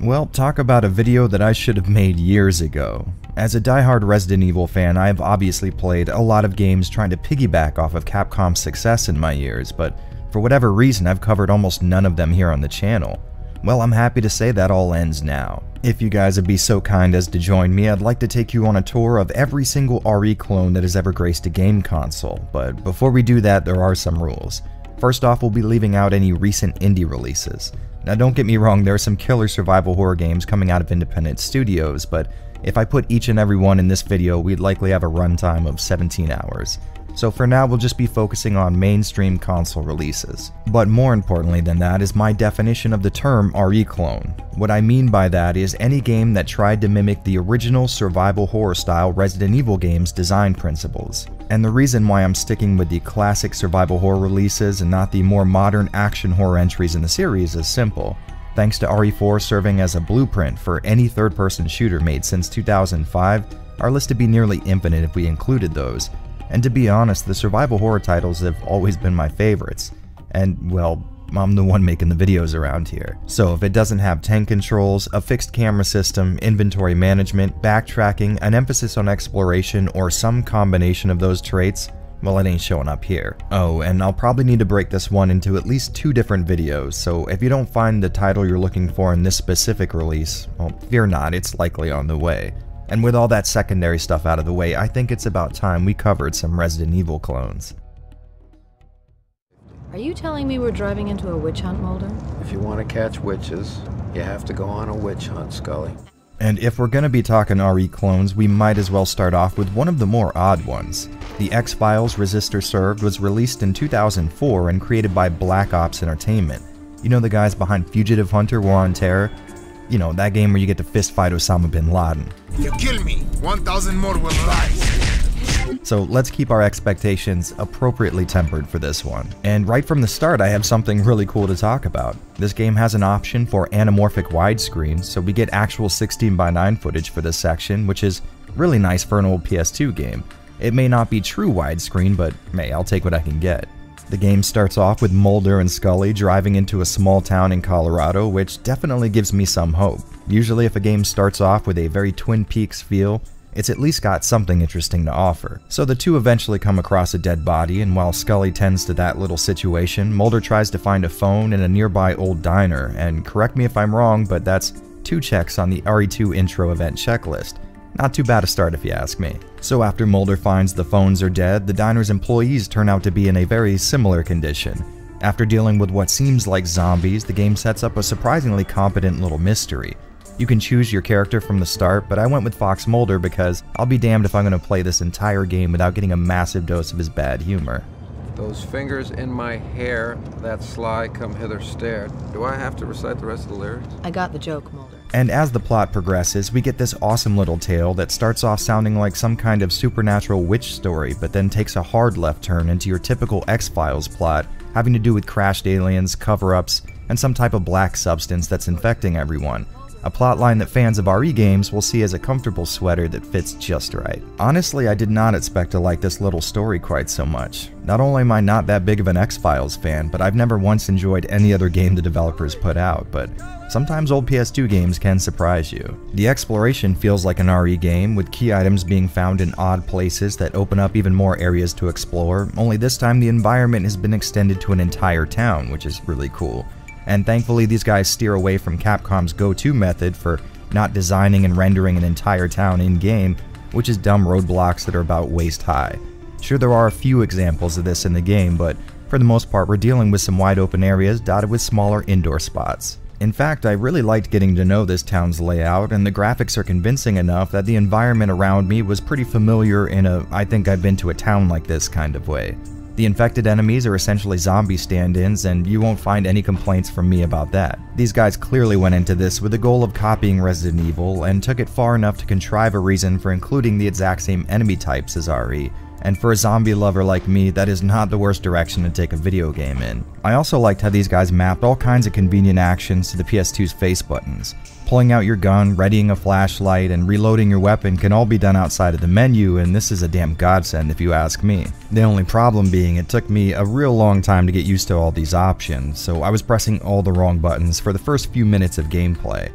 Well, talk about a video that I should have made years ago. As a diehard Resident Evil fan, I have obviously played a lot of games trying to piggyback off of Capcom's success in my years, but for whatever reason I've covered almost none of them here on the channel. Well, I'm happy to say that all ends now. If you guys would be so kind as to join me, I'd like to take you on a tour of every single RE clone that has ever graced a game console, but before we do that, there are some rules. First off, we'll be leaving out any recent indie releases. Now don't get me wrong, there are some killer survival horror games coming out of independent studios, but if I put each and every one in this video, we'd likely have a runtime of 17 hours. So for now, we'll just be focusing on mainstream console releases. But more importantly than that is my definition of the term RE clone. What I mean by that is any game that tried to mimic the original survival horror style Resident Evil games' design principles. And the reason why I'm sticking with the classic survival horror releases and not the more modern action horror entries in the series is simple. Thanks to RE4 serving as a blueprint for any third-person shooter made since 2005, our list would be nearly infinite if we included those. And to be honest, the survival horror titles have always been my favorites. And, well, I'm the one making the videos around here. So if it doesn't have tank controls, a fixed camera system, inventory management, backtracking, an emphasis on exploration, or some combination of those traits, well, it ain't showing up here. Oh, and I'll probably need to break this one into at least 2 different videos, so if you don't find the title you're looking for in this specific release, well, fear not, it's likely on the way. And with all that secondary stuff out of the way, I think it's about time we covered some Resident Evil clones. Are you telling me we're driving into a witch hunt, Mulder? If you want to catch witches, you have to go on a witch hunt, Scully. And if we're gonna be talking RE clones, we might as well start off with one of the more odd ones. The X-Files Resistor Served was released in 2004 and created by Black Ops Entertainment. You know the guys behind Fugitive Hunter War on Terror? You know, that game where you get to fist fight Osama bin Laden. You kill me, 1,000 more will rise. So let's keep our expectations appropriately tempered for this one. And right from the start, I have something really cool to talk about. This game has an option for anamorphic widescreen, so we get actual 16:9 footage for this section, which is really nice for an old PS2 game. It may not be true widescreen, but hey, I'll take what I can get. The game starts off with Mulder and Scully driving into a small town in Colorado, which definitely gives me some hope. Usually if a game starts off with a very Twin Peaks feel, it's at least got something interesting to offer. So the two eventually come across a dead body, and while Scully tends to that little situation, Mulder tries to find a phone in a nearby old diner, and correct me if I'm wrong, but that's 2 checks on the RE2 intro event checklist. Not too bad a start if you ask me. So after Mulder finds the phones are dead, the diner's employees turn out to be in a very similar condition. After dealing with what seems like zombies, the game sets up a surprisingly competent little mystery. You can choose your character from the start, but I went with Fox Mulder because I'll be damned if I'm going to play this entire game without getting a massive dose of his bad humor. Those fingers in my hair, that sly come hither stare. Do I have to recite the rest of the lyrics? I got the joke, Mulder. And as the plot progresses, we get this awesome little tale that starts off sounding like some kind of supernatural witch story, but then takes a hard left turn into your typical X-Files plot, having to do with crashed aliens, cover-ups, and some type of black substance that's infecting everyone. A plotline that fans of RE games will see as a comfortable sweater that fits just right. Honestly, I did not expect to like this little story quite so much. Not only am I not that big of an X-Files fan, but I've never once enjoyed any other game the developers put out, but sometimes old PS2 games can surprise you. The exploration feels like an RE game, with key items being found in odd places that open up even more areas to explore, only this time the environment has been extended to an entire town, which is really cool. And thankfully these guys steer away from Capcom's go-to method for not designing and rendering an entire town in-game, which is dumb roadblocks that are about waist high. Sure, there are a few examples of this in the game, but for the most part we're dealing with some wide open areas dotted with smaller indoor spots. In fact, I really liked getting to know this town's layout, and the graphics are convincing enough that the environment around me was pretty familiar in a I think I've been to a town like this kind of way. The infected enemies are essentially zombie stand-ins, and you won't find any complaints from me about that. These guys clearly went into this with the goal of copying Resident Evil, and took it far enough to contrive a reason for including the exact same enemy types as RE. And for a zombie lover like me, that is not the worst direction to take a video game in. I also liked how these guys mapped all kinds of convenient actions to the PS2's face buttons. Pulling out your gun, readying a flashlight, and reloading your weapon can all be done outside of the menu, and this is a damn godsend if you ask me. The only problem being it took me a real long time to get used to all these options, so I was pressing all the wrong buttons for the first few minutes of gameplay.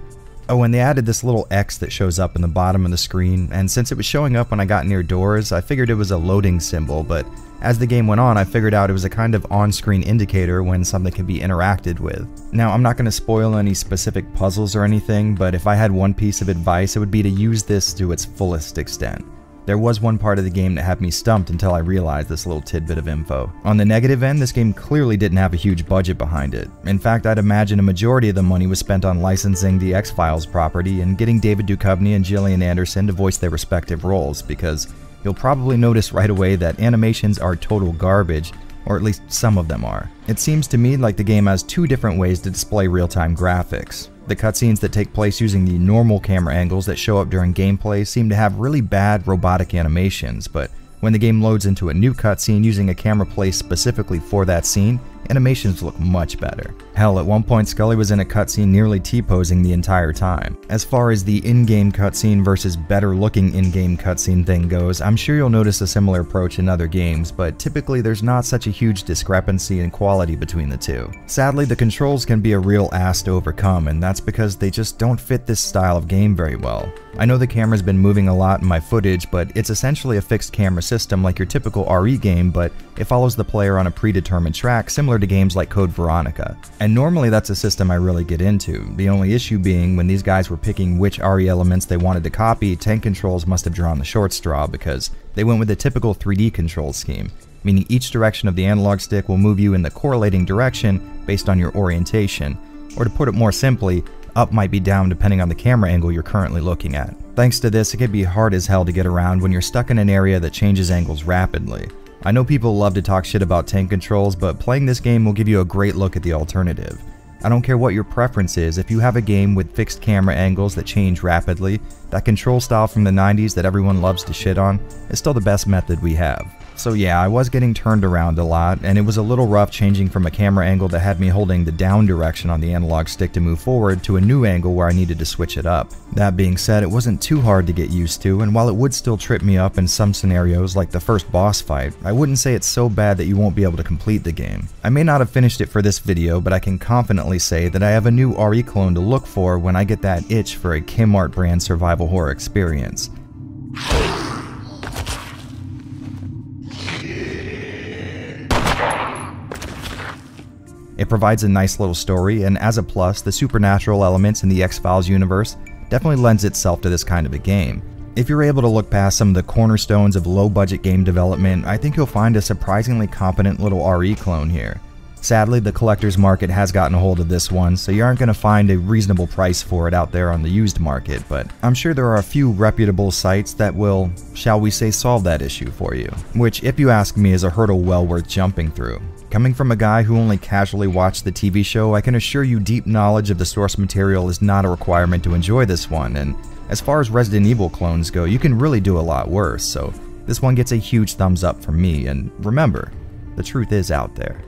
Oh, and they added this little X that shows up in the bottom of the screen, and since it was showing up when I got near doors, I figured it was a loading symbol, but as the game went on, I figured out it was a kind of on-screen indicator when something could be interacted with. Now, I'm not going to spoil any specific puzzles or anything, but if I had one piece of advice, it would be to use this to its fullest extent. There was one part of the game that had me stumped until I realized this little tidbit of info. On the negative end, this game clearly didn't have a huge budget behind it. In fact, I'd imagine a majority of the money was spent on licensing the X-Files property and getting David Duchovny and Gillian Anderson to voice their respective roles, because you'll probably notice right away that animations are total garbage, or at least some of them are. It seems to me like the game has two different ways to display real-time graphics. The cutscenes that take place using the normal camera angles that show up during gameplay seem to have really bad robotic animations, but when the game loads into a new cutscene using a camera placed specifically for that scene, animations look much better. Hell, at one point Scully was in a cutscene nearly T-posing the entire time. As far as the in-game cutscene versus better looking in-game cutscene thing goes, I'm sure you'll notice a similar approach in other games, but typically there's not such a huge discrepancy in quality between the two. Sadly, the controls can be a real ass to overcome, and that's because they just don't fit this style of game very well. I know the camera's been moving a lot in my footage, but it's essentially a fixed camera system like your typical RE game, but it follows the player on a predetermined track similar to games like Code Veronica. And normally that's a system I really get into, the only issue being when these guys were picking which RE elements they wanted to copy, Tank Controls must have drawn the short straw because they went with the typical 3D control scheme, meaning each direction of the analog stick will move you in the correlating direction based on your orientation, or to put it more simply, up might be down depending on the camera angle you're currently looking at. Thanks to this, it can be hard as hell to get around when you're stuck in an area that changes angles rapidly. I know people love to talk shit about tank controls, but playing this game will give you a great look at the alternative. I don't care what your preference is, if you have a game with fixed camera angles that change rapidly, that control style from the 90s that everyone loves to shit on is still the best method we have. So yeah, I was getting turned around a lot, and it was a little rough changing from a camera angle that had me holding the down direction on the analog stick to move forward to a new angle where I needed to switch it up. That being said, it wasn't too hard to get used to, and while it would still trip me up in some scenarios like the first boss fight, I wouldn't say it's so bad that you won't be able to complete the game. I may not have finished it for this video, but I can confidently say that I have a new RE clone to look for when I get that itch for a Kmart brand survival horror experience. It provides a nice little story, and as a plus, the supernatural elements in the X-Files universe definitely lends itself to this kind of a game. If you're able to look past some of the cornerstones of low-budget game development, I think you'll find a surprisingly competent little RE clone here. Sadly, the collector's market has gotten a hold of this one, so you aren't going to find a reasonable price for it out there on the used market, but I'm sure there are a few reputable sites that will, shall we say, solve that issue for you, which, if you ask me, is a hurdle well worth jumping through. Coming from a guy who only casually watched the TV show, I can assure you deep knowledge of the source material is not a requirement to enjoy this one, and as far as Resident Evil clones go, you can really do a lot worse, so this one gets a huge thumbs up from me, and remember, the truth is out there.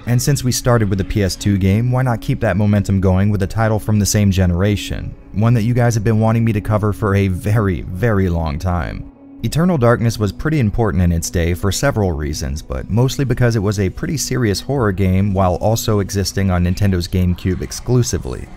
And since we started with a PS2 game, why not keep that momentum going with a title from the same generation, one that you guys have been wanting me to cover for a very, very long time. Eternal Darkness was pretty important in its day for several reasons, but mostly because it was a pretty serious horror game while also existing on Nintendo's GameCube exclusively.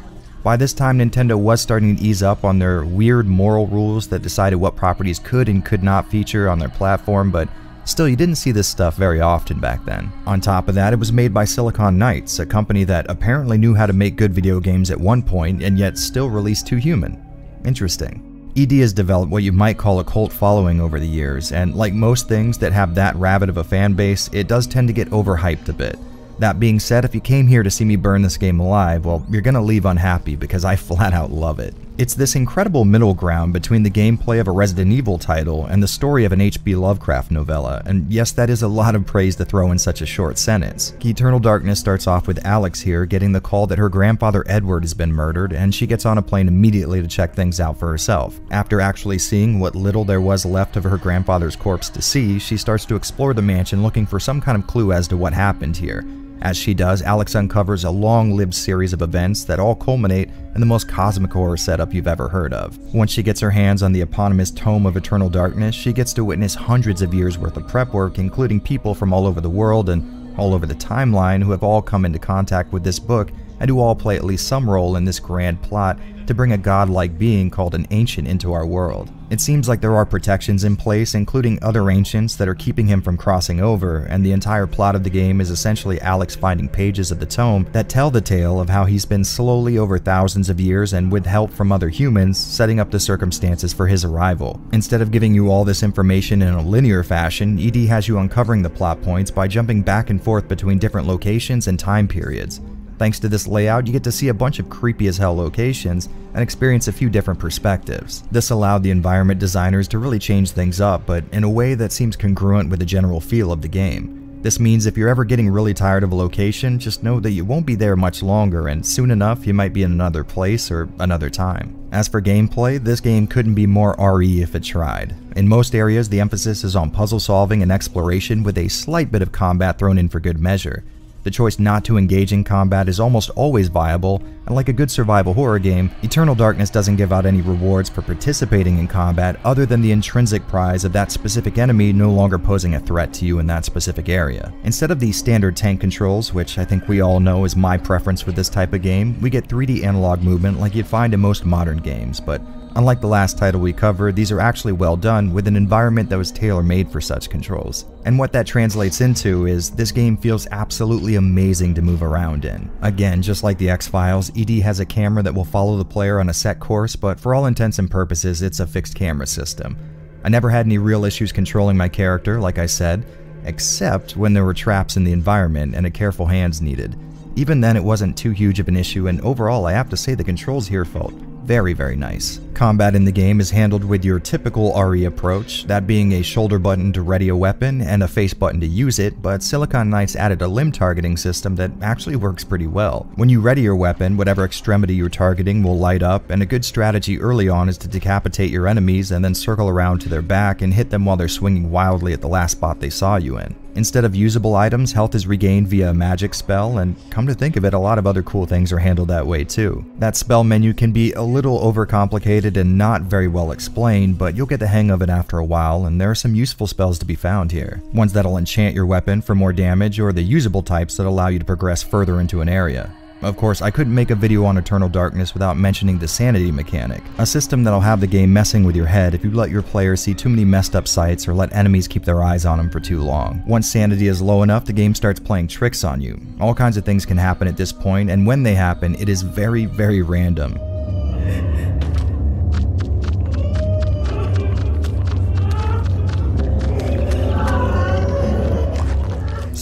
By this time, Nintendo was starting to ease up on their weird moral rules that decided what properties could and could not feature on their platform, but still, you didn't see this stuff very often back then. On top of that, it was made by Silicon Knights, a company that apparently knew how to make good video games at one point and yet still released Too Human. Interesting. ED has developed what you might call a cult following over the years, and like most things that have that rabid of a fan base, it does tend to get overhyped a bit. That being said, if you came here to see me burn this game alive, well, you're gonna leave unhappy because I flat out love it. It's this incredible middle ground between the gameplay of a Resident Evil title and the story of an H.P. Lovecraft novella, and yes, that is a lot of praise to throw in such a short sentence. Eternal Darkness starts off with Alex here getting the call that her grandfather Edward has been murdered, and she gets on a plane immediately to check things out for herself. After actually seeing what little there was left of her grandfather's corpse to see, she starts to explore the mansion looking for some kind of clue as to what happened here. As she does, Alex uncovers a long-lived series of events that all culminate in the most cosmic horror setup you've ever heard of. Once she gets her hands on the eponymous Tome of Eternal Darkness, she gets to witness hundreds of years worth of prep work, including people from all over the world and all over the timeline who have all come into contact with this book and who all play at least some role in this grand plot to bring a godlike being called an Ancient into our world. It seems like there are protections in place, including other Ancients that are keeping him from crossing over, and the entire plot of the game is essentially Alex finding pages of the tome that tell the tale of how he's been slowly over thousands of years and with help from other humans, setting up the circumstances for his arrival. Instead of giving you all this information in a linear fashion, ED has you uncovering the plot points by jumping back and forth between different locations and time periods. Thanks to this layout, you get to see a bunch of creepy as hell locations and experience a few different perspectives. This allowed the environment designers to really change things up, but in a way that seems congruent with the general feel of the game. This means if you're ever getting really tired of a location, just know that you won't be there much longer, and soon enough you might be in another place or another time. As for gameplay, this game couldn't be more RE if it tried. In most areas, the emphasis is on puzzle solving and exploration with a slight bit of combat thrown in for good measure. The choice not to engage in combat is almost always viable, and like a good survival horror game, Eternal Darkness doesn't give out any rewards for participating in combat other than the intrinsic prize of that specific enemy no longer posing a threat to you in that specific area. Instead of the standard tank controls, which I think we all know is my preference with this type of game, we get 3D analog movement like you'd find in most modern games, but unlike the last title we covered, these are actually well done with an environment that was tailor-made for such controls. And what that translates into is this game feels absolutely amazing to move around in. Again, just like the X-Files, ED has a camera that will follow the player on a set course, but for all intents and purposes, it's a fixed camera system. I never had any real issues controlling my character, like I said, except when there were traps in the environment and a careful hand's needed. Even then, it wasn't too huge of an issue, and overall, I have to say the controls here felt very, very nice. Combat in the game is handled with your typical RE approach, that being a shoulder button to ready a weapon and a face button to use it, but Silicon Knights added a limb targeting system that actually works pretty well. When you ready your weapon, whatever extremity you're targeting will light up, and a good strategy early on is to decapitate your enemies and then circle around to their back and hit them while they're swinging wildly at the last spot they saw you in. Instead of usable items, health is regained via a magic spell, and come to think of it, a lot of other cool things are handled that way too. That spell menu can be a little overcomplicated and not very well explained, but you'll get the hang of it after a while, and there are some useful spells to be found here. Ones that'll enchant your weapon for more damage, or the usable types that allow you to progress further into an area. Of course, I couldn't make a video on Eternal Darkness without mentioning the sanity mechanic, a system that'll have the game messing with your head if you let your players see too many messed up sights or let enemies keep their eyes on them for too long. Once sanity is low enough, the game starts playing tricks on you. All kinds of things can happen at this point, and when they happen, it is very, very random.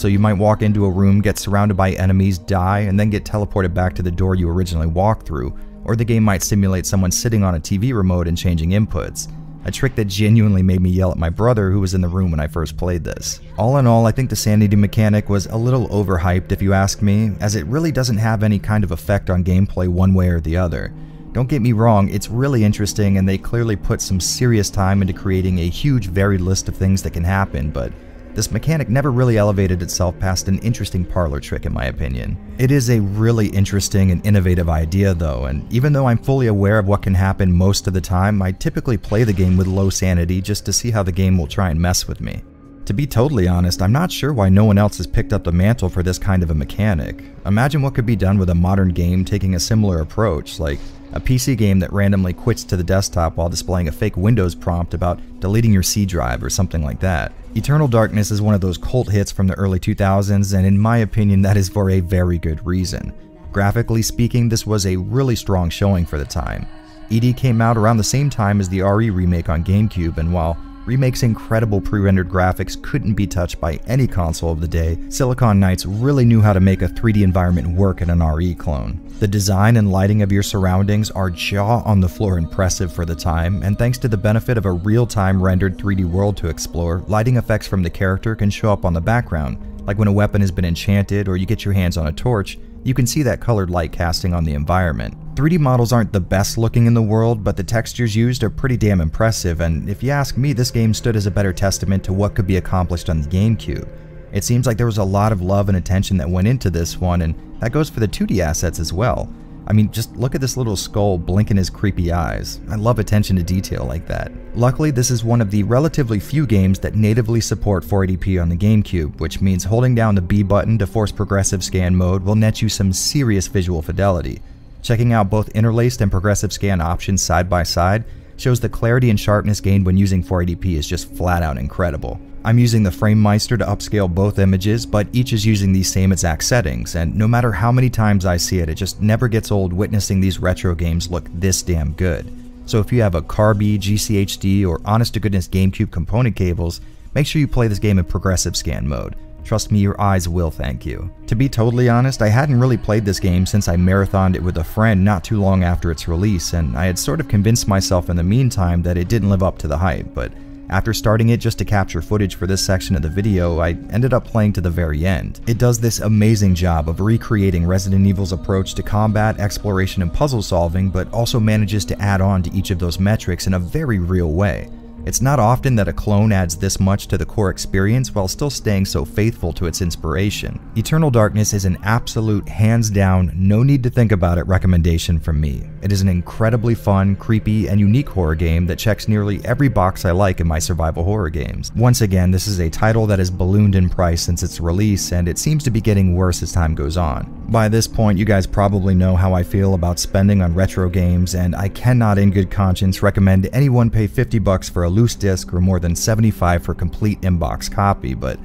So you might walk into a room, get surrounded by enemies, die, and then get teleported back to the door you originally walked through, or the game might simulate someone sitting on a TV remote and changing inputs. A trick that genuinely made me yell at my brother who was in the room when I first played this. All in all, I think the sanity mechanic was a little overhyped if you ask me, as it really doesn't have any kind of effect on gameplay one way or the other. Don't get me wrong, it's really interesting and they clearly put some serious time into creating a huge varied list of things that can happen, but this mechanic never really elevated itself past an interesting parlor trick in my opinion. It is a really interesting and innovative idea though, and even though I'm fully aware of what can happen most of the time, I typically play the game with low sanity just to see how the game will try and mess with me. To be totally honest, I'm not sure why no one else has picked up the mantle for this kind of a mechanic. Imagine what could be done with a modern game taking a similar approach, like a PC game that randomly quits to the desktop while displaying a fake Windows prompt about deleting your C drive or something like that. Eternal Darkness is one of those cult hits from the early 2000s, and in my opinion that is for a very good reason. Graphically speaking, this was a really strong showing for the time. ED came out around the same time as the RE remake on GameCube, and while Remake's incredible pre-rendered graphics couldn't be touched by any console of the day, Silicon Knights really knew how to make a 3D environment work in an RE clone. The design and lighting of your surroundings are jaw-on-the-floor impressive for the time, and thanks to the benefit of a real-time rendered 3D world to explore, lighting effects from the character can show up on the background, like when a weapon has been enchanted or you get your hands on a torch, you can see that colored light casting on the environment. 3D models aren't the best looking in the world, but the textures used are pretty damn impressive, and if you ask me, this game stood as a better testament to what could be accomplished on the GameCube. It seems like there was a lot of love and attention that went into this one, and that goes for the 2D assets as well. I mean, just look at this little skull blinking his creepy eyes. I love attention to detail like that. Luckily, this is one of the relatively few games that natively support 480p on the GameCube, which means holding down the B button to force progressive scan mode will net you some serious visual fidelity. Checking out both interlaced and progressive scan options side by side shows the clarity and sharpness gained when using 480p is just flat out incredible. I'm using the FrameMeister to upscale both images, but each is using these same exact settings, and no matter how many times I see it, it just never gets old witnessing these retro games look this damn good. So if you have a Carby, GCHD, or honest-to-goodness GameCube component cables, make sure you play this game in progressive scan mode. Trust me, your eyes will thank you. To be totally honest, I hadn't really played this game since I marathoned it with a friend not too long after its release, and I had sort of convinced myself in the meantime that it didn't live up to the hype, but after starting it just to capture footage for this section of the video, I ended up playing to the very end. It does this amazing job of recreating Resident Evil's approach to combat, exploration, and puzzle solving, but also manages to add on to each of those metrics in a very real way. It's not often that a clone adds this much to the core experience while still staying so faithful to its inspiration. Eternal Darkness is an absolute, hands down, no need to think about it recommendation from me. It is an incredibly fun, creepy, and unique horror game that checks nearly every box I like in my survival horror games. Once again, this is a title that has ballooned in price since its release, and it seems to be getting worse as time goes on. By this point, you guys probably know how I feel about spending on retro games, and I cannot in good conscience recommend anyone pay $50 for a loose disc or more than $75 for a complete inbox copy, but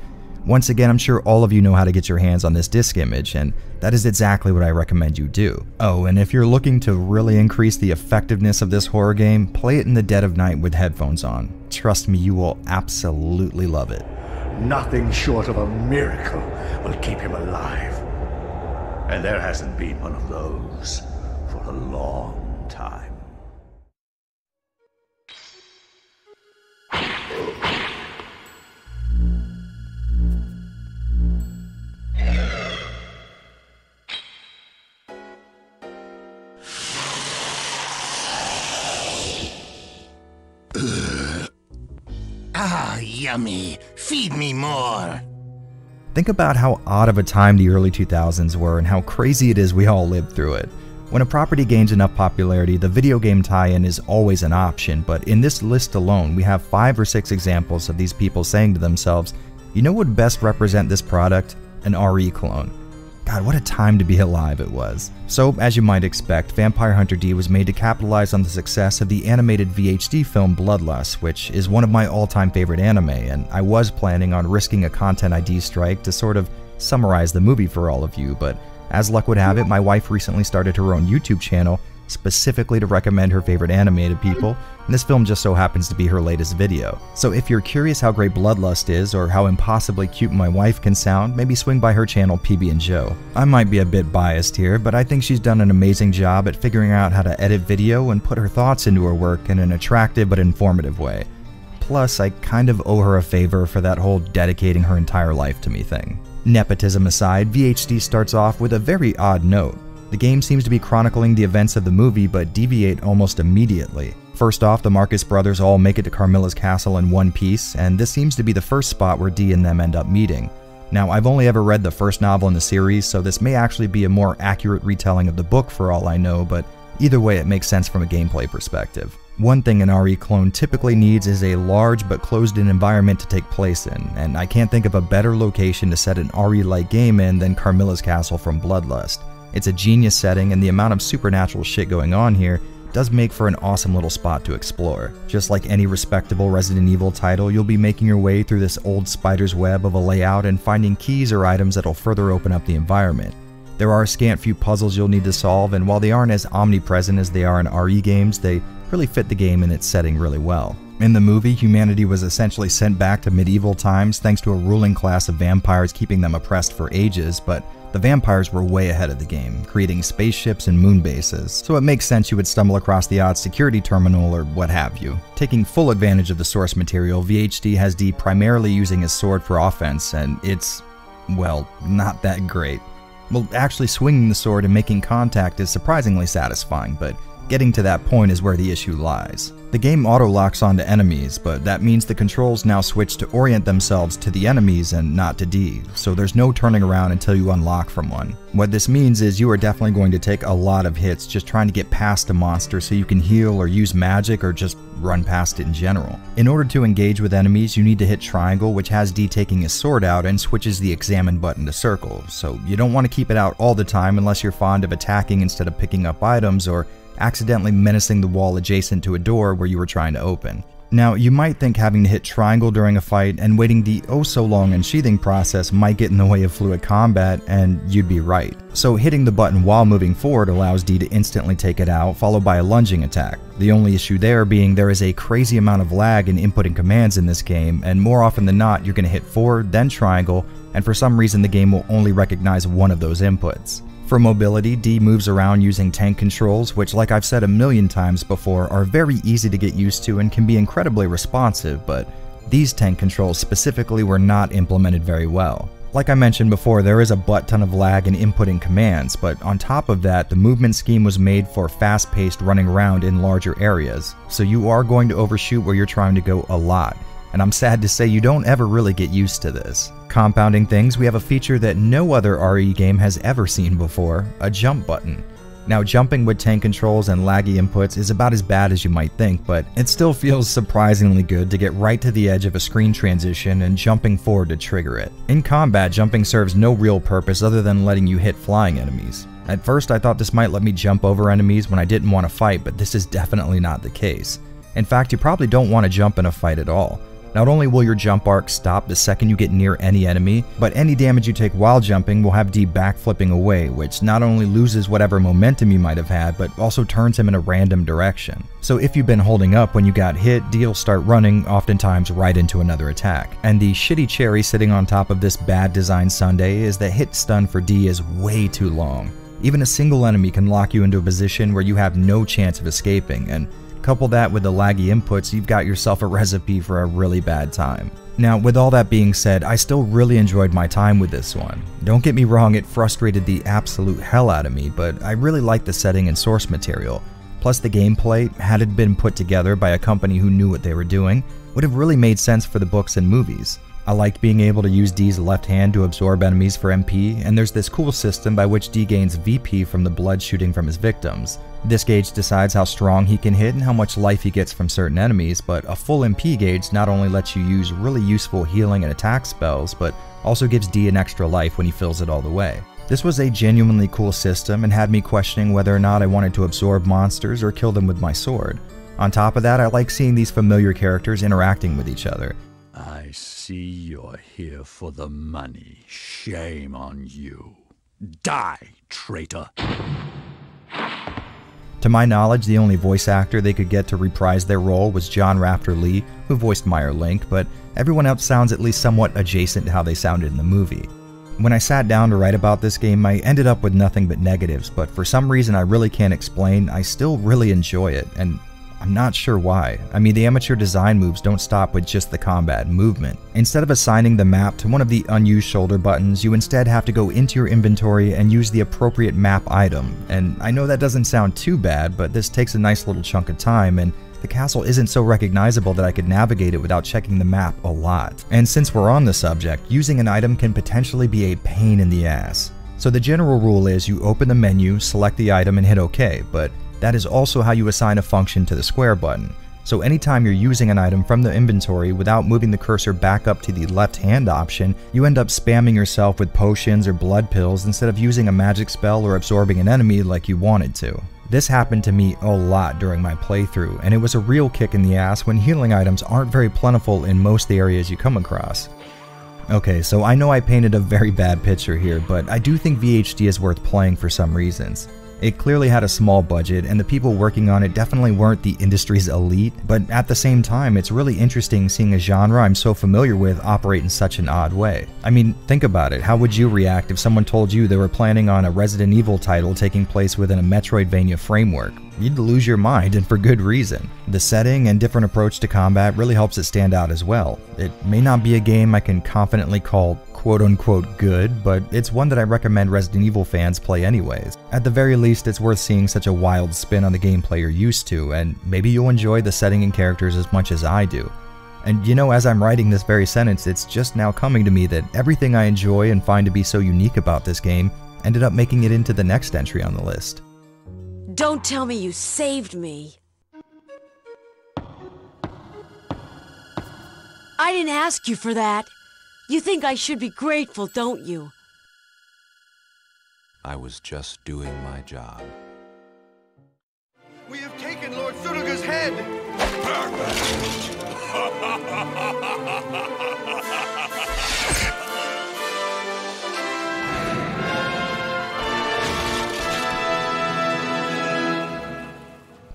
once again, I'm sure all of you know how to get your hands on this disc image, and that is exactly what I recommend you do. Oh, and if you're looking to really increase the effectiveness of this horror game, play it in the dead of night with headphones on. Trust me, you will absolutely love it. Nothing short of a miracle will keep him alive. And there hasn't been one of those for a long time. Ah, yummy. Feed me more. Think about how odd of a time the early 2000s were and how crazy it is we all lived through it. When a property gains enough popularity, the video game tie-in is always an option, but in this list alone, we have 5 or 6 examples of these people saying to themselves, you know what would best represent this product? An RE clone. God, what a time to be alive it was. So, as you might expect, Vampire Hunter D was made to capitalize on the success of the animated VHD film Bloodlust, which is one of my all-time favorite anime, and I was planning on risking a Content ID strike to sort of summarize the movie for all of you, but as luck would have it, my wife recently started her own YouTube channel specifically to recommend her favorite anime to people, and this film just so happens to be her latest video. So if you're curious how great Bloodlust is, or how impossibly cute my wife can sound, maybe swing by her channel PB and Joe. I might be a bit biased here, but I think she's done an amazing job at figuring out how to edit video and put her thoughts into her work in an attractive but informative way. Plus, I kind of owe her a favor for that whole dedicating her entire life to me thing. Nepotism aside, VHD starts off with a very odd note. The game seems to be chronicling the events of the movie, but deviate almost immediately. First off, the Marcus brothers all make it to Carmilla's castle in one piece, and this seems to be the first spot where Dee and them end up meeting. Now, I've only ever read the first novel in the series, so this may actually be a more accurate retelling of the book for all I know, but either way it makes sense from a gameplay perspective. One thing an RE clone typically needs is a large but closed-in environment to take place in, and I can't think of a better location to set an RE-like game in than Carmilla's castle from Bloodlust. It's a genius setting, and the amount of supernatural shit going on here does make for an awesome little spot to explore. Just like any respectable Resident Evil title, you'll be making your way through this old spider's web of a layout and finding keys or items that'll further open up the environment. There are a scant few puzzles you'll need to solve, and while they aren't as omnipresent as they are in RE games, they really fit the game and its setting really well. In the movie, humanity was essentially sent back to medieval times thanks to a ruling class of vampires keeping them oppressed for ages, but the vampires were way ahead of the game, creating spaceships and moon bases, so it makes sense you would stumble across the odd security terminal or what have you. Taking full advantage of the source material, VHD has Dee primarily using his sword for offense, and it's, well, not that great. Well, actually swinging the sword and making contact is surprisingly satisfying, but getting to that point is where the issue lies. The game auto-locks onto enemies, but that means the controls now switch to orient themselves to the enemies and not to D, so there's no turning around until you unlock from one. What this means is you are definitely going to take a lot of hits just trying to get past a monster so you can heal or use magic or just run past it in general. In order to engage with enemies, you need to hit triangle, which has D taking his sword out and switches the examine button to circle, so you don't want to keep it out all the time unless you're fond of attacking instead of picking up items or accidentally menacing the wall adjacent to a door where you were trying to open. Now, you might think having to hit triangle during a fight and waiting the oh-so-long unsheathing process might get in the way of fluid combat, and you'd be right. So hitting the button while moving forward allows D to instantly take it out, followed by a lunging attack. The only issue there being there is a crazy amount of lag in inputting commands in this game, and more often than not, you're going to hit forward, then triangle, and for some reason the game will only recognize one of those inputs. For mobility, D moves around using tank controls, which, like I've said a million times before, are very easy to get used to and can be incredibly responsive, but these tank controls specifically were not implemented very well. Like I mentioned before, there is a butt ton of lag in inputting commands, but on top of that, the movement scheme was made for fast-paced running around in larger areas, so you are going to overshoot where you're trying to go a lot. And I'm sad to say you don't ever really get used to this. Compounding things, we have a feature that no other RE game has ever seen before, a jump button. Now, jumping with tank controls and laggy inputs is about as bad as you might think, but it still feels surprisingly good to get right to the edge of a screen transition and jumping forward to trigger it. In combat, jumping serves no real purpose other than letting you hit flying enemies. At first, I thought this might let me jump over enemies when I didn't want to fight, but this is definitely not the case. In fact, you probably don't want to jump in a fight at all. Not only will your jump arc stop the second you get near any enemy, but any damage you take while jumping will have D backflipping away, which not only loses whatever momentum you might have had, but also turns him in a random direction. So if you've been holding up when you got hit, D will start running, oftentimes right into another attack. And the shitty cherry sitting on top of this bad design sundae is that hit stun for D is way too long. Even a single enemy can lock you into a position where you have no chance of escaping, and couple that with the laggy inputs, you've got yourself a recipe for a really bad time. Now, with all that being said, I still really enjoyed my time with this one. Don't get me wrong, it frustrated the absolute hell out of me, but I really liked the setting and source material. Plus the gameplay, had it been put together by a company who knew what they were doing, would have really made sense for the books and movies. I liked being able to use D's left hand to absorb enemies for MP, and there's this cool system by which D gains VP from the blood shooting from his victims. This gauge decides how strong he can hit and how much life he gets from certain enemies, but a full MP gauge not only lets you use really useful healing and attack spells, but also gives D an extra life when he fills it all the way. This was a genuinely cool system and had me questioning whether or not I wanted to absorb monsters or kill them with my sword. On top of that, I like seeing these familiar characters interacting with each other. I see you're here for the money. Shame on you. Die, traitor. To my knowledge, the only voice actor they could get to reprise their role was John Rafter Lee, who voiced Meyer Link, but everyone else sounds at least somewhat adjacent to how they sounded in the movie. When I sat down to write about this game, I ended up with nothing but negatives, but for some reason I really can't explain, I still really enjoy it, and I'm not sure why. I mean, the amateur design moves don't stop with just the combat and movement. Instead of assigning the map to one of the unused shoulder buttons, you instead have to go into your inventory and use the appropriate map item. And I know that doesn't sound too bad, but this takes a nice little chunk of time, and the castle isn't so recognizable that I could navigate it without checking the map a lot. And since we're on the subject, using an item can potentially be a pain in the ass. So the general rule is you open the menu, select the item, and hit OK, but that is also how you assign a function to the square button. So anytime you're using an item from the inventory without moving the cursor back up to the left hand option, you end up spamming yourself with potions or blood pills instead of using a magic spell or absorbing an enemy like you wanted to. This happened to me a lot during my playthrough, and it was a real kick in the ass when healing items aren't very plentiful in most of the areas you come across. Okay, so I know I painted a very bad picture here, but I do think VHD is worth playing for some reasons. It clearly had a small budget, and the people working on it definitely weren't the industry's elite, but at the same time, it's really interesting seeing a genre I'm so familiar with operate in such an odd way. I mean, think about it. How would you react if someone told you they were planning on a Resident Evil title taking place within a Metroidvania framework? you'd lose your mind, and for good reason. The setting and different approach to combat really helps it stand out as well. It may not be a game I can confidently call quote-unquote good, but it's one that I recommend Resident Evil fans play anyways. At the very least, it's worth seeing such a wild spin on the gameplay you're used to, and maybe you'll enjoy the setting and characters as much as I do. And you know, as I'm writing this very sentence, it's just now coming to me that everything I enjoy and find to be so unique about this game ended up making it into the next entry on the list. Don't tell me you saved me. I didn't ask you for that. You think I should be grateful, don't you? I was just doing my job. We have taken Lord Suruga's head!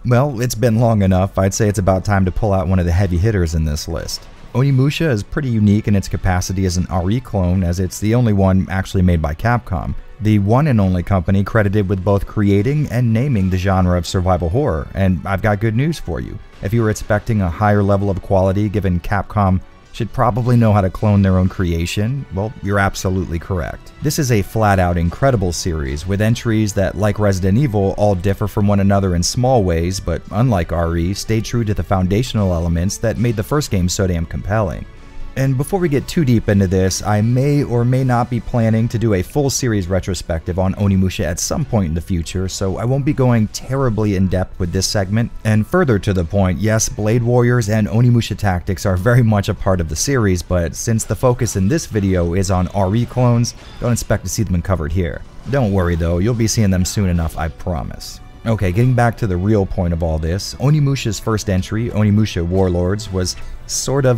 Well, it's been long enough. I'd say it's about time to pull out one of the heavy hitters in this list. Onimusha is pretty unique in its capacity as an RE clone, as it's the only one actually made by Capcom, the one and only company credited with both creating and naming the genre of survival horror, and I've got good news for you. If you were expecting a higher level of quality given Capcom should probably know how to clone their own creation, well, you're absolutely correct. This is a flat-out incredible series with entries that, like Resident Evil, all differ from one another in small ways, but unlike RE, stay true to the foundational elements that made the first game so damn compelling. And before we get too deep into this, I may or may not be planning to do a full series retrospective on Onimusha at some point in the future, so I won't be going terribly in depth with this segment. And further to the point, yes, Blade Warriors and Onimusha tactics are very much a part of the series, but since the focus in this video is on RE clones, don't expect to see them covered here. Don't worry though, you'll be seeing them soon enough, I promise. Okay, getting back to the real point of all this, Onimusha's first entry, Onimusha Warlords, was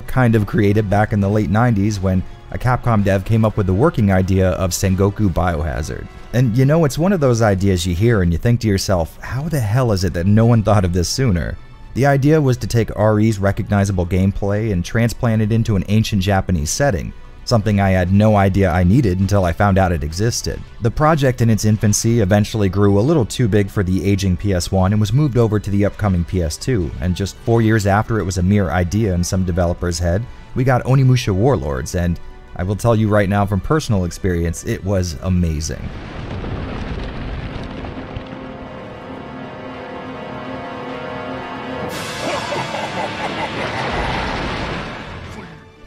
kind of created back in the late 90s when a Capcom dev came up with the working idea of Sengoku Biohazard. And you know, it's one of those ideas you hear and you think to yourself, how the hell is it that no one thought of this sooner? The idea was to take RE's recognizable gameplay and transplant it into an ancient Japanese setting, something I had no idea I needed until I found out it existed. The project in its infancy eventually grew a little too big for the aging PS1 and was moved over to the upcoming PS2, and just 4 years after it was a mere idea in some developer's head, we got Onimusha Warlords, and I will tell you right now from personal experience, it was amazing.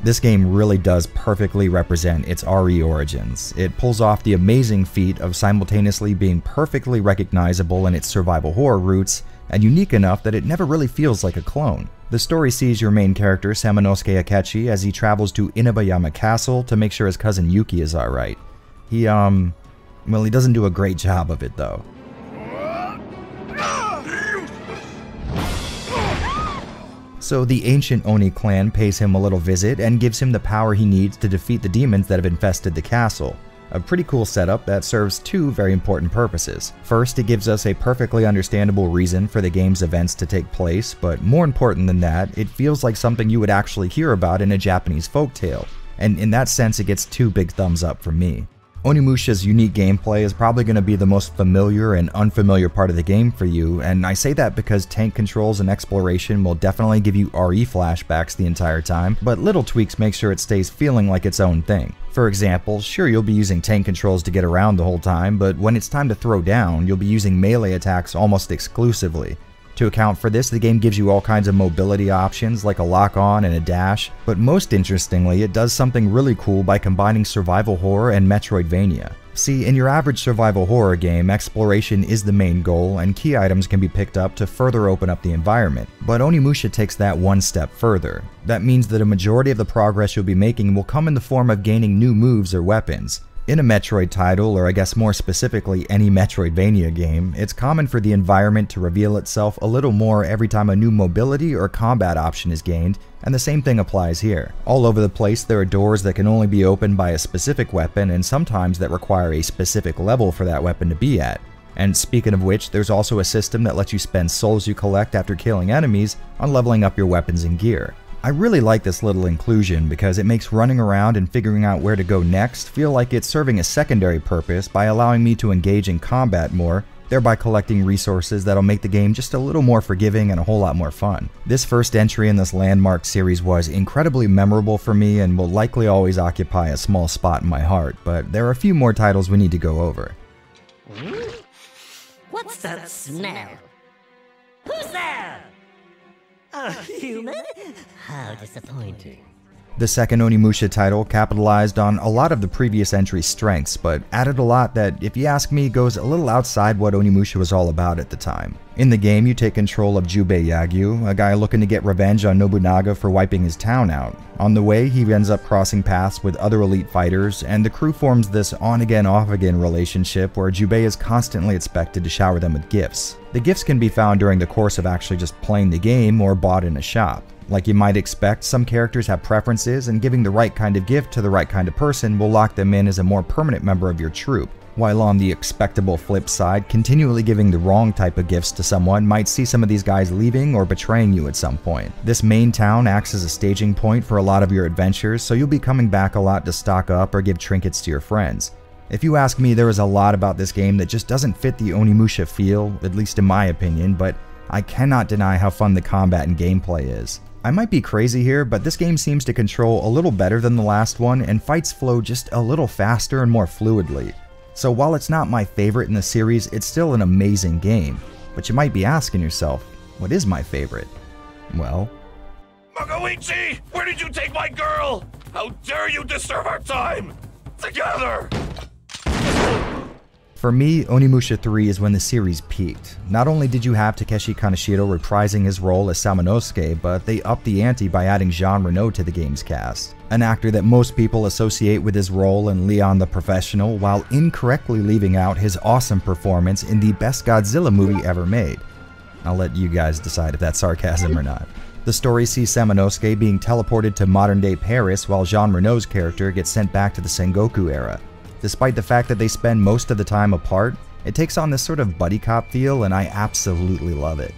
This game really does perfectly represent its RE origins. It pulls off the amazing feat of simultaneously being perfectly recognizable in its survival horror roots, and unique enough that it never really feels like a clone. The story sees your main character, Samanosuke Akechi, as he travels to Inabayama Castle to make sure his cousin Yuki is alright. He doesn't do a great job of it though. So the ancient Oni clan pays him a little visit and gives him the power he needs to defeat the demons that have infested the castle. A pretty cool setup that serves two very important purposes. First, it gives us a perfectly understandable reason for the game's events to take place, but more important than that, it feels like something you would actually hear about in a Japanese folktale. And in that sense, it gets two big thumbs up from me. Onimusha's unique gameplay is probably going to be the most familiar and unfamiliar part of the game for you, and I say that because tank controls and exploration will definitely give you RE flashbacks the entire time, but little tweaks make sure it stays feeling like its own thing. For example, sure, you'll be using tank controls to get around the whole time, but when it's time to throw down, you'll be using melee attacks almost exclusively. To account for this, the game gives you all kinds of mobility options like a lock-on and a dash, but most interestingly, it does something really cool by combining survival horror and Metroidvania. See, in your average survival horror game, exploration is the main goal, and key items can be picked up to further open up the environment. But Onimusha takes that one step further. That means that a majority of the progress you'll be making will come in the form of gaining new moves or weapons. In a Metroid title, or I guess more specifically any Metroidvania game, it's common for the environment to reveal itself a little more every time a new mobility or combat option is gained, and the same thing applies here. All over the place there are doors that can only be opened by a specific weapon, and sometimes that require a specific level for that weapon to be at. And speaking of which, there's also a system that lets you spend souls you collect after killing enemies on leveling up your weapons and gear. I really like this little inclusion because it makes running around and figuring out where to go next feel like it's serving a secondary purpose by allowing me to engage in combat more thereby collecting resources that'll make the game just a little more forgiving and a whole lot more fun. This first entry in this landmark series was incredibly memorable for me and will likely always occupy a small spot in my heart, but there are a few more titles we need to go over. What's that smell? Who's there? A human? How disappointing. The second Onimusha title capitalized on a lot of the previous entry's strengths, but added a lot that, if you ask me, goes a little outside what Onimusha was all about at the time. In the game, you take control of Jubei Yagyu, a guy looking to get revenge on Nobunaga for wiping his town out. On the way, he ends up crossing paths with other elite fighters, and the crew forms this on-again, off-again relationship where Jubei is constantly expected to shower them with gifts. The gifts can be found during the course of actually just playing the game or bought in a shop. Like you might expect, some characters have preferences, and giving the right kind of gift to the right kind of person will lock them in as a more permanent member of your troop. While on the expectable flip side, continually giving the wrong type of gifts to someone might see some of these guys leaving or betraying you at some point. This main town acts as a staging point for a lot of your adventures, so you'll be coming back a lot to stock up or give trinkets to your friends. If you ask me, there is a lot about this game that just doesn't fit the Onimusha feel, at least in my opinion, but I cannot deny how fun the combat and gameplay is. I might be crazy here, but this game seems to control a little better than the last one, and fights flow just a little faster and more fluidly. So while it's not my favorite in the series, it's still an amazing game. But you might be asking yourself, what is my favorite? Well... Magoichi! Where did you take my girl? How dare you disturb our time! Together! For me, Onimusha 3 is when the series peaked. Not only did you have Takeshi Kaneshiro reprising his role as Samanosuke, but they upped the ante by adding Jean Reno to the game's cast, an actor that most people associate with his role in Leon the Professional, while incorrectly leaving out his awesome performance in the best Godzilla movie ever made. I'll let you guys decide if that's sarcasm or not. The story sees Samanosuke being teleported to modern-day Paris, while Jean Reno's character gets sent back to the Sengoku era. Despite the fact that they spend most of the time apart, it takes on this sort of buddy cop feel, and I absolutely love it.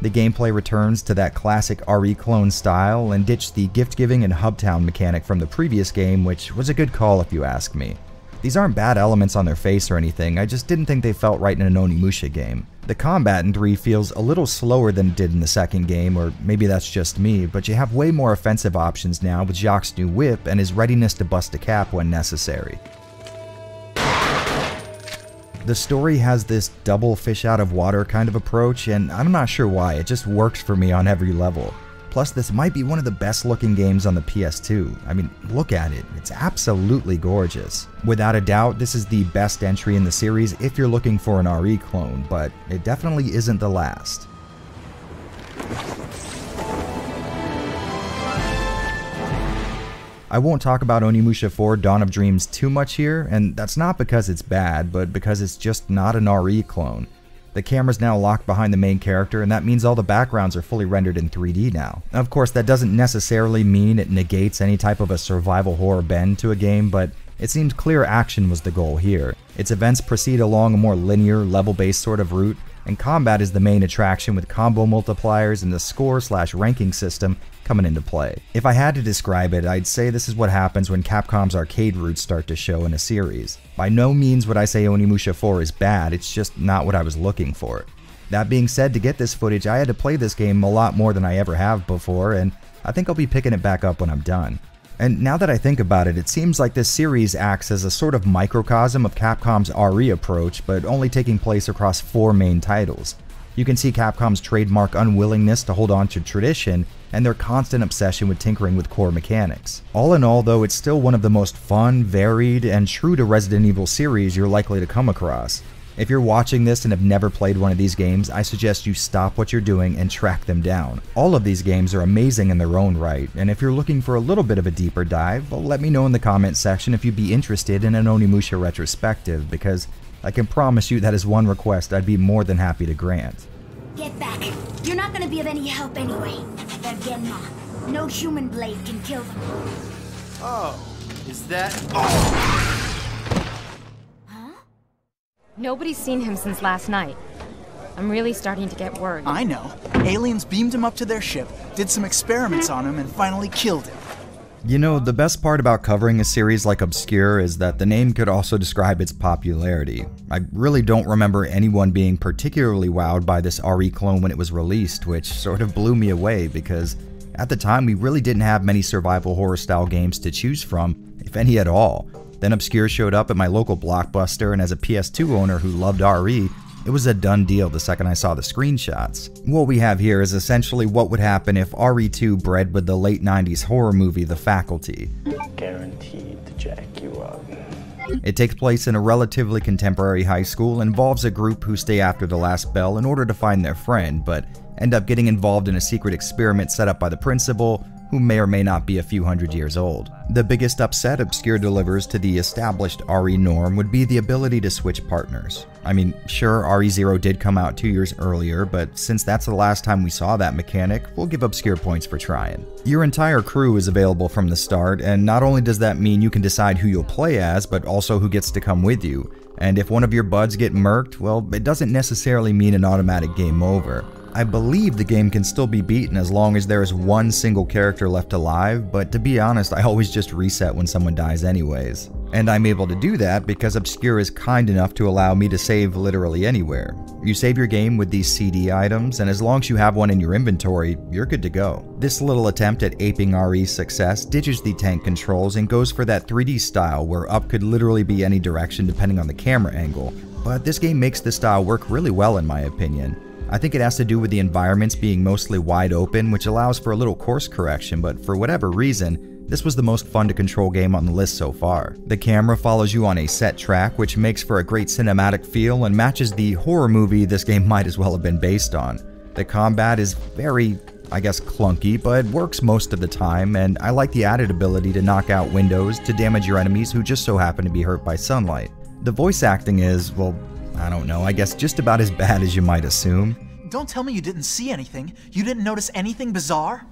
The gameplay returns to that classic RE clone style and ditched the gift-giving and hubtown mechanic from the previous game, which was a good call if you ask me. These aren't bad elements on their face or anything, I just didn't think they felt right in an Onimusha game. The combat in 3 feels a little slower than it did in the second game, or maybe that's just me, but you have way more offensive options now with Jacques' new whip and his readiness to bust a cap when necessary. The story has this double fish out of water kind of approach, and I'm not sure why, it just works for me on every level. Plus, this might be one of the best looking games on the PS2. I mean, look at it, it's absolutely gorgeous. Without a doubt, this is the best entry in the series if you're looking for an RE clone, but it definitely isn't the last. I won't talk about Onimusha 4 Dawn of Dreams too much here, and that's not because it's bad, but because it's just not an RE clone. The camera's now locked behind the main character, and that means all the backgrounds are fully rendered in 3D now. Of course, that doesn't necessarily mean it negates any type of a survival horror bend to a game, but it seems clear action was the goal here. Its events proceed along a more linear, level-based sort of route, and combat is the main attraction with combo multipliers and the score/ranking system coming into play. If I had to describe it, I'd say this is what happens when Capcom's arcade roots start to show in a series. By no means would I say Onimusha 4 is bad, it's just not what I was looking for. That being said, to get this footage, I had to play this game a lot more than I ever have before, and I think I'll be picking it back up when I'm done. And now that I think about it, it seems like this series acts as a sort of microcosm of Capcom's RE approach, but only taking place across 4 main titles. You can see Capcom's trademark unwillingness to hold on to tradition, and their constant obsession with tinkering with core mechanics. All in all though, it's still one of the most fun, varied, and true to Resident Evil series you're likely to come across. If you're watching this and have never played one of these games, I suggest you stop what you're doing and track them down. All of these games are amazing in their own right, and if you're looking for a little bit of a deeper dive, well, let me know in the comment section if you'd be interested in an Onimusha retrospective, because I can promise you that is one request I'd be more than happy to grant. Get back. You're not gonna be of any help anyway. They're Genma. No human blade can kill them. Oh, is that... Huh? Nobody's seen him since last night. I'm really starting to get worried. I know. Aliens beamed him up to their ship, did some experiments on him, and finally killed him. You know, the best part about covering a series like Obscure is that the name could also describe its popularity. I really don't remember anyone being particularly wowed by this RE clone when it was released, which sort of blew me away because at the time we really didn't have many survival horror style games to choose from, if any at all. Then Obscure showed up at my local Blockbuster, and as a PS2 owner who loved RE, it was a done deal the second I saw the screenshots. What we have here is essentially what would happen if RE2 bred with the late 90s horror movie The Faculty. Guaranteed to jack you up. It takes place in a relatively contemporary high school and involves a group who stay after the last bell in order to find their friend, but end up getting involved in a secret experiment set up by the principal, who may or may not be a few hundred years old. The biggest upset Obscure delivers to the established RE norm would be the ability to switch partners. I mean, sure, RE0 did come out 2 years earlier, but since that's the last time we saw that mechanic, we'll give Obscure points for trying. Your entire crew is available from the start, and not only does that mean you can decide who you'll play as, but also who gets to come with you. And if one of your buds get murked, well, it doesn't necessarily mean an automatic game over. I believe the game can still be beaten as long as there is one single character left alive, but to be honest, I always just reset when someone dies anyways. And I'm able to do that because Obscure is kind enough to allow me to save literally anywhere. You save your game with these CD items, and as long as you have one in your inventory, you're good to go. This little attempt at aping RE's success ditches the tank controls and goes for that 3D style where up could literally be any direction depending on the camera angle, but this game makes this style work really well in my opinion. I think it has to do with the environments being mostly wide open, which allows for a little course correction, but for whatever reason, this was the most fun to control game on the list so far. The camera follows you on a set track, which makes for a great cinematic feel and matches the horror movie this game might as well have been based on. The combat is very, I guess, clunky, but works most of the time, and I like the added ability to knock out windows to damage your enemies who just so happen to be hurt by sunlight. The voice acting is, well, I don't know, I guess just about as bad as you might assume. Don't tell me you didn't see anything. You didn't notice anything bizarre?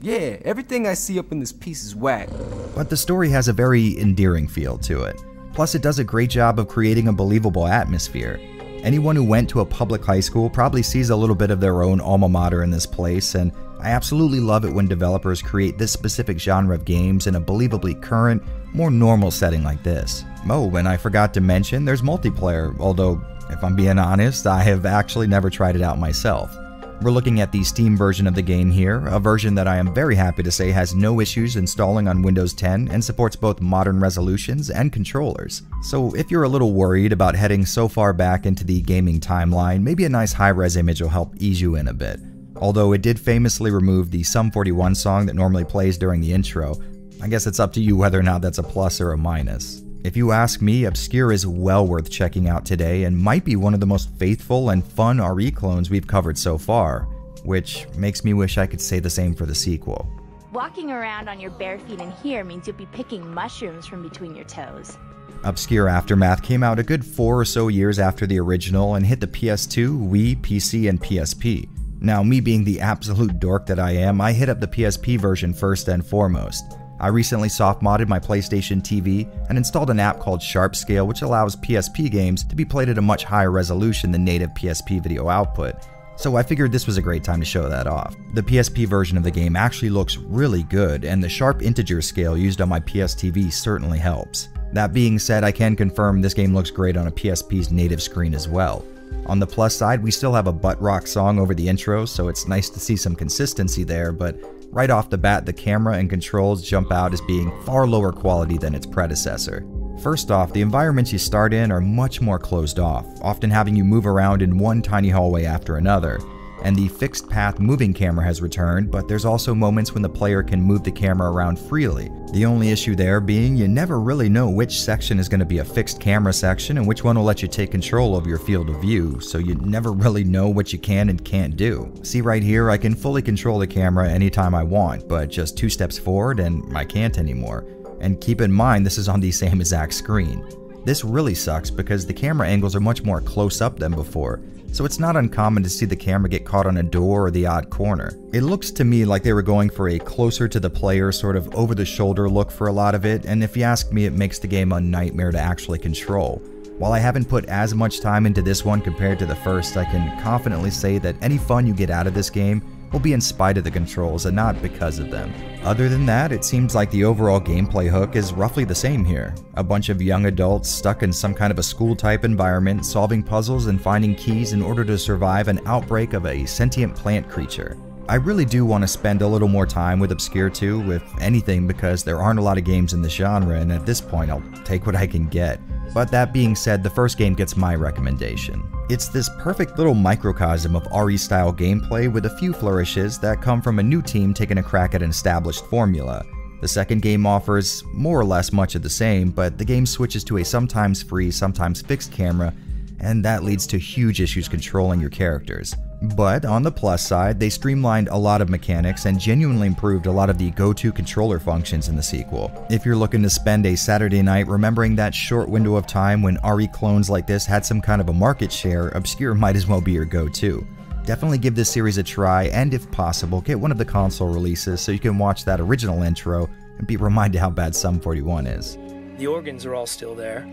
Yeah, everything I see up in this piece is whack. But the story has a very endearing feel to it. Plus it does a great job of creating a believable atmosphere. Anyone who went to a public high school probably sees a little bit of their own alma mater in this place, and I absolutely love it when developers create this specific genre of games in a believably current, more normal setting like this. Oh, and I forgot to mention, there's multiplayer, although, if I'm being honest, I have actually never tried it out myself. We're looking at the Steam version of the game here, a version that I am very happy to say has no issues installing on Windows 10 and supports both modern resolutions and controllers. So if you're a little worried about heading so far back into the gaming timeline, maybe a nice high-res image will help ease you in a bit. Although it did famously remove the Sum 41 song that normally plays during the intro, I guess it's up to you whether or not that's a plus or a minus. If you ask me, Obscure is well worth checking out today and might be one of the most faithful and fun RE clones we've covered so far, which makes me wish I could say the same for the sequel. Walking around on your bare feet in here means you'll be picking mushrooms from between your toes. Obscure Aftermath came out a good 4 or so years after the original and hit the PS2, Wii, PC, and PSP. Now, me being the absolute dork that I am, I hit up the PSP version first and foremost. I recently soft-modded my PlayStation TV and installed an app called Sharpscale, which allows PSP games to be played at a much higher resolution than native PSP video output, so I figured this was a great time to show that off. The PSP version of the game actually looks really good, and the sharp integer scale used on my PS TV certainly helps. That being said, I can confirm this game looks great on a PSP's native screen as well. On the plus side, we still have a butt rock song over the intro, so it's nice to see some consistency there, but right off the bat, the camera and controls jump out as being far lower quality than its predecessor. First off, the environments you start in are much more closed off, often having you move around in one tiny hallway after another. And the fixed path moving camera has returned, but there's also moments when the player can move the camera around freely. The only issue there being you never really know which section is going to be a fixed camera section and which one will let you take control of your field of view, so you never really know what you can and can't do. See right here, I can fully control the camera anytime I want, but just 2 steps forward and I can't anymore. And keep in mind, this is on the same exact screen. This really sucks because the camera angles are much more close up than before, so it's not uncommon to see the camera get caught on a door or the odd corner. It looks to me like they were going for a closer to the player sort of over the shoulder look for a lot of it, and if you ask me, it makes the game a nightmare to actually control. While I haven't put as much time into this one compared to the first, I can confidently say that any fun you get out of this game will be in spite of the controls and not because of them. Other than that, it seems like the overall gameplay hook is roughly the same here. A bunch of young adults stuck in some kind of a school-type environment, solving puzzles and finding keys in order to survive an outbreak of a sentient plant creature. I really do want to spend a little more time with Obscure 2, if anything, because there aren't a lot of games in the genre, and at this point I'll take what I can get. But that being said, the first game gets my recommendation. It's this perfect little microcosm of RE-style gameplay with a few flourishes that come from a new team taking a crack at an established formula. The second game offers more or less much of the same, but the game switches to a sometimes free, sometimes fixed camera, and that leads to huge issues controlling your characters. But on the plus side, they streamlined a lot of mechanics and genuinely improved a lot of the go-to controller functions in the sequel. If you're looking to spend a Saturday night remembering that short window of time when RE clones like this had some kind of a market share, Obscure might as well be your go-to. Definitely give this series a try, and if possible, get one of the console releases so you can watch that original intro and be reminded how bad Sum 41 is. The organs are all still there.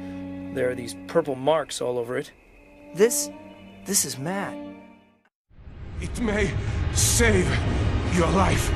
There are these purple marks all over it. This is mad. It may save your life.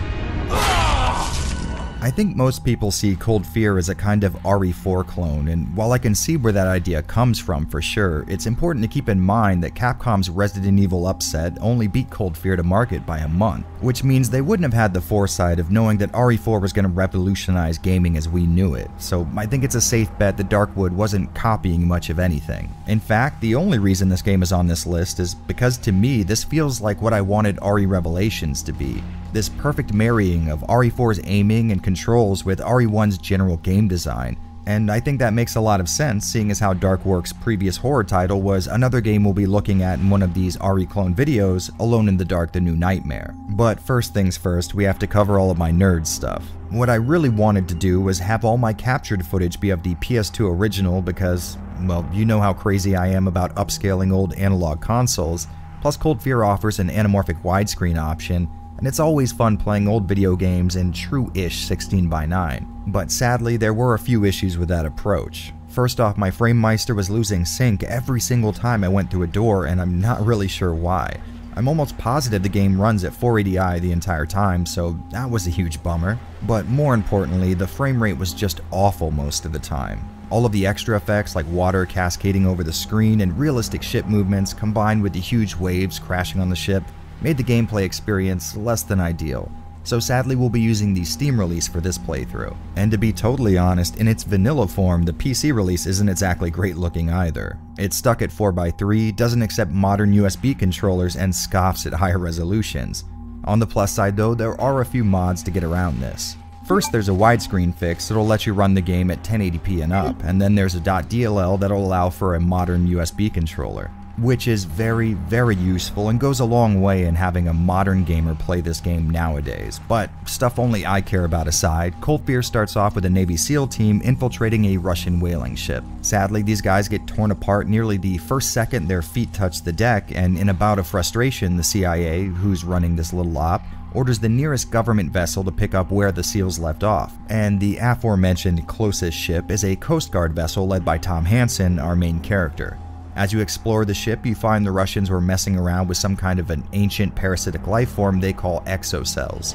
I think most people see Cold Fear as a kind of RE4 clone, and while I can see where that idea comes from for sure, it's important to keep in mind that Capcom's Resident Evil upset only beat Cold Fear to market by a month, which means they wouldn't have had the foresight of knowing that RE4 was going to revolutionize gaming as we knew it, so I think it's a safe bet that Darkwood wasn't copying much of anything. In fact, the only reason this game is on this list is because to me this feels like what I wanted RE Revelations to be. This perfect marrying of RE4's aiming and controls with RE1's general game design, and I think that makes a lot of sense seeing as how Darkworks' previous horror title was another game we'll be looking at in one of these RE clone videos, Alone in the Dark: The New Nightmare. But first things first, we have to cover all of my nerd stuff. What I really wanted to do was have all my captured footage be of the PS2 original because, well, you know how crazy I am about upscaling old analog consoles, plus Cold Fear offers an anamorphic widescreen option, and it's always fun playing old video games in true-ish 16:9. But sadly, there were a few issues with that approach. First off, my FrameMeister was losing sync every single time I went through a door, and I'm not really sure why. I'm almost positive the game runs at 480i the entire time, so that was a huge bummer. But more importantly, the frame rate was just awful most of the time. All of the extra effects like water cascading over the screen and realistic ship movements combined with the huge waves crashing on the ship made the gameplay experience less than ideal. So sadly we'll be using the Steam release for this playthrough. And to be totally honest, in its vanilla form, the PC release isn't exactly great looking either. It's stuck at 4x3, doesn't accept modern USB controllers, and scoffs at higher resolutions. On the plus side though, there are a few mods to get around this. First, there's a widescreen fix that'll let you run the game at 1080p and up, and then there's a .dll that'll allow for a modern USB controller, which is very, very useful and goes a long way in having a modern gamer play this game nowadays. But stuff only I care about aside, Cold Fear starts off with a Navy SEAL team infiltrating a Russian whaling ship. Sadly, these guys get torn apart nearly the first second their feet touch the deck, and in a bout of frustration, the CIA, who's running this little op, orders the nearest government vessel to pick up where the SEALs left off. And the aforementioned closest ship is a Coast Guard vessel led by Tom Hansen, our main character. As you explore the ship, you find the Russians were messing around with some kind of an ancient parasitic life form they call exocells.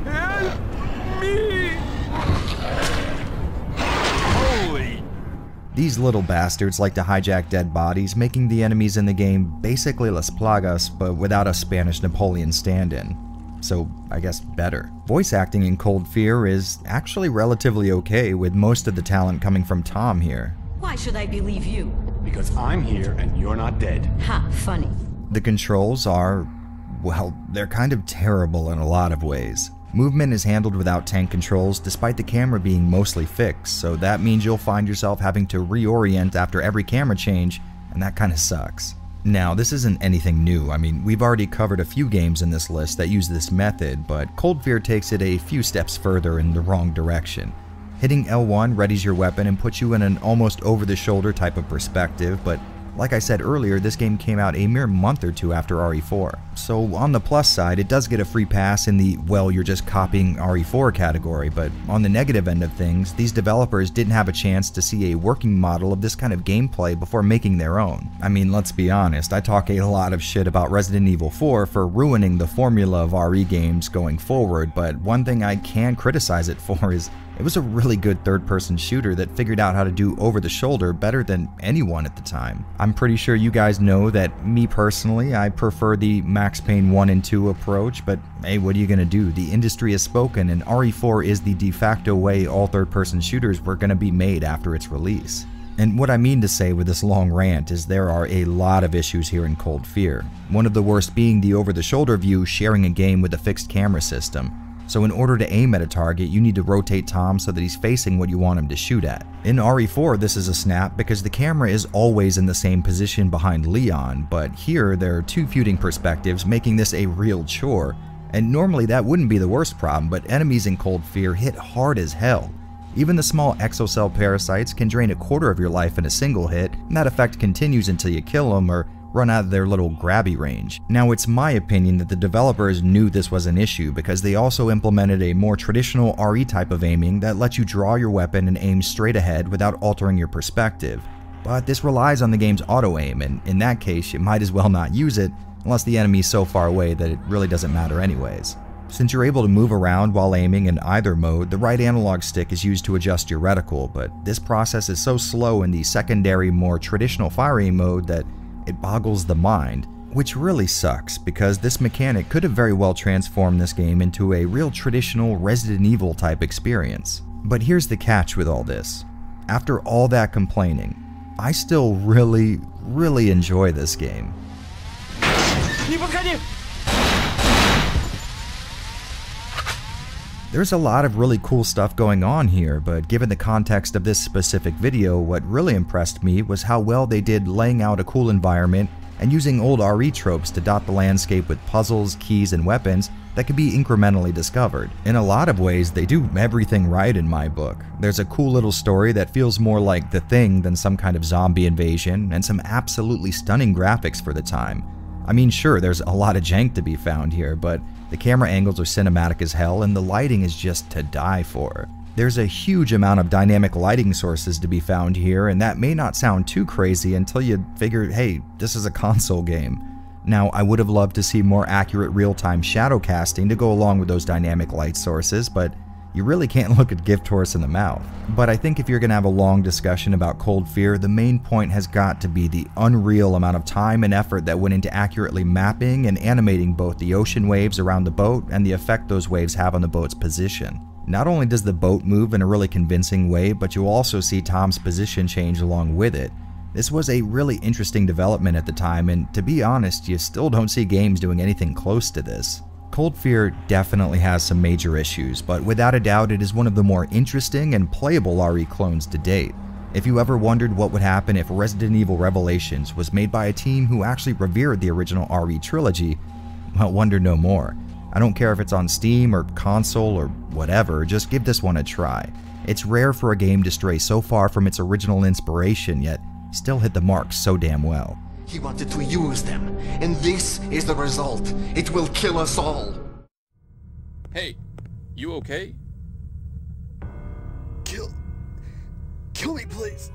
Help me! Holy! These little bastards like to hijack dead bodies, making the enemies in the game basically Las Plagas, but without a Spanish Napoleon stand-in. So I guess better. Voice acting in Cold Fear is actually relatively okay, with most of the talent coming from Tom here. Why should I believe you? Because I'm here and you're not dead. Ha, funny. The controls are, well, they're kind of terrible in a lot of ways. Movement is handled without tank controls despite the camera being mostly fixed, so that means you'll find yourself having to reorient after every camera change, and that kinda sucks. Now, this isn't anything new. I mean, we've already covered a few games in this list that use this method, but Cold Fear takes it a few steps further in the wrong direction. Hitting L1 readies your weapon and puts you in an almost over-the-shoulder type of perspective, but Like I said earlier, this game came out a mere month or two after RE4. So on the plus side, it does get a free pass in the, well, you're just copying RE4 category, but on the negative end of things, these developers didn't have a chance to see a working model of this kind of gameplay before making their own. I mean, let's be honest, I talk a lot of shit about Resident Evil 4 for ruining the formula of RE games going forward, but one thing I can criticize it for is it was a really good third-person shooter that figured out how to do over-the-shoulder better than anyone at the time. I'm pretty sure you guys know that me personally, I prefer the Max Payne 1 and 2 approach, but hey, what are you gonna do? The industry has spoken, and RE4 is the de facto way all third-person shooters were gonna be made after its release. And what I mean to say with this long rant is there are a lot of issues here in Cold Fear. One of the worst being the over-the-shoulder view sharing a game with a fixed camera system. So in order to aim at a target, you need to rotate Tom so that he's facing what you want him to shoot at. In RE4, this is a snap because the camera is always in the same position behind Leon, but here there are two viewing perspectives, making this a real chore. And normally that wouldn't be the worst problem, but enemies in Cold Fear hit hard as hell. Even the small exocell parasites can drain a quarter of your life in a single hit, and that effect continues until you kill them or run out of their little grabby range. Now, it's my opinion that the developers knew this was an issue because they also implemented a more traditional RE type of aiming that lets you draw your weapon and aim straight ahead without altering your perspective. But this relies on the game's auto-aim, and in that case, you might as well not use it unless the enemy is so far away that it really doesn't matter anyways. Since you're able to move around while aiming in either mode, the right analog stick is used to adjust your reticle, but this process is so slow in the secondary, more traditional firing mode that it boggles the mind, which really sucks because this mechanic could have very well transformed this game into a real traditional Resident Evil type experience. But here's the catch with all this. After all that complaining, I still really enjoy this game. There's a lot of really cool stuff going on here, but given the context of this specific video, what really impressed me was how well they did laying out a cool environment and using old RE tropes to dot the landscape with puzzles, keys, and weapons that could be incrementally discovered. In a lot of ways, they do everything right in my book. There's a cool little story that feels more like The Thing than some kind of zombie invasion, and some absolutely stunning graphics for the time. I mean, sure, there's a lot of jank to be found here, but the camera angles are cinematic as hell and the lighting is just to die for. There's a huge amount of dynamic lighting sources to be found here, and that may not sound too crazy until you figure, hey, this is a console game. Now, I would have loved to see more accurate real-time shadow casting to go along with those dynamic light sources, but you really can't look a gift horse in the mouth. But I think if you're gonna have a long discussion about Cold Fear, the main point has got to be the unreal amount of time and effort that went into accurately mapping and animating both the ocean waves around the boat and the effect those waves have on the boat's position. Not only does the boat move in a really convincing way, but you'll also see Tom's position change along with it. This was a really interesting development at the time, and to be honest, you still don't see games doing anything close to this. Cold Fear definitely has some major issues, but without a doubt it is one of the more interesting and playable RE clones to date. If you ever wondered what would happen if Resident Evil Revelations was made by a team who actually revered the original RE trilogy, well, wonder no more. I don't care if it's on Steam or console or whatever, just give this one a try. It's rare for a game to stray so far from its original inspiration, yet still hit the mark so damn well. He wanted to use them, and this is the result. It will kill us all. Hey, you okay? Kill me, please.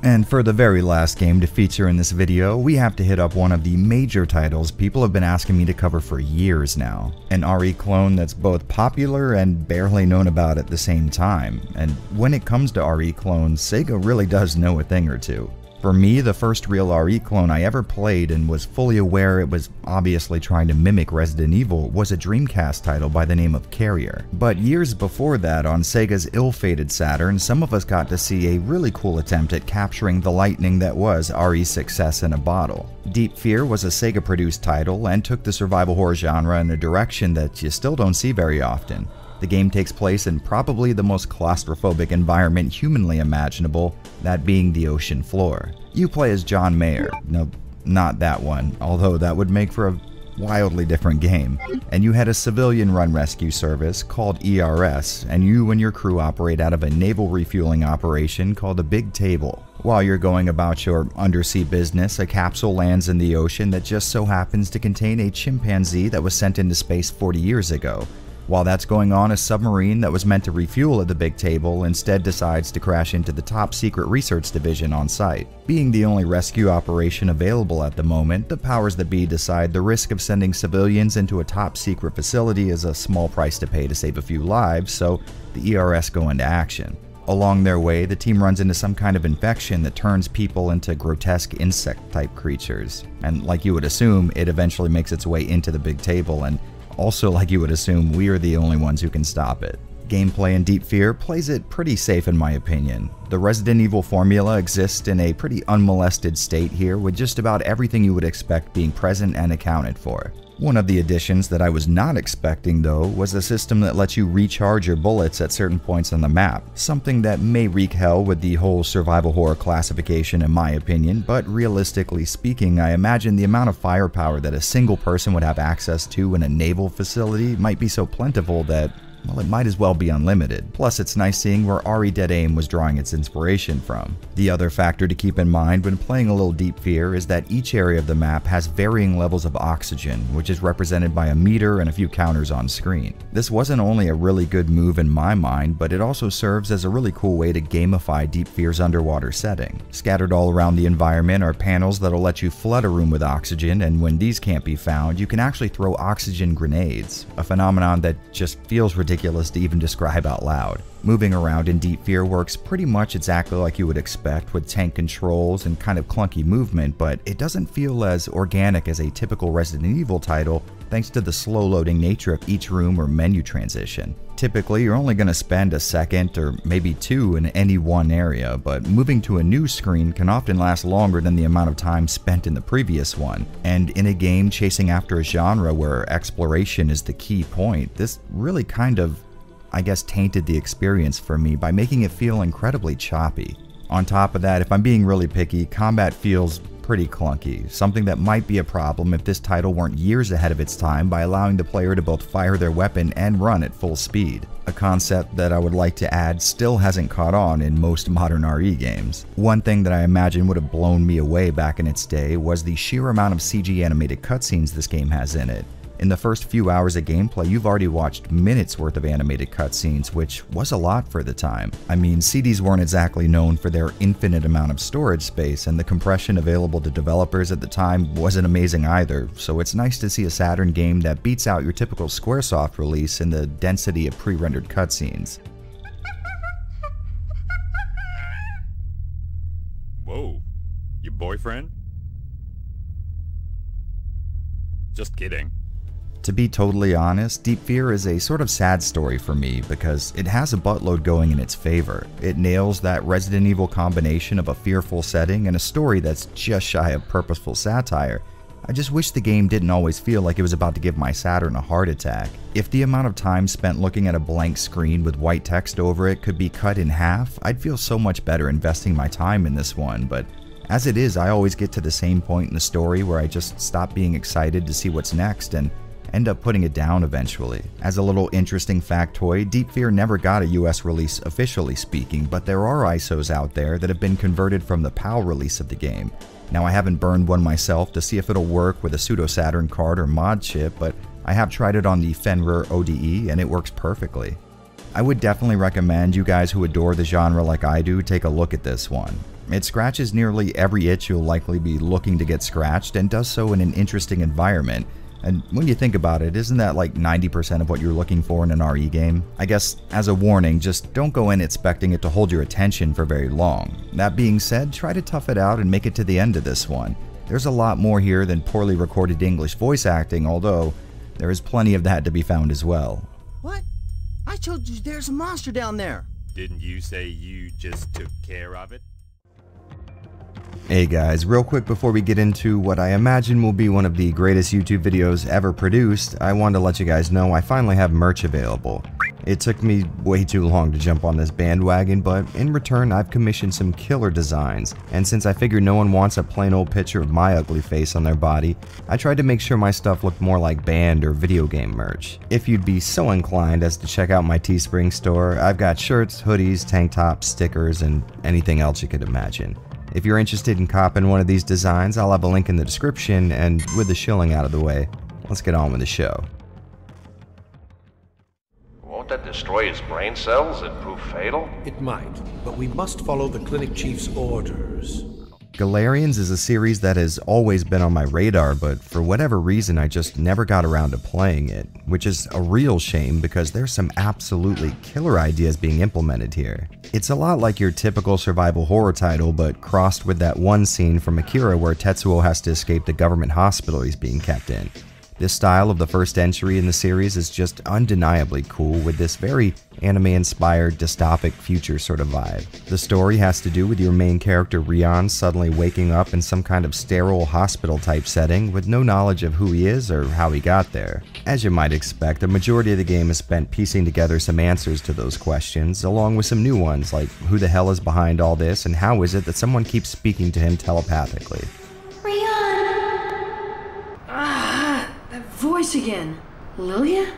And for the very last game to feature in this video, we have to hit up one of the major titles people have been asking me to cover for years now. An RE clone that's both popular and barely known about at the same time. And when it comes to RE clones, Sega really does know a thing or two. For me, the first real RE clone I ever played and was fully aware it was obviously trying to mimic Resident Evil was a Dreamcast title by the name of Carrier. But years before that, on Sega's ill-fated Saturn, some of us got to see a really cool attempt at capturing the lightning that was RE's success in a bottle. Deep Fear was a Sega-produced title and took the survival horror genre in a direction that you still don't see very often. The game takes place in probably the most claustrophobic environment humanly imaginable, that being the ocean floor. You play as John Mayer. No, not that one, although that would make for a wildly different game. And you had a civilian-run rescue service called ERS, and you and your crew operate out of a naval refueling operation called the Big Table. While you're going about your undersea business, a capsule lands in the ocean that just so happens to contain a chimpanzee that was sent into space 40 years ago. While that's going on, a submarine that was meant to refuel at the Big Table instead decides to crash into the top-secret research division on site. Being the only rescue operation available at the moment, the powers that be decide the risk of sending civilians into a top-secret facility is a small price to pay to save a few lives, so the ERS go into action. Along their way, the team runs into some kind of infection that turns people into grotesque insect-type creatures. And like you would assume, it eventually makes its way into the Big Table, and also, like you would assume, we are the only ones who can stop it. Gameplay in Deep Fear plays it pretty safe in my opinion. The Resident Evil formula exists in a pretty unmolested state here, with just about everything you would expect being present and accounted for. One of the additions that I was not expecting though was a system that lets you recharge your bullets at certain points on the map, something that may wreak hell with the whole survival horror classification in my opinion, but realistically speaking, I imagine the amount of firepower that a single person would have access to in a naval facility might be so plentiful that, well, it might as well be unlimited. Plus, it's nice seeing where RE Dead Aim was drawing its inspiration from. The other factor to keep in mind when playing a little Deep Fear is that each area of the map has varying levels of oxygen, which is represented by a meter and a few counters on screen. This wasn't only a really good move in my mind, but it also serves as a really cool way to gamify Deep Fear's underwater setting. Scattered all around the environment are panels that'll let you flood a room with oxygen, and when these can't be found, you can actually throw oxygen grenades, a phenomenon that just feels ridiculous to even describe out loud. Moving around in Deep Fear works pretty much exactly like you would expect, with tank controls and kind of clunky movement, but it doesn't feel as organic as a typical Resident Evil title thanks to the slow loading nature of each room or menu transition. Typically, you're only going to spend a second or maybe two in any one area, but moving to a new screen can often last longer than the amount of time spent in the previous one. And in a game chasing after a genre where exploration is the key point, this really kind of, I guess, tainted the experience for me by making it feel incredibly choppy. On top of that, if I'm being really picky, combat feels pretty clunky, something that might be a problem if this title weren't years ahead of its time by allowing the player to both fire their weapon and run at full speed, a concept that I would like to add still hasn't caught on in most modern RE games. One thing that I imagine would have blown me away back in its day was the sheer amount of CG animated cutscenes this game has in it. In the first few hours of gameplay, you've already watched minutes worth of animated cutscenes, which was a lot for the time. I mean, CDs weren't exactly known for their infinite amount of storage space, and the compression available to developers at the time wasn't amazing either, so it's nice to see a Saturn game that beats out your typical Squaresoft release in the density of pre-rendered cutscenes. Whoa, your boyfriend? Just kidding. To be totally honest, Deep Fear is a sort of sad story for me because it has a buttload going in its favor. It nails that Resident Evil combination of a fearful setting and a story that's just shy of purposeful satire. I just wish the game didn't always feel like it was about to give my Saturn a heart attack. If the amount of time spent looking at a blank screen with white text over it could be cut in half, I'd feel so much better investing my time in this one, but as it is, I always get to the same point in the story where I just stop being excited to see what's next and end up putting it down eventually. As a little interesting factoid, Deep Fear never got a US release officially speaking, but there are ISOs out there that have been converted from the PAL release of the game. Now I haven't burned one myself to see if it'll work with a pseudo Saturn card or mod chip, but I have tried it on the Fenrir ODE and it works perfectly. I would definitely recommend you guys who adore the genre like I do take a look at this one. It scratches nearly every itch you'll likely be looking to get scratched and does so in an interesting environment. And when you think about it, isn't that like 90% of what you're looking for in an RE game? I guess, as a warning, just don't go in expecting it to hold your attention for very long. That being said, try to tough it out and make it to the end of this one. There's a lot more here than poorly recorded English voice acting, although there is plenty of that to be found as well. What? I told you there's a monster down there. Didn't you say you just took care of it? Hey guys, real quick before we get into what I imagine will be one of the greatest YouTube videos ever produced, I wanted to let you guys know I finally have merch available. It took me way too long to jump on this bandwagon, but in return I've commissioned some killer designs, and since I figured no one wants a plain old picture of my ugly face on their body, I tried to make sure my stuff looked more like band or video game merch. If you'd be so inclined as to check out my Teespring store, I've got shirts, hoodies, tank tops, stickers, and anything else you could imagine. If you're interested in copping one of these designs, I'll have a link in the description, and with the shilling out of the way, let's get on with the show. Won't that destroy his brain cells and prove fatal? It might, but we must follow the clinic chief's orders. Galerians is a series that has always been on my radar, but for whatever reason I just never got around to playing it, which is a real shame because there's some absolutely killer ideas being implemented here. It's a lot like your typical survival horror title, but crossed with that one scene from Akira where Tetsuo has to escape the government hospital he's being kept in. This style of the first entry in the series is just undeniably cool with this very anime-inspired dystopic future sort of vibe. The story has to do with your main character Rion suddenly waking up in some kind of sterile hospital-type setting with no knowledge of who he is or how he got there. As you might expect, a majority of the game is spent piecing together some answers to those questions, along with some new ones like who the hell is behind all this and how is it that someone keeps speaking to him telepathically. Voice again. Lilia?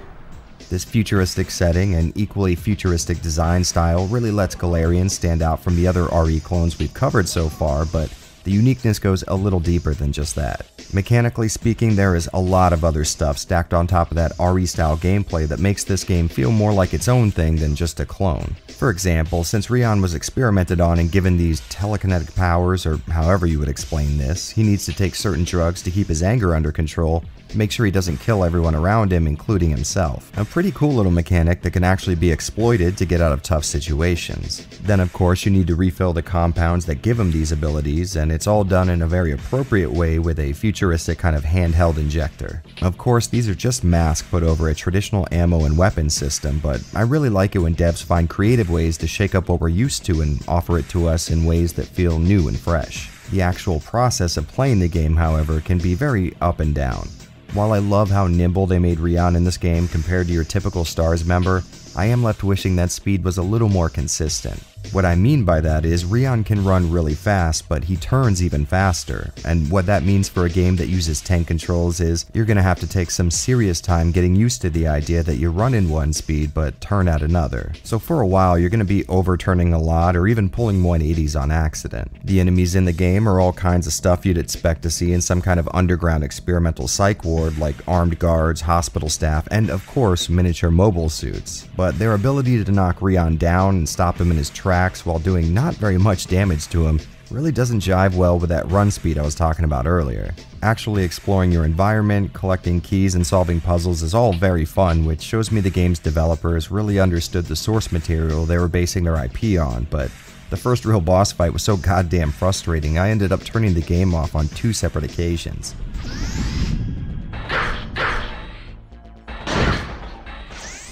This futuristic setting and equally futuristic design style really lets Galerians stand out from the other RE clones we've covered so far, but the uniqueness goes a little deeper than just that. Mechanically speaking, there is a lot of other stuff stacked on top of that RE-style gameplay that makes this game feel more like its own thing than just a clone. For example, since Rion was experimented on and given these telekinetic powers, or however you would explain this, he needs to take certain drugs to keep his anger under control, make sure he doesn't kill everyone around him, including himself. A pretty cool little mechanic that can actually be exploited to get out of tough situations. Then of course you need to refill the compounds that give him these abilities, and it's all done in a very appropriate way with a futuristic kind of handheld injector. Of course these are just masks put over a traditional ammo and weapon system, but I really like it when devs find creative ways to shake up what we're used to and offer it to us in ways that feel new and fresh. The actual process of playing the game, however, can be very up and down. While I love how nimble they made Rion in this game compared to your typical STARS member, I am left wishing that speed was a little more consistent. What I mean by that is Rion can run really fast, but he turns even faster, and what that means for a game that uses tank controls is you're gonna have to take some serious time getting used to the idea that you run in one speed but turn at another. So for a while you're gonna be overturning a lot or even pulling 180s on accident. The enemies in the game are all kinds of stuff you'd expect to see in some kind of underground experimental psych ward like armed guards, hospital staff, and of course miniature mobile suits. But their ability to knock Rion down and stop him in his tracks while doing not very much damage to him really doesn't jive well with that run speed I was talking about earlier. Actually exploring your environment, collecting keys, and solving puzzles is all very fun, which shows me the game's developers really understood the source material they were basing their IP on, but the first real boss fight was so goddamn frustrating I ended up turning the game off on 2 separate occasions.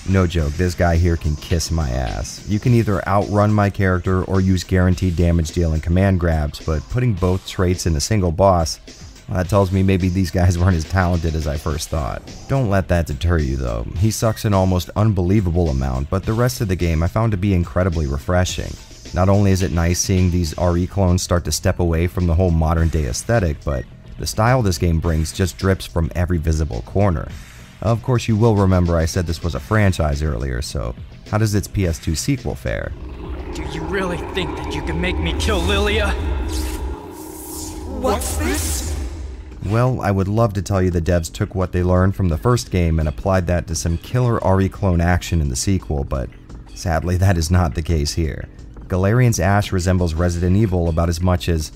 No joke, this guy here can kiss my ass. You can either outrun my character or use guaranteed damage dealing command grabs, but putting both traits in a single boss, well, that tells me maybe these guys weren't as talented as I first thought. Don't let that deter you though. He sucks an almost unbelievable amount, but the rest of the game I found to be incredibly refreshing. Not only is it nice seeing these RE clones start to step away from the whole modern day aesthetic, but the style this game brings just drips from every visible corner. Of course, you will remember I said this was a franchise earlier, so how does its PS2 sequel fare? Do you really think that you can make me kill Lilia? What's this? Well, I would love to tell you the devs took what they learned from the first game and applied that to some killer RE clone action in the sequel, but sadly that is not the case here. Galerians Ash resembles Resident Evil about as much as,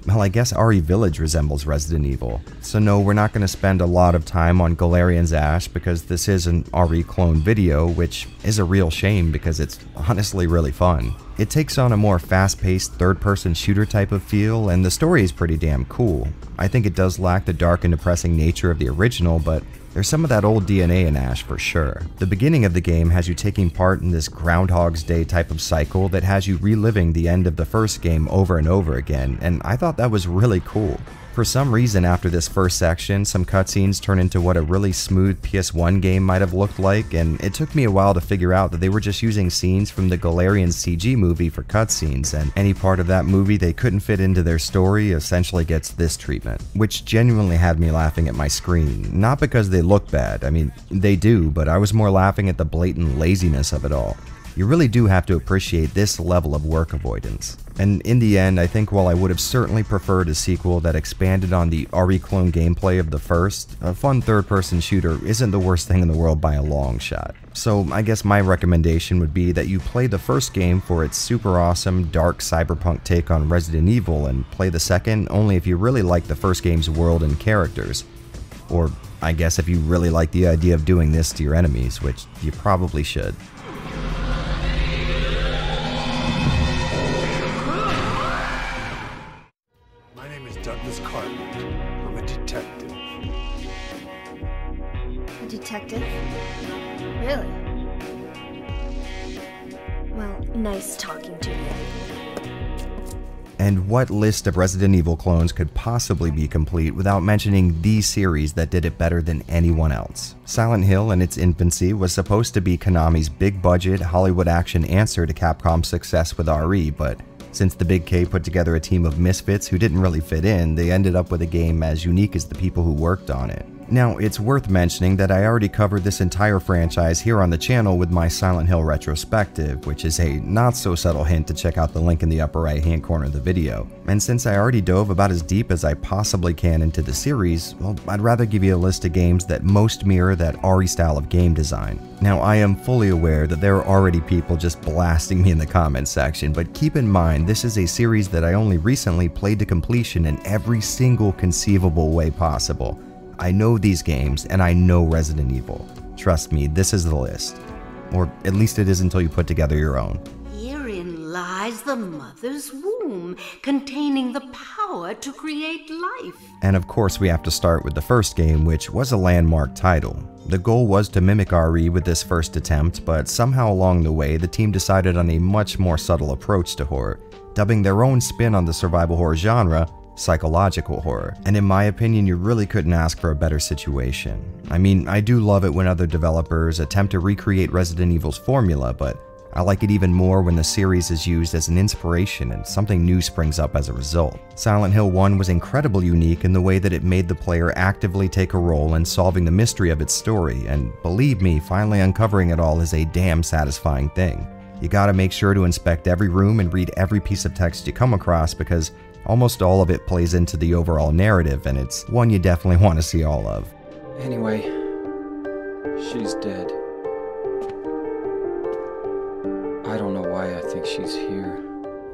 well, I guess RE Village resembles Resident Evil. So no, we're not going to spend a lot of time on Galerians Ash because this is an RE clone video, which is a real shame because it's honestly really fun. It takes on a more fast-paced third-person shooter type of feel, and the story is pretty damn cool. I think it does lack the dark and depressing nature of the original, but there's some of that old DNA in Ash for sure. The beginning of the game has you taking part in this Groundhog's Day type of cycle that has you reliving the end of the first game over and over again, and I thought that was really cool. For some reason, after this first section, some cutscenes turn into what a really smooth PS1 game might have looked like, and it took me a while to figure out that they were just using scenes from the Galerians CG movie for cutscenes, and any part of that movie they couldn't fit into their story essentially gets this treatment, which genuinely had me laughing at my screen. Not because they look bad, I mean, they do, but I was more laughing at the blatant laziness of it all. You really do have to appreciate this level of work avoidance. And in the end, I think while I would have certainly preferred a sequel that expanded on the RE clone gameplay of the first, a fun third-person shooter isn't the worst thing in the world by a long shot. So I guess my recommendation would be that you play the first game for its super awesome, dark cyberpunk take on Resident Evil, and play the second only if you really like the first game's world and characters. Or I guess if you really like the idea of doing this to your enemies, which you probably should. I'm a detective. A detective? Really? Well, nice talking to you. And what list of Resident Evil clones could possibly be complete without mentioning the series that did it better than anyone else? Silent Hill in its infancy was supposed to be Konami's big-budget Hollywood action answer to Capcom's success with RE, but since the Big K put together a team of misfits who didn't really fit in, they ended up with a game as unique as the people who worked on it. Now, it's worth mentioning that I already covered this entire franchise here on the channel with my Silent Hill retrospective, which is a not-so-subtle hint to check out the link in the upper right-hand corner of the video. And since I already dove about as deep as I possibly can into the series, well, I'd rather give you a list of games that most mirror that RE style of game design. Now, I am fully aware that there are already people just blasting me in the comments section, but keep in mind this is a series that I only recently played to completion in every single conceivable way possible. I know these games, and I know Resident Evil. Trust me, this is the list. Or at least it is until you put together your own. Herein lies the mother's womb, containing the power to create life. And of course we have to start with the first game, which was a landmark title. The goal was to mimic RE with this first attempt, but somehow along the way the team decided on a much more subtle approach to horror, dubbing their own spin on the survival horror genre psychological horror, and in my opinion you really couldn't ask for a better situation. I mean, I do love it when other developers attempt to recreate Resident Evil's formula, but I like it even more when the series is used as an inspiration and something new springs up as a result. Silent Hill 1 was incredibly unique in the way that it made the player actively take a role in solving the mystery of its story, and believe me, finally uncovering it all is a damn satisfying thing. You gotta make sure to inspect every room and read every piece of text you come across because almost all of it plays into the overall narrative, and it's one you definitely want to see all of. Anyway, she's dead. I don't know why I think she's here.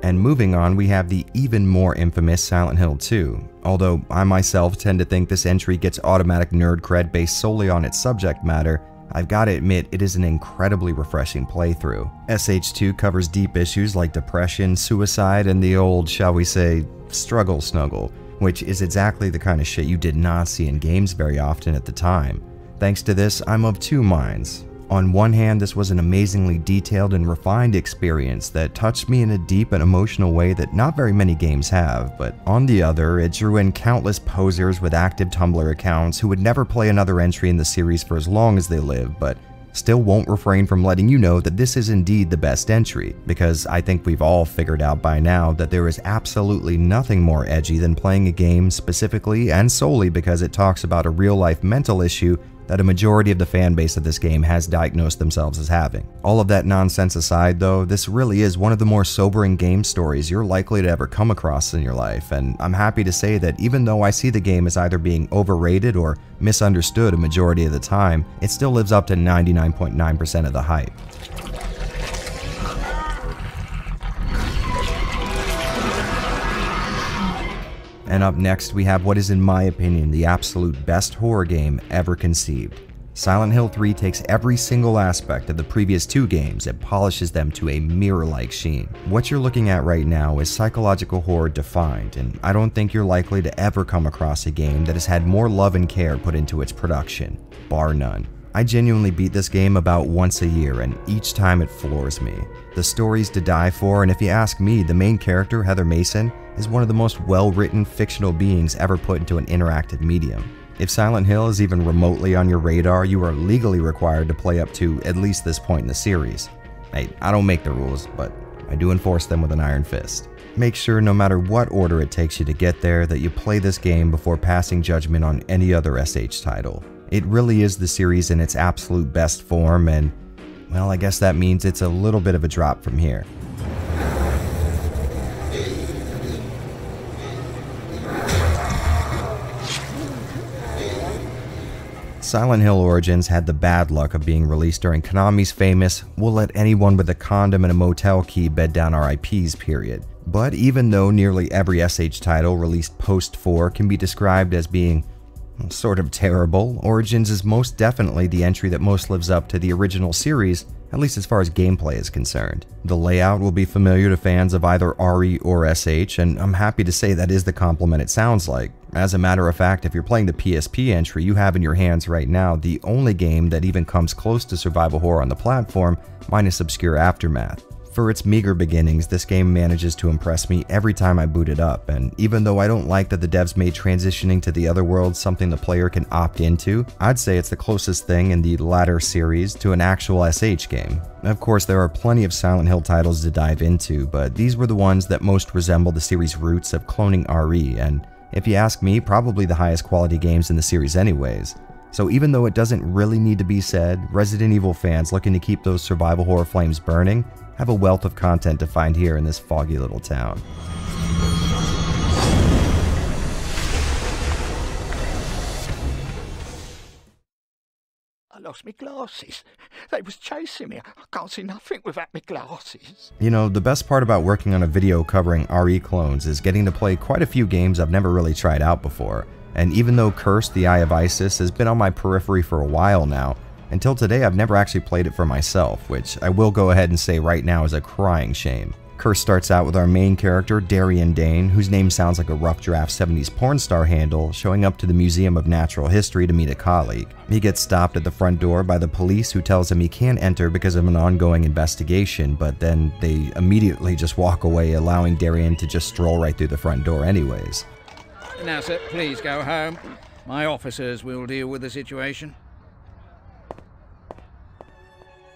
And moving on, we have the even more infamous Silent Hill 2. Although I myself tend to think this entry gets automatic nerd cred based solely on its subject matter, I've gotta admit it is an incredibly refreshing playthrough. SH2 covers deep issues like depression, suicide, and the old, shall we say, struggle snuggle, which is exactly the kind of shit you did not see in games very often at the time. Thanks to this, I'm of two minds. On one hand, this was an amazingly detailed and refined experience that touched me in a deep and emotional way that not very many games have, but on the other, it drew in countless posers with active Tumblr accounts who would never play another entry in the series for as long as they live, but still won't refrain from letting you know that this is indeed the best entry, because I think we've all figured out by now that there is absolutely nothing more edgy than playing a game specifically and solely because it talks about a real-life mental issue that a majority of the fan base of this game has diagnosed themselves as having. All of that nonsense aside though, this really is one of the more sobering game stories you're likely to ever come across in your life, and I'm happy to say that even though I see the game as either being overrated or misunderstood a majority of the time, it still lives up to 99.9% of the hype. And up next, we have what is in my opinion the absolute best horror game ever conceived. Silent Hill 3 takes every single aspect of the previous two games and polishes them to a mirror-like sheen. What you're looking at right now is psychological horror defined, and I don't think you're likely to ever come across a game that has had more love and care put into its production, bar none. I genuinely beat this game about once a year, and each time it floors me. The story's to die for, and if you ask me, the main character, Heather Mason, is one of the most well-written fictional beings ever put into an interactive medium. If Silent Hill is even remotely on your radar, you are legally required to play up to at least this point in the series. Hey, I don't make the rules, but I do enforce them with an iron fist. Make sure, no matter what order it takes you to get there, that you play this game before passing judgment on any other SH title. It really is the series in its absolute best form, and, well, I guess that means it's a little bit of a drop from here. Silent Hill Origins had the bad luck of being released during Konami's famous "we'll let anyone with a condom and a motel key bed down our IPs" period. But even though nearly every SH title released post-4 can be described as being sort of terrible, Origins is most definitely the entry that most lives up to the original series, at least as far as gameplay is concerned. The layout will be familiar to fans of either RE or SH, and I'm happy to say that is the compliment it sounds like. As a matter of fact, if you're playing the PSP entry, you have in your hands right now the only game that even comes close to survival horror on the platform, minus obscure Aftermath. For its meager beginnings, this game manages to impress me every time I boot it up, and even though I don't like that the devs made transitioning to the other world something the player can opt into, I'd say it's the closest thing in the latter series to an actual SH game. Of course, there are plenty of Silent Hill titles to dive into, but these were the ones that most resemble the series' roots of cloning RE, and if you ask me, probably the highest quality games in the series anyways. So even though it doesn't really need to be said, Resident Evil fans looking to keep those survival horror flames burning have a wealth of content to find here in this foggy little town. I lost my glasses. They was chasing me. I can't see nothing without my glasses. You know, the best part about working on a video covering RE clones is getting to play quite a few games I've never really tried out before. And even though Cursed: The Eye of Isis has been on my periphery for a while now, until today I've never actually played it for myself, which I will go ahead and say right now is a crying shame. Cursed starts out with our main character, Darien Dane, whose name sounds like a rough draft 70s porn star handle, showing up to the Museum of Natural History to meet a colleague. He gets stopped at the front door by the police, who tells him he can't enter because of an ongoing investigation, but then they immediately just walk away, allowing Darien to just stroll right through the front door anyways. Now, sir, please go home. My officers will deal with the situation.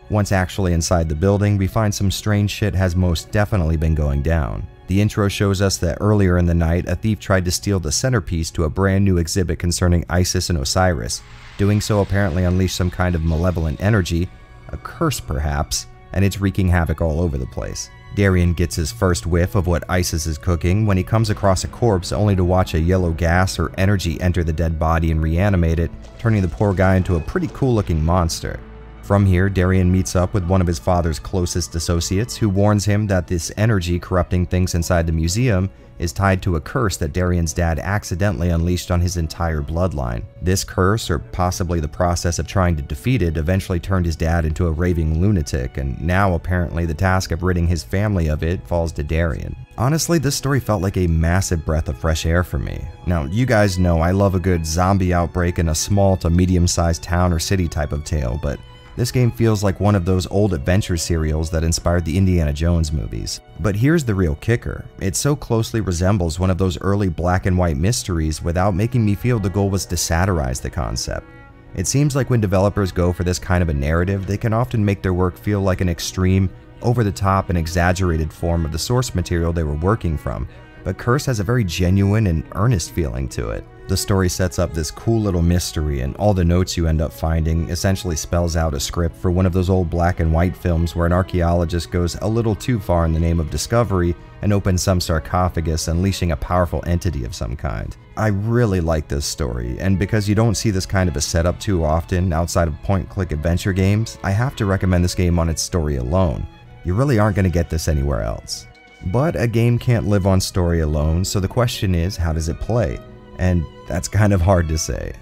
Once actually inside the building, we find some strange shit has most definitely been going down. The intro shows us that earlier in the night, a thief tried to steal the centerpiece to a brand new exhibit concerning Isis and Osiris. Doing so apparently unleashed some kind of malevolent energy, a curse perhaps, and it's wreaking havoc all over the place. Darien gets his first whiff of what Isis is cooking when he comes across a corpse only to watch a yellow gas or energy enter the dead body and reanimate it, turning the poor guy into a pretty cool looking monster. From here, Darien meets up with one of his father's closest associates, who warns him that this energy corrupting things inside the museum is tied to a curse that Darien's dad accidentally unleashed on his entire bloodline. This curse, or possibly the process of trying to defeat it, eventually turned his dad into a raving lunatic, and now apparently the task of ridding his family of it falls to Darien. Honestly, this story felt like a massive breath of fresh air for me. Now, you guys know I love a good zombie outbreak in a small to medium-sized town or city type of tale, but this game feels like one of those old adventure serials that inspired the Indiana Jones movies. But here's the real kicker. It so closely resembles one of those early black and white mysteries without making me feel the goal was to satirize the concept. It seems like when developers go for this kind of a narrative, they can often make their work feel like an extreme, over-the-top and exaggerated form of the source material they were working from. But Curse has a very genuine and earnest feeling to it. The story sets up this cool little mystery, and all the notes you end up finding essentially spells out a script for one of those old black and white films where an archaeologist goes a little too far in the name of discovery and opens some sarcophagus, unleashing a powerful entity of some kind. I really like this story, and because you don't see this kind of a setup too often outside of point-click adventure games, I have to recommend this game on its story alone. You really aren't going to get this anywhere else. But a game can't live on story alone, so the question is, how does it play? And that's kind of hard to say.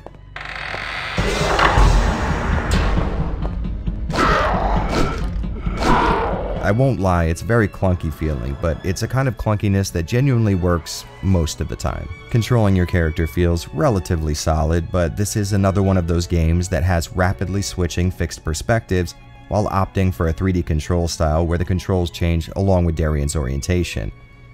I won't lie, it's very clunky feeling, but it's a kind of clunkiness that genuinely works most of the time. Controlling your character feels relatively solid, but this is another one of those games that has rapidly switching fixed perspectives while opting for a 3D control style where the controls change along with Darien's orientation.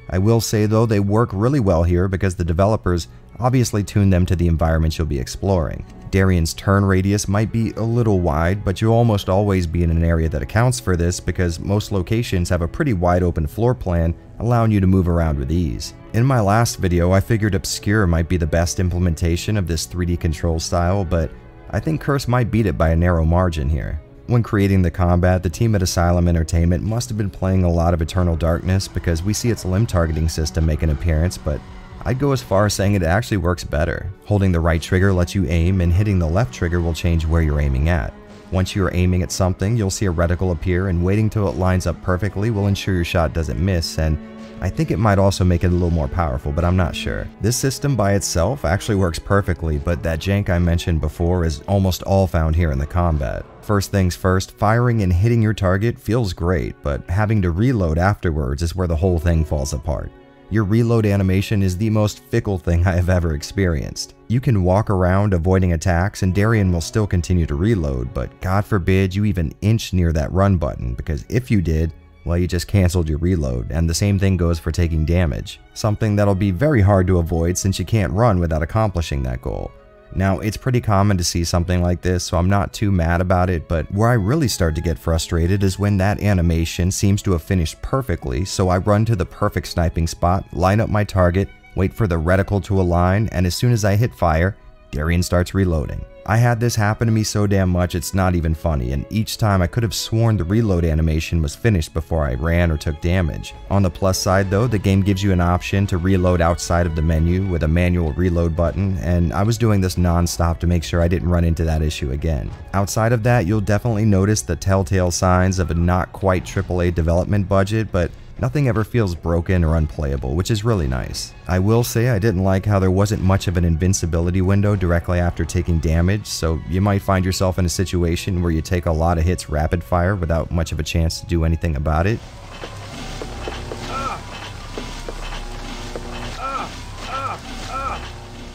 I will say though, they work really well here because the developers obviously tuned them to the environments you'll be exploring. Darien's turn radius might be a little wide, but you'll almost always be in an area that accounts for this because most locations have a pretty wide open floor plan, allowing you to move around with ease. In my last video, I figured Obscure might be the best implementation of this 3D control style, but I think Curse might beat it by a narrow margin here. When creating the combat, the team at Asylum Entertainment must have been playing a lot of Eternal Darkness because we see its limb targeting system make an appearance, but I'd go as far as saying it actually works better. Holding the right trigger lets you aim, and hitting the left trigger will change where you're aiming at. Once you are aiming at something, you'll see a reticle appear, and waiting till it lines up perfectly will ensure your shot doesn't miss, and I think it might also make it a little more powerful, but I'm not sure. This system by itself actually works perfectly, but that jank I mentioned before is almost all found here in the combat. First things first, firing and hitting your target feels great, but having to reload afterwards is where the whole thing falls apart. Your reload animation is the most fickle thing I have ever experienced. You can walk around avoiding attacks and Darien will still continue to reload, but God forbid you even inch near that run button, because if you did, well, you just canceled your reload, and the same thing goes for taking damage. Something that'll be very hard to avoid since you can't run without accomplishing that goal. Now, it's pretty common to see something like this, so I'm not too mad about it, but where I really start to get frustrated is when that animation seems to have finished perfectly, so I run to the perfect sniping spot, line up my target, wait for the reticle to align, and as soon as I hit fire, Darien starts reloading. I had this happen to me so damn much it's not even funny, and each time I could have sworn the reload animation was finished before I ran or took damage. On the plus side though, the game gives you an option to reload outside of the menu with a manual reload button, and I was doing this non-stop to make sure I didn't run into that issue again. Outside of that, you'll definitely notice the telltale signs of a not quite AAA development budget, but nothing ever feels broken or unplayable, which is really nice. I will say I didn't like how there wasn't much of an invincibility window directly after taking damage, so you might find yourself in a situation where you take a lot of hits rapid fire without much of a chance to do anything about it.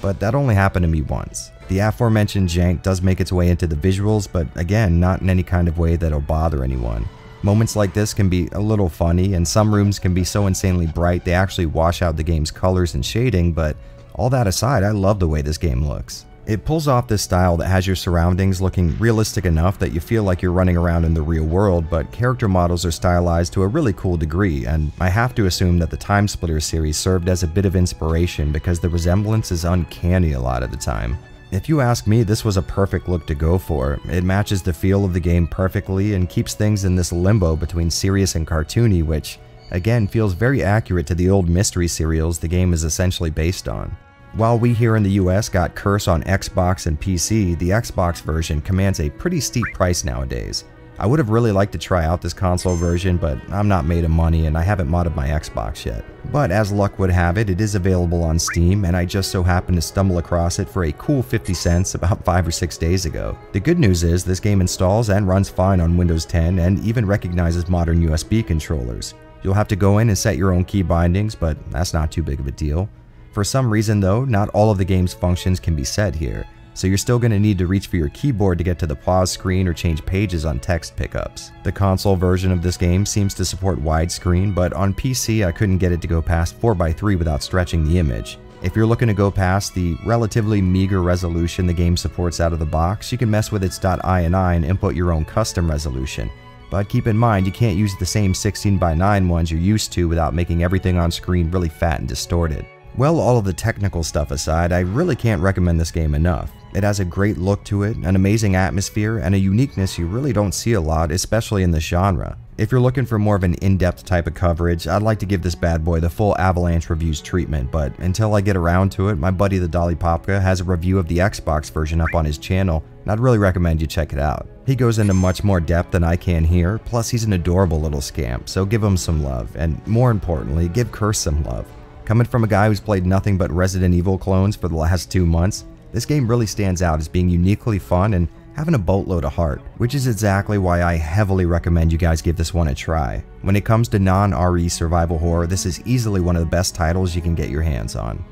But that only happened to me once. The aforementioned jank does make its way into the visuals, but again, not in any kind of way that'll bother anyone. Moments like this can be a little funny, and some rooms can be so insanely bright they actually wash out the game's colors and shading, but all that aside, I love the way this game looks. It pulls off this style that has your surroundings looking realistic enough that you feel like you're running around in the real world, but character models are stylized to a really cool degree, and I have to assume that the Time Splitter series served as a bit of inspiration because the resemblance is uncanny a lot of the time. If you ask me, this was a perfect look to go for. It matches the feel of the game perfectly and keeps things in this limbo between serious and cartoony, which, again, feels very accurate to the old mystery serials the game is essentially based on. While we here in the US got Curse on Xbox and PC, the Xbox version commands a pretty steep price nowadays. I would have really liked to try out this console version, but I'm not made of money and I haven't modded my Xbox yet. But as luck would have it, it is available on Steam, and I just so happened to stumble across it for a cool 50 cents about 5 or 6 days ago. The good news is this game installs and runs fine on Windows 10 and even recognizes modern USB controllers. You'll have to go in and set your own key bindings, but that's not too big of a deal. For some reason though, not all of the game's functions can be set here, so you're still going to need to reach for your keyboard to get to the pause screen or change pages on text pickups. The console version of this game seems to support widescreen, but on PC I couldn't get it to go past 4:3 without stretching the image. If you're looking to go past the relatively meager resolution the game supports out of the box, you can mess with its .ini and input your own custom resolution. But keep in mind, you can't use the same 16:9 ones you're used to without making everything on screen really fat and distorted. Well, all of the technical stuff aside, I really can't recommend this game enough. It has a great look to it, an amazing atmosphere, and a uniqueness you really don't see a lot, especially in this genre. If you're looking for more of an in-depth type of coverage, I'd like to give this bad boy the full Avalanche Reviews treatment, but until I get around to it, my buddy the Dolly Popka has a review of the Xbox version up on his channel, and I'd really recommend you check it out. He goes into much more depth than I can here, plus he's an adorable little scamp, so give him some love, and more importantly, give Curse some love. Coming from a guy who's played nothing but Resident Evil clones for the last 2 months, this game really stands out as being uniquely fun and having a boatload of heart, which is exactly why I heavily recommend you guys give this one a try. When it comes to non-RE survival horror, this is easily one of the best titles you can get your hands on.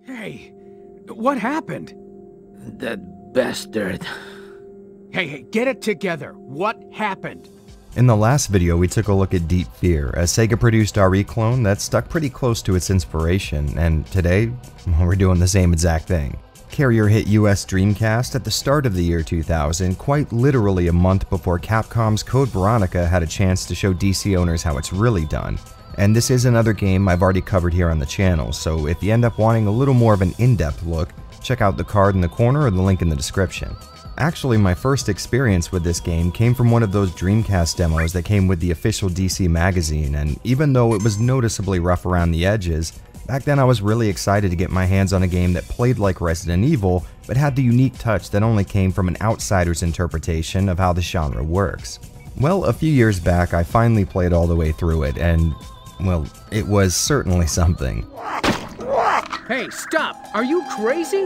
Hey, what happened? That bastard. Hey, get it together. What happened? In the last video, we took a look at Deep Fear, a Sega-produced RE clone that stuck pretty close to its inspiration, and today, we're doing the same exact thing. Carrier hit US Dreamcast at the start of the year 2000, quite literally a month before Capcom's Code Veronica had a chance to show DC owners how it's really done. And this is another game I've already covered here on the channel, so if you end up wanting a little more of an in-depth look, check out the card in the corner or the link in the description. Actually, my first experience with this game came from one of those Dreamcast demos that came with the official DC magazine, and even though it was noticeably rough around the edges, back then I was really excited to get my hands on a game that played like Resident Evil, but had the unique touch that only came from an outsider's interpretation of how the genre works. Well, a few years back, I finally played all the way through it, and, well, it was certainly something. Hey, stop! Are you crazy?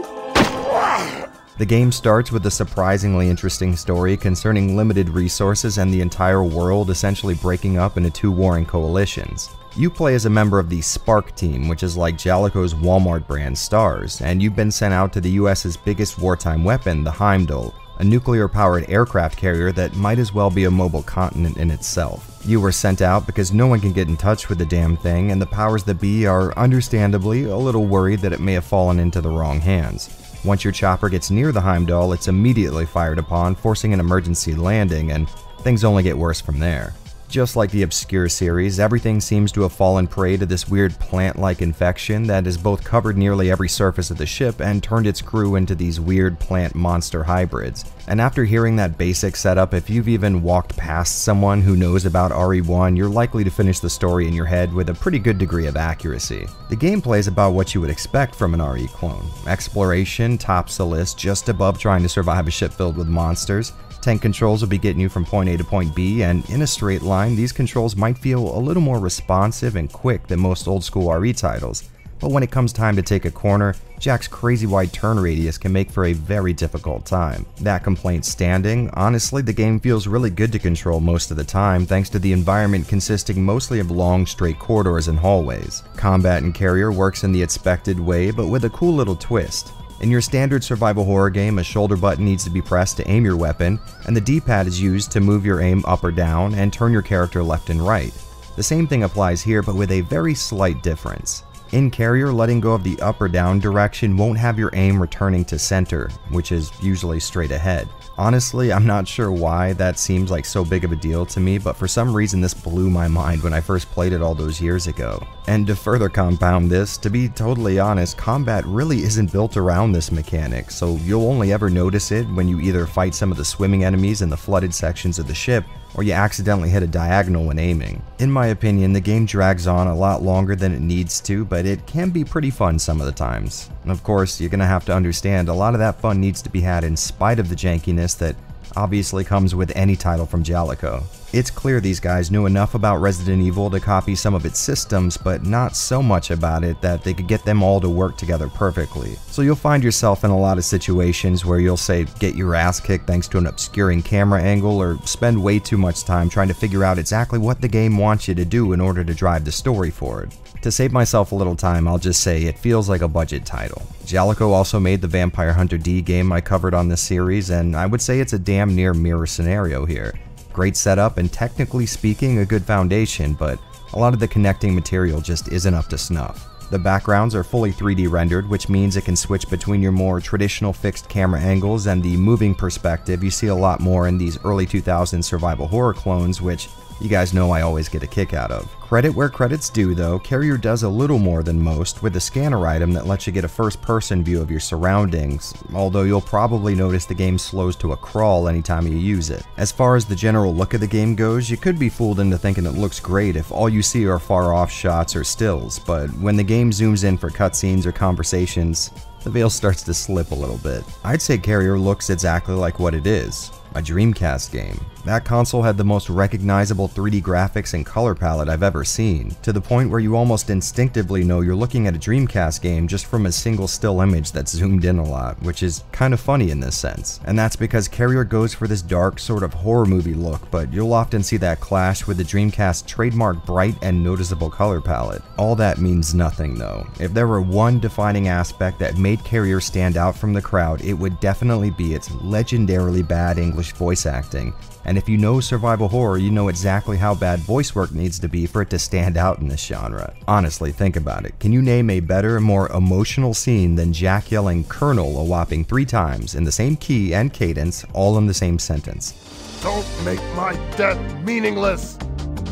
The game starts with a surprisingly interesting story concerning limited resources and the entire world essentially breaking up into two warring coalitions. You play as a member of the Spark team, which is like Jaleco's Walmart brand STARS, and you've been sent out to the US's biggest wartime weapon, the Heimdall, a nuclear-powered aircraft carrier that might as well be a mobile continent in itself. You were sent out because no one can get in touch with the damn thing, and the powers that be are understandably a little worried that it may have fallen into the wrong hands. Once your chopper gets near the Heimdall, it's immediately fired upon, forcing an emergency landing, and things only get worse from there. Just like the Obscure series, everything seems to have fallen prey to this weird plant-like infection that has both covered nearly every surface of the ship and turned its crew into these weird plant-monster hybrids. And after hearing that basic setup, if you've even walked past someone who knows about RE1, you're likely to finish the story in your head with a pretty good degree of accuracy. The gameplay is about what you would expect from an RE clone. Exploration tops the list, just above trying to survive a ship filled with monsters. Tank controls will be getting you from point A to point B, and in a straight line, these controls might feel a little more responsive and quick than most old school RE titles. But when it comes time to take a corner, Jack's crazy wide turn radius can make for a very difficult time. That complaint standing, honestly the game feels really good to control most of the time thanks to the environment consisting mostly of long straight corridors and hallways. Combat in Carrier works in the expected way, but with a cool little twist. In your standard survival horror game, a shoulder button needs to be pressed to aim your weapon, and the D-pad is used to move your aim up or down and turn your character left and right. The same thing applies here, but with a very slight difference. In Carrier, letting go of the up or down direction won't have your aim returning to center, which is usually straight ahead. Honestly, I'm not sure why that seems like so big of a deal to me, but for some reason this blew my mind when I first played it all those years ago. And to further compound this, to be totally honest, combat really isn't built around this mechanic, so you'll only ever notice it when you either fight some of the swimming enemies in the flooded sections of the ship, or you accidentally hit a diagonal when aiming. In my opinion, the game drags on a lot longer than it needs to, but it can be pretty fun some of the times. And of course, you're gonna have to understand a lot of that fun needs to be had in spite of the jankiness that obviously comes with any title from Jaleco. It's clear these guys knew enough about Resident Evil to copy some of its systems, but not so much about it that they could get them all to work together perfectly. So you'll find yourself in a lot of situations where you'll say get your ass kicked thanks to an obscuring camera angle, or spend way too much time trying to figure out exactly what the game wants you to do in order to drive the story forward. To save myself a little time, I'll just say it feels like a budget title. Jaleco also made the Vampire Hunter D game I covered on this series, and I would say it's a damn near mirror scenario here. Great setup and technically speaking a good foundation, but a lot of the connecting material just isn't up to snuff. The backgrounds are fully 3D rendered, which means it can switch between your more traditional fixed camera angles and the moving perspective you see a lot more in these early 2000s survival horror clones, which you guys know I always get a kick out of. Credit where credit's due though, Carrier does a little more than most with a scanner item that lets you get a first-person view of your surroundings, although you'll probably notice the game slows to a crawl anytime you use it. As far as the general look of the game goes, you could be fooled into thinking it looks great if all you see are far-off shots or stills, but when the game zooms in for cutscenes or conversations, the veil starts to slip a little bit. I'd say Carrier looks exactly like what it is. A Dreamcast game. That console had the most recognizable 3D graphics and color palette I've ever seen, to the point where you almost instinctively know you're looking at a Dreamcast game just from a single still image that's zoomed in a lot, which is kind of funny in this sense. And that's because Carrier goes for this dark sort of horror movie look, but you'll often see that clash with the Dreamcast's trademark bright and noticeable color palette. All that means nothing though. If there were one defining aspect that made Carrier stand out from the crowd, it would definitely be its legendarily bad English voice acting. And if you know survival horror, you know exactly how bad voice work needs to be for it to stand out in this genre. Honestly, think about it. Can you name a better, more emotional scene than Jack yelling "Colonel" a whopping 3 times in the same key and cadence, all in the same sentence? Don't make my death meaningless!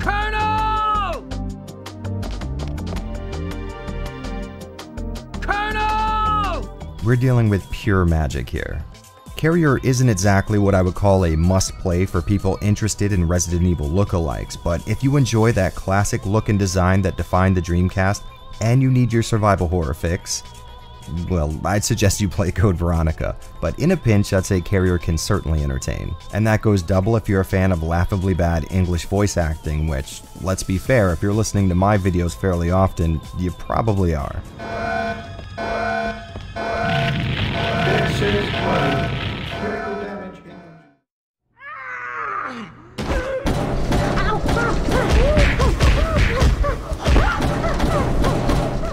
Colonel! Colonel! We're dealing with pure magic here. Carrier isn't exactly what I would call a must-play for people interested in Resident Evil lookalikes, but if you enjoy that classic look and design that defined the Dreamcast, and you need your survival horror fix, well, I'd suggest you play Code Veronica, but in a pinch, I'd say Carrier can certainly entertain. And that goes double if you're a fan of laughably bad English voice acting, which, let's be fair, if you're listening to my videos fairly often, you probably are. This is bloody.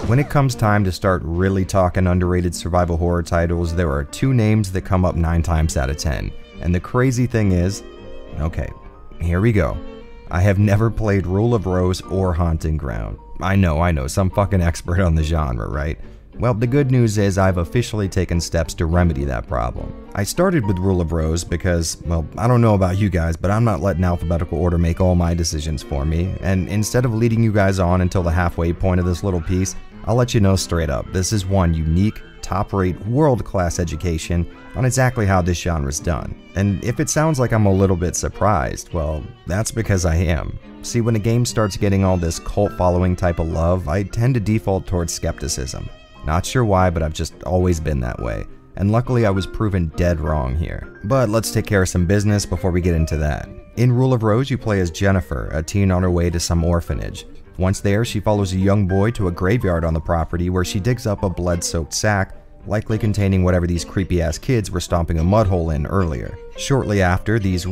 When it comes time to start really talking underrated survival horror titles, there are 2 names that come up 9 times out of 10. And the crazy thing is, okay, here we go. I have never played Rule of Rose or Haunting Ground. I know, some fucking expert on the genre, right? Well, the good news is I've officially taken steps to remedy that problem. I started with Rule of Rose because, well, I don't know about you guys, but I'm not letting alphabetical order make all my decisions for me, and instead of leading you guys on until the halfway point of this little piece, I'll let you know straight up, this is one unique, top-rate, world-class education on exactly how this genre's done. And if it sounds like I'm a little bit surprised, well, that's because I am. See, when a game starts getting all this cult-following type of love, I tend to default towards skepticism. Not sure why, but I've just always been that way. And luckily I was proven dead wrong here. But let's take care of some business before we get into that. In Rule of Rose, you play as Jennifer, a teen on her way to some orphanage. Once there, she follows a young boy to a graveyard on the property where she digs up a blood-soaked sack, likely containing whatever these creepy-ass kids were stomping a mud hole in earlier. Shortly after, these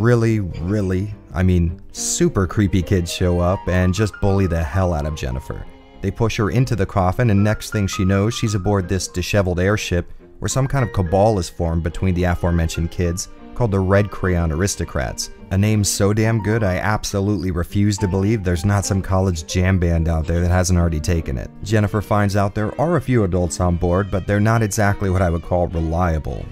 super creepy kids show up and just bully the hell out of Jennifer. They push her into the coffin, and next thing she knows, she's aboard this disheveled airship where some kind of cabal is formed between the aforementioned kids, called the Red Crayon Aristocrats. A name so damn good, I absolutely refuse to believe there's not some college jam band out there that hasn't already taken it. Jennifer finds out there are a few adults on board, but they're not exactly what I would call reliable.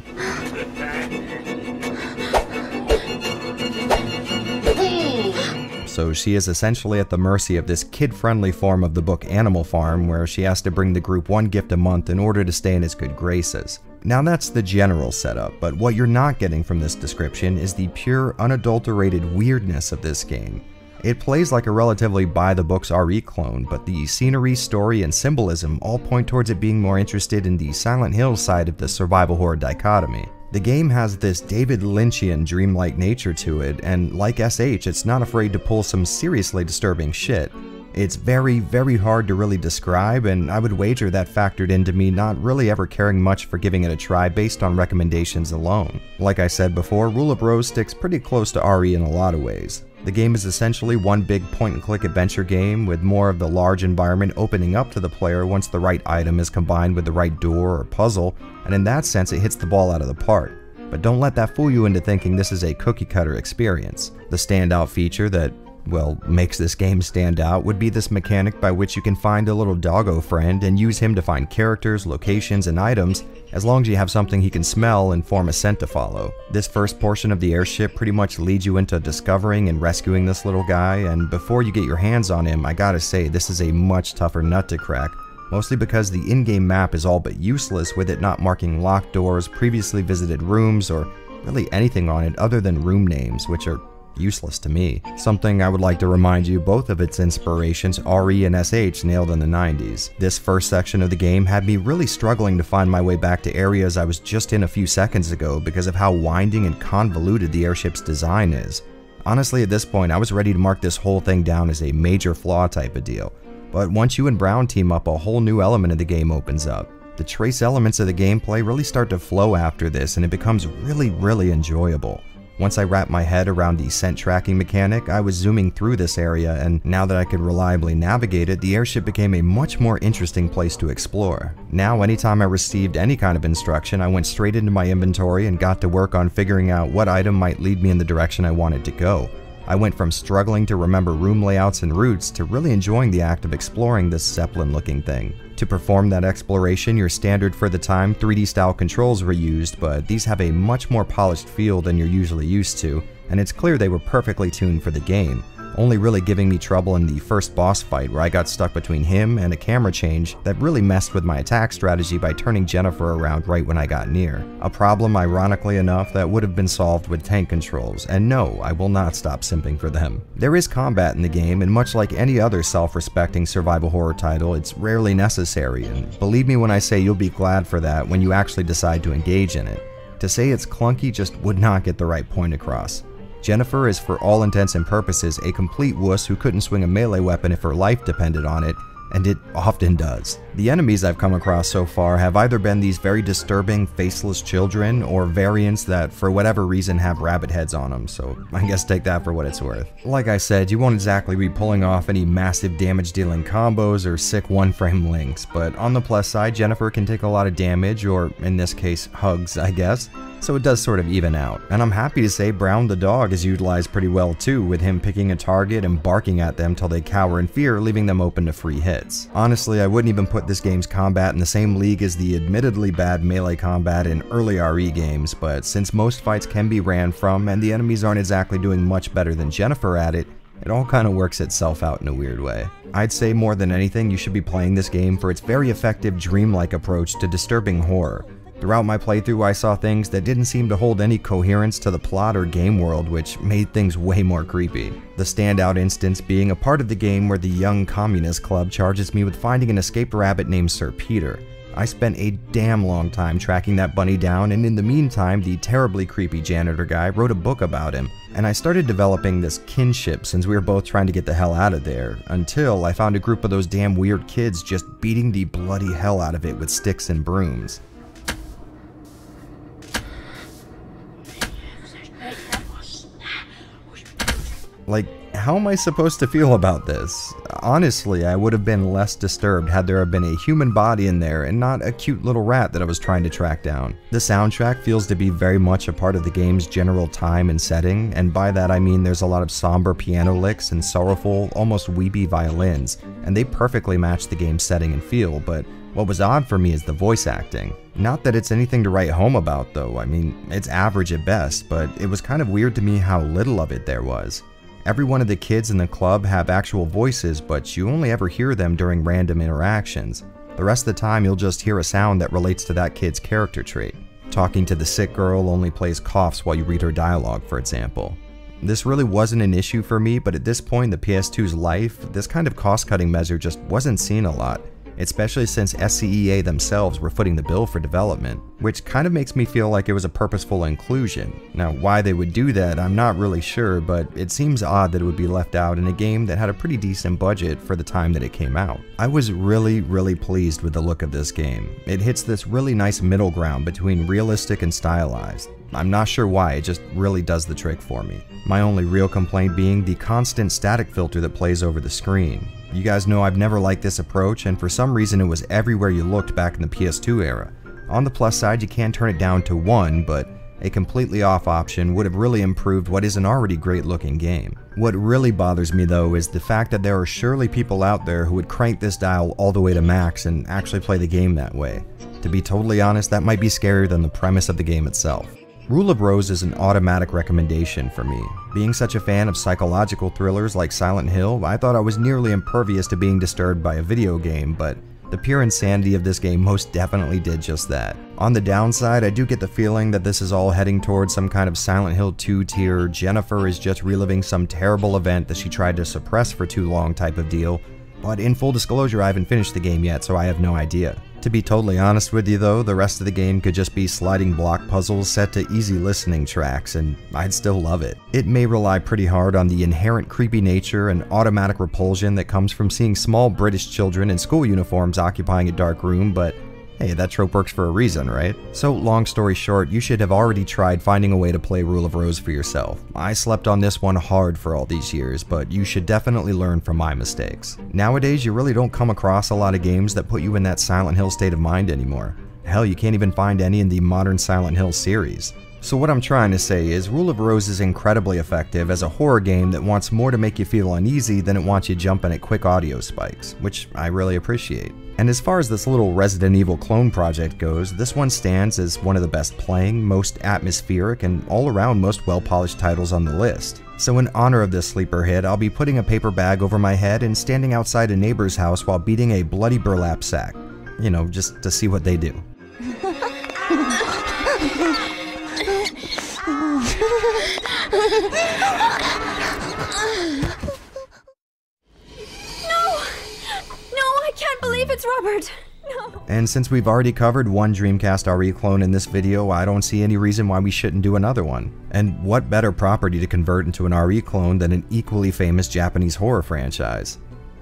So she is essentially at the mercy of this kid-friendly form of the book Animal Farm, where she has to bring the group 1 gift a month in order to stay in its good graces. Now that's the general setup, but what you're not getting from this description is the pure, unadulterated weirdness of this game. It plays like a relatively by-the-books RE clone, but the scenery, story, and symbolism all point towards it being more interested in the Silent Hill side of the survival horror dichotomy. The game has this David Lynchian dreamlike nature to it, and like SH, it's not afraid to pull some seriously disturbing shit. It's very, very hard to really describe, and I would wager that factored into me not really ever caring much for giving it a try based on recommendations alone. Like I said before, Rule of Rose sticks pretty close to RE in a lot of ways. The game is essentially one big point-and-click adventure game, with more of the large environment opening up to the player once the right item is combined with the right door or puzzle, and in that sense it hits the ball out of the park. But don't let that fool you into thinking this is a cookie-cutter experience. The standout feature that, well, makes this game stand out would be this mechanic by which you can find a little doggo friend and use him to find characters, locations, and items, as long as you have something he can smell and form a scent to follow. This first portion of the airship pretty much leads you into discovering and rescuing this little guy, and before you get your hands on him, I gotta say this is a much tougher nut to crack, mostly because the in-game map is all but useless, with it not marking locked doors, previously visited rooms, or really anything on it other than room names, which are useless to me. Something I would like to remind you both of its inspirations, RE and SH, nailed in the 90s. This first section of the game had me really struggling to find my way back to areas I was just in a few seconds ago because of how winding and convoluted the airship's design is. Honestly, at this point, I was ready to mark this whole thing down as a major flaw type of deal. But once you and Brown team up, a whole new element of the game opens up. The trace elements of the gameplay really start to flow after this, and it becomes really enjoyable. Once I wrapped my head around the scent tracking mechanic, I was zooming through this area, and now that I could reliably navigate it, the airship became a much more interesting place to explore. Now, anytime I received any kind of instruction, I went straight into my inventory and got to work on figuring out what item might lead me in the direction I wanted to go. I went from struggling to remember room layouts and routes to really enjoying the act of exploring this Zeppelin-looking thing. To perform that exploration, your standard for the time 3D style controls were used, but these have a much more polished feel than you're usually used to, and it's clear they were perfectly tuned for the game, only really giving me trouble in the first boss fight where I got stuck between him and a camera change that really messed with my attack strategy by turning Jennifer around right when I got near. A problem, ironically enough, that would have been solved with tank controls, and no, I will not stop simping for them. There is combat in the game, and much like any other self-respecting survival horror title, it's rarely necessary, and believe me when I say you'll be glad for that when you actually decide to engage in it. To say it's clunky just would not get the right point across. Jennifer is for all intents and purposes a complete wuss who couldn't swing a melee weapon if her life depended on it, and it often does. The enemies I've come across so far have either been these very disturbing, faceless children, or variants that for whatever reason have rabbit heads on them, so I guess take that for what it's worth. Like I said, you won't exactly be pulling off any massive damage-dealing combos or sick one-frame links, but on the plus side, Jennifer can take a lot of damage, or in this case, hugs, I guess. So it does sort of even out. And I'm happy to say Brown the dog is utilized pretty well too, with him picking a target and barking at them till they cower in fear, leaving them open to free hits. Honestly, I wouldn't even put this game's combat in the same league as the admittedly bad melee combat in early RE games, but since most fights can be ran from and the enemies aren't exactly doing much better than Jennifer at it, it all kind of works itself out in a weird way. I'd say more than anything you should be playing this game for its very effective dreamlike approach to disturbing horror. Throughout my playthrough, I saw things that didn't seem to hold any coherence to the plot or game world, which made things way more creepy. The standout instance being a part of the game where the young communist club charges me with finding an escaped rabbit named Sir Peter. I spent a damn long time tracking that bunny down, and in the meantime, the terribly creepy janitor guy wrote a book about him, and I started developing this kinship since we were both trying to get the hell out of there, until I found a group of those damn weird kids just beating the bloody hell out of it with sticks and brooms. Like, how am I supposed to feel about this? Honestly, I would have been less disturbed had there been a human body in there and not a cute little rat that I was trying to track down. The soundtrack feels to be very much a part of the game's general time and setting, and by that I mean there's a lot of somber piano licks and sorrowful, almost weepy violins, and they perfectly match the game's setting and feel, but what was odd for me is the voice acting. Not that it's anything to write home about though, I mean, it's average at best, but it was kind of weird to me how little of it there was. Every one of the kids in the club have actual voices, but you only ever hear them during random interactions. The rest of the time you'll just hear a sound that relates to that kid's character trait. Talking to the sick girl only plays coughs while you read her dialogue, for example. This really wasn't an issue for me, but at this point in the PS2's life, this kind of cost-cutting measure just wasn't seen a lot. Especially since SCEA themselves were footing the bill for development, which kind of makes me feel like it was a purposeful inclusion. Now, why they would do that, I'm not really sure, but it seems odd that it would be left out in a game that had a pretty decent budget for the time that it came out. I was really pleased with the look of this game. It hits this really nice middle ground between realistic and stylized. I'm not sure why, it just really does the trick for me. My only real complaint being the constant static filter that plays over the screen. You guys know I've never liked this approach, and for some reason it was everywhere you looked back in the PS2 era. On the plus side, you can turn it down to 1, but a completely off option would have really improved what is an already great looking game. What really bothers me though is the fact that there are surely people out there who would crank this dial all the way to max and actually play the game that way. To be totally honest, that might be scarier than the premise of the game itself. Rule of Rose is an automatic recommendation for me. Being such a fan of psychological thrillers like Silent Hill, I thought I was nearly impervious to being disturbed by a video game, but The pure insanity of this game most definitely did just that. On the downside, I do get the feeling that this is all heading towards some kind of Silent Hill 2 tier, Jennifer is just reliving some terrible event that she tried to suppress for too long type of deal, but in full disclosure, I haven't finished the game yet, so I have no idea. To be totally honest with you though, the rest of the game could just be sliding block puzzles set to easy listening tracks, and I'd still love it. It may rely pretty hard on the inherent creepy nature and automatic repulsion that comes from seeing small British children in school uniforms occupying a dark room, but hey, that trope works for a reason, right? So long story short, you should have already tried finding a way to play Rule of Rose for yourself. I slept on this one hard for all these years, but you should definitely learn from my mistakes. Nowadays, you really don't come across a lot of games that put you in that Silent Hill state of mind anymore. Hell, you can't even find any in the modern Silent Hill series. So what I'm trying to say is Rule of Rose is incredibly effective as a horror game that wants more to make you feel uneasy than it wants you jumping at quick audio spikes, which I really appreciate. And as far as this little Resident Evil clone project goes, this one stands as one of the best playing, most atmospheric, and all-around most well-polished titles on the list. So in honor of this sleeper hit, I'll be putting a paper bag over my head and standing outside a neighbor's house while beating a bloody burlap sack. You know, just to see what they do. I can't believe it's Robert! No. And since we've already covered one Dreamcast RE clone in this video, I don't see any reason why we shouldn't do another one. And what better property to convert into an RE clone than an equally famous Japanese horror franchise?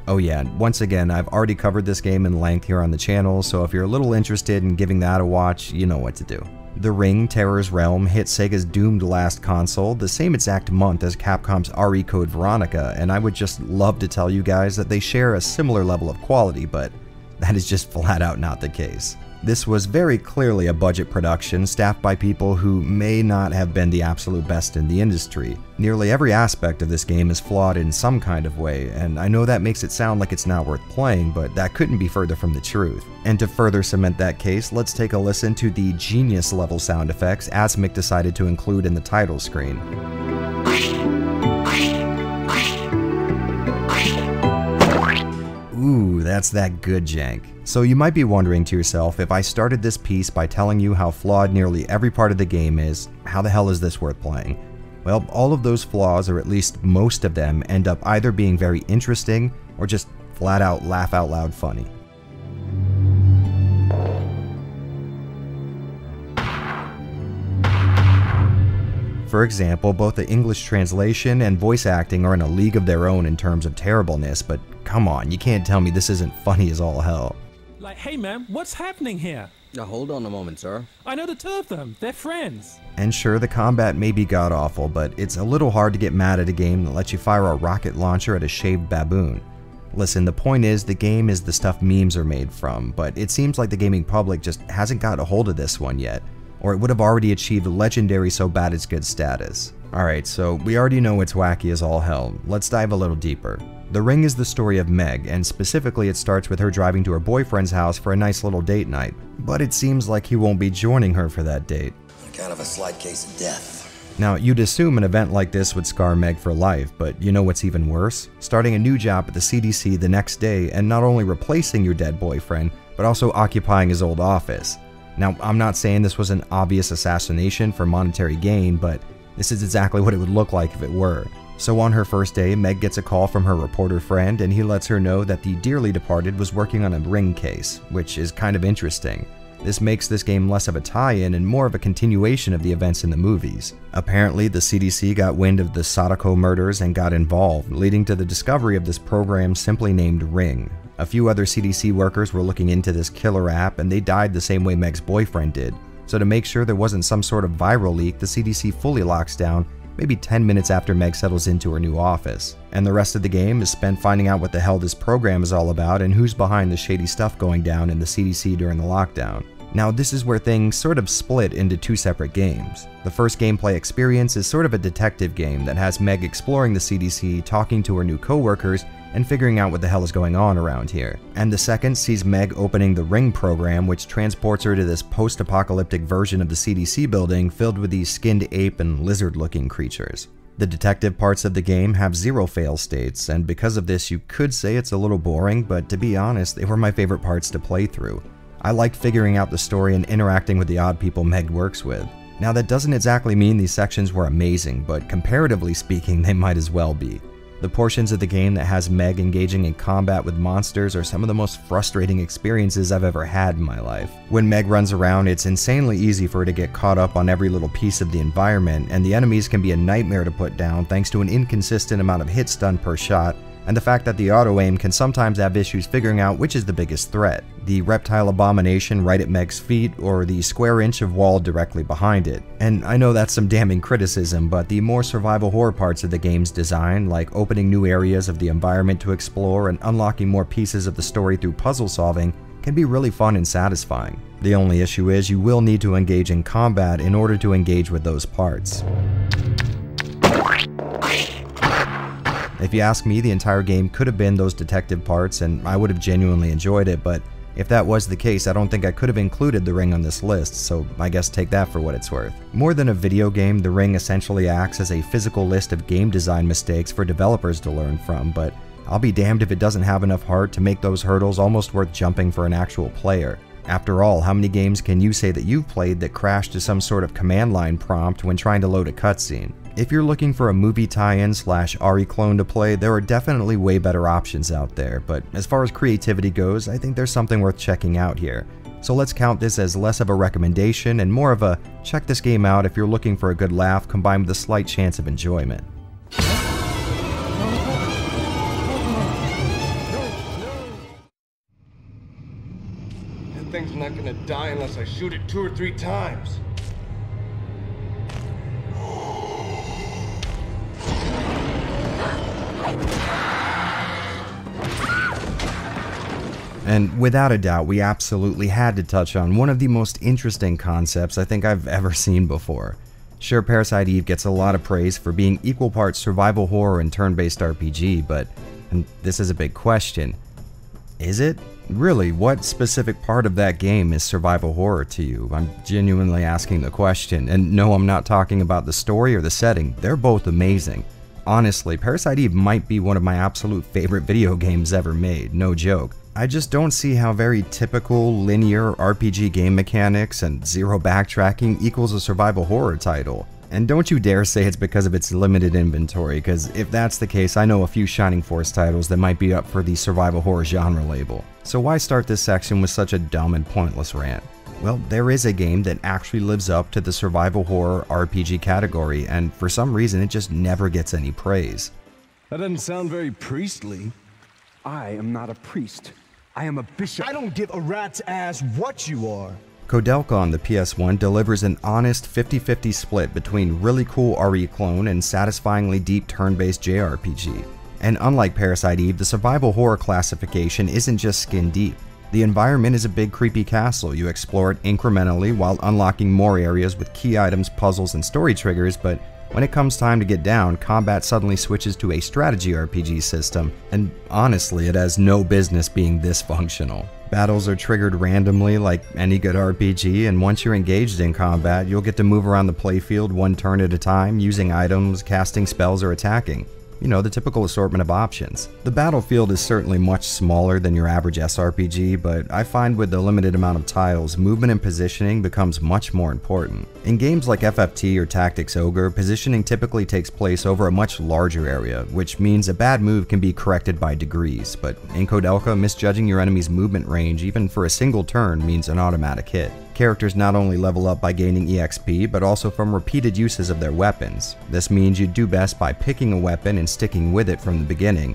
Oh yeah, and once again, I've already covered this game in length here on the channel, so if you're a little interested in giving that a watch, you know what to do. The Ring, Terror's Realm hit Sega's doomed last console the same exact month as Capcom's RE Code Veronica, and I would just love to tell you guys that they share a similar level of quality, but that is just flat out not the case. This was very clearly a budget production staffed by people who may not have been the absolute best in the industry. Nearly every aspect of this game is flawed in some kind of way, and I know that makes it sound like it's not worth playing, but that couldn't be further from the truth. And to further cement that case, let's take a listen to the genius level sound effects Asmik decided to include in the title screen. Ooh, that's that good jank. So you might be wondering to yourself, if I started this piece by telling you how flawed nearly every part of the game is, how the hell is this worth playing? Well, all of those flaws, or at least most of them, end up either being very interesting or just flat out laugh out loud funny. For example, both the English translation and voice acting are in a league of their own in terms of terribleness, but come on, you can't tell me this isn't funny as all hell. Like, hey man, what's happening here? Now hold on a moment, sir. I know the two of them, they're friends. And sure, the combat may be god-awful, but it's a little hard to get mad at a game that lets you fire a rocket launcher at a shaved baboon. Listen, the point is, the game is the stuff memes are made from, but it seems like the gaming public just hasn't got a hold of this one yet, or it would have already achieved legendary so bad it's good status. Alright, so we already know it's wacky as all hell. Let's dive a little deeper. The Ring is the story of Meg, and specifically it starts with her driving to her boyfriend's house for a nice little date night. But it seems like he won't be joining her for that date. Kind of a slight case of death. Now, you'd assume an event like this would scar Meg for life, but you know what's even worse? Starting a new job at the CDC the next day and not only replacing your dead boyfriend, but also occupying his old office. Now, I'm not saying this was an obvious assassination for monetary gain, but this is exactly what it would look like if it were. So on her first day, Meg gets a call from her reporter friend, and he lets her know that the dearly departed was working on a Ring case, which is kind of interesting. This makes this game less of a tie-in and more of a continuation of the events in the movies. Apparently, the CDC got wind of the Sadako murders and got involved, leading to the discovery of this program simply named Ring. A few other CDC workers were looking into this killer app, and they died the same way Meg's boyfriend did. So to make sure there wasn't some sort of viral leak, the CDC fully locks down maybe 10 minutes after Meg settles into her new office. And the rest of the game is spent finding out what the hell this program is all about and who's behind the shady stuff going down in the CDC during the lockdown. Now, this is where things sort of split into two separate games. The first gameplay experience is sort of a detective game that has Meg exploring the CDC, talking to her new co-workers, and figuring out what the hell is going on around here. And the second sees Meg opening the Ring program, which transports her to this post-apocalyptic version of the CDC building filled with these skinned ape and lizard-looking creatures. The detective parts of the game have 0 fail states, and because of this you could say it's a little boring, but to be honest, they were my favorite parts to play through. I liked figuring out the story and interacting with the odd people Meg works with. Now that doesn't exactly mean these sections were amazing, but comparatively speaking they might as well be. The portions of the game that has Meg engaging in combat with monsters are some of the most frustrating experiences I've ever had in my life. When Meg runs around, it's insanely easy for her to get caught up on every little piece of the environment, and the enemies can be a nightmare to put down thanks to an inconsistent amount of hits done per shot, and the fact that the auto-aim can sometimes have issues figuring out which is the biggest threat, the reptile abomination right at Meg's feet or the square inch of wall directly behind it. And I know that's some damning criticism, but the more survival horror parts of the game's design, like opening new areas of the environment to explore and unlocking more pieces of the story through puzzle solving, can be really fun and satisfying. The only issue is you will need to engage in combat in order to engage with those parts. If you ask me, the entire game could have been those detective parts and I would have genuinely enjoyed it, but if that was the case, I don't think I could have included The Ring on this list, so I guess take that for what it's worth. More than a video game, The Ring essentially acts as a physical list of game design mistakes for developers to learn from, but I'll be damned if it doesn't have enough heart to make those hurdles almost worth jumping for an actual player. After all, how many games can you say that you've played that crashed to some sort of command line prompt when trying to load a cutscene? If you're looking for a movie tie-in / RE clone to play, there are definitely way better options out there, but as far as creativity goes, I think there's something worth checking out here. So let's count this as less of a recommendation and more of a check this game out if you're looking for a good laugh combined with a slight chance of enjoyment. That thing's not gonna die unless I shoot it 2 or 3 times. And without a doubt, we absolutely had to touch on one of the most interesting concepts I think I've ever seen before. Sure, Parasite Eve gets a lot of praise for being equal parts survival horror and turn-based RPG, but, and this is a big question, is it? Really, what specific part of that game is survival horror to you? I'm genuinely asking the question, and no, I'm not talking about the story or the setting, they're both amazing. Honestly, Parasite Eve might be one of my absolute favorite video games ever made, no joke. I just don't see how very typical linear RPG game mechanics and zero backtracking equals a survival horror title. And don't you dare say it's because of its limited inventory, because if that's the case, I know a few Shining Force titles that might be up for the survival horror genre label. So why start this section with such a dumb and pointless rant? Well, there is a game that actually lives up to the survival horror RPG category, and for some reason it just never gets any praise. That doesn't sound very priestly. I am not a priest. I am a bishop. I don't give a rat's ass what you are. Koudelka on the PS1 delivers an honest 50-50 split between really cool RE clone and satisfyingly deep turn-based JRPG. And unlike Parasite Eve, the survival horror classification isn't just skin deep. The environment is a big creepy castle. You explore it incrementally while unlocking more areas with key items, puzzles, and story triggers, but when it comes time to get down, combat suddenly switches to a strategy RPG system, and honestly, it has no business being this functional. Battles are triggered randomly like any good RPG, and once you're engaged in combat, you'll get to move around the playfield one turn at a time, using items, casting spells, or attacking. You know, the typical assortment of options. The battlefield is certainly much smaller than your average SRPG, but I find with the limited amount of tiles, movement and positioning becomes much more important. In games like FFT or Tactics Ogre, positioning typically takes place over a much larger area, which means a bad move can be corrected by degrees, but in Koudelka, misjudging your enemy's movement range even for a single turn means an automatic hit. Characters not only level up by gaining EXP, but also from repeated uses of their weapons. This means you do best by picking a weapon and sticking with it from the beginning.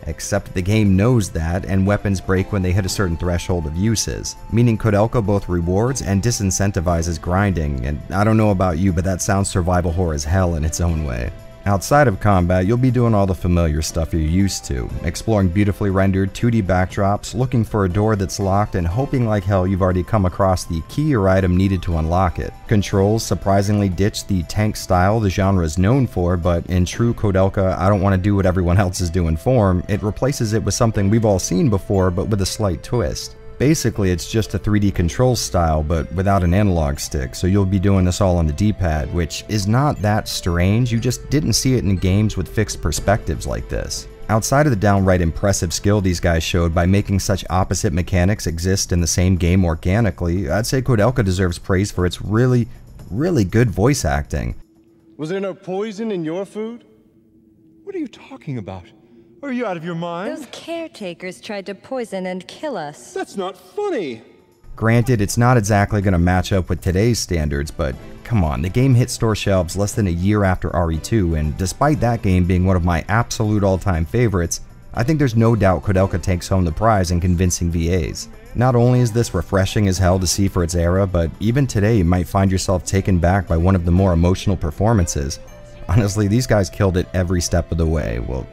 Except the game knows that, and weapons break when they hit a certain threshold of uses, meaning Koudelka both rewards and disincentivizes grinding, and I don't know about you, but that sounds survival horror as hell in its own way. Outside of combat, you'll be doing all the familiar stuff you're used to, exploring beautifully rendered 2D backdrops, looking for a door that's locked, and hoping like hell you've already come across the key or item needed to unlock it. Controls surprisingly ditch the tank style the genre is known for, but in true Koudelka, I don't want to do what everyone else is doing form, it replaces it with something we've all seen before, but with a slight twist. Basically, it's just a 3D control style, but without an analog stick, so you'll be doing this all on the D-pad, which is not that strange, you just didn't see it in games with fixed perspectives like this. Outside of the downright impressive skill these guys showed by making such opposite mechanics exist in the same game organically, I'd say Koudelka deserves praise for its really good voice acting. Was there no poison in your food? What are you talking about? Are you out of your mind? Those caretakers tried to poison and kill us. That's not funny. Granted, it's not exactly going to match up with today's standards, but come on, the game hit store shelves less than a year after RE2, and despite that game being one of my absolute all-time favorites, I think there's no doubt Koudelka takes home the prize in convincing VAs. Not only is this refreshing as hell to see for its era, but even today you might find yourself taken back by one of the more emotional performances. Honestly, these guys killed it every step of the way. Well,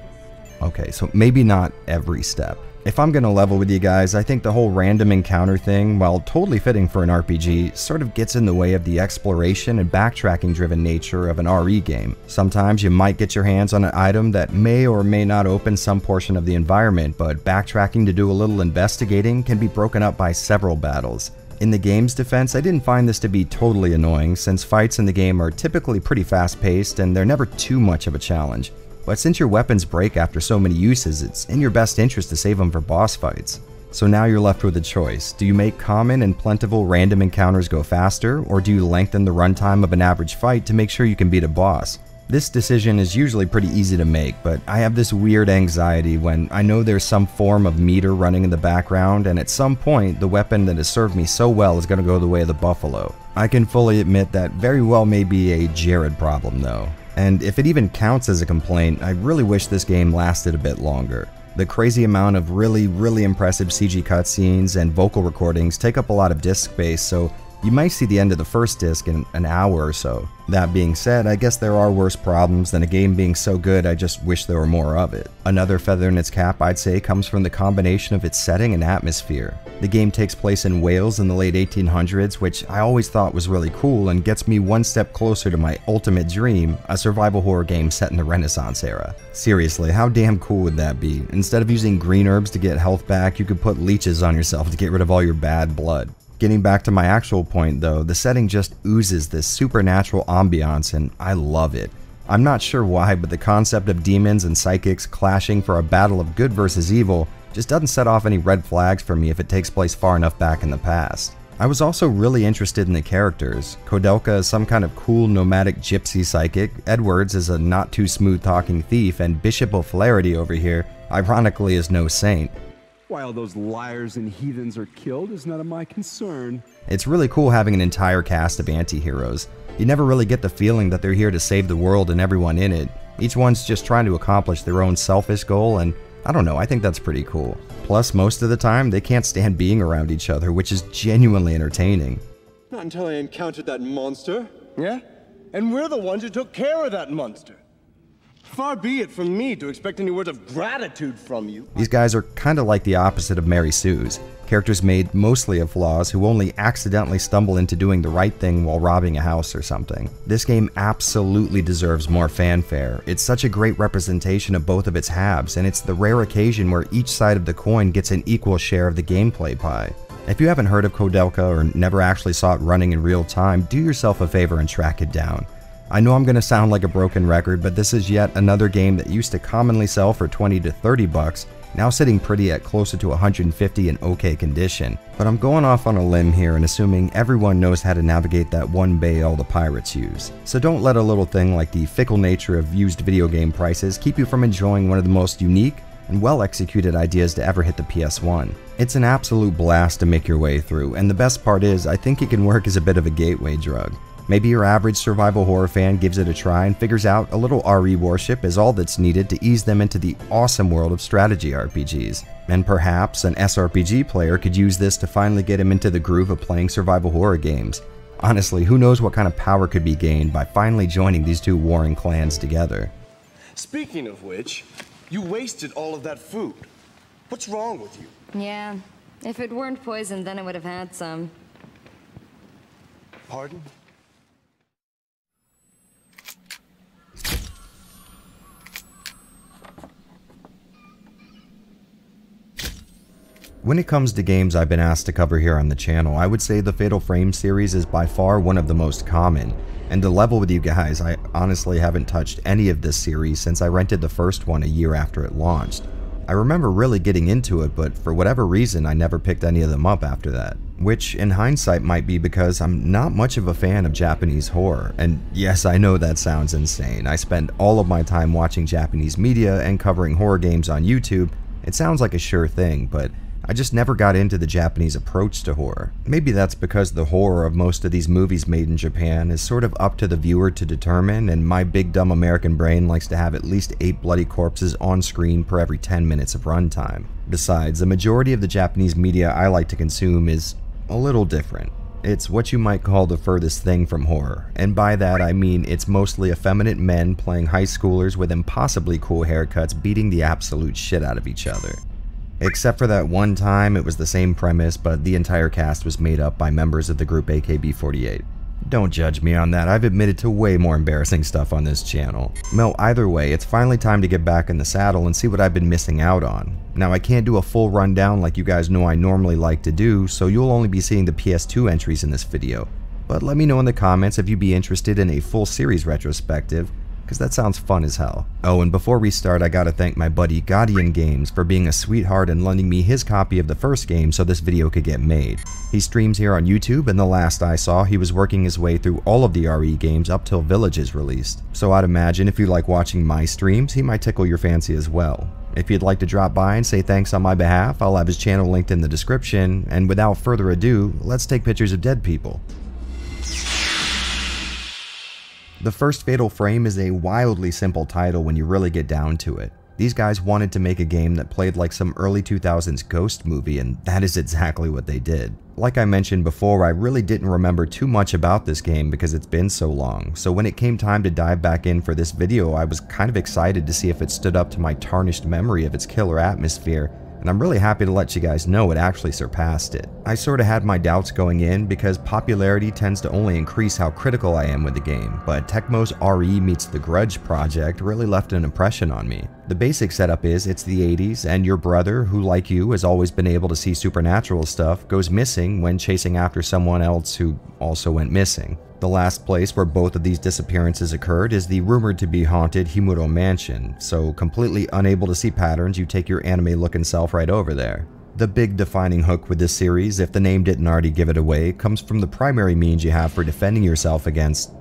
okay, so maybe not every step. If I'm gonna level with you guys, I think the whole random encounter thing, while totally fitting for an RPG, sort of gets in the way of the exploration and backtracking driven nature of an RE game. Sometimes you might get your hands on an item that may or may not open some portion of the environment, but backtracking to do a little investigating can be broken up by several battles. In the game's defense, I didn't find this to be totally annoying, since fights in the game are typically pretty fast paced and they're never too much of a challenge. But since your weapons break after so many uses, it's in your best interest to save them for boss fights. So now you're left with a choice. Do you make common and plentiful random encounters go faster, or do you lengthen the runtime of an average fight to make sure you can beat a boss? This decision is usually pretty easy to make, but I have this weird anxiety when I know there's some form of meter running in the background, and at some point the weapon that has served me so well is going to go the way of the buffalo. I can fully admit that very well may be a Jared problem though. And if it even counts as a complaint, I really wish this game lasted a bit longer. The crazy amount of really impressive CG cutscenes and vocal recordings take up a lot of disk space, so you might see the end of the first disc in an hour or so. That being said, I guess there are worse problems than a game being so good I just wish there were more of it. Another feather in its cap, I'd say, comes from the combination of its setting and atmosphere. The game takes place in Wales in the late 1800s, which I always thought was really cool and gets me one step closer to my ultimate dream, a survival horror game set in the Renaissance era. Seriously, how damn cool would that be? Instead of using green herbs to get health back, you could put leeches on yourself to get rid of all your bad blood. Getting back to my actual point though, the setting just oozes this supernatural ambiance and I love it. I'm not sure why, but the concept of demons and psychics clashing for a battle of good versus evil just doesn't set off any red flags for me if it takes place far enough back in the past. I was also really interested in the characters. Koudelka is some kind of cool nomadic gypsy psychic, Edwards is a not too smooth talking thief, and Bishop O'Flaherty over here, ironically, is no saint. Why all those liars and heathens are killed is none of my concern. It's really cool having an entire cast of anti-heroes. You never really get the feeling that they're here to save the world and everyone in it. Each one's just trying to accomplish their own selfish goal, and I don't know, I think that's pretty cool. Plus, most of the time, they can't stand being around each other, which is genuinely entertaining. Not until I encountered that monster. Yeah? And we're the ones who took care of that monster. Far be it from me to expect any words of gratitude from you. These guys are kinda like the opposite of Mary Sue's. Characters made mostly of flaws who only accidentally stumble into doing the right thing while robbing a house or something. This game absolutely deserves more fanfare. It's such a great representation of both of its halves, and it's the rare occasion where each side of the coin gets an equal share of the gameplay pie. If you haven't heard of Koudelka or never actually saw it running in real time, do yourself a favor and track it down. I know I'm going to sound like a broken record, but this is yet another game that used to commonly sell for 20 to 30 bucks, now sitting pretty at closer to 150 in okay condition. But I'm going off on a limb here and assuming everyone knows how to navigate that one bay all the pirates use. So don't let a little thing like the fickle nature of used video game prices keep you from enjoying one of the most unique and well-executed ideas to ever hit the PS1. It's an absolute blast to make your way through, and the best part is I think it can work as a bit of a gateway drug. Maybe your average survival horror fan gives it a try and figures out a little RE worship is all that's needed to ease them into the awesome world of strategy RPGs. And perhaps an SRPG player could use this to finally get him into the groove of playing survival horror games. Honestly, who knows what kind of power could be gained by finally joining these two warring clans together. Speaking of which, you wasted all of that food. What's wrong with you? Yeah, if it weren't poisoned, then I would have had some. Pardon? When it comes to games I've been asked to cover here on the channel, I would say the Fatal Frame series is by far one of the most common, and to level with you guys, I honestly haven't touched any of this series since I rented the first one a year after it launched. I remember really getting into it, but for whatever reason I never picked any of them up after that. Which in hindsight might be because I'm not much of a fan of Japanese horror, and yes, I know that sounds insane. I spend all of my time watching Japanese media and covering horror games on YouTube. It sounds like a sure thing, but I just never got into the Japanese approach to horror. Maybe that's because the horror of most of these movies made in Japan is sort of up to the viewer to determine, and my big dumb American brain likes to have at least 8 bloody corpses on screen per every 10 minutes of runtime. Besides, the majority of the Japanese media I like to consume is a little different. It's what you might call the furthest thing from horror, and by that I mean it's mostly effeminate men playing high schoolers with impossibly cool haircuts beating the absolute shit out of each other. Except for that one time it was the same premise, but the entire cast was made up by members of the group AKB48. Don't judge me on that, I've admitted to way more embarrassing stuff on this channel. Well, either way, it's finally time to get back in the saddle and see what I've been missing out on. Now, I can't do a full rundown like you guys know I normally like to do, so you'll only be seeing the PS2 entries in this video. But let me know in the comments if you'd be interested in a full series retrospective, because that sounds fun as hell. Oh, and before we start, I gotta thank my buddy Galerians Games for being a sweetheart and lending me his copy of the first game so this video could get made. He streams here on YouTube, and the last I saw, he was working his way through all of the RE games up till Village is released. So I'd imagine if you like watching my streams, he might tickle your fancy as well. If you'd like to drop by and say thanks on my behalf, I'll have his channel linked in the description, and without further ado, let's take pictures of dead people. The first Fatal Frame is a wildly simple title when you really get down to it. These guys wanted to make a game that played like some early 2000s ghost movie, and that is exactly what they did. Like I mentioned before, I really didn't remember too much about this game because it's been so long, so when it came time to dive back in for this video, I was kind of excited to see if it stood up to my tarnished memory of its killer atmosphere, and I'm really happy to let you guys know it actually surpassed it. I sort of had my doubts going in because popularity tends to only increase how critical I am with the game, but Tecmo's RE Meets The Grudge project really left an impression on me. The basic setup is it's the 80s, and your brother, who like you has always been able to see supernatural stuff, goes missing when chasing after someone else who also went missing. The last place where both of these disappearances occurred is the rumored to be haunted Himuro Mansion, so completely unable to see patterns, you take your anime-looking self right over there. The big defining hook with this series, if the name didn't already give it away, comes from the primary means you have for defending yourself against,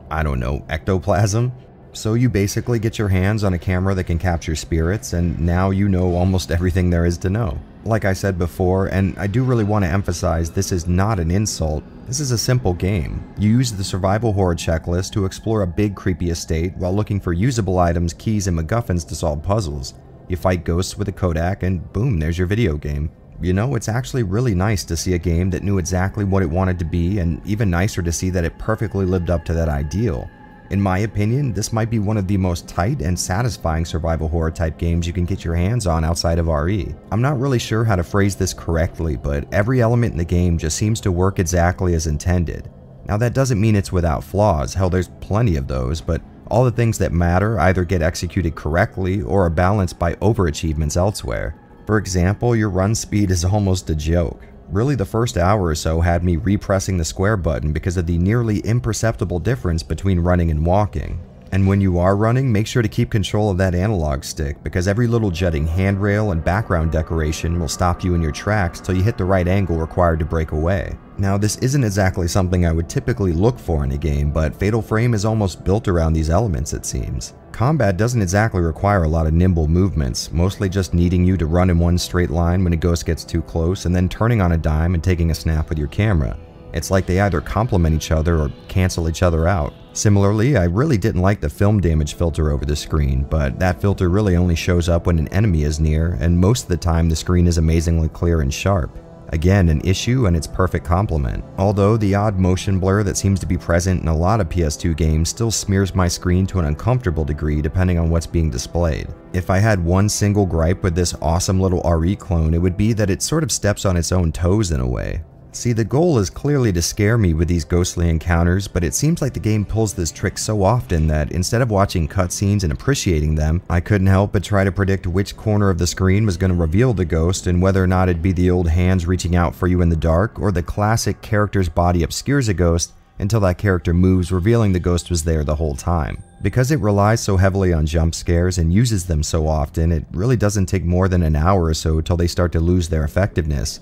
I don't know, ectoplasm? So you basically get your hands on a camera that can capture spirits, and now you know almost everything there is to know. Like I said before, and I do really want to emphasize this is not an insult, this is a simple game. You use the survival horror checklist to explore a big creepy estate while looking for usable items, keys, and MacGuffins to solve puzzles. You fight ghosts with a Kodak and boom, there's your video game. You know, it's actually really nice to see a game that knew exactly what it wanted to be, and even nicer to see that it perfectly lived up to that ideal. In my opinion, this might be one of the most tight and satisfying survival horror type games you can get your hands on outside of RE. I'm not really sure how to phrase this correctly, but every element in the game just seems to work exactly as intended. Now that doesn't mean it's without flaws, hell there's plenty of those, but all the things that matter either get executed correctly or are balanced by overachievements elsewhere. For example, your run speed is almost a joke. Really, the first hour or so had me repressing the square button because of the nearly imperceptible difference between running and walking. And when you are running, make sure to keep control of that analog stick because every little jutting handrail and background decoration will stop you in your tracks till you hit the right angle required to break away. Now, this isn't exactly something I would typically look for in a game, but Fatal Frame is almost built around these elements, it seems. Combat doesn't exactly require a lot of nimble movements, mostly just needing you to run in one straight line when a ghost gets too close and then turning on a dime and taking a snap with your camera. It's like they either complement each other or cancel each other out. Similarly, I really didn't like the film damage filter over the screen, but that filter really only shows up when an enemy is near, and most of the time the screen is amazingly clear and sharp. Again, an issue and its perfect complement. Although the odd motion blur that seems to be present in a lot of PS2 games still smears my screen to an uncomfortable degree depending on what's being displayed. If I had one single gripe with this awesome little RE clone, it would be that it sort of steps on its own toes in a way. See, the goal is clearly to scare me with these ghostly encounters, but it seems like the game pulls this trick so often that instead of watching cutscenes and appreciating them, I couldn't help but try to predict which corner of the screen was going to reveal the ghost and whether or not it'd be the old hands reaching out for you in the dark or the classic character's body obscures a ghost until that character moves, revealing the ghost was there the whole time. Because it relies so heavily on jump scares and uses them so often, it really doesn't take more than an hour or so till they start to lose their effectiveness.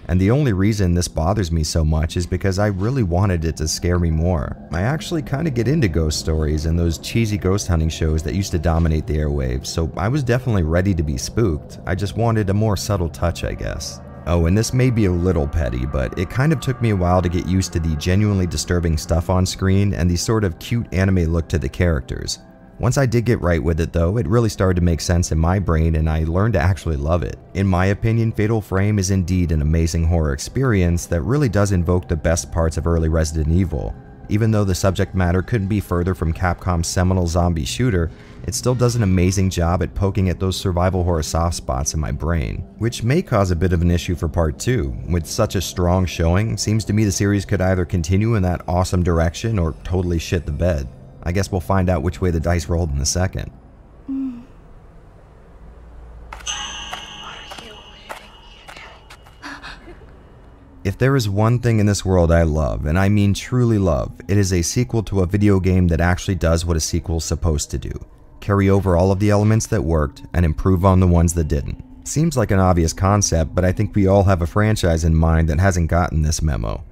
And the only reason this bothers me so much is because I really wanted it to scare me more. I actually kind of get into ghost stories and those cheesy ghost hunting shows that used to dominate the airwaves, so I was definitely ready to be spooked. I just wanted a more subtle touch, I guess. Oh, and this may be a little petty, but it kind of took me a while to get used to the genuinely disturbing stuff on screen and the sort of cute anime look to the characters. Once I did get right with it though, it really started to make sense in my brain and I learned to actually love it. In my opinion, Fatal Frame is indeed an amazing horror experience that really does invoke the best parts of early Resident Evil. Even though the subject matter couldn't be further from Capcom's seminal zombie shooter, it still does an amazing job at poking at those survival horror soft spots in my brain, which may cause a bit of an issue for part 2. With such a strong showing, seems to me the series could either continue in that awesome direction or totally shit the bed. I guess we'll find out which way the dice rolled in a second. If there is one thing in this world I love, and I mean truly love, it is a sequel to a video game that actually does what a sequel's supposed to do. Carry over all of the elements that worked, and improve on the ones that didn't. Seems like an obvious concept, but I think we all have a franchise in mind that hasn't gotten this memo.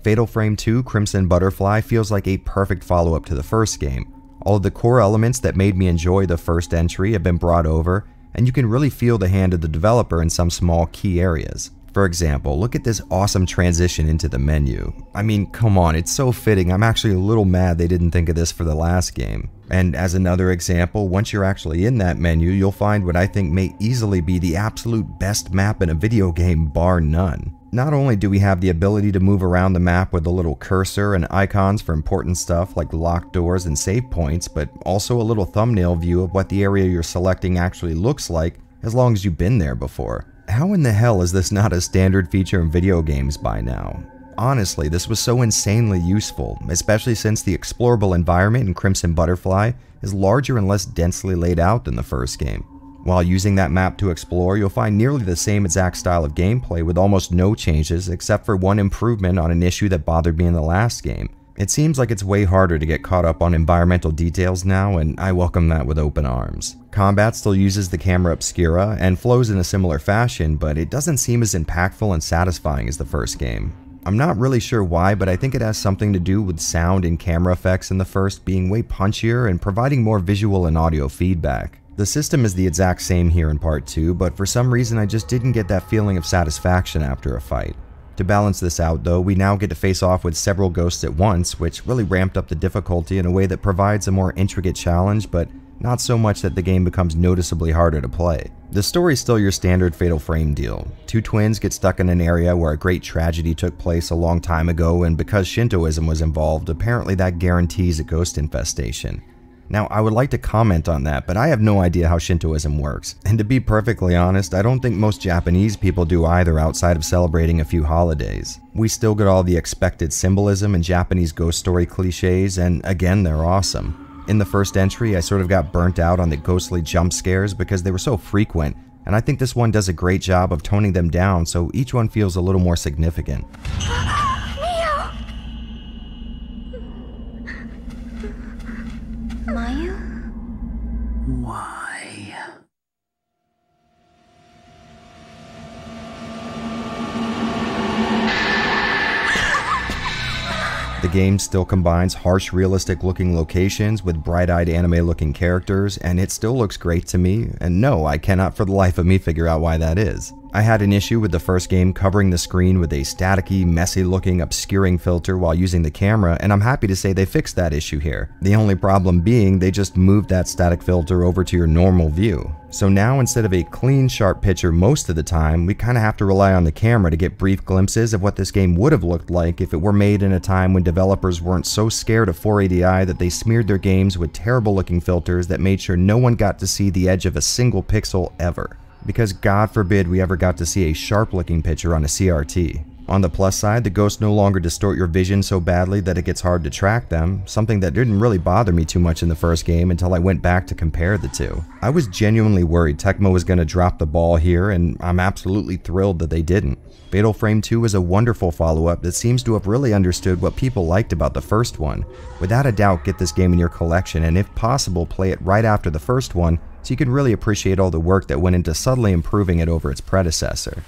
Fatal Frame 2 Crimson Butterfly feels like a perfect follow-up to the first game. All of the core elements that made me enjoy the first entry have been brought over, and you can really feel the hand of the developer in some small key areas. For example, look at this awesome transition into the menu. I mean, come on, it's so fitting. I'm actually a little mad they didn't think of this for the last game. And as another example, once you're actually in that menu, you'll find what I think may easily be the absolute best map in a video game, bar none. Not only do we have the ability to move around the map with a little cursor and icons for important stuff like locked doors and save points, but also a little thumbnail view of what the area you're selecting actually looks like as long as you've been there before. How in the hell is this not a standard feature in video games by now? Honestly, this was so insanely useful, especially since the explorable environment in Crimson Butterfly is larger and less densely laid out than the first game. While using that map to explore, you'll find nearly the same exact style of gameplay with almost no changes except for one improvement on an issue that bothered me in the last game. It seems like it's way harder to get caught up on environmental details now, and I welcome that with open arms. Combat still uses the camera obscura and flows in a similar fashion, but it doesn't seem as impactful and satisfying as the first game. I'm not really sure why, but I think it has something to do with sound and camera effects in the first being way punchier and providing more visual and audio feedback. The system is the exact same here in part 2, but for some reason I just didn't get that feeling of satisfaction after a fight. To balance this out though, we now get to face off with several ghosts at once, which really ramped up the difficulty in a way that provides a more intricate challenge, but not so much that the game becomes noticeably harder to play. The story's still your standard Fatal Frame deal. Two twins get stuck in an area where a great tragedy took place a long time ago, and because Shintoism was involved, apparently that guarantees a ghost infestation. Now, I would like to comment on that, but I have no idea how Shintoism works. And to be perfectly honest, I don't think most Japanese people do either outside of celebrating a few holidays. We still get all the expected symbolism and Japanese ghost story cliches, and again, they're awesome. In the first entry, I sort of got burnt out on the ghostly jump scares because they were so frequent, and I think this one does a great job of toning them down so each one feels a little more significant. The game still combines harsh, realistic-looking locations with bright-eyed anime-looking characters, and it still looks great to me, and no, I cannot for the life of me figure out why that is. I had an issue with the first game covering the screen with a staticky, messy-looking, obscuring filter while using the camera, and I'm happy to say they fixed that issue here. The only problem being they just moved that static filter over to your normal view. So now instead of a clean, sharp picture most of the time, we kinda have to rely on the camera to get brief glimpses of what this game would have looked like if it were made in a time when developers weren't so scared of 480i that they smeared their games with terrible-looking filters that made sure no one got to see the edge of a single pixel ever. because God forbid we ever got to see a sharp-looking picture on a CRT. On the plus side, the ghosts no longer distort your vision so badly that it gets hard to track them, something that didn't really bother me too much in the first game until I went back to compare the two. I was genuinely worried Tecmo was going to drop the ball here, and I'm absolutely thrilled that they didn't. Fatal Frame 2 is a wonderful follow-up that seems to have really understood what people liked about the first one. Without a doubt, get this game in your collection, and if possible, play it right after the first one so you can really appreciate all the work that went into subtly improving it over its predecessor.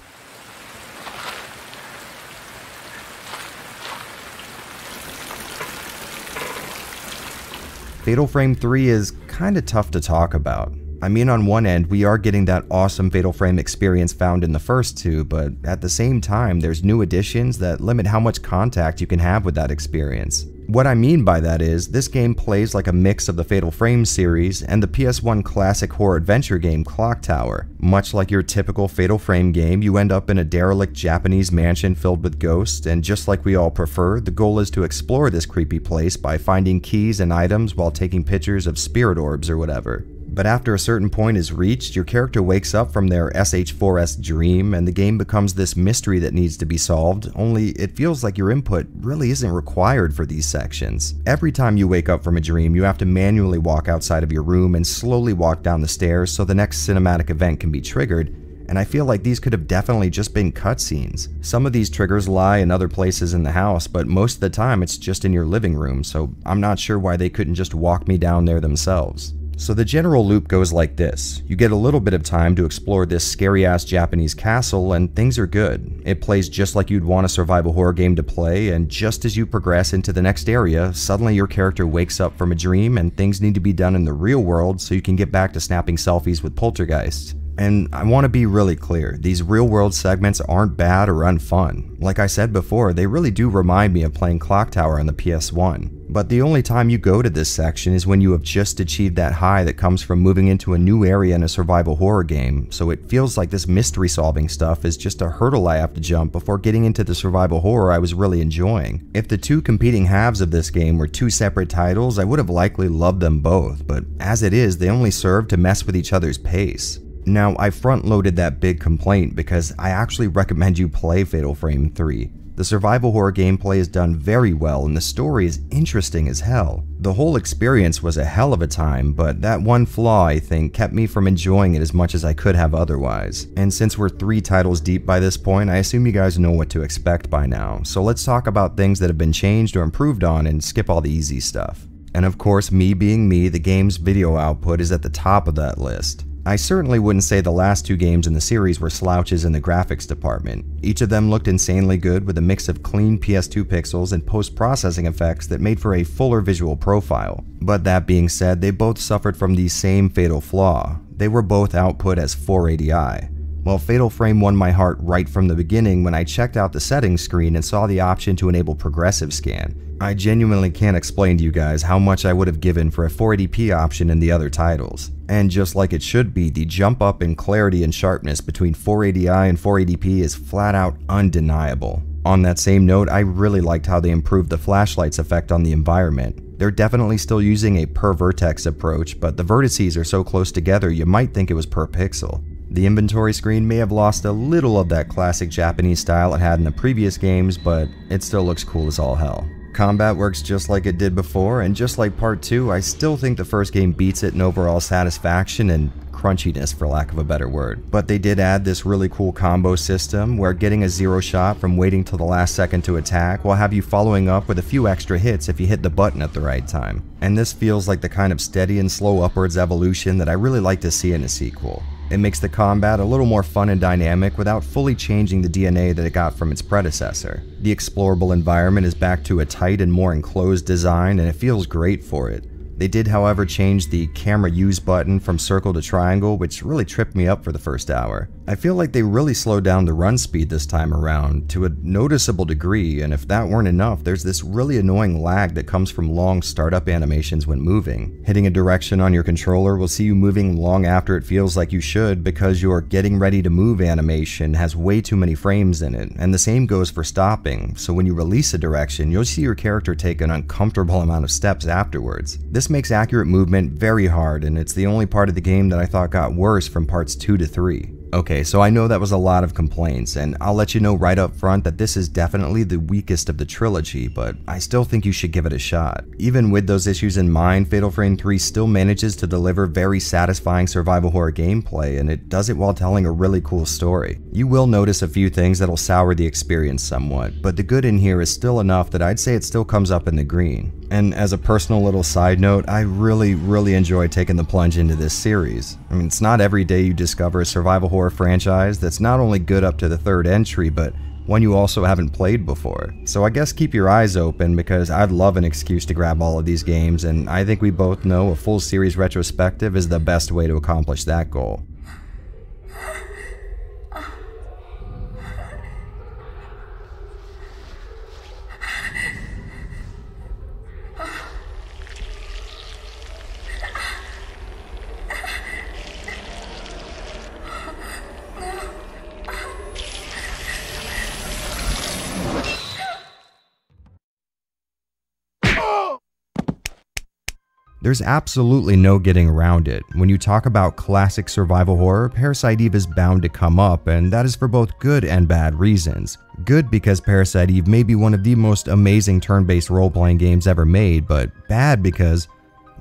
Fatal Frame 3 is kinda tough to talk about. I mean, on one end, we are getting that awesome Fatal Frame experience found in the first two, but at the same time, there's new additions that limit how much contact you can have with that experience. What I mean by that is, this game plays like a mix of the Fatal Frame series and the PS1 classic horror adventure game Clock Tower. Much like your typical Fatal Frame game, you end up in a derelict Japanese mansion filled with ghosts, and just like we all prefer, the goal is to explore this creepy place by finding keys and items while taking pictures of spirit orbs or whatever. But after a certain point is reached, your character wakes up from their SH4S dream, and the game becomes this mystery that needs to be solved, only it feels like your input really isn't required for these sections. Every time you wake up from a dream, you have to manually walk outside of your room and slowly walk down the stairs so the next cinematic event can be triggered, and I feel like these could have definitely just been cutscenes. Some of these triggers lie in other places in the house, but most of the time it's just in your living room, so I'm not sure why they couldn't just walk me down there themselves. So the general loop goes like this. You get a little bit of time to explore this scary-ass Japanese castle, and things are good. It plays just like you'd want a survival horror game to play, and just as you progress into the next area, suddenly your character wakes up from a dream and things need to be done in the real world so you can get back to snapping selfies with poltergeists. And I want to be really clear, these real-world segments aren't bad or unfun. Like I said before, they really do remind me of playing Clock Tower on the PS1. But the only time you go to this section is when you have just achieved that high that comes from moving into a new area in a survival horror game, so it feels like this mystery solving stuff is just a hurdle I have to jump before getting into the survival horror I was really enjoying. If the two competing halves of this game were two separate titles, I would have likely loved them both, but as it is, they only serve to mess with each other's pace. Now, I front-loaded that big complaint because I actually recommend you play Fatal Frame 3. The survival horror gameplay is done very well and the story is interesting as hell. The whole experience was a hell of a time, but that one flaw, I think, kept me from enjoying it as much as I could have otherwise. And since we're 3 titles deep by this point, I assume you guys know what to expect by now. So let's talk about things that have been changed or improved on and skip all the easy stuff. And of course, me being me, the game's video output is at the top of that list. I certainly wouldn't say the last 2 games in the series were slouches in the graphics department. Each of them looked insanely good with a mix of clean PS2 pixels and post-processing effects that made for a fuller visual profile. But that being said, they both suffered from the same fatal flaw. They were both output as 480i. Well, Fatal Frame won my heart right from the beginning when I checked out the settings screen and saw the option to enable progressive scan. I genuinely can't explain to you guys how much I would have given for a 480p option in the other titles. And just like it should be, the jump up in clarity and sharpness between 480i and 480p is flat out undeniable. On that same note, I really liked how they improved the flashlights effect on the environment. They're definitely still using a per vertex approach, but the vertices are so close together you might think it was per pixel. The inventory screen may have lost a little of that classic Japanese style it had in the previous games, but it still looks cool as all hell. Combat works just like it did before, and just like part 2, I still think the first game beats it in overall satisfaction and crunchiness, for lack of a better word. But they did add this really cool combo system where getting a 0 shot from waiting till the last second to attack will have you following up with a few extra hits if you hit the button at the right time. And this feels like the kind of steady and slow upwards evolution that I really like to see in a sequel. It makes the combat a little more fun and dynamic without fully changing the DNA that it got from its predecessor. The explorable environment is back to a tight and more enclosed design, and it feels great for it. They did, however, change the camera use button from circle to triangle, which really tripped me up for the first hour. I feel like they really slowed down the run speed this time around to a noticeable degree, and if that weren't enough, there's this really annoying lag that comes from long startup animations when moving. Hitting a direction on your controller will see you moving long after it feels like you should because your getting ready to move animation has way too many frames in it, and the same goes for stopping, so when you release a direction, you'll see your character take an uncomfortable amount of steps afterwards. This makes accurate movement very hard, and it's the only part of the game that I thought got worse from parts 2 to 3. Okay, so I know that was a lot of complaints, and I'll let you know right up front that this is definitely the weakest of the trilogy, but I still think you should give it a shot. Even with those issues in mind, Fatal Frame 3 still manages to deliver very satisfying survival horror gameplay, and it does it while telling a really cool story. You will notice a few things that'll sour the experience somewhat, but the good in here is still enough that I'd say it still comes up in the green. And as a personal little side note, I really enjoy taking the plunge into this series. I mean, it's not every day you discover a survival horror franchise that's not only good up to the third entry, but one you also haven't played before. So I guess keep your eyes open, because I'd love an excuse to grab all of these games, and I think we both know a full series retrospective is the best way to accomplish that goal. There's absolutely no getting around it. When you talk about classic survival horror, Parasite Eve is bound to come up, and that is for both good and bad reasons. Good because Parasite Eve may be one of the most amazing turn-based role-playing games ever made, but bad because,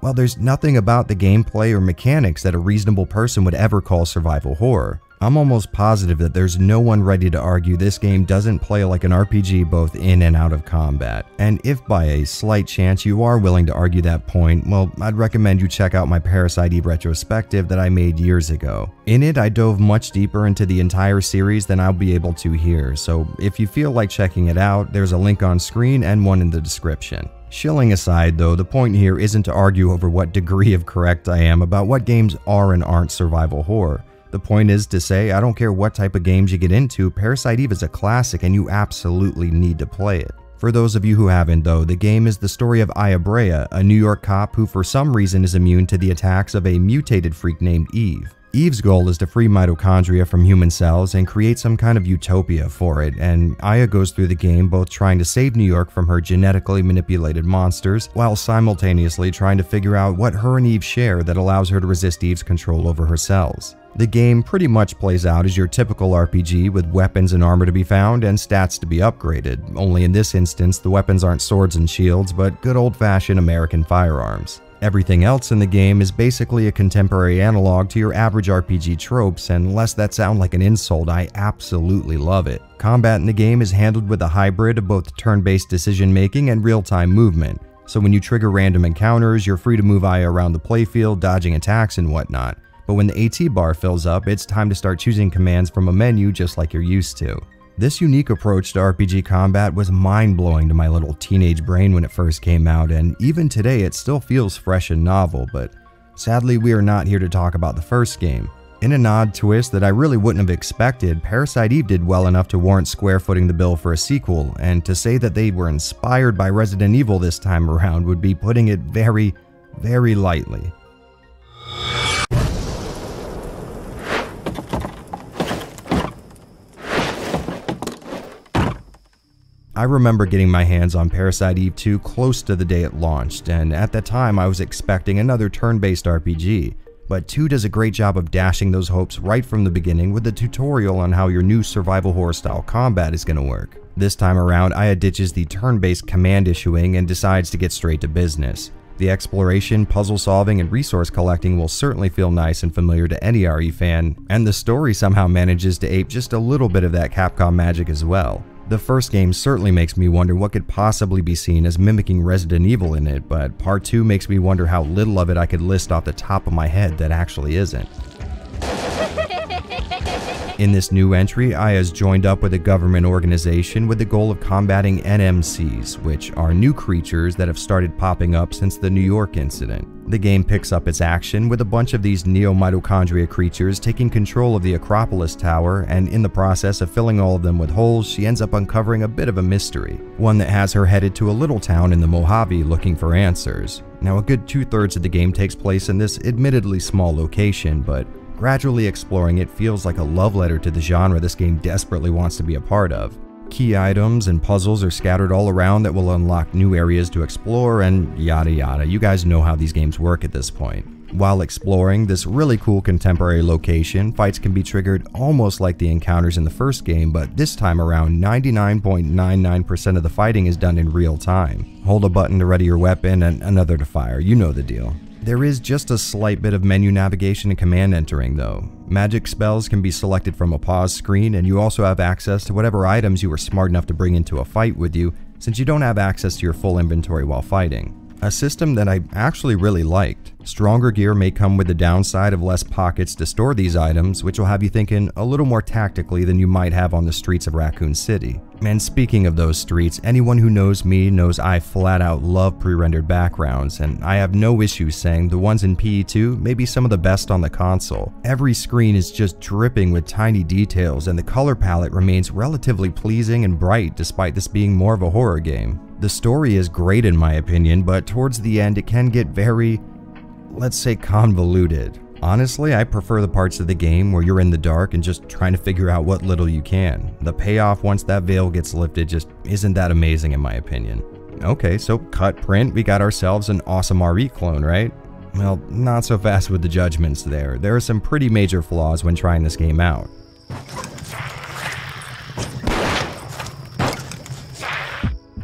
well, there's nothing about the gameplay or mechanics that a reasonable person would ever call survival horror. I'm almost positive that there's no one ready to argue this game doesn't play like an RPG both in and out of combat. And if by a slight chance you are willing to argue that point, well, I'd recommend you check out my Parasite Eve retrospective that I made years ago. In it, I dove much deeper into the entire series than I'll be able to here, so if you feel like checking it out, there's a link on screen and one in the description. Shilling aside though, the point here isn't to argue over what degree of correct I am about what games are and aren't survival horror. The point is to say, I don't care what type of games you get into, Parasite Eve is a classic and you absolutely need to play it. For those of you who haven't though, the game is the story of Aya Brea, a New York cop who for some reason is immune to the attacks of a mutated freak named Eve. Eve's goal is to free mitochondria from human cells and create some kind of utopia for it, and Aya goes through the game both trying to save New York from her genetically manipulated monsters, while simultaneously trying to figure out what her and Eve share that allows her to resist Eve's control over her cells. The game pretty much plays out as your typical RPG with weapons and armor to be found and stats to be upgraded, only in this instance the weapons aren't swords and shields but good old-fashioned American firearms. Everything else in the game is basically a contemporary analog to your average RPG tropes, and lest that sound like an insult, I absolutely love it. Combat in the game is handled with a hybrid of both turn-based decision-making and real-time movement, so when you trigger random encounters, you're free to move Aya around the playfield, dodging attacks and whatnot. But when the AT bar fills up, it's time to start choosing commands from a menu just like you're used to. This unique approach to RPG combat was mind-blowing to my little teenage brain when it first came out, and even today it still feels fresh and novel, but sadly we are not here to talk about the first game. In an odd twist that I really wouldn't have expected, Parasite Eve did well enough to warrant square-footing the bill for a sequel, and to say that they were inspired by Resident Evil this time around would be putting it very lightly. I remember getting my hands on Parasite Eve 2 close to the day it launched, and at that time I was expecting another turn-based RPG, but 2 does a great job of dashing those hopes right from the beginning with a tutorial on how your new survival horror style combat is going to work. This time around, Aya ditches the turn-based command issuing and decides to get straight to business. The exploration, puzzle solving, and resource collecting will certainly feel nice and familiar to any RE fan, and the story somehow manages to ape just a little bit of that Capcom magic as well. The first game certainly makes me wonder what could possibly be seen as mimicking Resident Evil in it, but Part 2 makes me wonder how little of it I could list off the top of my head that actually isn't. In this new entry, Aya's joined up with a government organization with the goal of combating NMCs, which are new creatures that have started popping up since the New York incident. The game picks up its action with a bunch of these neo-mitochondria creatures taking control of the Acropolis Tower, and in the process of filling all of them with holes, she ends up uncovering a bit of a mystery, one that has her headed to a little town in the Mojave looking for answers. Now, a good 2/3 of the game takes place in this admittedly small location, but gradually exploring it feels like a love letter to the genre this game desperately wants to be a part of. Key items and puzzles are scattered all around that will unlock new areas to explore and yada yada. You guys know how these games work at this point. While exploring this really cool contemporary location, fights can be triggered almost like the encounters in the first game, but this time around 99.99% of the fighting is done in real time. Hold a button to ready your weapon and another to fire, you know the deal. There is just a slight bit of menu navigation and command entering though. Magic spells can be selected from a pause screen, and you also have access to whatever items you were smart enough to bring into a fight with you, since you don't have access to your full inventory while fighting. A system that I actually really liked. Stronger gear may come with the downside of less pockets to store these items, which will have you thinking a little more tactically than you might have on the streets of Raccoon City. And speaking of those streets, anyone who knows me knows I flat out love pre-rendered backgrounds, and I have no issues saying the ones in PE2 may be some of the best on the console. Every screen is just dripping with tiny details, and the color palette remains relatively pleasing and bright despite this being more of a horror game. The story is great in my opinion, but towards the end it can get very, let's say, convoluted. Honestly, I prefer the parts of the game where you're in the dark and just trying to figure out what little you can. The payoff once that veil gets lifted just isn't that amazing in my opinion. Okay, so cut print, we got ourselves an awesome RE clone, right? Well, not so fast with the judgments there. There are some pretty major flaws when trying this game out.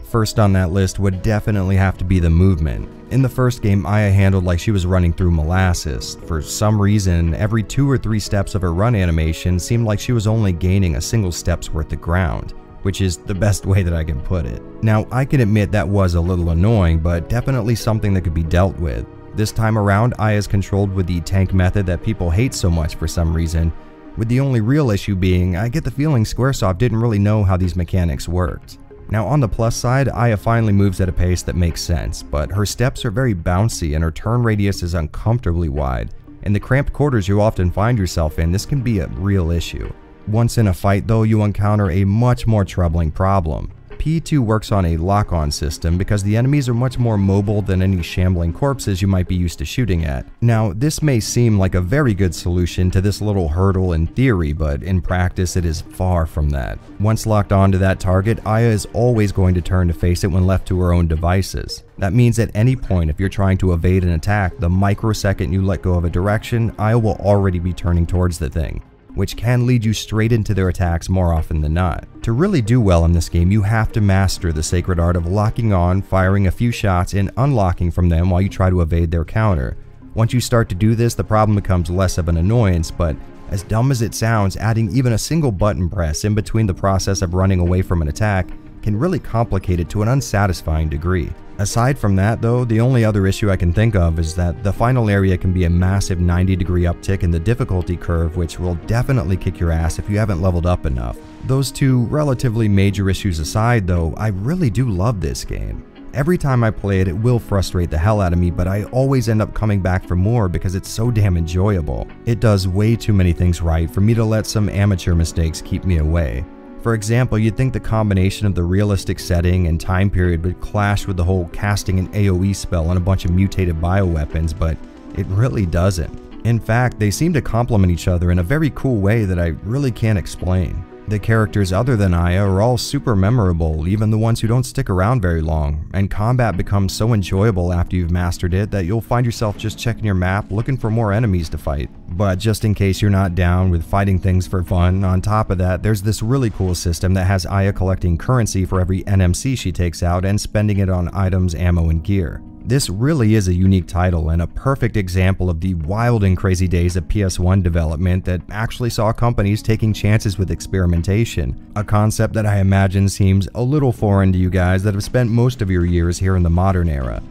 First on that list would definitely have to be the movement. In the first game, Aya handled like she was running through molasses. For some reason, every 2 or 3 steps of her run animation seemed like she was only gaining a single step's worth of ground, which is the best way that I can put it. Now, I can admit that was a little annoying, but definitely something that could be dealt with. This time around, Aya is controlled with the tank method that people hate so much for some reason, with the only real issue being, I get the feeling Squaresoft didn't really know how these mechanics worked. Now on the plus side, Aya finally moves at a pace that makes sense, but her steps are very bouncy and her turn radius is uncomfortably wide. In the cramped quarters you often find yourself in, this can be a real issue. Once in a fight though, you encounter a much more troubling problem. P2 works on a lock-on system because the enemies are much more mobile than any shambling corpses you might be used to shooting at. Now, this may seem like a very good solution to this little hurdle in theory, but in practice it is far from that. Once locked onto that target, Aya is always going to turn to face it when left to her own devices. That means at any point if you're trying to evade an attack, the microsecond you let go of a direction, Aya will already be turning towards the thing, which can lead you straight into their attacks more often than not. To really do well in this game, you have to master the sacred art of locking on, firing a few shots, and unlocking from them while you try to evade their counter. Once you start to do this, the problem becomes less of an annoyance, but as dumb as it sounds, adding even a single button press in between the process of running away from an attack can really complicate it to an unsatisfying degree. Aside from that though, the only other issue I can think of is that the final area can be a massive 90-degree uptick in the difficulty curve, which will definitely kick your ass if you haven't leveled up enough. Those two relatively major issues aside though, I really do love this game. Every time I play it, it will frustrate the hell out of me, but I always end up coming back for more because it's so damn enjoyable. It does way too many things right for me to let some amateur mistakes keep me away. For example, you'd think the combination of the realistic setting and time period would clash with the whole casting an AoE spell on a bunch of mutated bioweapons, but it really doesn't. In fact, they seem to complement each other in a very cool way that I really can't explain. The characters other than Aya are all super memorable, even the ones who don't stick around very long, and combat becomes so enjoyable after you've mastered it that you'll find yourself just checking your map looking for more enemies to fight. But just in case you're not down with fighting things for fun, on top of that, there's this really cool system that has Aya collecting currency for every NMC she takes out and spending it on items, ammo, and gear. This really is a unique title and a perfect example of the wild and crazy days of PS1 development that actually saw companies taking chances with experimentation, a concept that I imagine seems a little foreign to you guys that have spent most of your years here in the modern era.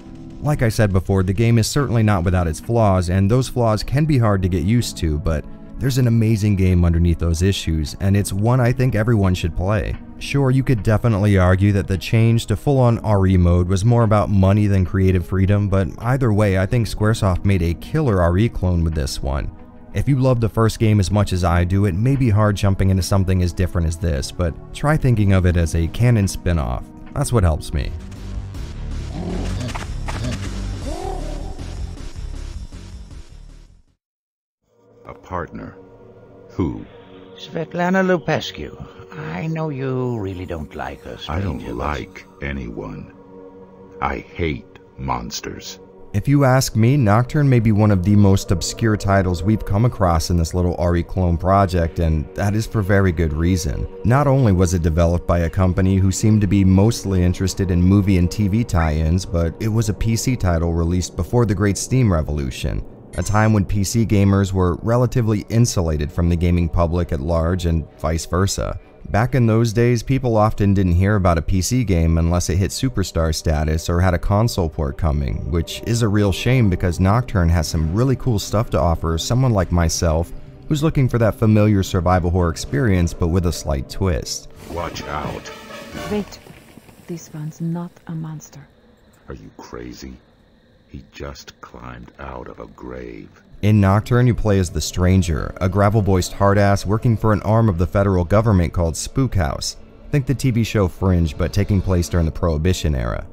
Like I said before, the game is certainly not without its flaws, and those flaws can be hard to get used to, but there's an amazing game underneath those issues, and it's one I think everyone should play. Sure, you could definitely argue that the change to full-on RE mode was more about money than creative freedom, but either way, I think Squaresoft made a killer RE clone with this one. If you love the first game as much as I do, it may be hard jumping into something as different as this, but try thinking of it as a canon spin-off. That's what helps me. A partner. Who? Svetlana Lupescu, I know you really don't like us. I don't like anyone. I hate monsters. If you ask me, Nocturne may be one of the most obscure titles we've come across in this little RE clone project, and that is for very good reason. Not only was it developed by a company who seemed to be mostly interested in movie and TV tie-ins, but it was a PC title released before the Great Steam Revolution, a time when PC gamers were relatively insulated from the gaming public at large and vice versa. Back in those days, people often didn't hear about a PC game unless it hit superstar status or had a console port coming, which is a real shame because Nocturne has some really cool stuff to offer someone like myself who's looking for that familiar survival horror experience but with a slight twist. Watch out. Wait, this one's not a monster. Are you crazy? He just climbed out of a grave. In Nocturne, you play as the Stranger, a gravel-voiced hardass working for an arm of the federal government called Spook House. Think the TV show Fringe, but taking place during the Prohibition era.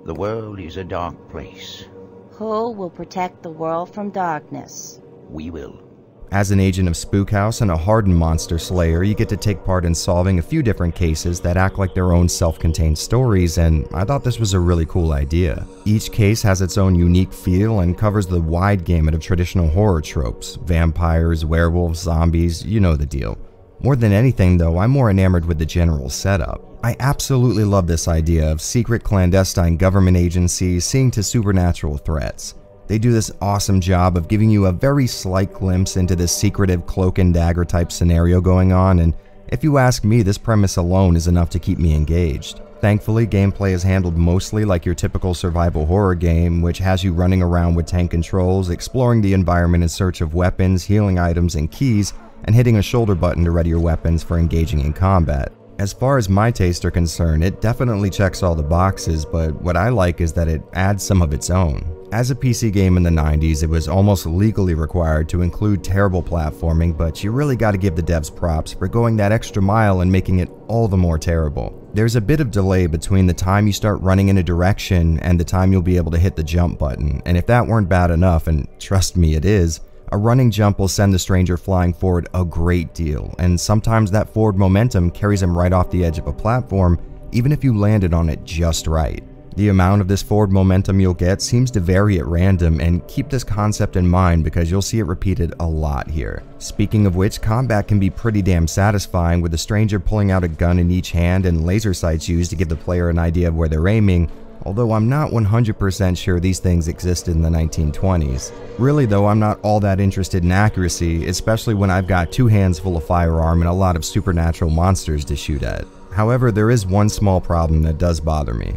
The world is a dark place. Who will protect the world from darkness? We will. As an agent of Spook House and a hardened monster slayer, you get to take part in solving a few different cases that act like their own self-contained stories, and I thought this was a really cool idea. Each case has its own unique feel and covers the wide gamut of traditional horror tropes: vampires, werewolves, zombies, you know the deal. More than anything though, I'm more enamored with the general setup. I absolutely love this idea of secret clandestine government agencies seeing to supernatural threats. They do this awesome job of giving you a very slight glimpse into this secretive cloak and dagger type scenario going on, and if you ask me, this premise alone is enough to keep me engaged. Thankfully, gameplay is handled mostly like your typical survival horror game, which has you running around with tank controls, exploring the environment in search of weapons, healing items, and keys, and hitting a shoulder button to ready your weapons for engaging in combat. As far as my tastes are concerned, it definitely checks all the boxes, but what I like is that it adds some of its own. As a PC game in the 90s, it was almost legally required to include terrible platforming, but you really gotta give the devs props for going that extra mile and making it all the more terrible. There's a bit of delay between the time you start running in a direction and the time you'll be able to hit the jump button, and if that weren't bad enough, and trust me it is, a running jump will send the Stranger flying forward a great deal, and sometimes that forward momentum carries him right off the edge of a platform, even if you landed on it just right. The amount of this forward momentum you'll get seems to vary at random, and keep this concept in mind because you'll see it repeated a lot here. Speaking of which, combat can be pretty damn satisfying with the Stranger pulling out a gun in each hand and laser sights used to give the player an idea of where they're aiming, although I'm not 100% sure these things existed in the 1920s. Really though, I'm not all that interested in accuracy, especially when I've got two hands full of firearm and a lot of supernatural monsters to shoot at. However, there is one small problem that does bother me.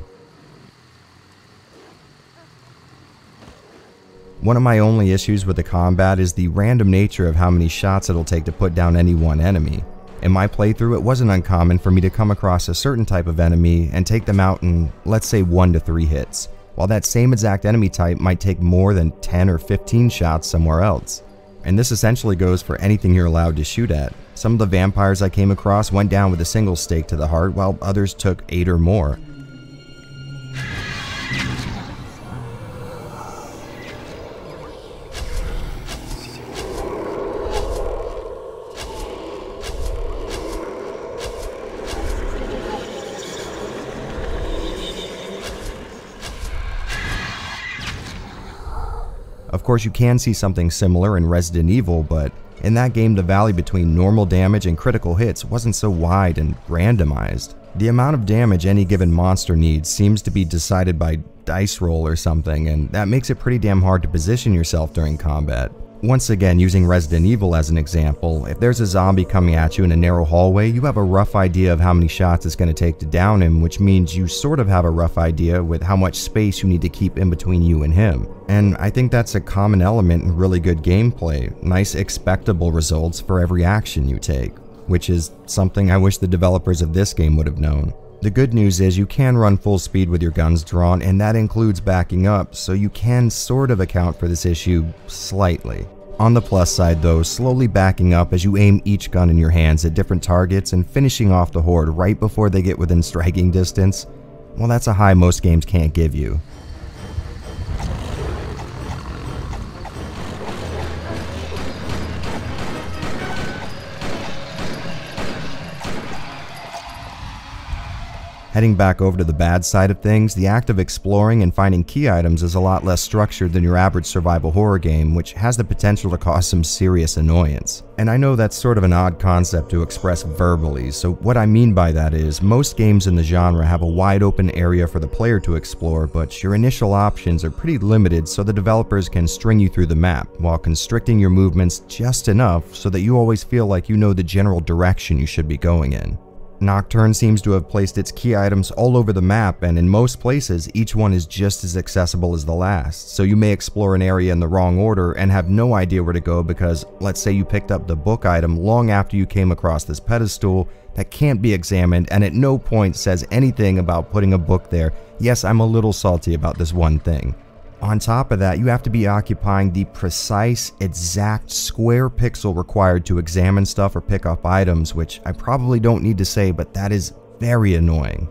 One of my only issues with the combat is the random nature of how many shots it'll take to put down any one enemy. In my playthrough, it wasn't uncommon for me to come across a certain type of enemy and take them out in, let's say, 1 to 3 hits, while that same exact enemy type might take more than 10 or 15 shots somewhere else. And this essentially goes for anything you're allowed to shoot at. Some of the vampires I came across went down with a single stake to the heart, while others took 8 or more. Of course, you can see something similar in Resident Evil, but in that game the valley between normal damage and critical hits wasn't so wide and randomized. The amount of damage any given monster needs seems to be decided by dice roll or something, and that makes it pretty damn hard to position yourself during combat. Once again, using Resident Evil as an example, if there's a zombie coming at you in a narrow hallway, you have a rough idea of how many shots it's going to take to down him, which means you sort of have a rough idea with how much space you need to keep in between you and him. And I think that's a common element in really good gameplay, nice expectable results for every action you take, which is something I wish the developers of this game would have known. The good news is you can run full speed with your guns drawn, and that includes backing up, so you can sort of account for this issue slightly. On the plus side though, slowly backing up as you aim each gun in your hands at different targets and finishing off the horde right before they get within striking distance, well, that's a high most games can't give you. Heading back over to the bad side of things, the act of exploring and finding key items is a lot less structured than your average survival horror game, which has the potential to cause some serious annoyance. And I know that's sort of an odd concept to express verbally, so what I mean by that is, most games in the genre have a wide open area for the player to explore, but your initial options are pretty limited, so the developers can string you through the map, while constricting your movements just enough so that you always feel like you know the general direction you should be going in. Nocturne seems to have placed its key items all over the map, and in most places, each one is just as accessible as the last, so you may explore an area in the wrong order and have no idea where to go because, let's say you picked up the book item long after you came across this pedestal that can't be examined and at no point says anything about putting a book there. Yes, I'm a little salty about this one thing. On top of that, you have to be occupying the precise, exact square pixel required to examine stuff or pick up items, which I probably don't need to say, but that is very annoying.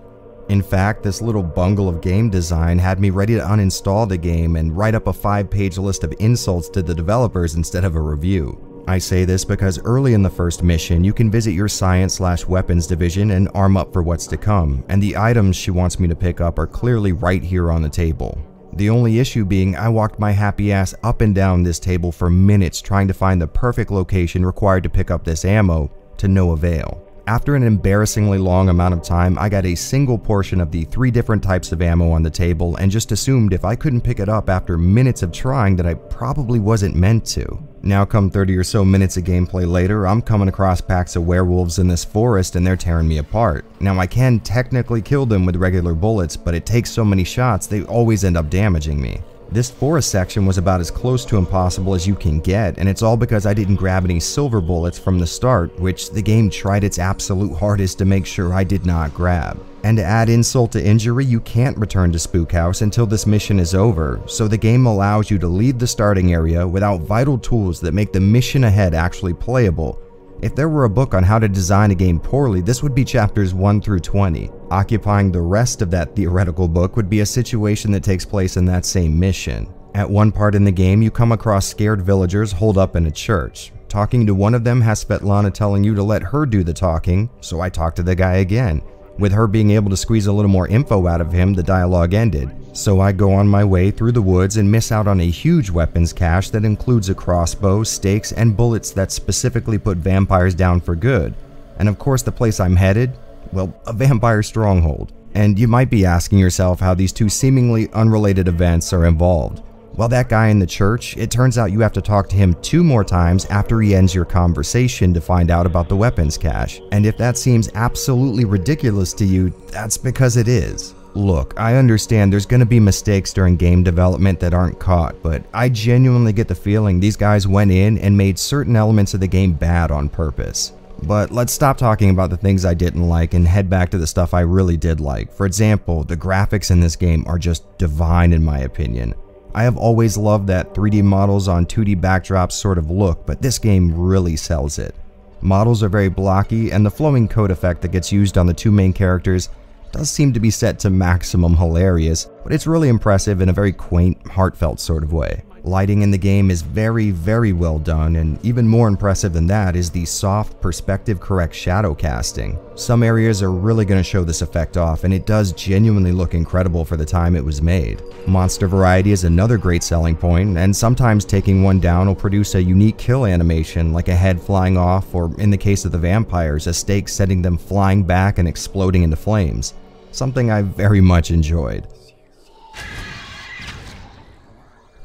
In fact, this little bungle of game design had me ready to uninstall the game and write up a 5-page list of insults to the developers instead of a review. I say this because early in the first mission, you can visit your science/weapons division and arm up for what's to come, and the items she wants me to pick up are clearly right here on the table. The only issue being I walked my happy ass up and down this table for minutes trying to find the perfect location required to pick up this ammo, to no avail. After an embarrassingly long amount of time, I got a single portion of the 3 different types of ammo on the table and just assumed if I couldn't pick it up after minutes of trying that I probably wasn't meant to. Now come 30 or so minutes of gameplay later, I'm coming across packs of werewolves in this forest and they're tearing me apart. Now I can technically kill them with regular bullets, but it takes so many shots they always end up damaging me. This forest section was about as close to impossible as you can get, and it's all because I didn't grab any silver bullets from the start, which the game tried its absolute hardest to make sure I did not grab. And to add insult to injury, you can't return to Spook House until this mission is over, so the game allows you to leave the starting area without vital tools that make the mission ahead actually playable. If there were a book on how to design a game poorly, this would be chapters 1 through 20. Occupying the rest of that theoretical book would be a situation that takes place in that same mission. At one part in the game, you come across scared villagers holed up in a church. Talking to one of them has Svetlana telling you to let her do the talking, so I talk to the guy again. With her being able to squeeze a little more info out of him, the dialogue ended. So I go on my way through the woods and miss out on a huge weapons cache that includes a crossbow, stakes, and bullets that specifically put vampires down for good. And of course the place I'm headed? Well, a vampire stronghold. And you might be asking yourself how these two seemingly unrelated events are involved. Well, that guy in the church, it turns out you have to talk to him 2 more times after he ends your conversation to find out about the weapons cache. And if that seems absolutely ridiculous to you, that's because it is. Look, I understand there's going to be mistakes during game development that aren't caught, but I genuinely get the feeling these guys went in and made certain elements of the game bad on purpose. But let's stop talking about the things I didn't like and head back to the stuff I really did like. For example, the graphics in this game are just divine in my opinion. I have always loved that 3D models on 2D backdrops sort of look, but this game really sells it. Models are very blocky, and the flowing code effect that gets used on the 2 main characters does seem to be set to maximum hilarious, but it's really impressive in a very quaint, heartfelt sort of way. Lighting in the game is very, very well done, and even more impressive than that is the soft, perspective-correct shadow casting. Some areas are really going to show this effect off, and it does genuinely look incredible for the time it was made. Monster variety is another great selling point, and sometimes taking one down will produce a unique kill animation, like a head flying off, or in the case of the vampires, a stake sending them flying back and exploding into flames. Something I very much enjoyed.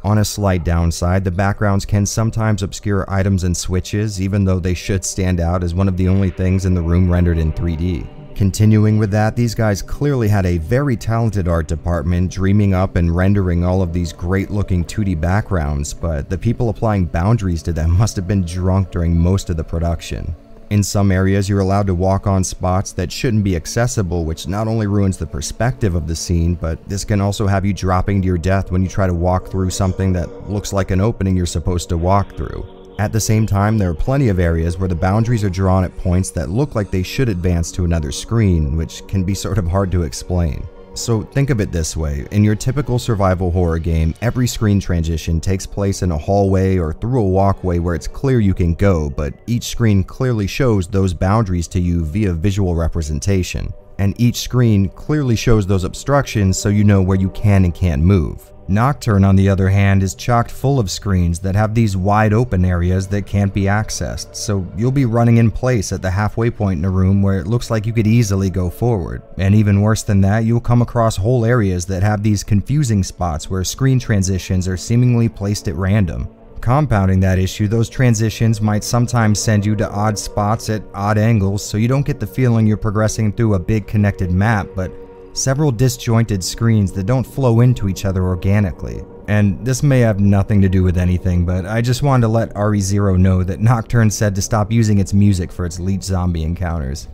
On a slight downside, the backgrounds can sometimes obscure items and switches, even though they should stand out as one of the only things in the room rendered in 3D. Continuing with that, these guys clearly had a very talented art department dreaming up and rendering all of these great looking 2D backgrounds, but the people applying boundaries to them must have been drunk during most of the production. In some areas, you're allowed to walk on spots that shouldn't be accessible, which not only ruins the perspective of the scene, but this can also have you dropping to your death when you try to walk through something that looks like an opening you're supposed to walk through. At the same time, there are plenty of areas where the boundaries are drawn at points that look like they should advance to another screen, which can be sort of hard to explain. So think of it this way, in your typical survival horror game, every screen transition takes place in a hallway or through a walkway where it's clear you can go, but each screen clearly shows those boundaries to you via visual representation. and each screen clearly shows those obstructions so you know where you can and can't move. Nocturne, on the other hand, is chock full of screens that have these wide open areas that can't be accessed, so you'll be running in place at the halfway point in a room where it looks like you could easily go forward. And even worse than that, you'll come across whole areas that have these confusing spots where screen transitions are seemingly placed at random. Compounding that issue, those transitions might sometimes send you to odd spots at odd angles, so you don't get the feeling you're progressing through a big connected map, but several disjointed screens that don't flow into each other organically. And this may have nothing to do with anything, but I just wanted to let RE0 know that Nocturne said to stop using its music for its leech zombie encounters.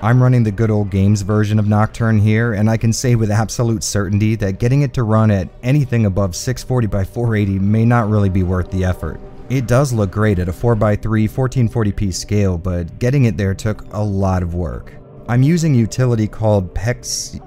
I'm running the good old games version of Nocturne here, and I can say with absolute certainty that getting it to run at anything above 640 by 480 may not really be worth the effort. It does look great at a 4x3 1440p scale, but getting it there took a lot of work. I'm using a utility called Piexoto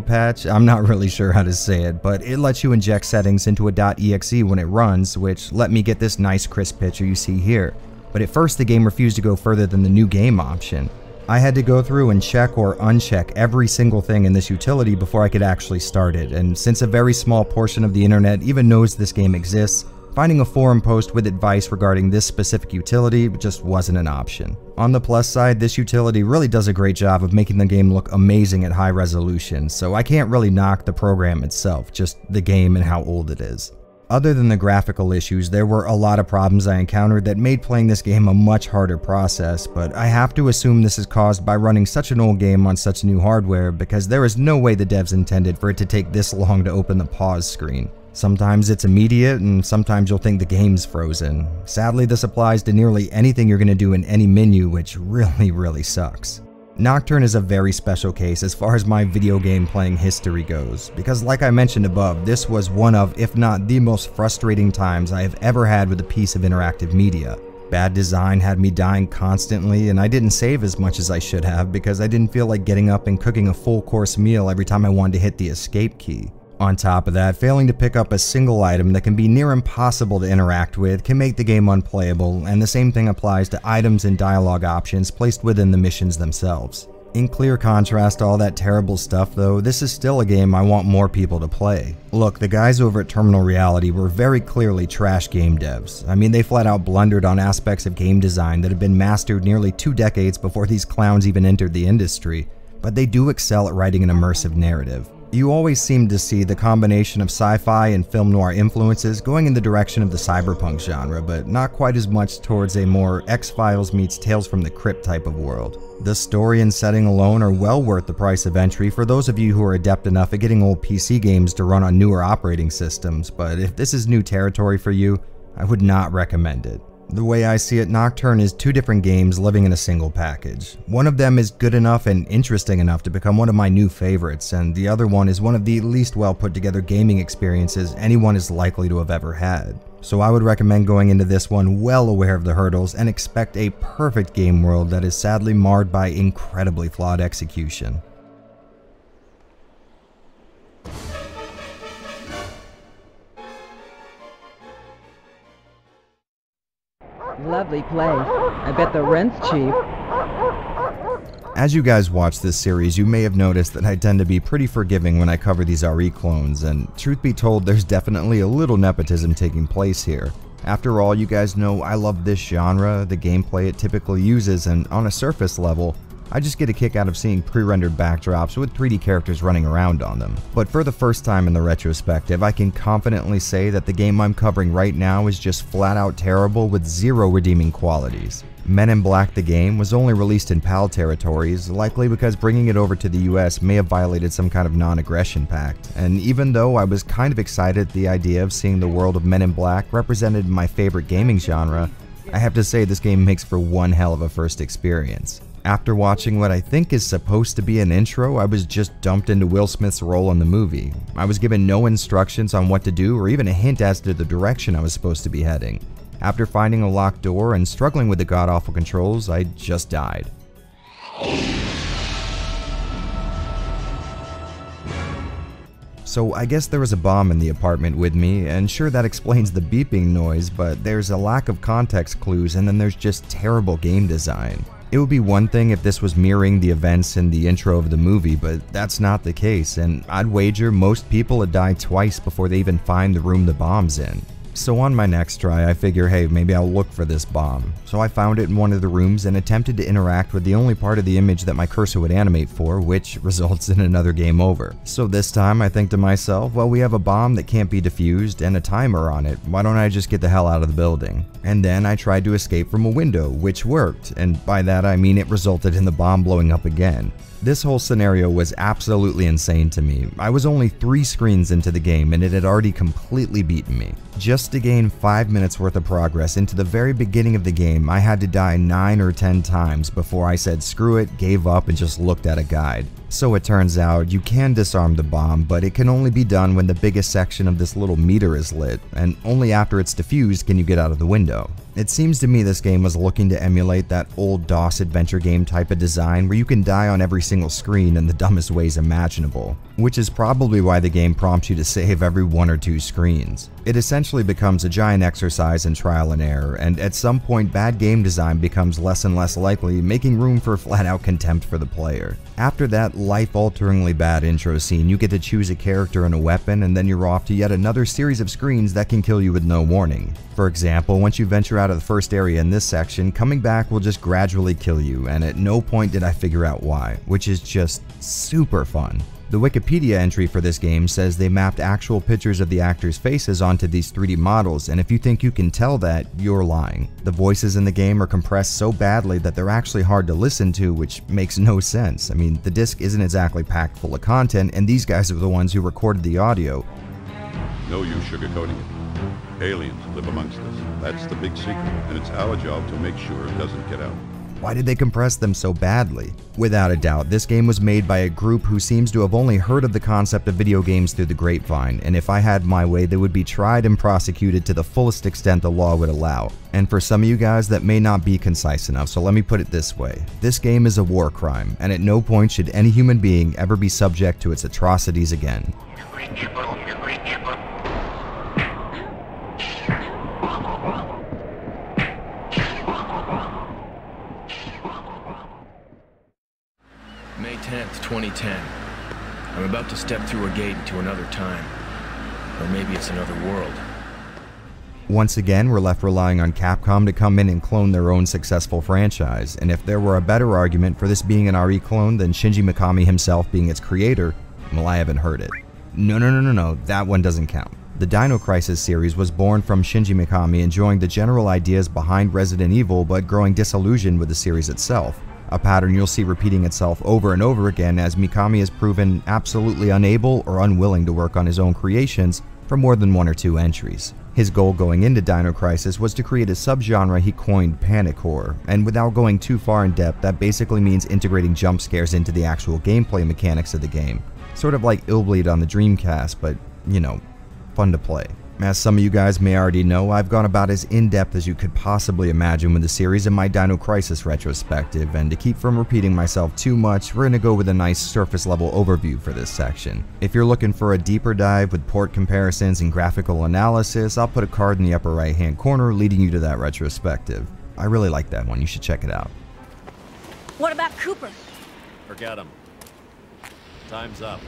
Patch. I'm not really sure how to say it, but it lets you inject settings into a .exe when it runs, which let me get this nice crisp picture you see here. But at first the game refused to go further than the new game option. I had to go through and check or uncheck every single thing in this utility before I could actually start it, and since a very small portion of the internet even knows this game exists, finding a forum post with advice regarding this specific utility just wasn't an option. On the plus side, this utility really does a great job of making the game look amazing at high resolution, so I can't really knock the program itself, just the game and how old it is. Other than the graphical issues, there were a lot of problems I encountered that made playing this game a much harder process, but I have to assume this is caused by running such an old game on such new hardware, because there is no way the devs intended for it to take this long to open the pause screen. Sometimes it's immediate, and sometimes you'll think the game's frozen. Sadly, this applies to nearly anything you're going to do in any menu, which really sucks. Nocturne is a very special case as far as my video game playing history goes, because like I mentioned above, this was one of, if not the most frustrating times I have ever had with a piece of interactive media. Bad design had me dying constantly, and I didn't save as much as I should have because I didn't feel like getting up and cooking a full course meal every time I wanted to hit the escape key. On top of that, failing to pick up a single item that can be near impossible to interact with can make the game unplayable, and the same thing applies to items and dialogue options placed within the missions themselves. In clear contrast to all that terrible stuff though, this is still a game I want more people to play. Look, the guys over at Terminal Reality were very clearly trash game devs. I mean, they flat out blundered on aspects of game design that had been mastered nearly 2 decades before these clowns even entered the industry, but they do excel at writing an immersive narrative. You always seem to see the combination of sci-fi and film noir influences going in the direction of the cyberpunk genre, but not quite as much towards a more X-Files meets Tales from the Crypt type of world. The story and setting alone are well worth the price of entry for those of you who are adept enough at getting old PC games to run on newer operating systems, but if this is new territory for you, I would not recommend it. The way I see it, Nocturne is 2 different games living in a single package. One of them is good enough and interesting enough to become one of my new favorites, and the other one is one of the least well put together gaming experiences anyone is likely to have ever had. So I would recommend going into this one well aware of the hurdles and expect a perfect game world that is sadly marred by incredibly flawed execution. Lovely place. I bet the rent's cheap. As you guys watch this series, you may have noticed that I tend to be pretty forgiving when I cover these RE clones, and truth be told, there's definitely a little nepotism taking place here. After all, you guys know I love this genre, the gameplay it typically uses, and on a surface level, I just get a kick out of seeing pre-rendered backdrops with 3D characters running around on them. But for the first time in the retrospective, I can confidently say that the game I'm covering right now is just flat out terrible with 0 redeeming qualities. Men in Black the game was only released in PAL territories, likely because bringing it over to the US may have violated some kind of non-aggression pact, and even though I was kind of excited at the idea of seeing the world of Men in Black represented in my favorite gaming genre, I have to say this game makes for one hell of a first experience. After watching what I think is supposed to be an intro, I was just dumped into Will Smith's role in the movie. I was given no instructions on what to do or even a hint as to the direction I was supposed to be heading. After finding a locked door and struggling with the god-awful controls, I just died. So I guess there was a bomb in the apartment with me, and sure that explains the beeping noise, but there's a lack of context clues and then there's just terrible game design. It would be one thing if this was mirroring the events in the intro of the movie, but that's not the case, and I'd wager most people would die twice before they even find the room the bomb's in. So on my next try, I figure, hey, maybe I'll look for this bomb. So I found it in one of the rooms and attempted to interact with the only part of the image that my cursor would animate for, which results in another game over. So this time I think to myself, well, we have a bomb that can't be defused and a timer on it, why don't I just get the hell out of the building? And then I tried to escape from a window, which worked, and by that I mean it resulted in the bomb blowing up again. This whole scenario was absolutely insane to me. I was only 3 screens into the game and it had already completely beaten me. Just to gain 5 minutes worth of progress into the very beginning of the game, I had to die 9 or 10 times before I said screw it, gave up, and just looked at a guide. So it turns out you can disarm the bomb, but it can only be done when the biggest section of this little meter is lit, and only after it's diffused can you get out of the window. It seems to me this game was looking to emulate that old DOS adventure game type of design where you can die on every single screen in the dumbest ways imaginable, which is probably why the game prompts you to save every 1 or 2 screens. It essentially becomes a giant exercise in trial and error, and at some point bad game design becomes less and less likely, making room for flat-out contempt for the player. After that life-alteringly bad intro scene, you get to choose a character and a weapon, and then you're off to yet another series of screens that can kill you with no warning. For example, once you venture out of the first area in this section, coming back will just gradually kill you, and at no point did I figure out why, which is just super fun. The Wikipedia entry for this game says they mapped actual pictures of the actors' faces onto these 3D models, and if you think you can tell that, you're lying. The voices in the game are compressed so badly that they're actually hard to listen to, which makes no sense. I mean, the disc isn't exactly packed full of content, and these guys are the ones who recorded the audio. No use sugarcoating it. Aliens live amongst us. That's the big secret, and it's our job to make sure it doesn't get out. Why did they compress them so badly? Without a doubt, this game was made by a group who seems to have only heard of the concept of video games through the grapevine, and if I had my way, they would be tried and prosecuted to the fullest extent the law would allow. And for some of you guys, that may not be concise enough, so let me put it this way. This game is a war crime, and at no point should any human being ever be subject to its atrocities again. May 10th, 2010. I'm about to step through a gate into another time. Or maybe it's another world. Once again, we're left relying on Capcom to come in and clone their own successful franchise, and if there were a better argument for this being an RE clone than Shinji Mikami himself being its creator, well, I haven't heard it. No, that one doesn't count. The Dino Crisis series was born from Shinji Mikami enjoying the general ideas behind Resident Evil but growing disillusioned with the series itself. A pattern you'll see repeating itself over and over again as Mikami has proven absolutely unable or unwilling to work on his own creations for more than 1 or 2 entries. His goal going into Dino Crisis was to create a subgenre he coined panic horror, and without going too far in depth, that basically means integrating jump scares into the actual gameplay mechanics of the game. Sort of like Illbleed on the Dreamcast, but, you know, fun to play. As some of you guys may already know, I've gone about as in-depth as you could possibly imagine with the series in my Dino Crisis retrospective, and to keep from repeating myself too much, we're going to go with a nice surface-level overview for this section. If you're looking for a deeper dive with port comparisons and graphical analysis, I'll put a card in the upper right-hand corner leading you to that retrospective. I really like that one, you should check it out. What about Cooper? Forget him. Time's up.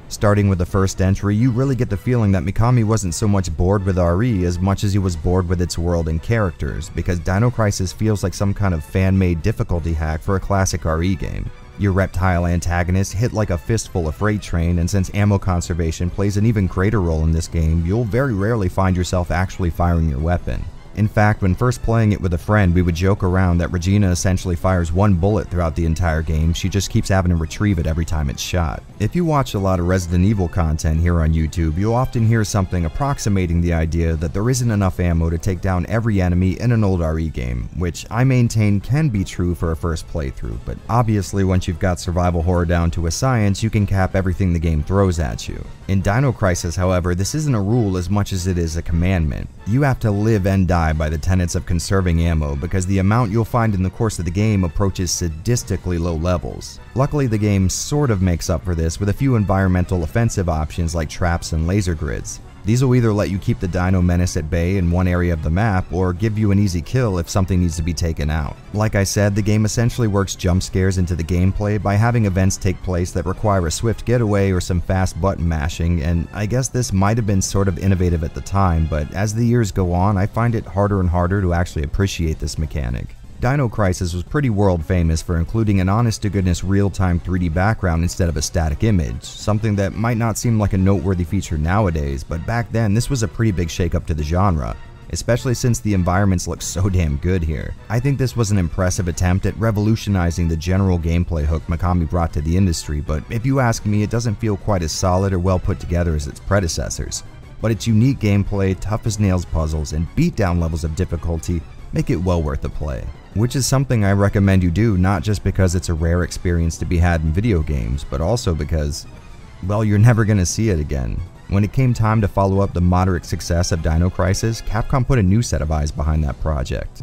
Starting with the first entry, you really get the feeling that Mikami wasn't so much bored with RE as much as he was bored with its world and characters, because Dino Crisis feels like some kind of fan-made difficulty hack for a classic RE game. Your reptile antagonists hit like a fistful of freight train, and since ammo conservation plays an even greater role in this game, you'll very rarely find yourself actually firing your weapon. In fact, when first playing it with a friend, we would joke around that Regina essentially fires 1 bullet throughout the entire game, she just keeps having to retrieve it every time it's shot. If you watch a lot of Resident Evil content here on YouTube, you'll often hear something approximating the idea that there isn't enough ammo to take down every enemy in an old RE game, which I maintain can be true for a first playthrough, but obviously once you've got survival horror down to a science, you can cap everything the game throws at you. In Dino Crisis, however, this isn't a rule as much as it is a commandment. You have to live and die die by the tenets of conserving ammo because the amount you'll find in the course of the game approaches sadistically low levels. Luckily, the game sort of makes up for this with a few environmental offensive options like traps and laser grids. These will either let you keep the dino menace at bay in one area of the map or give you an easy kill if something needs to be taken out. Like I said, the game essentially works jump scares into the gameplay by having events take place that require a swift getaway or some fast button mashing, and I guess this might have been sort of innovative at the time, but as the years go on, I find it harder and harder to actually appreciate this mechanic. Dino Crisis was pretty world famous for including an honest-to-goodness real-time 3D background instead of a static image, something that might not seem like a noteworthy feature nowadays, but back then this was a pretty big shake-up to the genre, especially since the environments look so damn good here. I think this was an impressive attempt at revolutionizing the general gameplay hook Mikami brought to the industry, but if you ask me, it doesn't feel quite as solid or well put together as its predecessors. But its unique gameplay, tough-as-nails puzzles, and beatdown levels of difficulty make it well worth the play. Which is something I recommend you do, not just because it's a rare experience to be had in video games, but also because, well, you're never gonna see it again. When it came time to follow up the moderate success of Dino Crisis, Capcom put a new set of eyes behind that project.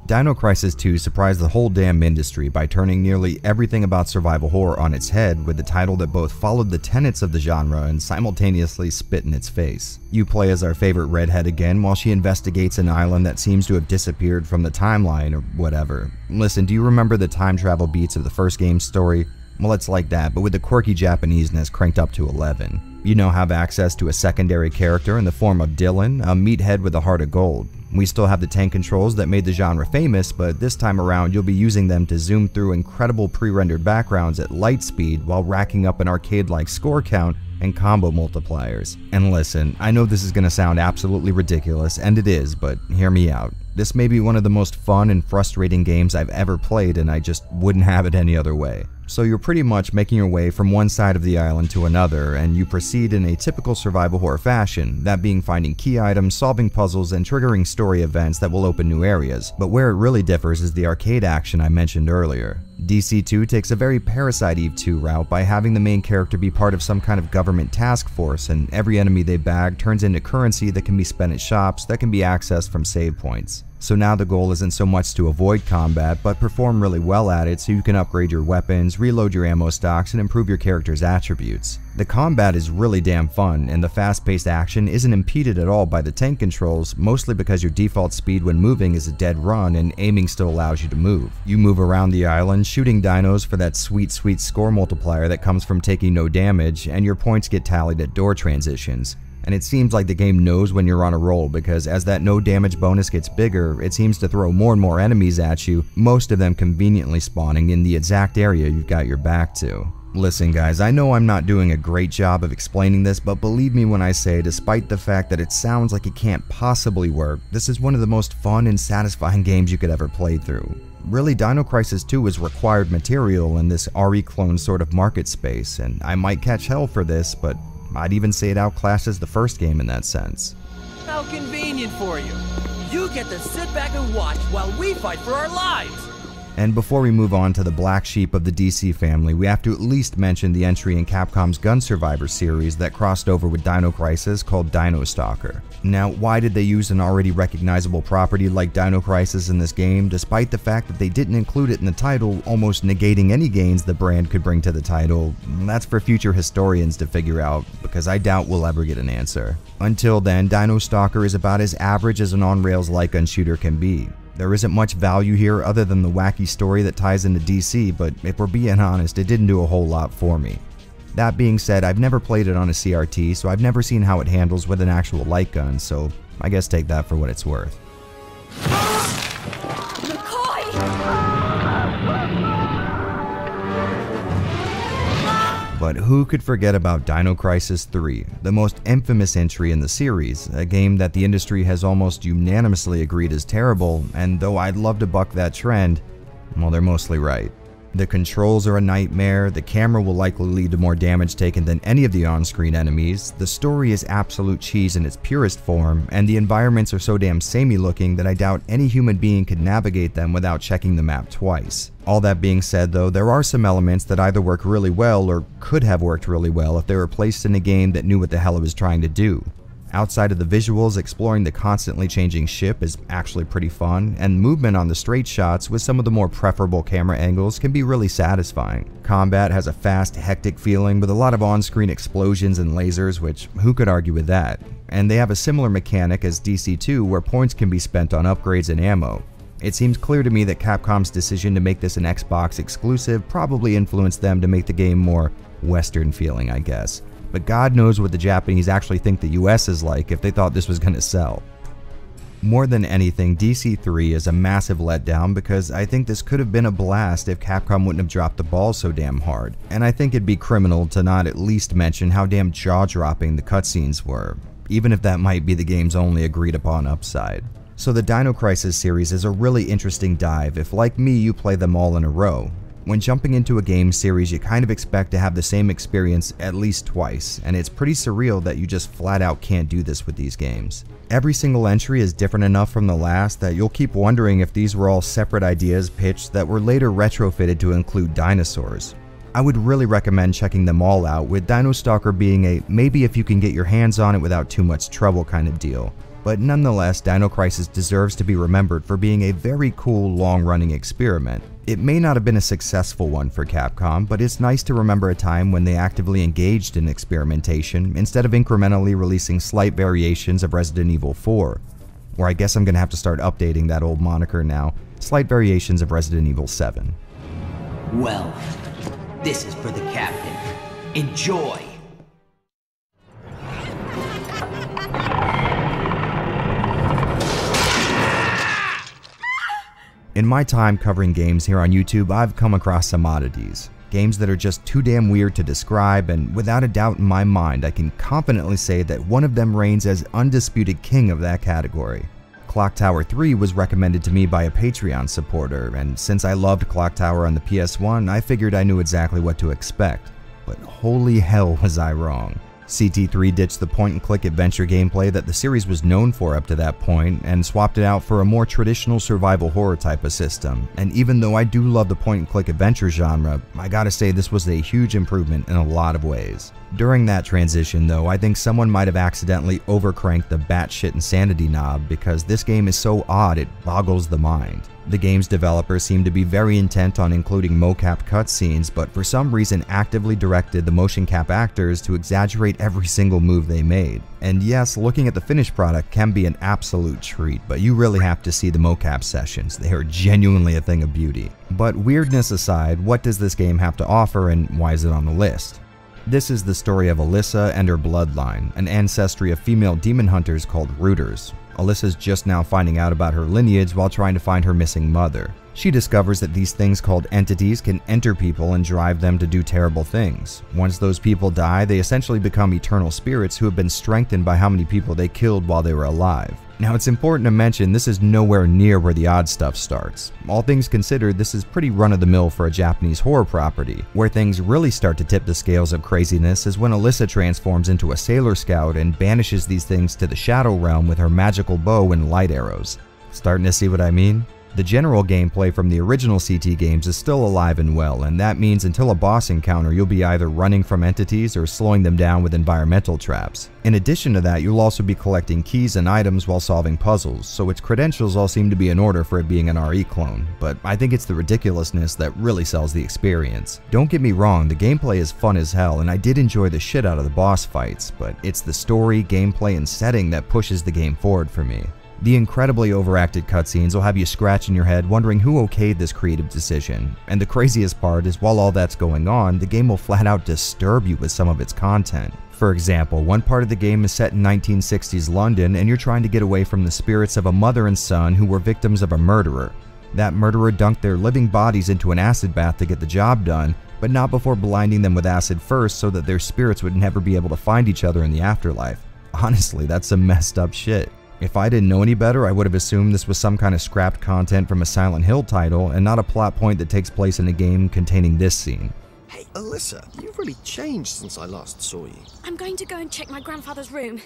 Dino Crisis 2 surprised the whole damn industry by turning nearly everything about survival horror on its head with a title that both followed the tenets of the genre and simultaneously spit in its face. You play as our favorite redhead again while she investigates an island that seems to have disappeared from the timeline or whatever. Listen, do you remember the time travel beats of the first game's story? Well, it's like that, but with the quirky Japaneseness cranked up to 11. You now have access to a secondary character in the form of Dylan, a meathead with a heart of gold. We still have the tank controls that made the genre famous, but this time around you'll be using them to zoom through incredible pre-rendered backgrounds at light speed while racking up an arcade-like score count and combo multipliers. And listen, I know this is going to sound absolutely ridiculous, and it is, but hear me out. This may be one of the most fun and frustrating games I've ever played, and I just wouldn't have it any other way. So you're pretty much making your way from one side of the island to another, and you proceed in a typical survival horror fashion, that being finding key items, solving puzzles, and triggering story events that will open new areas. But where it really differs is the arcade action I mentioned earlier. DC2 takes a very Parasite Eve 2 route by having the main character be part of some kind of government task force, and every enemy they bag turns into currency that can be spent at shops that can be accessed from save points. So now the goal isn't so much to avoid combat, but perform really well at it so you can upgrade your weapons, reload your ammo stocks, and improve your character's attributes. The combat is really damn fun, and the fast-paced action isn't impeded at all by the tank controls, mostly because your default speed when moving is a dead run and aiming still allows you to move. You move around the island, shooting dinos for that sweet score multiplier that comes from taking no damage, and your points get tallied at door transitions. And it seems like the game knows when you're on a roll, because as that no damage bonus gets bigger, it seems to throw more and more enemies at you, most of them conveniently spawning in the exact area you've got your back to. Listen guys, I know I'm not doing a great job of explaining this, but believe me when I say, despite the fact that it sounds like it can't possibly work, this is one of the most fun and satisfying games you could ever play through. Really, Dino Crisis 2 is required material in this RE clone sort of market space, and I might catch hell for this, but I'd even say it outclasses the first game in that sense. How convenient for you. You get to sit back and watch while we fight for our lives. And before we move on to the black sheep of the DC family, we have to at least mention the entry in Capcom's Gun Survivor series that crossed over with Dino Crisis called Dino Stalker. Now, why did they use an already recognizable property like Dino Crisis in this game, despite the fact that they didn't include it in the title, almost negating any gains the brand could bring to the title? That's for future historians to figure out, because I doubt we'll ever get an answer. Until then, Dino Stalker is about as average as an on-rails light gun shooter can be. There isn't much value here other than the wacky story that ties into DC, but if we're being honest, it didn't do a whole lot for me. That being said, I've never played it on a CRT, so I've never seen how it handles with an actual light gun, so I guess take that for what it's worth. But who could forget about Dino Crisis 3, the most infamous entry in the series, a game that the industry has almost unanimously agreed is terrible, and though I'd love to buck that trend, well, they're mostly right. The controls are a nightmare, the camera will likely lead to more damage taken than any of the on-screen enemies, the story is absolute cheese in its purest form, and the environments are so damn samey looking that I doubt any human being could navigate them without checking the map twice. All that being said though, there are some elements that either work really well or could have worked really well if they were placed in a game that knew what the hell it was trying to do. Outside of the visuals, exploring the constantly changing ship is actually pretty fun, and movement on the straight shots with some of the more preferable camera angles can be really satisfying. Combat has a fast, hectic feeling with a lot of on-screen explosions and lasers, which who could argue with that? And they have a similar mechanic as DC2 where points can be spent on upgrades and ammo. It seems clear to me that Capcom's decision to make this an Xbox exclusive probably influenced them to make the game more Western feeling, I guess. But God knows what the Japanese actually think the US is like if they thought this was gonna sell. More than anything, DC3 is a massive letdown because I think this could have been a blast if Capcom wouldn't have dropped the ball so damn hard, and I think it'd be criminal to not at least mention how damn jaw-dropping the cutscenes were, even if that might be the game's only agreed upon upside. So the Dino Crisis series is a really interesting dive if, like me, you play them all in a row. When jumping into a game series, you kind of expect to have the same experience at least twice, and it's pretty surreal that you just flat out can't do this with these games. Every single entry is different enough from the last that you'll keep wondering if these were all separate ideas pitched that were later retrofitted to include dinosaurs. I would really recommend checking them all out, with Dino Stalker being a maybe if you can get your hands on it without too much trouble kind of deal. But nonetheless, Dino Crisis deserves to be remembered for being a very cool, long-running experiment. It may not have been a successful one for Capcom, but it's nice to remember a time when they actively engaged in experimentation instead of incrementally releasing slight variations of Resident Evil 4. Or I guess I'm gonna have to start updating that old moniker now, slight variations of Resident Evil 7. Well, this is for the captain. Enjoy! In my time covering games here on YouTube, I've come across some oddities. Games that are just too damn weird to describe, and without a doubt in my mind, I can confidently say that one of them reigns as undisputed king of that category. Clock Tower 3 was recommended to me by a Patreon supporter, and since I loved Clock Tower on the PS1, I figured I knew exactly what to expect. But holy hell was I wrong. CT3 ditched the point-and-click adventure gameplay that the series was known for up to that point and swapped it out for a more traditional survival horror type of system, and even though I do love the point-and-click adventure genre, I gotta say this was a huge improvement in a lot of ways. During that transition though, I think someone might have accidentally overcranked the batshit insanity knob because this game is so odd it boggles the mind. The game's developers seem to be very intent on including mocap cutscenes, but for some reason actively directed the motion cap actors to exaggerate every single move they made. And yes, looking at the finished product can be an absolute treat, but you really have to see the mocap sessions. They are genuinely a thing of beauty. But weirdness aside, what does this game have to offer and why is it on the list? This is the story of Alyssa and her bloodline, an ancestry of female demon hunters called Rooters. Alyssa's just now finding out about her lineage while trying to find her missing mother. She discovers that these things called entities can enter people and drive them to do terrible things. Once those people die, they essentially become eternal spirits who have been strengthened by how many people they killed while they were alive. Now it's important to mention this is nowhere near where the odd stuff starts. All things considered, this is pretty run-of-the-mill for a Japanese horror property. Where things really start to tip the scales of craziness is when Alyssa transforms into a Sailor Scout and banishes these things to the Shadow Realm with her magical bow and light arrows. Starting to see what I mean? The general gameplay from the original CT games is still alive and well, and that means until a boss encounter you'll be either running from entities or slowing them down with environmental traps. In addition to that, you'll also be collecting keys and items while solving puzzles, so its credentials all seem to be in order for it being an RE clone, but I think it's the ridiculousness that really sells the experience. Don't get me wrong, the gameplay is fun as hell and I did enjoy the shit out of the boss fights, but it's the story, gameplay, and setting that pushes the game forward for me. The incredibly overacted cutscenes will have you scratching your head wondering who okayed this creative decision, and the craziest part is while all that's going on, the game will flat out disturb you with some of its content. For example, one part of the game is set in 1960s London and you're trying to get away from the spirits of a mother and son who were victims of a murderer. That murderer dunked their living bodies into an acid bath to get the job done, but not before blinding them with acid first so that their spirits would never be able to find each other in the afterlife. Honestly, that's some messed up shit. If I didn't know any better, I would have assumed this was some kind of scrapped content from a Silent Hill title and not a plot point that takes place in a game containing this scene. Hey, Alyssa, you've really changed since I last saw you. I'm going to go and check my grandfather's room.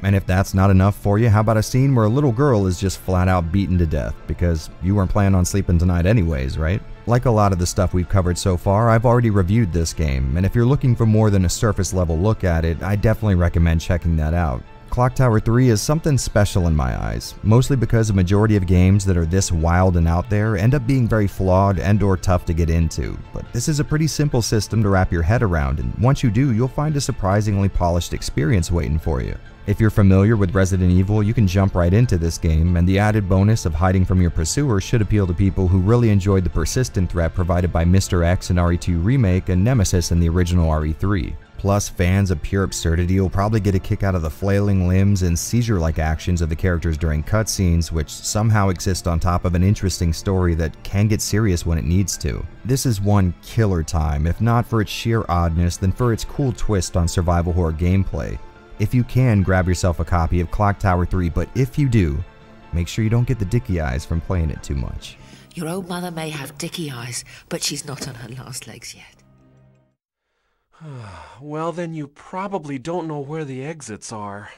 And if that's not enough for you, how about a scene where a little girl is just flat out beaten to death, because you weren't planning on sleeping tonight anyways, right? Like a lot of the stuff we've covered so far, I've already reviewed this game, and if you're looking for more than a surface level look at it, I definitely recommend checking that out. Clock Tower 3 is something special in my eyes, mostly because a majority of games that are this wild and out there end up being very flawed and/or tough to get into, but this is a pretty simple system to wrap your head around, and once you do, you'll find a surprisingly polished experience waiting for you. If you're familiar with Resident Evil, you can jump right into this game, and the added bonus of hiding from your pursuer should appeal to people who really enjoyed the persistent threat provided by Mr. X in RE2 Remake and Nemesis in the original RE3. Plus, fans of pure absurdity will probably get a kick out of the flailing limbs and seizure-like actions of the characters during cutscenes, which somehow exist on top of an interesting story that can get serious when it needs to. This is one killer time, if not for its sheer oddness, then for its cool twist on survival horror gameplay. If you can, grab yourself a copy of Clock Tower 3, but if you do, make sure you don't get the dicky eyes from playing it too much. Your old mother may have dicky eyes, but she's not on her last legs yet. Well, then you probably don't know where the exits are.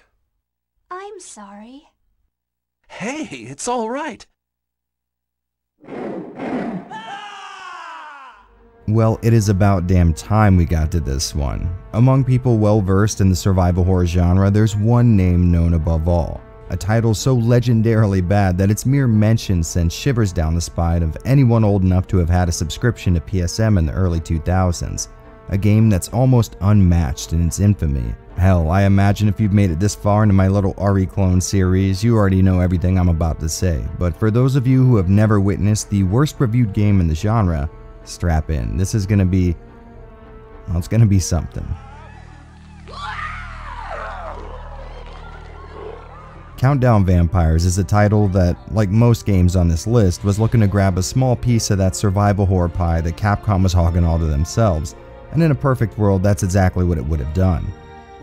I'm sorry. Hey, it's all right. Well, it is about damn time we got to this one. Among people well versed in the survival horror genre, there's one name known above all. A title so legendarily bad that its mere mention sends shivers down the spine of anyone old enough to have had a subscription to PSM in the early 2000s. A game that's almost unmatched in its infamy. Hell, I imagine if you've made it this far into my little RE clone series, you already know everything I'm about to say. But for those of you who have never witnessed the worst reviewed game in the genre, strap in. This is gonna be, well, it's gonna be something. Countdown Vampires is a title that, like most games on this list, was looking to grab a small piece of that survival horror pie that Capcom was hogging all to themselves. And in a perfect world, that's exactly what it would have done.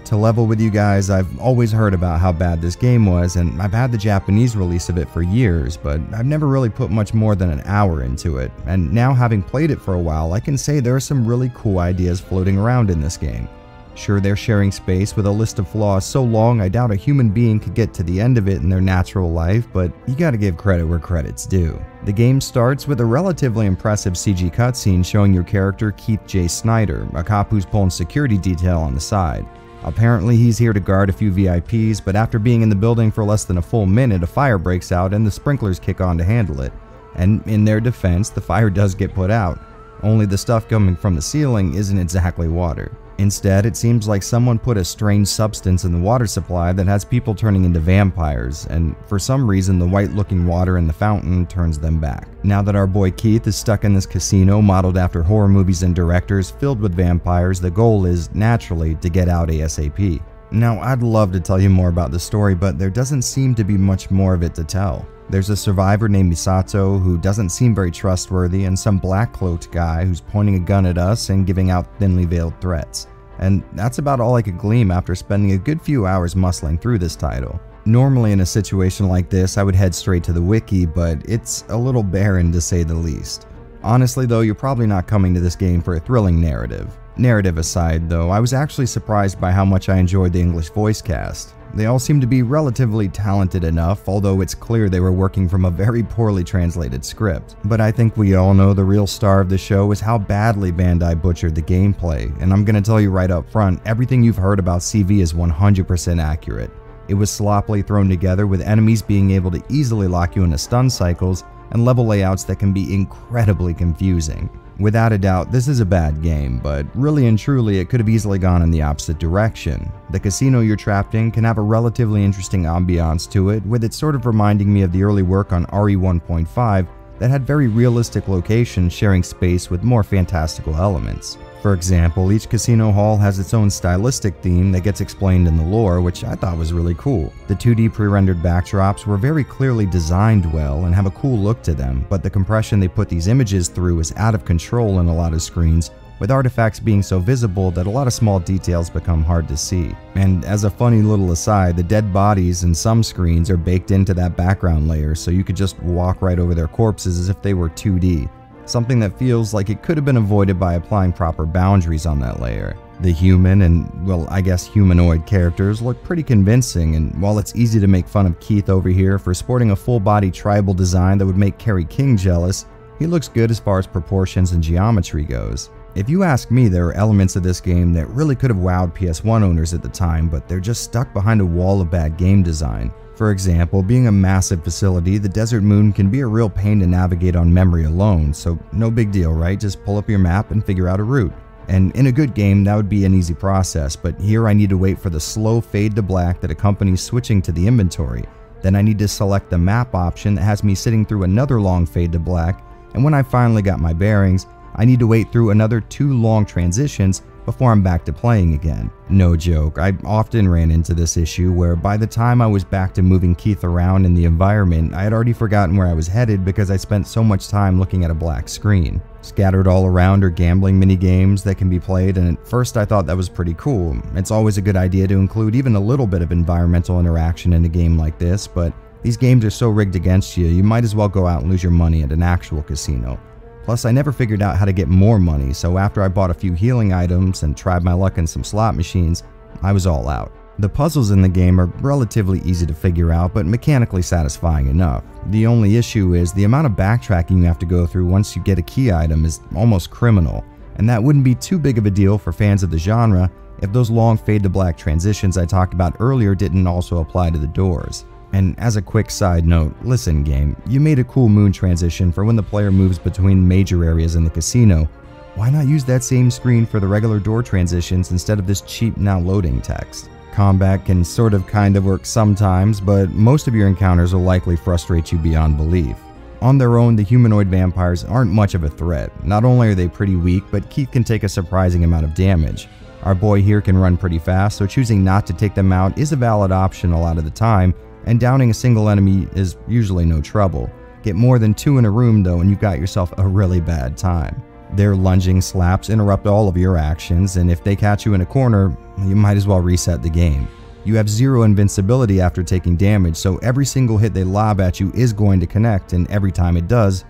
To level with you guys, I've always heard about how bad this game was, and I've had the Japanese release of it for years, but I've never really put much more than an hour into it. And now, having played it for a while, I can say there are some really cool ideas floating around in this game. Sure, they're sharing space with a list of flaws so long I doubt a human being could get to the end of it in their natural life, but you gotta give credit where credit's due. The game starts with a relatively impressive CG cutscene showing your character Keith J. Snyder, a cop who's pulling security detail on the side. Apparently he's here to guard a few VIPs, but after being in the building for less than a full minute, a fire breaks out and the sprinklers kick on to handle it. And in their defense, the fire does get put out, only the stuff coming from the ceiling isn't exactly water. Instead, it seems like someone put a strange substance in the water supply that has people turning into vampires, and for some reason the white-looking water in the fountain turns them back. Now that our boy Keith is stuck in this casino modeled after horror movies and directors filled with vampires, the goal is, naturally, to get out ASAP. Now, I'd love to tell you more about the story, but there doesn't seem to be much more of it to tell. There's a survivor named Misato who doesn't seem very trustworthy, and some black-cloaked guy who's pointing a gun at us and giving out thinly veiled threats. And that's about all I could glean after spending a good few hours muscling through this title. Normally in a situation like this, I would head straight to the wiki, but it's a little barren to say the least. Honestly though, you're probably not coming to this game for a thrilling narrative. Narrative aside though, I was actually surprised by how much I enjoyed the English voice cast. They all seem to be relatively talented enough, although it's clear they were working from a very poorly translated script. But I think we all know the real star of the show is how badly Bandai butchered the gameplay, and I'm gonna tell you right up front, everything you've heard about CV is 100% accurate. It was sloppily thrown together with enemies being able to easily lock you into stun cycles and level layouts that can be incredibly confusing. Without a doubt, this is a bad game, but really and truly it could have easily gone in the opposite direction. The casino you're trapped in can have a relatively interesting ambiance to it, with it sort of reminding me of the early work on RE 1.5 that had very realistic locations sharing space with more fantastical elements. For example, each casino hall has its own stylistic theme that gets explained in the lore, which I thought was really cool. The 2D pre-rendered backdrops were very clearly designed well and have a cool look to them, but the compression they put these images through is out of control in a lot of screens, with artifacts being so visible that a lot of small details become hard to see. And as a funny little aside, the dead bodies in some screens are baked into that background layer, so you could just walk right over their corpses as if they were 2D. Something that feels like it could have been avoided by applying proper boundaries on that layer. The human and, well, I guess humanoid characters look pretty convincing, and while it's easy to make fun of Keith over here for sporting a full-body tribal design that would make Kerry King jealous, he looks good as far as proportions and geometry goes. If you ask me, there are elements of this game that really could have wowed PS1 owners at the time, but they're just stuck behind a wall of bad game design. For example, being a massive facility, the desert moon can be a real pain to navigate on memory alone, so no big deal, right? Just pull up your map and figure out a route. And in a good game, that would be an easy process, but here I need to wait for the slow fade to black that accompanies switching to the inventory. Then I need to select the map option that has me sitting through another long fade to black, and when I finally got my bearings, I need to wait through another 2 long transitions before I'm back to playing again. No joke, I often ran into this issue where by the time I was back to moving Keith around in the environment, I had already forgotten where I was headed because I spent so much time looking at a black screen. Scattered all around are gambling mini-games that can be played, and at first I thought that was pretty cool. It's always a good idea to include even a little bit of environmental interaction in a game like this, but these games are so rigged against you, you might as well go out and lose your money at an actual casino. Plus, I never figured out how to get more money, so after I bought a few healing items and tried my luck in some slot machines, I was all out. The puzzles in the game are relatively easy to figure out, but mechanically satisfying enough. The only issue is the amount of backtracking you have to go through once you get a key item is almost criminal, and that wouldn't be too big of a deal for fans of the genre if those long fade to black transitions I talked about earlier didn't also apply to the doors. And as a quick side note, listen game, you made a cool moon transition for when the player moves between major areas in the casino. Why not use that same screen for the regular door transitions instead of this cheap now loading text? Combat can sort of kind of work sometimes, but most of your encounters will likely frustrate you beyond belief. On their own, the humanoid vampires aren't much of a threat. Not only are they pretty weak, but Keith can take a surprising amount of damage. Our boy here can run pretty fast, so choosing not to take them out is a valid option a lot of the time, and downing a single enemy is usually no trouble. Get more than 2 in a room though and you've got yourself a really bad time. Their lunging slaps interrupt all of your actions, and if they catch you in a corner, you might as well reset the game. You have 0 invincibility after taking damage, so every single hit they lob at you is going to connect, and every time it does,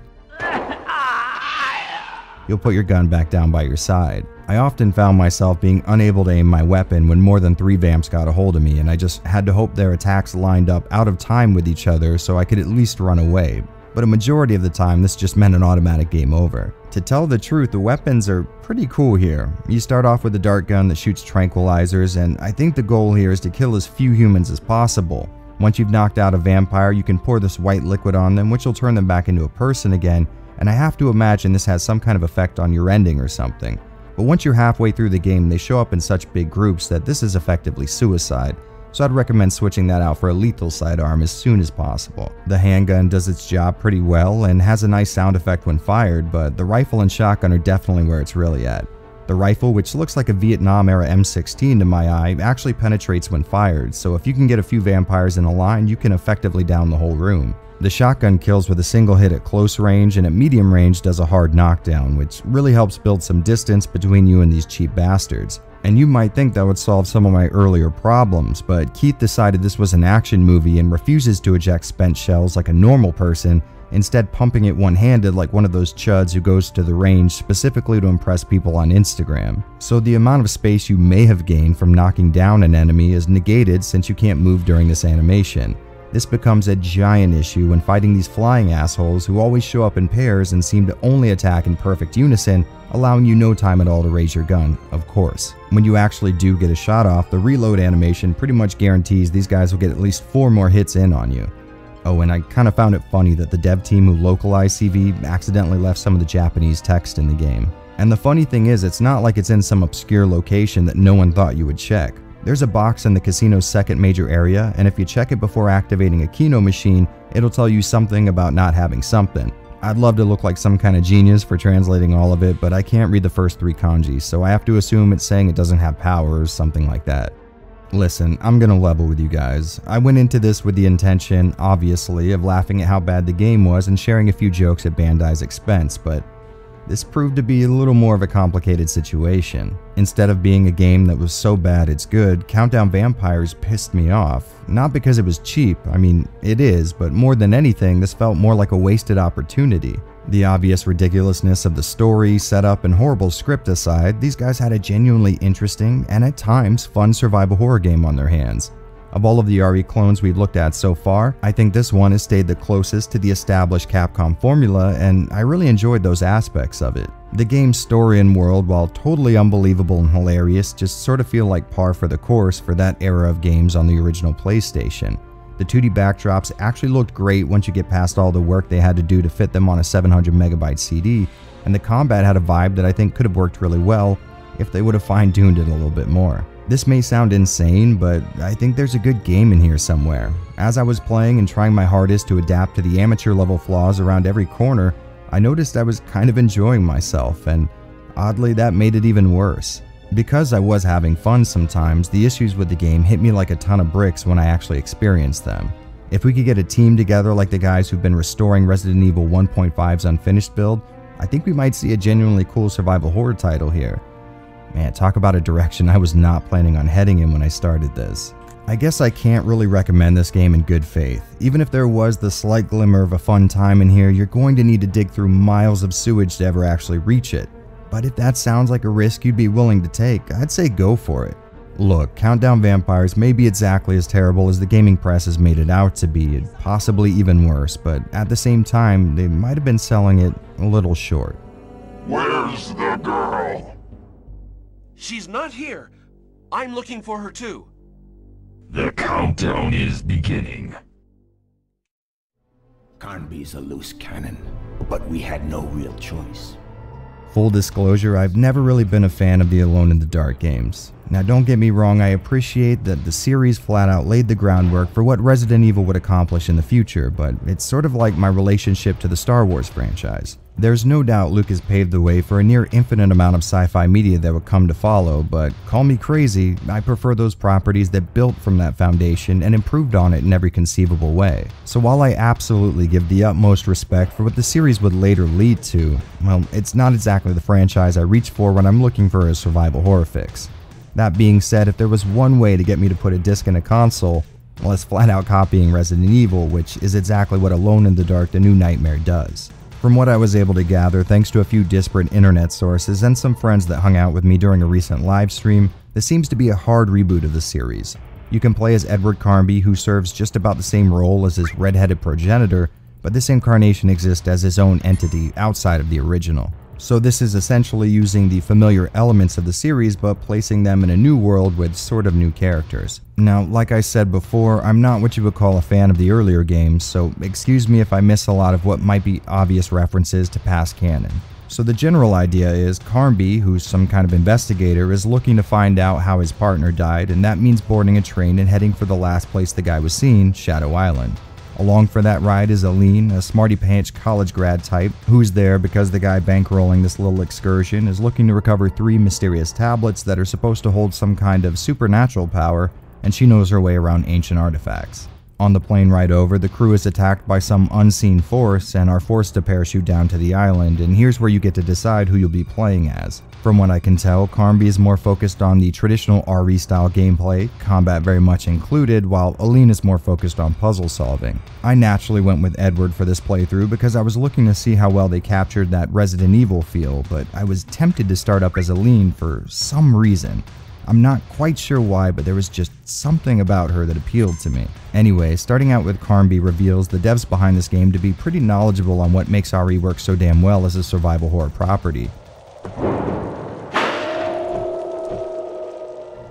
you'll put your gun back down by your side. I often found myself being unable to aim my weapon when more than 3 vamps got a hold of me, and I just had to hope their attacks lined up out of time with each other so I could at least run away. But a majority of the time this just meant an automatic game over. To tell the truth, the weapons are pretty cool here. You start off with a dart gun that shoots tranquilizers, and I think the goal here is to kill as few humans as possible. Once you've knocked out a vampire, you can pour this white liquid on them, which will turn them back into a person again, and I have to imagine this has some kind of effect on your ending or something. But once you're halfway through the game, they show up in such big groups that this is effectively suicide, so I'd recommend switching that out for a lethal sidearm as soon as possible. The handgun does its job pretty well and has a nice sound effect when fired, but the rifle and shotgun are definitely where it's really at. The rifle, which looks like a Vietnam-era M16 to my eye, actually penetrates when fired, so if you can get a few vampires in a line, you can effectively down the whole room. The shotgun kills with a single hit at close range, and at medium range does a hard knockdown, which really helps build some distance between you and these cheap bastards. And you might think that would solve some of my earlier problems, but Keith decided this was an action movie and refuses to eject spent shells like a normal person, instead pumping it one-handed like one of those chuds who goes to the range specifically to impress people on Instagram. So the amount of space you may have gained from knocking down an enemy is negated since you can't move during this animation. This becomes a giant issue when fighting these flying assholes who always show up in pairs and seem to only attack in perfect unison, allowing you no time at all to raise your gun, of course. When you actually do get a shot off, the reload animation pretty much guarantees these guys will get at least 4 more hits in on you. Oh, and I kind of found it funny that the dev team who localized CV accidentally left some of the Japanese text in the game. And the funny thing is, it's not like it's in some obscure location that no one thought you would check. There's a box in the casino's second major area, and if you check it before activating a Kino machine, it'll tell you something about not having something. I'd love to look like some kind of genius for translating all of it, but I can't read the first 3 kanjis, so I have to assume it's saying it doesn't have power or something like that. Listen, I'm gonna level with you guys. I went into this with the intention, obviously, of laughing at how bad the game was and sharing a few jokes at Bandai's expense, but This proved to be a little more of a complicated situation. Instead of being a game that was so bad it's good, Countdown Vampires pissed me off. Not because it was cheap, I mean, it is, but more than anything, this felt more like a wasted opportunity. The obvious ridiculousness of the story, setup, and horrible script aside, these guys had a genuinely interesting, and at times, fun survival horror game on their hands. Of all of the RE clones we've looked at so far, I think this one has stayed the closest to the established Capcom formula, and I really enjoyed those aspects of it. The game's story and world, while totally unbelievable and hilarious, just sort of feel like par for the course for that era of games on the original PlayStation. The 2D backdrops actually looked great once you get past all the work they had to do to fit them on a 700 megabyte CD, and the combat had a vibe that I think could have worked really well if they would have fine-tuned it a little bit more. This may sound insane, but I think there's a good game in here somewhere. As I was playing and trying my hardest to adapt to the amateur level flaws around every corner, I noticed I was kind of enjoying myself, and oddly that made it even worse. Because I was having fun sometimes, the issues with the game hit me like a ton of bricks when I actually experienced them. If we could get a team together like the guys who've been restoring Resident Evil 1.5's unfinished build, I think we might see a genuinely cool survival horror title here. Man, talk about a direction I was not planning on heading in when I started this. I guess I can't really recommend this game in good faith. Even if there was the slight glimmer of a fun time in here, you're going to need to dig through miles of sewage to ever actually reach it. But if that sounds like a risk you'd be willing to take, I'd say go for it. Look, Countdown Vampires may be exactly as terrible as the gaming press has made it out to be, and possibly even worse, but at the same time, they might have been selling it a little short. Where's the girl? She's not here. I'm looking for her too. The countdown is beginning. Carnby's a loose cannon, but we had no real choice. Full disclosure, I've never really been a fan of the Alone in the Dark games. Now don't get me wrong, I appreciate that the series flat out laid the groundwork for what Resident Evil would accomplish in the future, but it's sort of like my relationship to the Star Wars franchise. There's no doubt Lucas paved the way for a near infinite amount of sci-fi media that would come to follow, but call me crazy, I prefer those properties that built from that foundation and improved on it in every conceivable way. So while I absolutely give the utmost respect for what the series would later lead to, well, it's not exactly the franchise I reach for when I'm looking for a survival horror fix. That being said, if there was one way to get me to put a disc in a console, well, it's flat out copying Resident Evil, which is exactly what Alone in the Dark: The New Nightmare does. From what I was able to gather, thanks to a few disparate internet sources and some friends that hung out with me during a recent live stream, this seems to be a hard reboot of the series. You can play as Edward Carnby, who serves just about the same role as his red-headed progenitor, but this incarnation exists as his own entity outside of the original. So this is essentially using the familiar elements of the series but placing them in a new world with sort of new characters. Now, like I said before, I'm not what you would call a fan of the earlier games, so excuse me if I miss a lot of what might be obvious references to past canon. So the general idea is Carnby, who's some kind of investigator, is looking to find out how his partner died, and that means boarding a train and heading for the last place the guy was seen, Shadow Island. Along for that ride is Aline, a smarty-pants college grad type, who's there because the guy bankrolling this little excursion is looking to recover 3 mysterious tablets that are supposed to hold some kind of supernatural power, and she knows her way around ancient artifacts. On the plane ride over, the crew is attacked by some unseen force and are forced to parachute down to the island, and here's where you get to decide who you'll be playing as. From what I can tell, Carnby is more focused on the traditional RE style gameplay, combat very much included, while Aline is more focused on puzzle solving. I naturally went with Edward for this playthrough because I was looking to see how well they captured that Resident Evil feel, but I was tempted to start up as Aline for some reason. I'm not quite sure why, but there was just something about her that appealed to me. Anyway, starting out with Carnby reveals the devs behind this game to be pretty knowledgeable on what makes RE work so damn well as a survival horror property.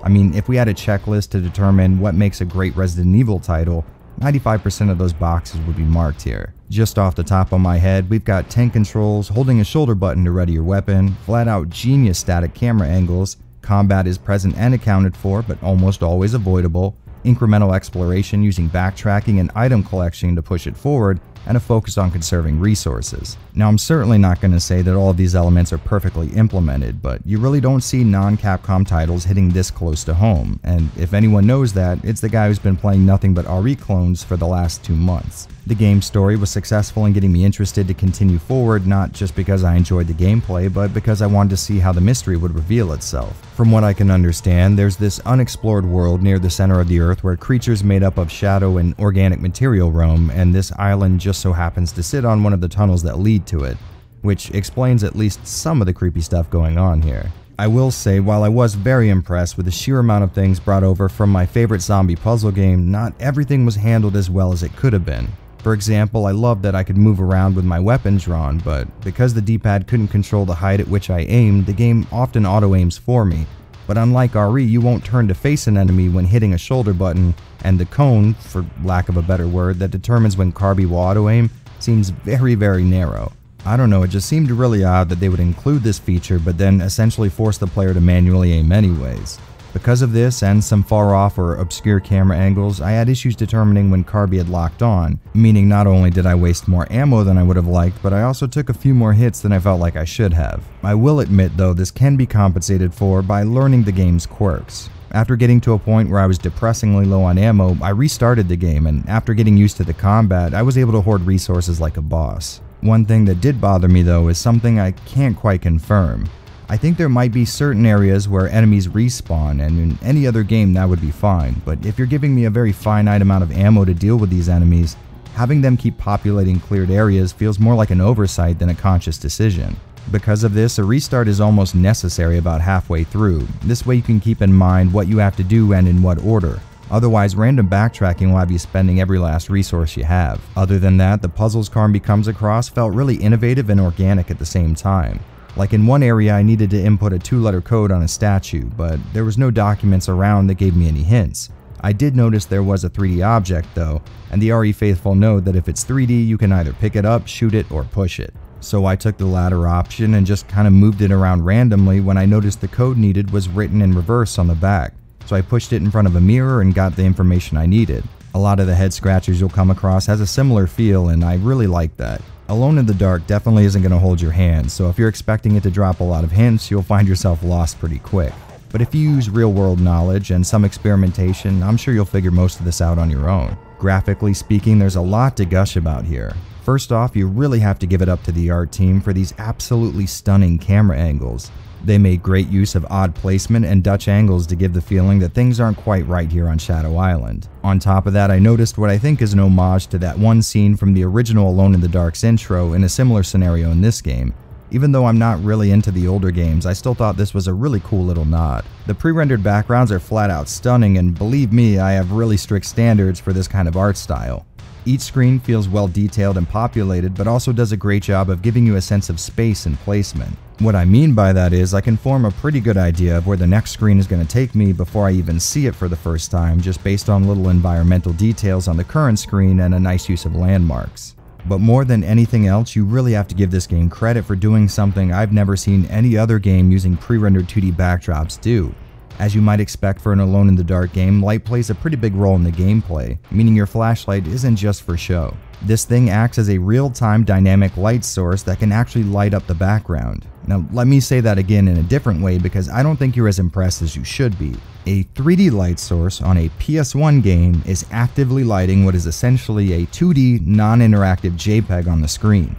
I mean, if we had a checklist to determine what makes a great Resident Evil title, 95% of those boxes would be marked here. Just off the top of my head, we've got tank controls, holding a shoulder button to ready your weapon, flat out genius static camera angles, combat is present and accounted for, but almost always avoidable, incremental exploration using backtracking and item collection to push it forward, and a focus on conserving resources. Now, I'm certainly not going to say that all of these elements are perfectly implemented, but you really don't see non-Capcom titles hitting this close to home, and if anyone knows that, it's the guy who's been playing nothing but RE clones for the last 2 months. The game's story was successful in getting me interested to continue forward, not just because I enjoyed the gameplay, but because I wanted to see how the mystery would reveal itself. From what I can understand, there's this unexplored world near the center of the Earth where creatures made up of shadow and organic material roam, and this island just so happens to sit on one of the tunnels that lead to it, which explains at least some of the creepy stuff going on here. I will say, while I was very impressed with the sheer amount of things brought over from my favorite zombie puzzle game, not everything was handled as well as it could have been. For example, I loved that I could move around with my weapon drawn, but because the D-pad couldn't control the height at which I aimed, the game often auto-aims for me. But unlike RE, you won't turn to face an enemy when hitting a shoulder button, and the cone, for lack of a better word, that determines when Kirby will auto-aim seems very, very narrow. I don't know, it just seemed really odd that they would include this feature but then essentially force the player to manually aim anyways. Because of this and some far off or obscure camera angles, I had issues determining when Kirby had locked on, meaning not only did I waste more ammo than I would have liked, but I also took a few more hits than I felt like I should have. I will admit though, this can be compensated for by learning the game's quirks. After getting to a point where I was depressingly low on ammo, I restarted the game, and after getting used to the combat, I was able to hoard resources like a boss. One thing that did bother me though is something I can't quite confirm. I think there might be certain areas where enemies respawn, and in any other game that would be fine, but if you're giving me a very finite amount of ammo to deal with these enemies, having them keep populating cleared areas feels more like an oversight than a conscious decision. Because of this, a restart is almost necessary about halfway through. This way you can keep in mind what you have to do and in what order. Otherwise, random backtracking will have you spending every last resource you have. Other than that, the puzzles Karn comes across felt really innovative and organic at the same time. Like in one area I needed to input a 2-letter code on a statue, but there was no documents around that gave me any hints. I did notice there was a 3D object though, and the RE faithful know that if it's 3D you can either pick it up, shoot it, or push it. So I took the latter option and just kind of moved it around randomly when I noticed the code needed was written in reverse on the back. So I pushed it in front of a mirror and got the information I needed. A lot of the head scratchers you'll come across has a similar feel, and I really like that. Alone in the Dark definitely isn't going to hold your hand, so if you're expecting it to drop a lot of hints, you'll find yourself lost pretty quick. But if you use real-world knowledge and some experimentation, I'm sure you'll figure most of this out on your own. Graphically speaking, there's a lot to gush about here. First off, you really have to give it up to the art team for these absolutely stunning camera angles. They made great use of odd placement and Dutch angles to give the feeling that things aren't quite right here on Shadow Island. On top of that, I noticed what I think is an homage to that one scene from the original Alone in the Dark's intro in a similar scenario in this game. Even though I'm not really into the older games, I still thought this was a really cool little nod. The pre-rendered backgrounds are flat out stunning, and believe me, I have really strict standards for this kind of art style. Each screen feels well detailed and populated, but also does a great job of giving you a sense of space and placement. What I mean by that is I can form a pretty good idea of where the next screen is going to take me before I even see it for the first time, just based on little environmental details on the current screen and a nice use of landmarks. But more than anything else, you really have to give this game credit for doing something I've never seen any other game using pre-rendered 2D backdrops do. As you might expect for an Alone in the Dark game, light plays a pretty big role in the gameplay, meaning your flashlight isn't just for show. This thing acts as a real-time dynamic light source that can actually light up the background. Now, let me say that again in a different way because I don't think you're as impressed as you should be. A 3D light source on a PS1 game is actively lighting what is essentially a 2D non-interactive JPEG on the screen.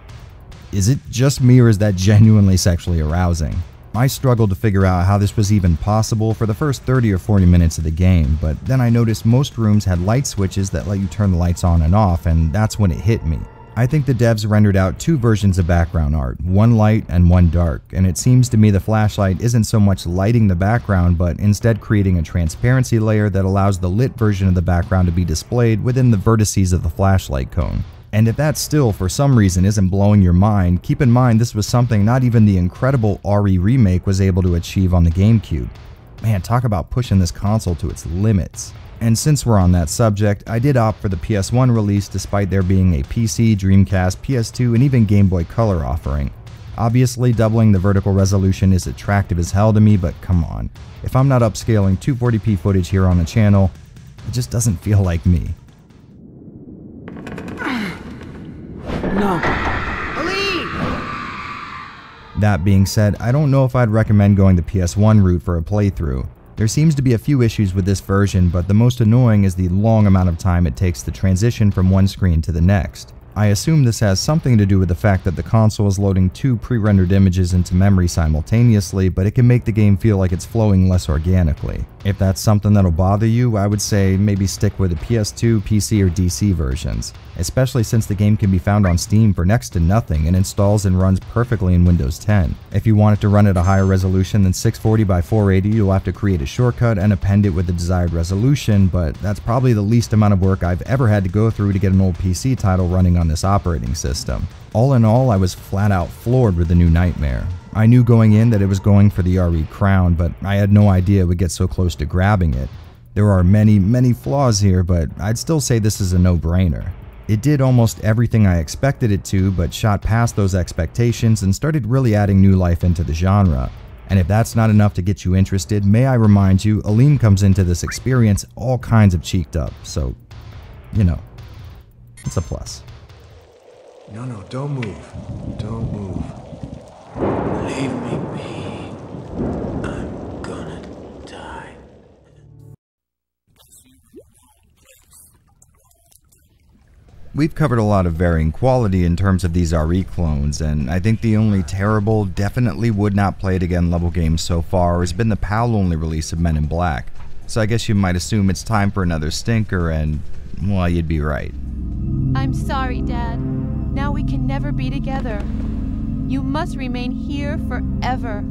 Is it just me, or is that genuinely sexually arousing? I struggled to figure out how this was even possible for the first 30 or 40 minutes of the game, but then I noticed most rooms had light switches that let you turn the lights on and off, and that's when it hit me. I think the devs rendered out two versions of background art, one light and one dark, and it seems to me the flashlight isn't so much lighting the background, but instead creating a transparency layer that allows the lit version of the background to be displayed within the vertices of the flashlight cone. And if that still, for some reason, isn't blowing your mind, keep in mind this was something not even the incredible RE remake was able to achieve on the GameCube. Man, talk about pushing this console to its limits. And since we're on that subject, I did opt for the PS1 release despite there being a PC, Dreamcast, PS2, and even Game Boy Color offering. Obviously, doubling the vertical resolution is attractive as hell to me, but come on. If I'm not upscaling 240p footage here on the channel, it just doesn't feel like me. No. That being said, I don't know if I'd recommend going the PS1 route for a playthrough. There seems to be a few issues with this version, but the most annoying is the long amount of time it takes to transition from one screen to the next. I assume this has something to do with the fact that the console is loading 2 pre-rendered images into memory simultaneously, but it can make the game feel like it's flowing less organically. If that's something that'll bother you, I would say maybe stick with the PS2, PC, or DC versions, especially since the game can be found on Steam for next to nothing and installs and runs perfectly in Windows 10. If you want it to run at a higher resolution than 640 by 480, you'll have to create a shortcut and append it with the desired resolution, but that's probably the least amount of work I've ever had to go through to get an old PC title running on this operating system. All in all, I was flat out floored with the new Nightmare. I knew going in that it was going for the RE crown, but I had no idea it would get so close to grabbing it. There are many flaws here, but I'd still say this is a no-brainer. It did almost everything I expected it to, but shot past those expectations and started really adding new life into the genre. And if that's not enough to get you interested, may I remind you, Aline comes into this experience all kinds of cheeked up, so, you know, it's a plus. No, don't move. Don't move. Leave me be. I'm gonna die. We've covered a lot of varying quality in terms of these RE clones, and I think the only terrible, definitely would not play it again level game so far has been the PAL-only release of Men in Black. So I guess you might assume it's time for another stinker, and, well, you'd be right. I'm sorry, Dad. Now we can never be together. You must remain here forever.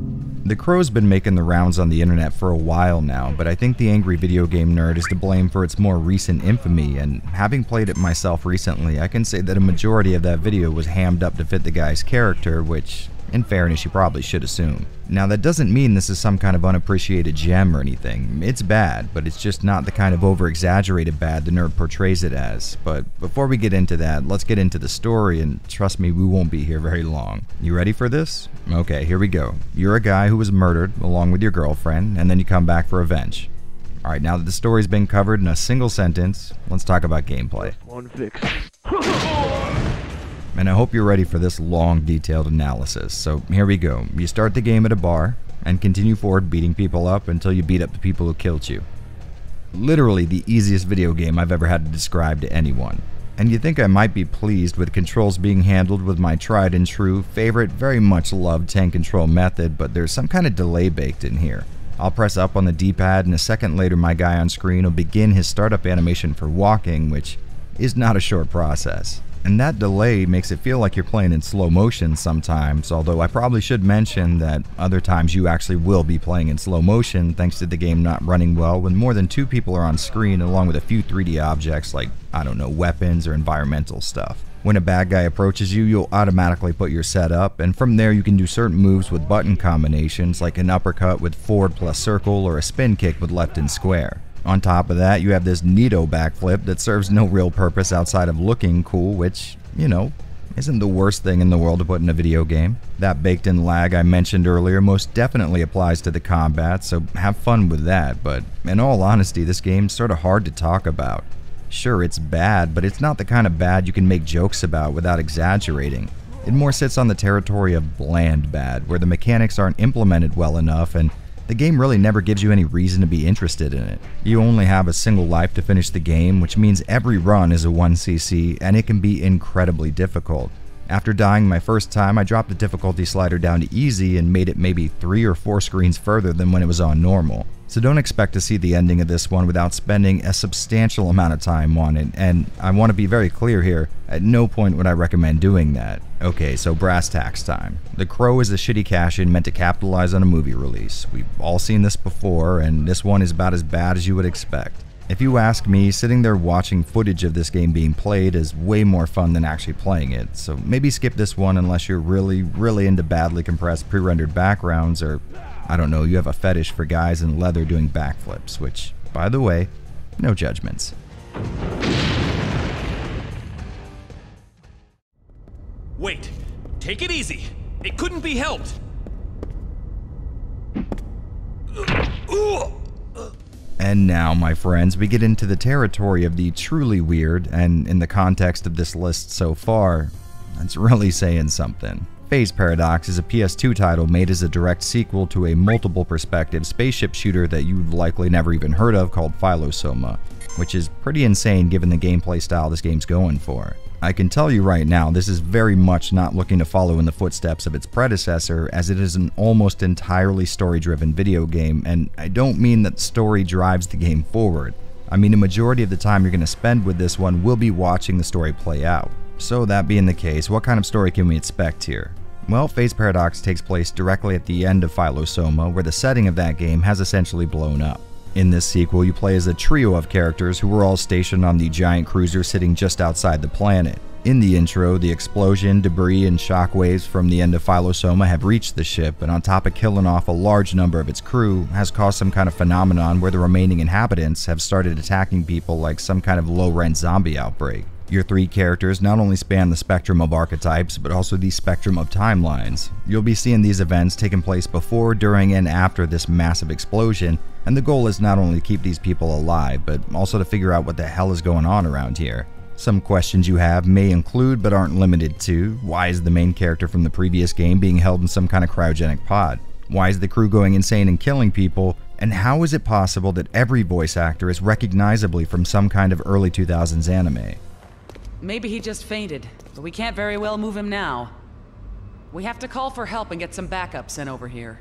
The Crow's been making the rounds on the internet for a while now, but I think the angry video game nerd is to blame for its more recent infamy, and having played it myself recently, I can say that a majority of that video was hammed up to fit the guy's character, which, in fairness, you probably should assume. Now, that doesn't mean this is some kind of unappreciated gem or anything. It's bad, but it's just not the kind of over-exaggerated bad the nerd portrays it as. But before we get into that, let's get into the story, and trust me, we won't be here very long. You ready for this? Okay, here we go. You're a guy who was murdered, along with your girlfriend, and then you come back for revenge. Alright, now that the story's been covered in a single sentence, let's talk about gameplay. And I hope you're ready for this long, detailed analysis. So here we go. You start the game at a bar, and continue forward beating people up until you beat up the people who killed you. Literally the easiest video game I've ever had to describe to anyone. And you'd think I might be pleased with controls being handled with my tried and true, favorite, very much loved tank control method, but there's some kind of delay baked in here. I'll press up on the D-pad, and a second later my guy on screen will begin his startup animation for walking, which is not a short process. And that delay makes it feel like you're playing in slow motion sometimes, although I probably should mention that other times you actually will be playing in slow motion thanks to the game not running well when more than 2 people are on screen along with a few 3D objects like, I don't know, weapons or environmental stuff. When a bad guy approaches you, you'll automatically put your set up, and from there you can do certain moves with button combinations like an uppercut with forward plus circle or a spin kick with left and square. On top of that, you have this neato backflip that serves no real purpose outside of looking cool, which, you know, isn't the worst thing in the world to put in a video game. That baked-in lag I mentioned earlier most definitely applies to the combat, so have fun with that, but in all honesty, this game's sort of hard to talk about. Sure, it's bad, but it's not the kind of bad you can make jokes about without exaggerating. It more sits on the territory of bland bad, where the mechanics aren't implemented well enough and the game really never gives you any reason to be interested in it. You only have a single life to finish the game, which means every run is a 1cc, and it can be incredibly difficult. After dying my first time, I dropped the difficulty slider down to easy and made it maybe 3 or 4 screens further than when it was on normal. So don't expect to see the ending of this one without spending a substantial amount of time on it, and I want to be very clear here, at no point would I recommend doing that. Okay, so brass tacks time. The Crow is a shitty cash-in meant to capitalize on a movie release. We've all seen this before, and this one is about as bad as you would expect. If you ask me, sitting there watching footage of this game being played is way more fun than actually playing it, so maybe skip this one unless you're really into badly compressed pre-rendered backgrounds, or I don't know, you have a fetish for guys in leather doing backflips, which, by the way, no judgments. Wait, take it easy. It couldn't be helped. And now, my friends, we get into the territory of the truly weird, and in the context of this list so far, That's really saying something. Phase Paradox is a PS2 title made as a direct sequel to a multiple perspective spaceship shooter that you've likely never even heard of called Philosoma, which is pretty insane given the gameplay style this game's going for. I can tell you right now, this is very much not looking to follow in the footsteps of its predecessor, as it is an almost entirely story-driven video game, and I don't mean that story drives the game forward. I mean a majority of the time you're going to spend with this one will be watching the story play out. So that being the case, what kind of story can we expect here? Well, Phase Paradox takes place directly at the end of Philosoma, where the setting of that game has essentially blown up. In this sequel, you play as a trio of characters who were all stationed on the giant cruiser sitting just outside the planet. In the intro, the explosion, debris, and shockwaves from the end of Philosoma have reached the ship, and on top of killing off a large number of its crew, has caused some kind of phenomenon where the remaining inhabitants have started attacking people like some kind of low-rent zombie outbreak. Your three characters not only span the spectrum of archetypes, but also the spectrum of timelines. You'll be seeing these events taking place before, during, and after this massive explosion, and the goal is not only to keep these people alive, but also to figure out what the hell is going on around here. Some questions you have may include, but aren't limited to, why is the main character from the previous game being held in some kind of cryogenic pod? Why is the crew going insane and killing people? And how is it possible that every voice actor is recognizably from some kind of early 2000s anime? Maybe he just fainted, but we can't very well move him now. We have to call for help and get some backup sent over here.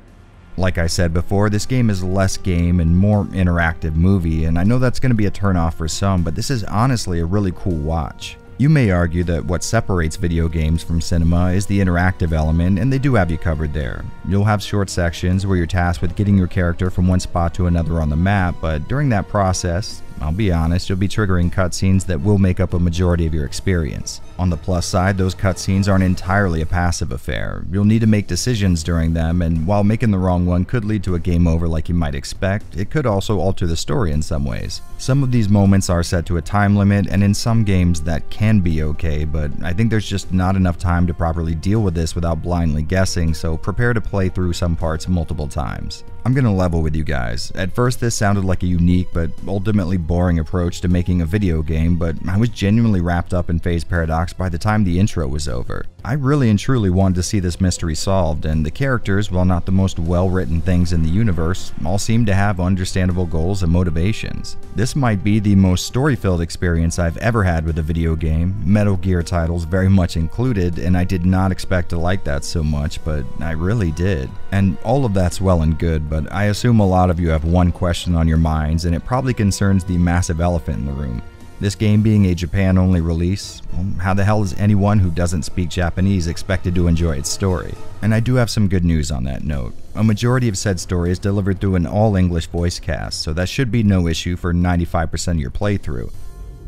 Like I said before, this game is less game and more interactive movie, and I know that's going to be a turnoff for some, but this is honestly a really cool watch. You may argue that what separates video games from cinema is the interactive element, and they do have you covered there. You'll have short sections where you're tasked with getting your character from one spot to another on the map, but during that process, I'll be honest, you'll be triggering cutscenes that will make up a majority of your experience. On the plus side, those cutscenes aren't entirely a passive affair. You'll need to make decisions during them, and while making the wrong one could lead to a game over like you might expect, it could also alter the story in some ways. Some of these moments are set to a time limit, and in some games that can be okay, but I think there's just not enough time to properly deal with this without blindly guessing, so prepare to play through some parts multiple times. I'm gonna level with you guys. At first this sounded like a unique but ultimately boring approach to making a video game, but I was genuinely wrapped up in Phase Paradox by the time the intro was over. I really and truly wanted to see this mystery solved, and the characters, while not the most well-written things in the universe, all seem to have understandable goals and motivations. This might be the most story-filled experience I've ever had with a video game, Metal Gear titles very much included, and I did not expect to like that so much, but I really did. And all of that's well and good, but I assume a lot of you have one question on your minds, and it probably concerns the massive elephant in the room. This game being a Japan-only release, well, how the hell is anyone who doesn't speak Japanese expected to enjoy its story? And I do have some good news on that note. A majority of said story is delivered through an all-English voice cast, so that should be no issue for 95% of your playthrough.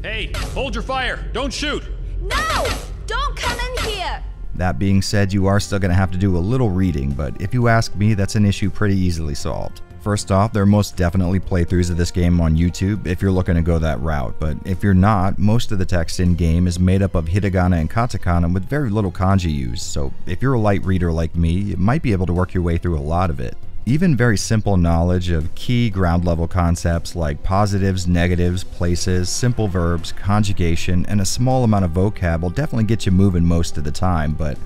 Hey, hold your fire! Don't shoot! No! Don't come in here! That being said, you are still going to have to do a little reading, but if you ask me, that's an issue pretty easily solved. First off, there are most definitely playthroughs of this game on YouTube if you're looking to go that route, but if you're not, most of the text in-game is made up of hiragana and katakana with very little kanji used, so if you're a light reader like me, you might be able to work your way through a lot of it. Even very simple knowledge of key ground-level concepts like positives, negatives, places, simple verbs, conjugation, and a small amount of vocab will definitely get you moving most of the time, but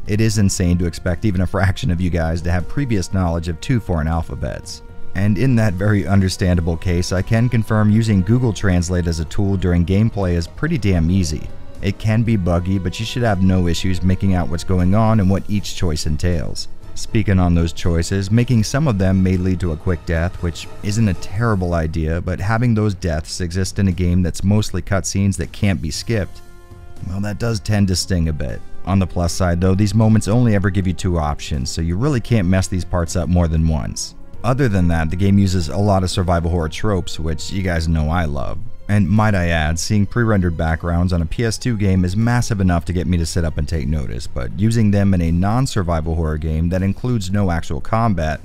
it is insane to expect even a fraction of you guys to have previous knowledge of 2 foreign alphabets. And in that very understandable case, I can confirm using Google Translate as a tool during gameplay is pretty damn easy. It can be buggy, but you should have no issues making out what's going on and what each choice entails. Speaking on those choices, making some of them may lead to a quick death, which isn't a terrible idea, but having those deaths exist in a game that's mostly cutscenes that can't be skipped, well, that does tend to sting a bit. On the plus side though, these moments only ever give you 2 options, so you really can't mess these parts up more than once. Other than that, the game uses a lot of survival horror tropes, which you guys know I love. And might I add, seeing pre-rendered backgrounds on a PS2 game is massive enough to get me to sit up and take notice, but using them in a non-survival horror game that includes no actual combat,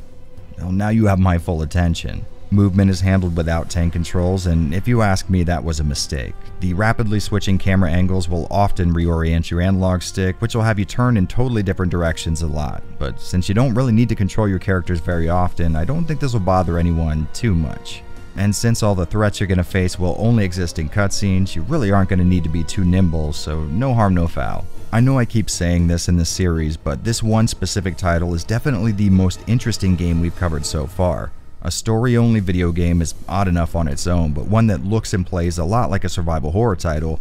well, now you have my full attention. Movement is handled without tank controls, and if you ask me, that was a mistake. The rapidly switching camera angles will often reorient your analog stick, which will have you turn in totally different directions a lot, but since you don't really need to control your characters very often, I don't think this will bother anyone too much. And since all the threats you're going to face will only exist in cutscenes, you really aren't going to need to be too nimble, so no harm no foul. I know I keep saying this in this series, but this one specific title is definitely the most interesting game we've covered so far. A story-only video game is odd enough on its own, but one that looks and plays a lot like a survival horror title,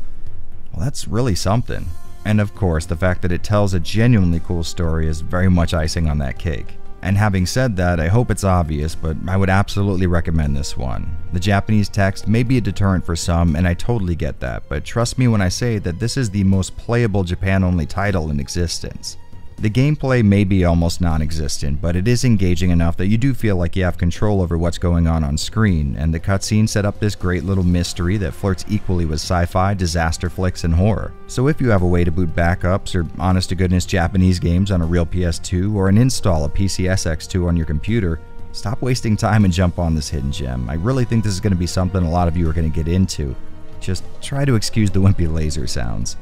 well, that's really something. And of course, the fact that it tells a genuinely cool story is very much icing on that cake. And having said that, I hope it's obvious, but I would absolutely recommend this one. The Japanese text may be a deterrent for some, and I totally get that, but trust me when I say that this is the most playable Japan-only title in existence. The gameplay may be almost non-existent, but it is engaging enough that you do feel like you have control over what's going on screen, and the cutscenes set up this great little mystery that flirts equally with sci-fi, disaster flicks, and horror. So if you have a way to boot backups or honest-to-goodness Japanese games on a real PS2 or an install a PCSX2 on your computer, stop wasting time and jump on this hidden gem. I really think this is going to be something a lot of you are going to get into. Just try to excuse the wimpy laser sounds.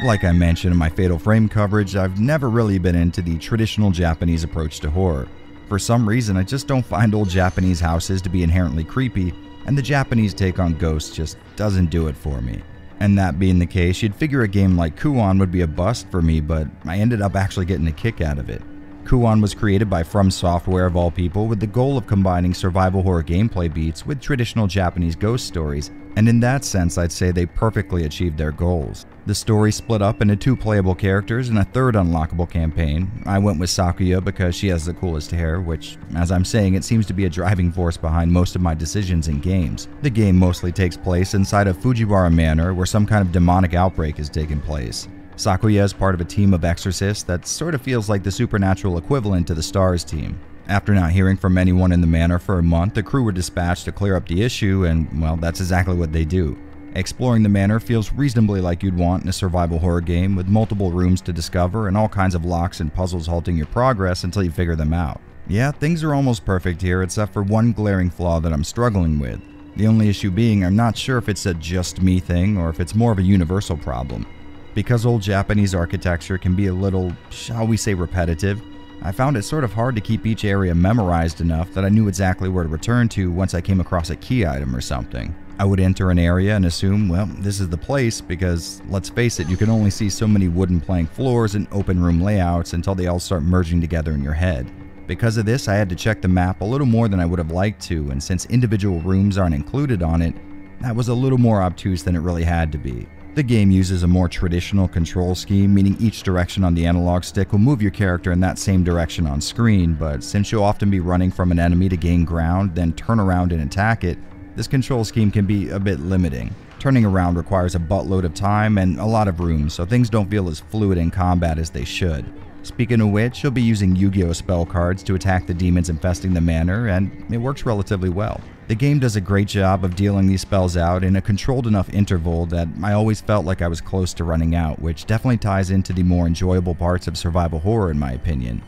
Like I mentioned in my Fatal Frame coverage, I've never really been into the traditional Japanese approach to horror. For some reason, I just don't find old Japanese houses to be inherently creepy, and the Japanese take on ghosts just doesn't do it for me. And that being the case, you'd figure a game like Kuon would be a bust for me, but I ended up actually getting a kick out of it. Kuon was created by From Software of all people with the goal of combining survival horror gameplay beats with traditional Japanese ghost stories, and in that sense I'd say they perfectly achieved their goals. The story split up into 2 playable characters and a 3rd unlockable campaign. I went with Sakuya because she has the coolest hair, which, as I'm saying, it seems to be a driving force behind most of my decisions in games. The game mostly takes place inside of Fujiwara Manor, where some kind of demonic outbreak is taking place. Sakuya is part of a team of exorcists that sort of feels like the supernatural equivalent to the STARS team. After not hearing from anyone in the manor for a month, the crew were dispatched to clear up the issue, and, well, that's exactly what they do. Exploring the manor feels reasonably like you'd want in a survival horror game, with multiple rooms to discover and all kinds of locks and puzzles halting your progress until you figure them out. Yeah, things are almost perfect here, except for one glaring flaw that I'm struggling with. The only issue being I'm not sure if it's a just me thing or if it's more of a universal problem. Because old Japanese architecture can be a little, shall we say, repetitive, I found it sort of hard to keep each area memorized enough that I knew exactly where to return to once I came across a key item or something. I would enter an area and assume, well, this is the place because, let's face it, you can only see so many wooden plank floors and open room layouts until they all start merging together in your head. Because of this, I had to check the map a little more than I would have liked to, and since individual rooms aren't included on it, that was a little more obtuse than it really had to be. The game uses a more traditional control scheme, meaning each direction on the analog stick will move your character in that same direction on screen, but since you'll often be running from an enemy to gain ground, then turn around and attack it, this control scheme can be a bit limiting. Turning around requires a buttload of time and a lot of room, so things don't feel as fluid in combat as they should. Speaking of which, you'll be using Yu-Gi-Oh! Spell cards to attack the demons infesting the manor, and it works relatively well. The game does a great job of dealing these spells out in a controlled enough interval that I always felt like I was close to running out, which definitely ties into the more enjoyable parts of survival horror in my opinion.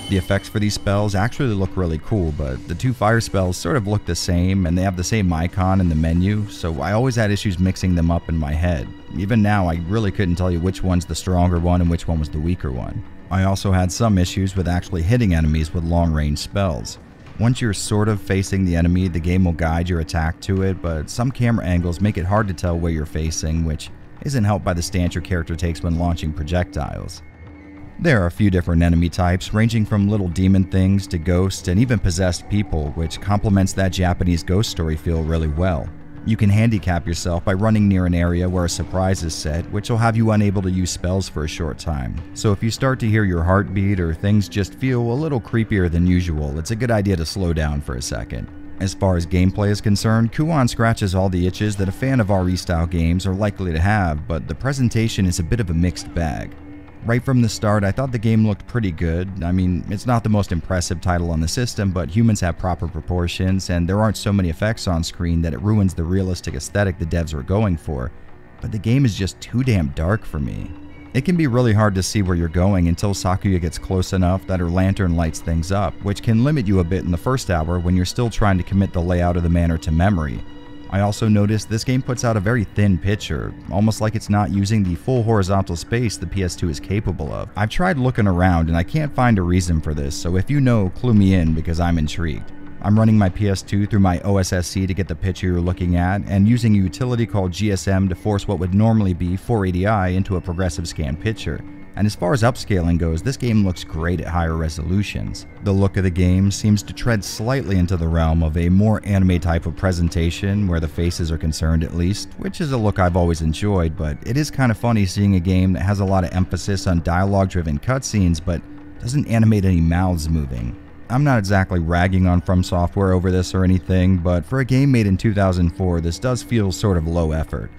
The effects for these spells actually look really cool, but the 2 fire spells sort of look the same and they have the same icon in the menu, so I always had issues mixing them up in my head. Even now, I really couldn't tell you which one's the stronger one and which one was the weaker one. I also had some issues with actually hitting enemies with long-range spells. Once you're sort of facing the enemy, the game will guide your attack to it, but some camera angles make it hard to tell where you're facing, which isn't helped by the stance your character takes when launching projectiles. There are a few different enemy types, ranging from little demon things to ghosts and even possessed people, which complements that Japanese ghost story feel really well. You can handicap yourself by running near an area where a surprise is set, which will have you unable to use spells for a short time. So if you start to hear your heartbeat or things just feel a little creepier than usual, it's a good idea to slow down for a second. As far as gameplay is concerned, Kuon scratches all the itches that a fan of RE-style games are likely to have, but the presentation is a bit of a mixed bag. Right from the start, I thought the game looked pretty good. I mean, it's not the most impressive title on the system, but humans have proper proportions, and there aren't so many effects on screen that it ruins the realistic aesthetic the devs were going for. But the game is just too damn dark for me. It can be really hard to see where you're going until Sakuya gets close enough that her lantern lights things up, which can limit you a bit in the first hour when you're still trying to commit the layout of the manor to memory. I also noticed this game puts out a very thin picture, almost like it's not using the full horizontal space the PS2 is capable of. I've tried looking around and I can't find a reason for this, so if you know, clue me in because I'm intrigued. I'm running my PS2 through my OSSC to get the picture you're looking at, and using a utility called GSM to force what would normally be 480i into a progressive scan picture. And as far as upscaling goes, this game looks great at higher resolutions. The look of the game seems to tread slightly into the realm of a more anime type of presentation, where the faces are concerned at least, which is a look I've always enjoyed, but it is kind of funny seeing a game that has a lot of emphasis on dialogue-driven cutscenes, but doesn't animate any mouths moving. I'm not exactly ragging on From Software over this or anything, but for a game made in 2004, this does feel sort of low effort.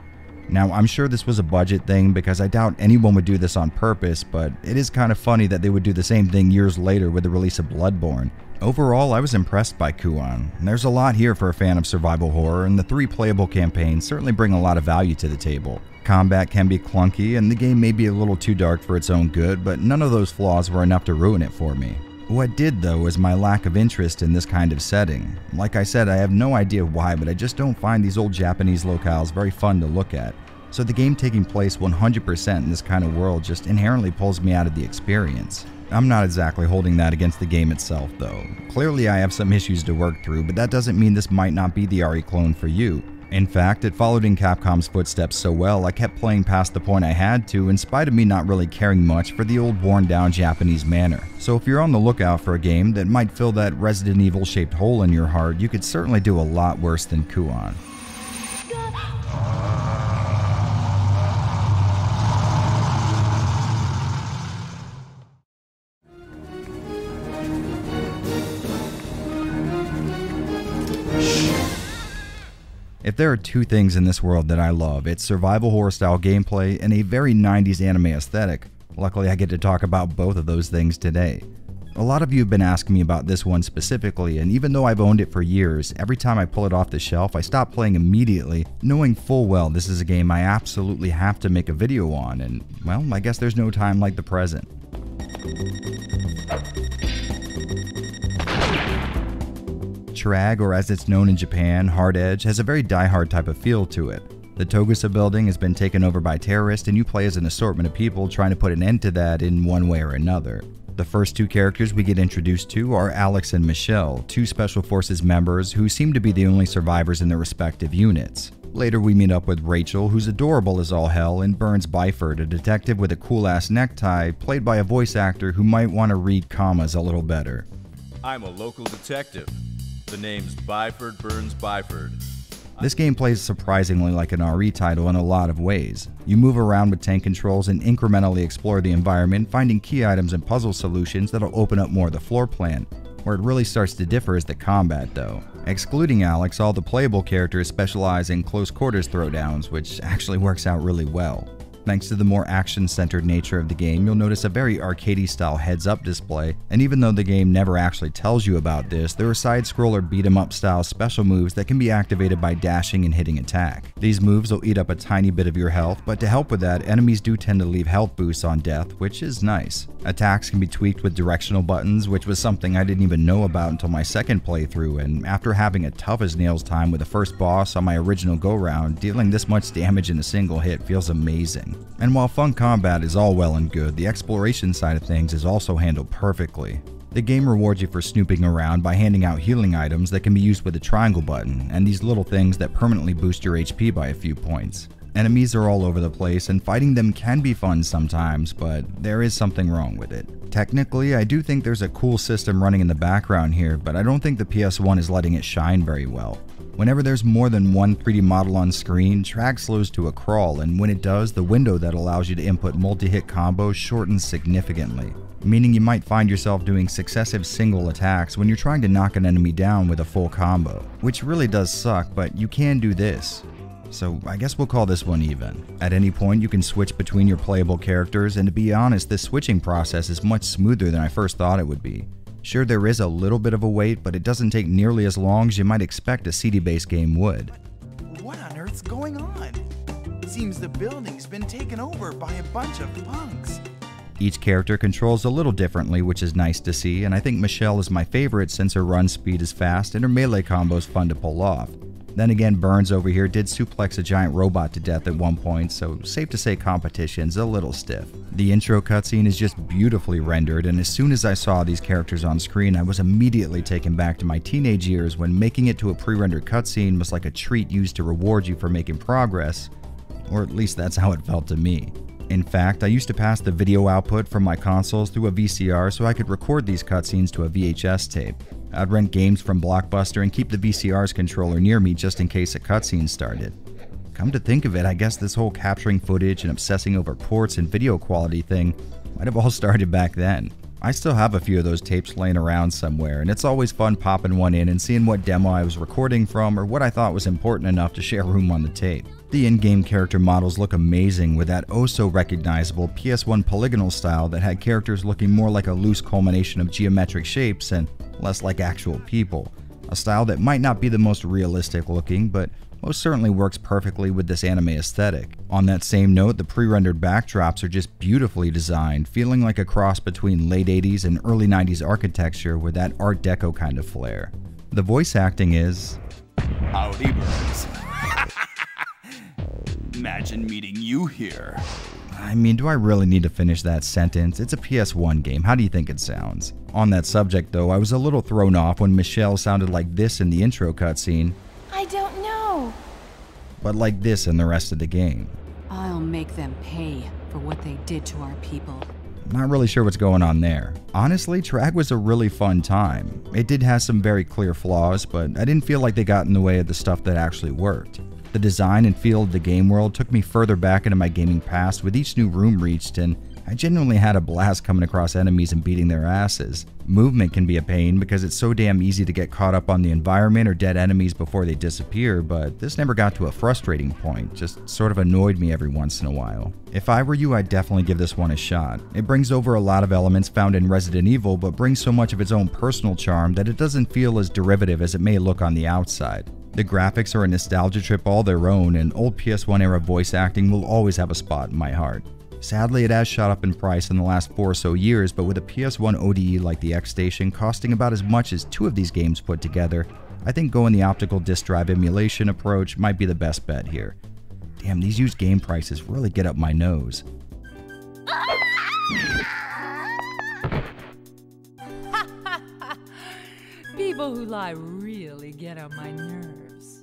Now, I'm sure this was a budget thing because I doubt anyone would do this on purpose, but it is kind of funny that they would do the same thing years later with the release of Bloodborne. Overall, I was impressed by Kuon. There's a lot here for a fan of survival horror, and the 3 playable campaigns certainly bring a lot of value to the table. Combat can be clunky, and the game may be a little too dark for its own good, but none of those flaws were enough to ruin it for me. What did, though, is my lack of interest in this kind of setting. Like I said, I have no idea why, but I just don't find these old Japanese locales very fun to look at. So the game taking place 100% in this kind of world just inherently pulls me out of the experience. I'm not exactly holding that against the game itself, though. Clearly I have some issues to work through, but that doesn't mean this might not be the RE clone for you. In fact, it followed in Capcom's footsteps so well I kept playing past the point I had to, in spite of me not really caring much for the old worn-down Japanese manner. So if you're on the lookout for a game that might fill that Resident Evil-shaped hole in your heart, you could certainly do a lot worse than Kuon. If there are 2 things in this world that I love, it's survival horror style gameplay and a very 90s anime aesthetic. Luckily I get to talk about both of those things today. A lot of you have been asking me about this one specifically, and even though I've owned it for years, every time I pull it off the shelf I stop playing immediately, knowing full well this is a game I absolutely have to make a video on, and well, I guess there's no time like the present. Trag, or as it's known in Japan, Hard Edge, has a very die-hard type of feel to it. The Togusa building has been taken over by terrorists, and you play as an assortment of people trying to put an end to that in one way or another. The first 2 characters we get introduced to are Alex and Michelle, 2 Special Forces members who seem to be the only survivors in their respective units. Later we meet up with Rachel, who's adorable as all hell, and Burns Byford, a detective with a cool-ass necktie, played by a voice actor who might want to read commas a little better. I'm a local detective. The name's Byford Burns Byford. This game plays surprisingly like an RE title in a lot of ways. You move around with tank controls and incrementally explore the environment, finding key items and puzzle solutions that'll open up more of the floor plan. Where it really starts to differ is the combat, though. Excluding Alex, all the playable characters specialize in close quarters throwdowns, which actually works out really well. Thanks to the more action-centered nature of the game, you'll notice a very arcadey-style heads-up display, and even though the game never actually tells you about this, there are side-scroller beat-em-up style special moves that can be activated by dashing and hitting attack. These moves will eat up a tiny bit of your health, but to help with that, enemies do tend to leave health boosts on death, which is nice. Attacks can be tweaked with directional buttons, which was something I didn't even know about until my second playthrough, and after having a tough-as-nails time with the first boss on my original go-round, dealing this much damage in a single hit feels amazing. And while fun combat is all well and good, the exploration side of things is also handled perfectly. The game rewards you for snooping around by handing out healing items that can be used with the triangle button, and these little things that permanently boost your HP by a few points. Enemies are all over the place, and fighting them can be fun sometimes, but there is something wrong with it. Technically, I do think there's a cool system running in the background here, but I don't think the PS1 is letting it shine very well. Whenever there's more than one 3D model on screen, Trag slows to a crawl, and when it does, the window that allows you to input multi-hit combos shortens significantly, meaning you might find yourself doing successive single attacks when you're trying to knock an enemy down with a full combo, which really does suck, but you can do this. So I guess we'll call this one even. At any point you can switch between your playable characters, and to be honest, this switching process is much smoother than I first thought it would be. Sure, there is a little bit of a wait, but it doesn't take nearly as long as you might expect a CD-based game would. What on earth's going on? Seems the building's been taken over by a bunch of punks. Each character controls a little differently, which is nice to see, and I think Michelle is my favorite since her run speed is fast and her melee combo is fun to pull off. Then again, Burns over here did suplex a giant robot to death at one point, so safe to say competition's a little stiff. The intro cutscene is just beautifully rendered, and as soon as I saw these characters on screen, I was immediately taken back to my teenage years when making it to a pre-rendered cutscene was like a treat used to reward you for making progress, or at least that's how it felt to me. In fact, I used to pass the video output from my consoles through a VCR so I could record these cutscenes to a VHS tape. I'd rent games from Blockbuster and keep the VCR's controller near me just in case a cutscene started. Come to think of it, I guess this whole capturing footage and obsessing over ports and video quality thing might have all started back then. I still have a few of those tapes laying around somewhere, and it's always fun popping one in and seeing what demo I was recording from or what I thought was important enough to share room on the tape. The in-game character models look amazing with that oh-so-recognizable PS1 polygonal style that had characters looking more like a loose culmination of geometric shapes and less like actual people. A style that might not be the most realistic looking, but most certainly works perfectly with this anime aesthetic. On that same note, the pre-rendered backdrops are just beautifully designed, feeling like a cross between late 80s and early 90s architecture with that Art Deco kind of flair. The voice acting is... Howdy, Burns. Imagine meeting you here. I mean, do I really need to finish that sentence? It's a PS1 game, how do you think it sounds? On that subject though, I was a little thrown off when Michelle sounded like this in the intro cutscene. I don't know. But like this in the rest of the game. I'll make them pay for what they did to our people. Not really sure what's going on there. Honestly, Trag was a really fun time. It did have some very clear flaws, but I didn't feel like they got in the way of the stuff that actually worked. The design and feel of the game world took me further back into my gaming past with each new room reached, and I genuinely had a blast coming across enemies and beating their asses. Movement can be a pain because it's so damn easy to get caught up on the environment or dead enemies before they disappear, but this never got to a frustrating point, just sort of annoyed me every once in a while. If I were you, I'd definitely give this one a shot. It brings over a lot of elements found in Resident Evil, but brings so much of its own personal charm that it doesn't feel as derivative as it may look on the outside. The graphics are a nostalgia trip all their own, and old PS1 era voice acting will always have a spot in my heart. Sadly, it has shot up in price in the last 4 or so years, but with a PS1 ODE like the X Station costing about as much as 2 of these games put together, I think going the optical disc drive emulation approach might be the best bet here. Damn, these used game prices really get up my nose. People who lie really get on my nerves.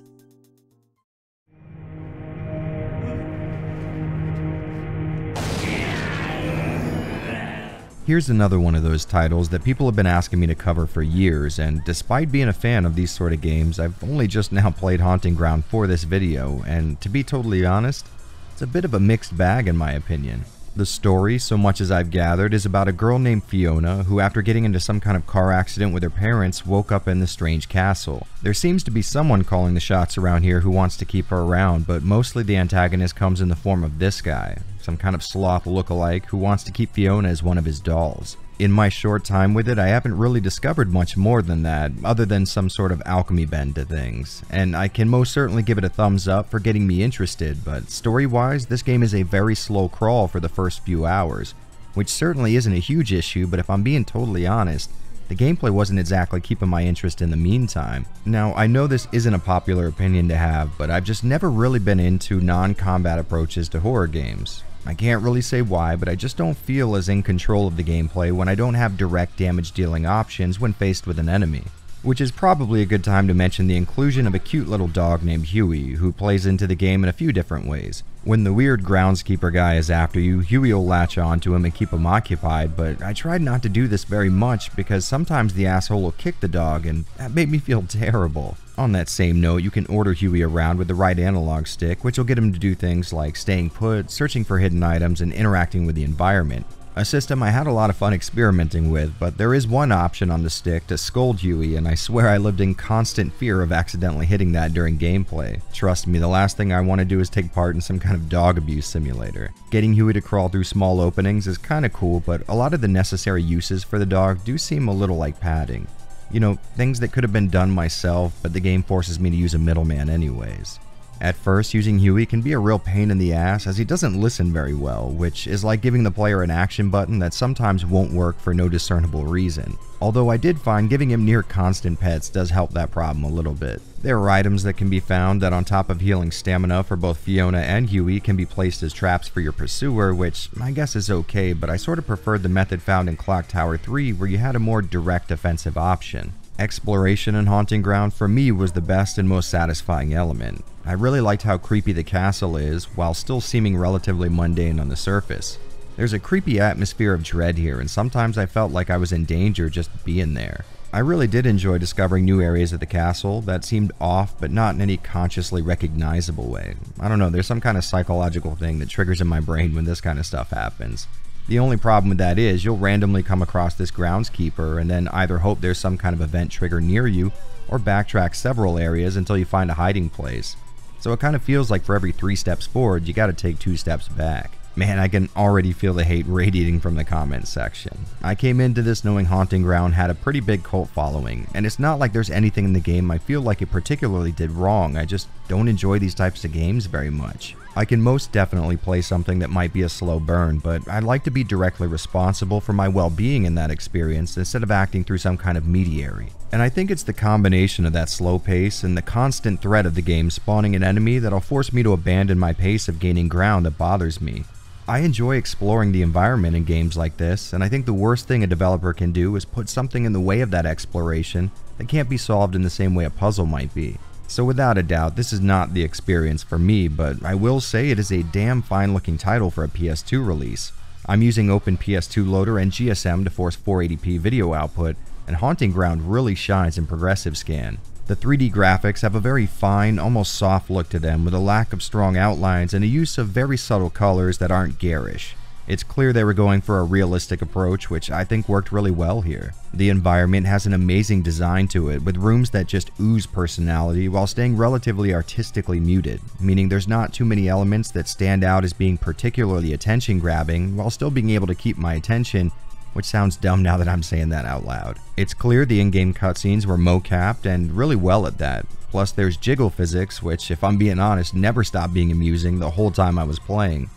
Here's another one of those titles that people have been asking me to cover for years, and despite being a fan of these sort of games, I've only just now played Haunting Ground for this video, and to be totally honest, it's a bit of a mixed bag in my opinion. The story, so much as I've gathered, is about a girl named Fiona who, after getting into some kind of car accident with her parents, woke up in the strange castle. There seems to be someone calling the shots around here who wants to keep her around, but mostly the antagonist comes in the form of this guy, some kind of sloth lookalike who wants to keep Fiona as one of his dolls. In my short time with it, I haven't really discovered much more than that, other than some sort of alchemy bend to things, and I can most certainly give it a thumbs up for getting me interested, but story-wise, this game is a very slow crawl for the first few hours, which certainly isn't a huge issue, but if I'm being totally honest, the gameplay wasn't exactly keeping my interest in the meantime. Now, I know this isn't a popular opinion to have, but I've just never really been into non-combat approaches to horror games. I can't really say why, but I just don't feel as in control of the gameplay when I don't have direct damage dealing options when faced with an enemy. Which is probably a good time to mention the inclusion of a cute little dog named Huey, who plays into the game in a few different ways. When the weird groundskeeper guy is after you, Huey will latch onto him and keep him occupied, but I tried not to do this very much because sometimes the asshole will kick the dog, and that made me feel terrible. On that same note, you can order Huey around with the right analog stick, which will get him to do things like staying put, searching for hidden items, and interacting with the environment. A system I had a lot of fun experimenting with, but there is one option on the stick to scold Huey, and I swear I lived in constant fear of accidentally hitting that during gameplay. Trust me, the last thing I want to do is take part in some kind of dog abuse simulator. Getting Huey to crawl through small openings is kinda cool, but a lot of the necessary uses for the dog do seem a little like padding. You know, things that could have been done myself, but the game forces me to use a middleman anyways. At first, using Huey can be a real pain in the ass as he doesn't listen very well, which is like giving the player an action button that sometimes won't work for no discernible reason. Although I did find giving him near constant pets does help that problem a little bit. There are items that can be found that on top of healing stamina for both Fiona and Huey can be placed as traps for your pursuer, which I guess is okay, but I sort of preferred the method found in Clock Tower 3 where you had a more direct offensive option. Exploration and Haunting Ground for me was the best and most satisfying element. I really liked how creepy the castle is, while still seeming relatively mundane on the surface. There's a creepy atmosphere of dread here, and sometimes I felt like I was in danger just being there. I really did enjoy discovering new areas of the castle that seemed off, but not in any consciously recognizable way. I don't know, there's some kind of psychological thing that triggers in my brain when this kind of stuff happens. The only problem with that is you'll randomly come across this groundskeeper and then either hope there's some kind of event trigger near you or backtrack several areas until you find a hiding place. So it kind of feels like for every 3 steps forward, you gotta take 2 steps back. Man, I can already feel the hate radiating from the comments section. I came into this knowing Haunting Ground had a pretty big cult following, and it's not like there's anything in the game I feel like it particularly did wrong. I just don't enjoy these types of games very much. I can most definitely play something that might be a slow burn, but I'd like to be directly responsible for my well-being in that experience instead of acting through some kind of mediary. And I think it's the combination of that slow pace and the constant threat of the game spawning an enemy that'll force me to abandon my pace of gaining ground that bothers me. I enjoy exploring the environment in games like this, and I think the worst thing a developer can do is put something in the way of that exploration that can't be solved in the same way a puzzle might be. So without a doubt, this is not the experience for me, but I will say it is a damn fine looking title for a PS2 release. I'm using Open PS2 Loader and GSM to force 480p video output, and Haunting Ground really shines in progressive scan. The 3D graphics have a very fine, almost soft look to them with a lack of strong outlines and a use of very subtle colors that aren't garish. It's clear they were going for a realistic approach, which I think worked really well here. The environment has an amazing design to it, with rooms that just ooze personality while staying relatively artistically muted, meaning there's not too many elements that stand out as being particularly attention-grabbing while still being able to keep my attention, which sounds dumb now that I'm saying that out loud. It's clear the in-game cutscenes were mo-capped and really well at that. Plus there's jiggle physics, which if I'm being honest never stopped being amusing the whole time I was playing.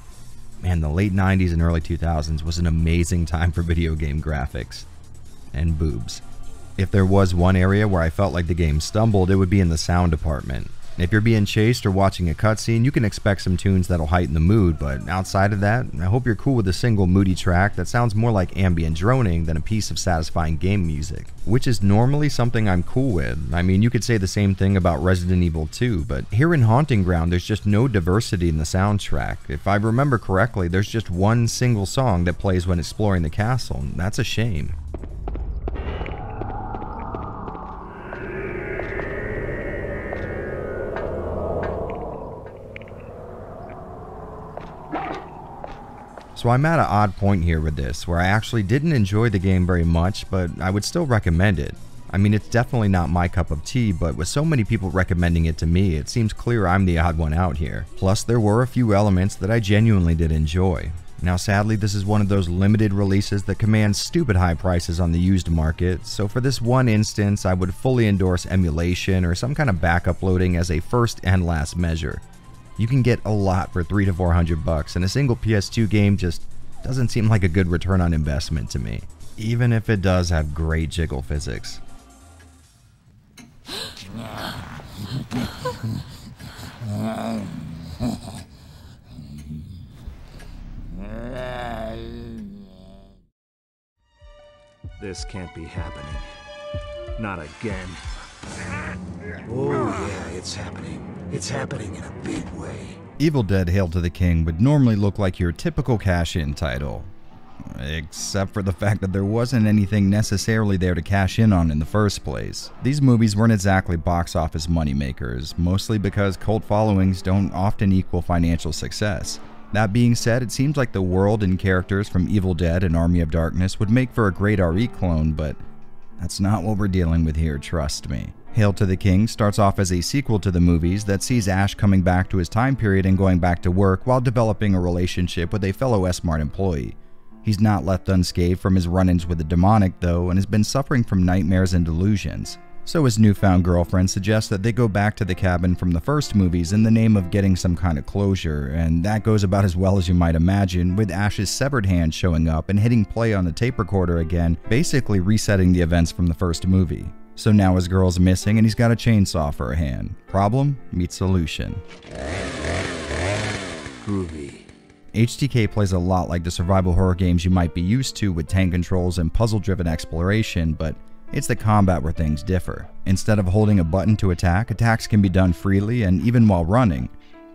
Man, the late 90s and early 2000s was an amazing time for video game graphics. And boobs. If there was one area where I felt like the game stumbled, it would be in the sound department. If you're being chased or watching a cutscene, you can expect some tunes that'll heighten the mood, but outside of that, I hope you're cool with a single moody track that sounds more like ambient droning than a piece of satisfying game music, which is normally something I'm cool with. I mean, you could say the same thing about Resident Evil 2, but here in Haunting Ground, there's just no diversity in the soundtrack. If I remember correctly, there's just one single song that plays when exploring the castle, and that's a shame. So I'm at an odd point here with this, where I actually didn't enjoy the game very much, but I would still recommend it. I mean, it's definitely not my cup of tea, but with so many people recommending it to me, it seems clear I'm the odd one out here. Plus, there were a few elements that I genuinely did enjoy. Now sadly, this is one of those limited releases that commands stupid high prices on the used market, so for this one instance, I would fully endorse emulation or some kind of backup loading as a first and last measure. You can get a lot for $300 to $400, and a single PS2 game just doesn't seem like a good return on investment to me, even if it does have great jiggle physics. This can't be happening. Not again. Oh yeah, it's happening. It's happening in a big way. Evil Dead Hail to the King would normally look like your typical cash-in title, except for the fact that there wasn't anything necessarily there to cash in on in the first place. These movies weren't exactly box office moneymakers, mostly because cult followings don't often equal financial success. That being said, it seems like the world and characters from Evil Dead and Army of Darkness would make for a great RE clone, but that's not what we're dealing with here, trust me. Hail to the King starts off as a sequel to the movies that sees Ash coming back to his time period and going back to work while developing a relationship with a fellow S-Mart employee. He's not left unscathed from his run-ins with the demonic though, and has been suffering from nightmares and delusions. So his newfound girlfriend suggests that they go back to the cabin from the first movies in the name of getting some kind of closure, and that goes about as well as you might imagine, with Ash's severed hand showing up and hitting play on the tape recorder again, basically resetting the events from the first movie. So now his girl's missing and he's got a chainsaw for a hand. Problem meets solution. Groovy. HTTK plays a lot like the survival horror games you might be used to, with tank controls and puzzle-driven exploration, but it's the combat where things differ. Instead of holding a button to attack, attacks can be done freely and even while running.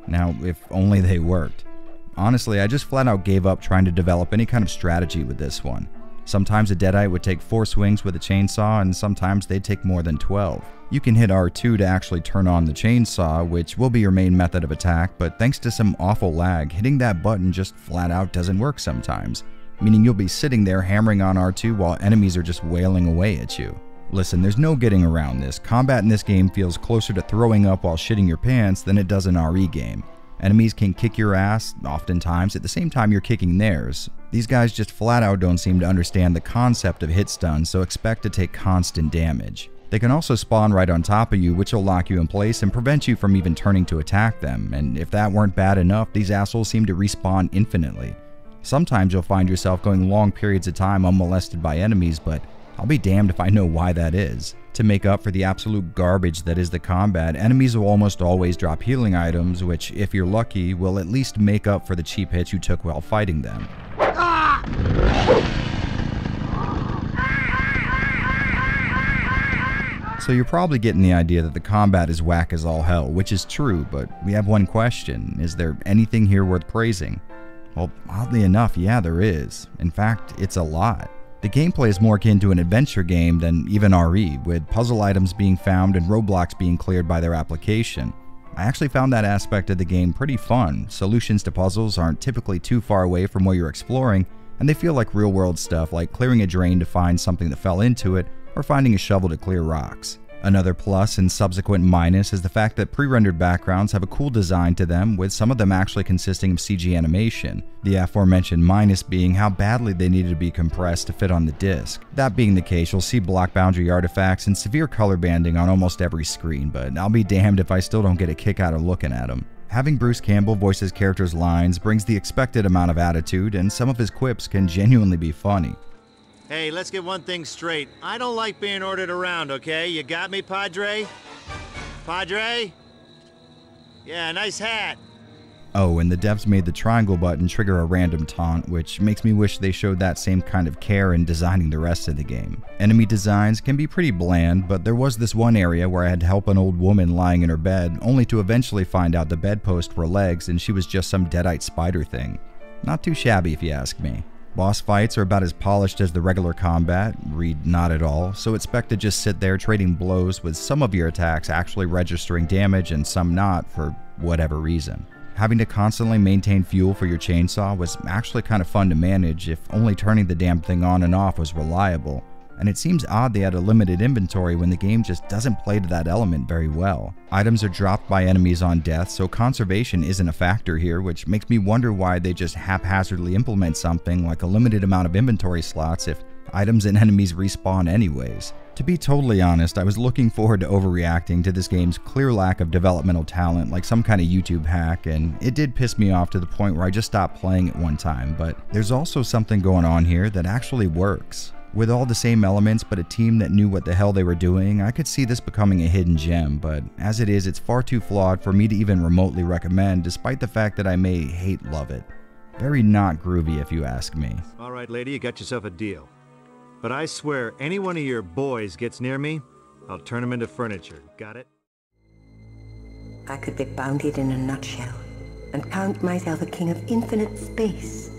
Now, if only they worked. Honestly, I just flat out gave up trying to develop any kind of strategy with this one. Sometimes a Deadite would take 4 swings with a chainsaw, and sometimes they'd take more than 12. You can hit R2 to actually turn on the chainsaw, which will be your main method of attack, but thanks to some awful lag, hitting that button just flat out doesn't work sometimes, meaning you'll be sitting there hammering on R2 while enemies are just wailing away at you. Listen, there's no getting around this. Combat in this game feels closer to throwing up while shitting your pants than it does an RE game. Enemies can kick your ass, oftentimes, at the same time you're kicking theirs. These guys just flat out don't seem to understand the concept of hit stun, so expect to take constant damage. They can also spawn right on top of you, which will lock you in place and prevent you from even turning to attack them, and if that weren't bad enough, these assholes seem to respawn infinitely. Sometimes you'll find yourself going long periods of time unmolested by enemies, but I'll be damned if I know why that is. To make up for the absolute garbage that is the combat, enemies will almost always drop healing items, which, if you're lucky, will at least make up for the cheap hits you took while fighting them. So you're probably getting the idea that the combat is whack as all hell, which is true, but we have one question: is there anything here worth praising? Well, oddly enough, yeah, there is. In fact, it's a lot. The gameplay is more akin to an adventure game than even RE, with puzzle items being found and roadblocks being cleared by their application. I actually found that aspect of the game pretty fun. Solutions to puzzles aren't typically too far away from where you're exploring, and they feel like real-world stuff, like clearing a drain to find something that fell into it, or finding a shovel to clear rocks. Another plus and subsequent minus is the fact that pre-rendered backgrounds have a cool design to them, with some of them actually consisting of CG animation. The aforementioned minus being how badly they needed to be compressed to fit on the disc. That being the case, you'll see block boundary artifacts and severe color banding on almost every screen, but I'll be damned if I still don't get a kick out of looking at them. Having Bruce Campbell voice his character's lines brings the expected amount of attitude, and some of his quips can genuinely be funny. Hey, let's get one thing straight. I don't like being ordered around, okay? You got me, Padre? Padre? Yeah, nice hat. Oh, and the devs made the triangle button trigger a random taunt, which makes me wish they showed that same kind of care in designing the rest of the game. Enemy designs can be pretty bland, but there was this one area where I had to help an old woman lying in her bed, only to eventually find out the bedpost were legs and she was just some deadite spider thing. Not too shabby if you ask me. Boss fights are about as polished as the regular combat, read not at all, so expect to just sit there trading blows, with some of your attacks actually registering damage and some not for whatever reason. Having to constantly maintain fuel for your chainsaw was actually kind of fun to manage if only turning the damn thing on and off was reliable, and it seems odd they had a limited inventory when the game just doesn't play to that element very well. Items are dropped by enemies on death, so conservation isn't a factor here, which makes me wonder why they just haphazardly implement something like a limited amount of inventory slots if items and enemies respawn anyways. To be totally honest, I was looking forward to overreacting to this game's clear lack of developmental talent like some kind of YouTube hack, and it did piss me off to the point where I just stopped playing it one time, but there's also something going on here that actually works. With all the same elements but a team that knew what the hell they were doing, I could see this becoming a hidden gem, but as it is, it's far too flawed for me to even remotely recommend, despite the fact that I may hate-love it. Very not groovy if you ask me. Alright lady, you got yourself a deal. But I swear, any one of your boys gets near me, I'll turn them into furniture. Got it? I could be bounded in a nutshell, and count myself a king of infinite space,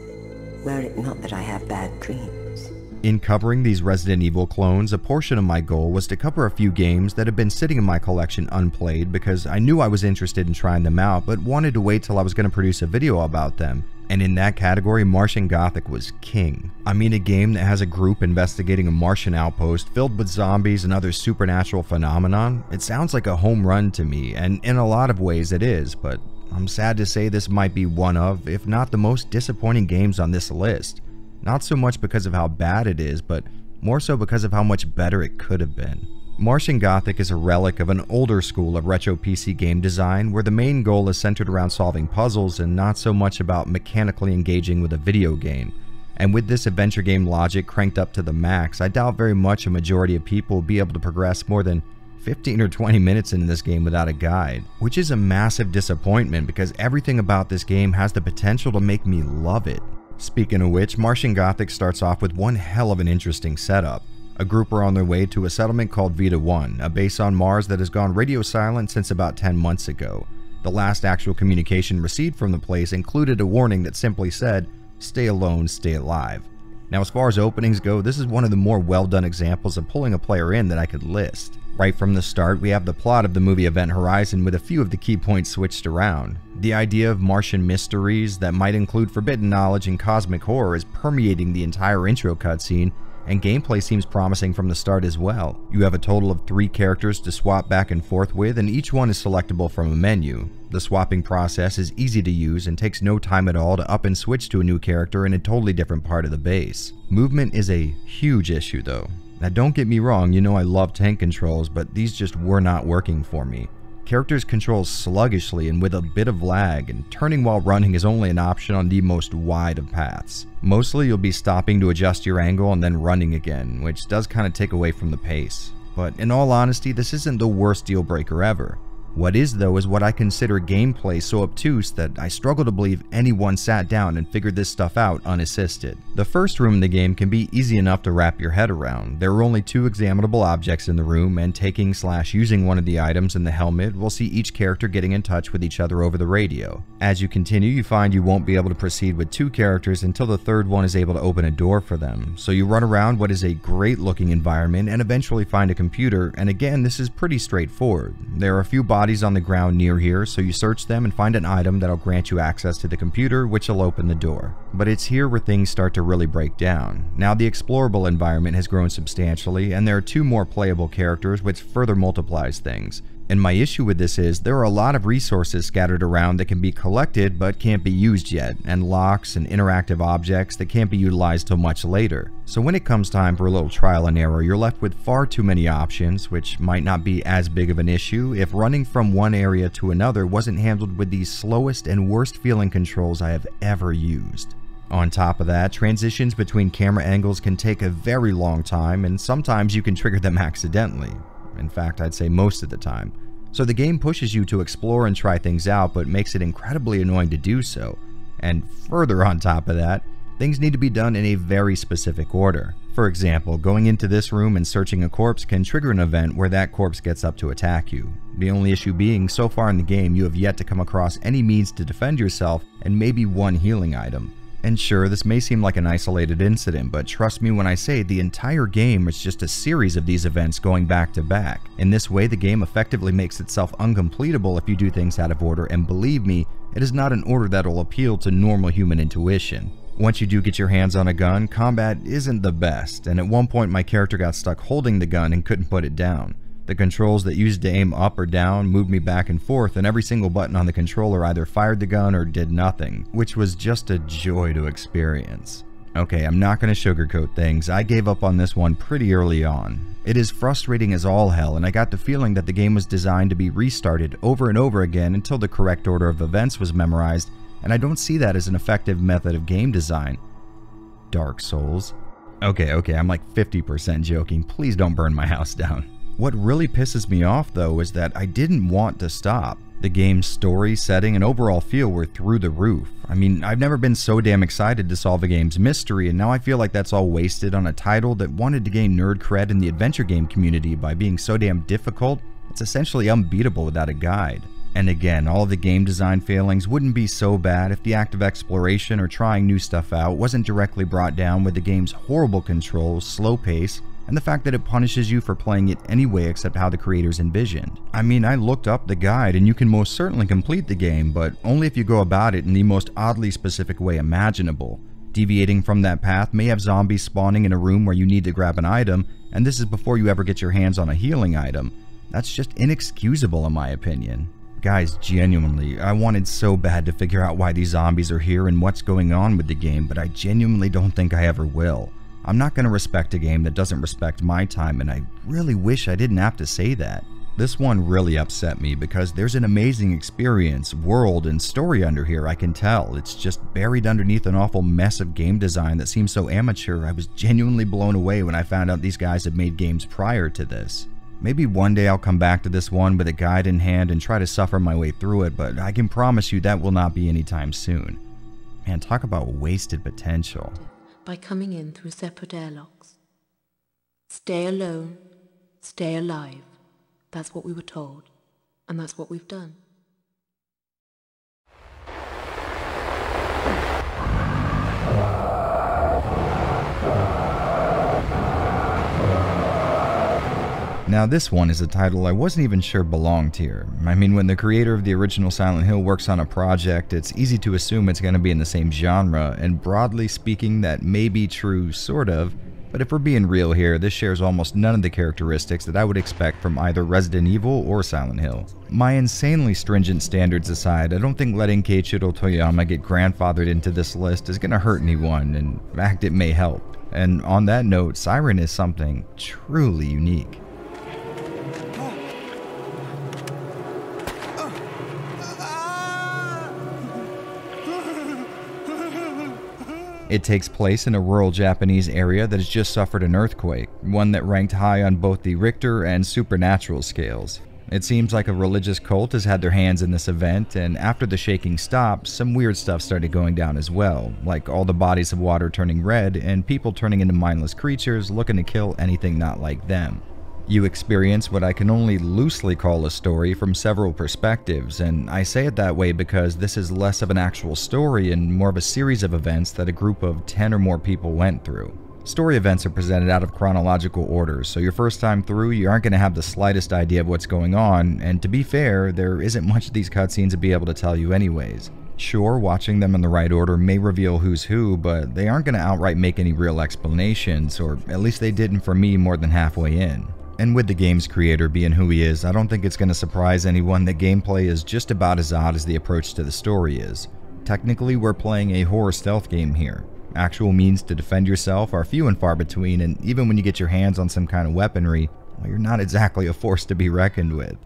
were it not that I have bad dreams. In covering these Resident Evil clones, a portion of my goal was to cover a few games that had been sitting in my collection unplayed because I knew I was interested in trying them out but wanted to wait till I was going to produce a video about them. And in that category, Martian Gothic was king. I mean, a game that has a group investigating a Martian outpost filled with zombies and other supernatural phenomenon. It sounds like a home run to me, and in a lot of ways it is, but I'm sad to say this might be one of, if not the most disappointing games on this list. Not so much because of how bad it is, but more so because of how much better it could have been. Martian Gothic is a relic of an older school of retro PC game design where the main goal is centered around solving puzzles and not so much about mechanically engaging with a video game. And with this adventure game logic cranked up to the max, I doubt very much a majority of people will be able to progress more than 15 or 20 minutes into this game without a guide, which is a massive disappointment because everything about this game has the potential to make me love it. Speaking of which, Martian Gothic starts off with one hell of an interesting setup. A group are on their way to a settlement called Vita 1, a base on Mars that has gone radio silent since about 10 months ago. The last actual communication received from the place included a warning that simply said, "Stay alone, stay alive." Now, as far as openings go, this is one of the more well-done examples of pulling a player in that I could list. Right from the start, we have the plot of the movie Event Horizon with a few of the key points switched around. The idea of Martian mysteries that might include forbidden knowledge and cosmic horror is permeating the entire intro cutscene, and gameplay seems promising from the start as well. You have a total of 3 characters to swap back and forth with, and each one is selectable from a menu. The swapping process is easy to use and takes no time at all to up and switch to a new character in a totally different part of the base. Movement is a huge issue though. Now don't get me wrong, you know I love tank controls, but these just were not working for me. Characters control sluggishly and with a bit of lag, and turning while running is only an option on the most wide of paths. Mostly you'll be stopping to adjust your angle and then running again, which does kind of take away from the pace. But in all honesty, this isn't the worst deal breaker ever. What is though is what I consider gameplay so obtuse that I struggle to believe anyone sat down and figured this stuff out unassisted. The first room in the game can be easy enough to wrap your head around. There are only 2 examinable objects in the room, and taking/using one of the items in the helmet will see each character getting in touch with each other over the radio. As you continue, you find you won't be able to proceed with 2 characters until the third one is able to open a door for them. So you run around what is a great looking environment and eventually find a computer, and again this is pretty straightforward. There are a few bodies on the ground near here, so you search them and find an item that'll grant you access to the computer, which will open the door. But it's here where things start to really break down. Now the explorable environment has grown substantially, and there are 2 more playable characters, which further multiplies things. And my issue with this is there are a lot of resources scattered around that can be collected but can't be used yet, and locks and interactive objects that can't be utilized till much later. So when it comes time for a little trial and error, you're left with far too many options, which might not be as big of an issue if running from one area to another wasn't handled with the slowest and worst feeling controls I have ever used. On top of that, transitions between camera angles can take a very long time, and sometimes you can trigger them accidentally. In fact, I'd say most of the time. So the game pushes you to explore and try things out, but makes it incredibly annoying to do so. And further on top of that, things need to be done in a very specific order. For example, going into this room and searching a corpse can trigger an event where that corpse gets up to attack you. The only issue being, so far in the game you have yet to come across any means to defend yourself and maybe one healing item. And sure, this may seem like an isolated incident, but trust me when I say the entire game is just a series of these events going back to back. In this way, the game effectively makes itself uncompletable if you do things out of order, and believe me, it is not an order that will appeal to normal human intuition. Once you do get your hands on a gun, combat isn't the best, and at one point my character got stuck holding the gun and couldn't put it down. The controls that used to aim up or down moved me back and forth, and every single button on the controller either fired the gun or did nothing, which was just a joy to experience. Okay, I'm not going to sugarcoat things, I gave up on this one pretty early on. It is frustrating as all hell, and I got the feeling that the game was designed to be restarted over and over again until the correct order of events was memorized, and I don't see that as an effective method of game design. Dark Souls. Okay, I'm like 50% joking, please don't burn my house down. What really pisses me off though is that I didn't want to stop. The game's story, setting, and overall feel were through the roof. I mean, I've never been so damn excited to solve a game's mystery, and now I feel like that's all wasted on a title that wanted to gain nerd cred in the adventure game community by being so damn difficult, it's essentially unbeatable without a guide. And again, all of the game design failings wouldn't be so bad if the act of exploration or trying new stuff out wasn't directly brought down with the game's horrible controls, slow pace, and the fact that it punishes you for playing it anyway except how the creators envisioned. I mean, I looked up the guide and you can most certainly complete the game, but only if you go about it in the most oddly specific way imaginable. Deviating from that path may have zombies spawning in a room where you need to grab an item, and this is before you ever get your hands on a healing item. That's just inexcusable in my opinion. Guys, genuinely, I wanted so bad to figure out why these zombies are here and what's going on with the game, but I genuinely don't think I ever will. I'm not going to respect a game that doesn't respect my time, and I really wish I didn't have to say that. This one really upset me because there's an amazing experience, world, and story under here, I can tell. It's just buried underneath an awful mess of game design that seems so amateur. I was genuinely blown away when I found out these guys had made games prior to this. Maybe one day I'll come back to this one with a guide in hand and try to suffer my way through it, but I can promise you that will not be anytime soon. Man, talk about wasted potential. By coming in through separate airlocks. Stay alone, stay alive. That's what we were told, and that's what we've done. Now this one is a title I wasn't even sure belonged here. I mean, when the creator of the original Silent Hill works on a project, it's easy to assume it's going to be in the same genre, and broadly speaking that may be true, sort of. But if we're being real here, this shares almost none of the characteristics that I would expect from either Resident Evil or Silent Hill. My insanely stringent standards aside, I don't think letting Keiichiro Toyama get grandfathered into this list is going to hurt anyone, in fact it may help. And on that note, Siren is something truly unique. It takes place in a rural Japanese area that has just suffered an earthquake, one that ranked high on both the Richter and supernatural scales. It seems like a religious cult has had their hands in this event, and after the shaking stopped, some weird stuff started going down as well, like all the bodies of water turning red and people turning into mindless creatures looking to kill anything not like them. You experience what I can only loosely call a story from several perspectives, and I say it that way because this is less of an actual story and more of a series of events that a group of 10 or more people went through. Story events are presented out of chronological order, so your first time through you aren't going to have the slightest idea of what's going on, and to be fair, there isn't much of these cutscenes to be able to tell you anyways. Sure, watching them in the right order may reveal who's who, but they aren't going to outright make any real explanations, or at least they didn't for me more than halfway in. And with the game's creator being who he is, I don't think it's going to surprise anyone that gameplay is just about as odd as the approach to the story is. Technically, we're playing a horror stealth game here. Actual means to defend yourself are few and far between, and even when you get your hands on some kind of weaponry, well, you're not exactly a force to be reckoned with.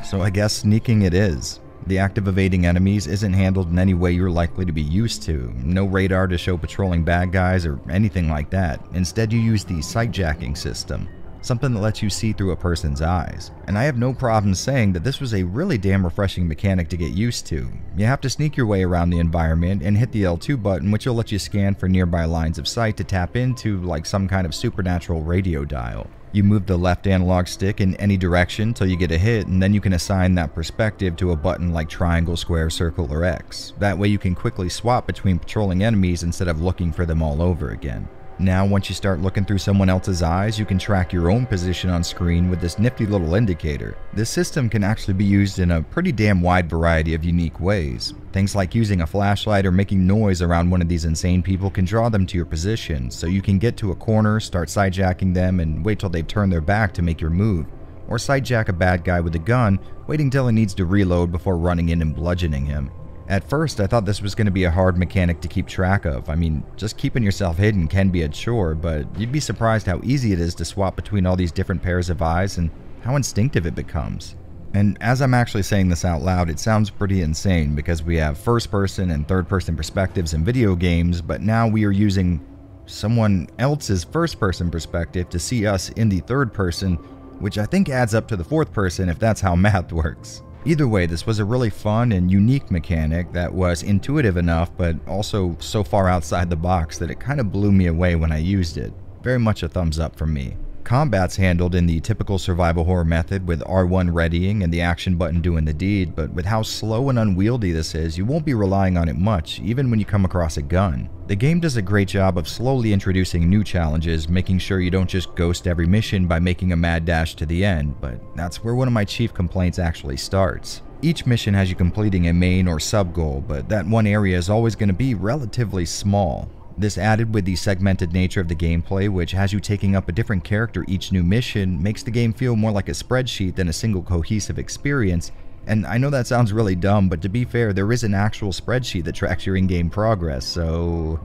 So I guess sneaking it is. The act of evading enemies isn't handled in any way you're likely to be used to. No radar to show patrolling bad guys or anything like that. Instead, you use the sightjacking system, something that lets you see through a person's eyes. And I have no problem saying that this was a really damn refreshing mechanic to get used to. You have to sneak your way around the environment and hit the L2 button, which will let you scan for nearby lines of sight to tap into like some kind of supernatural radio dial. You move the left analog stick in any direction till you get a hit, and then you can assign that perspective to a button like triangle, square, circle, or X. That way you can quickly swap between patrolling enemies instead of looking for them all over again. Now, once you start looking through someone else's eyes, you can track your own position on screen with this nifty little indicator. This system can actually be used in a pretty damn wide variety of unique ways. Things like using a flashlight or making noise around one of these insane people can draw them to your position, so you can get to a corner, start sidejacking them, and wait till they've turned their back to make your move. Or sidejack a bad guy with a gun, waiting till he needs to reload before running in and bludgeoning him. At first, I thought this was going to be a hard mechanic to keep track of. I mean, just keeping yourself hidden can be a chore, but you'd be surprised how easy it is to swap between all these different pairs of eyes and how instinctive it becomes. And as I'm actually saying this out loud, it sounds pretty insane because we have first-person and third-person perspectives in video games, but now we are using someone else's first-person perspective to see us in the third person, which I think adds up to the fourth person if that's how math works. Either way, this was a really fun and unique mechanic that was intuitive enough, but also so far outside the box that it kind of blew me away when I used it. Very much a thumbs up from me. Combat's handled in the typical survival horror method with R1 readying and the action button doing the deed, but with how slow and unwieldy this is, you won't be relying on it much, even when you come across a gun. The game does a great job of slowly introducing new challenges, making sure you don't just ghost every mission by making a mad dash to the end, but that's where one of my chief complaints actually starts. Each mission has you completing a main or sub-goal, but that one area is always going to be relatively small. This, added with the segmented nature of the gameplay, which has you taking up a different character each new mission, makes the game feel more like a spreadsheet than a single cohesive experience, And I know that sounds really dumb, but to be fair, there is an actual spreadsheet that tracks your in-game progress, so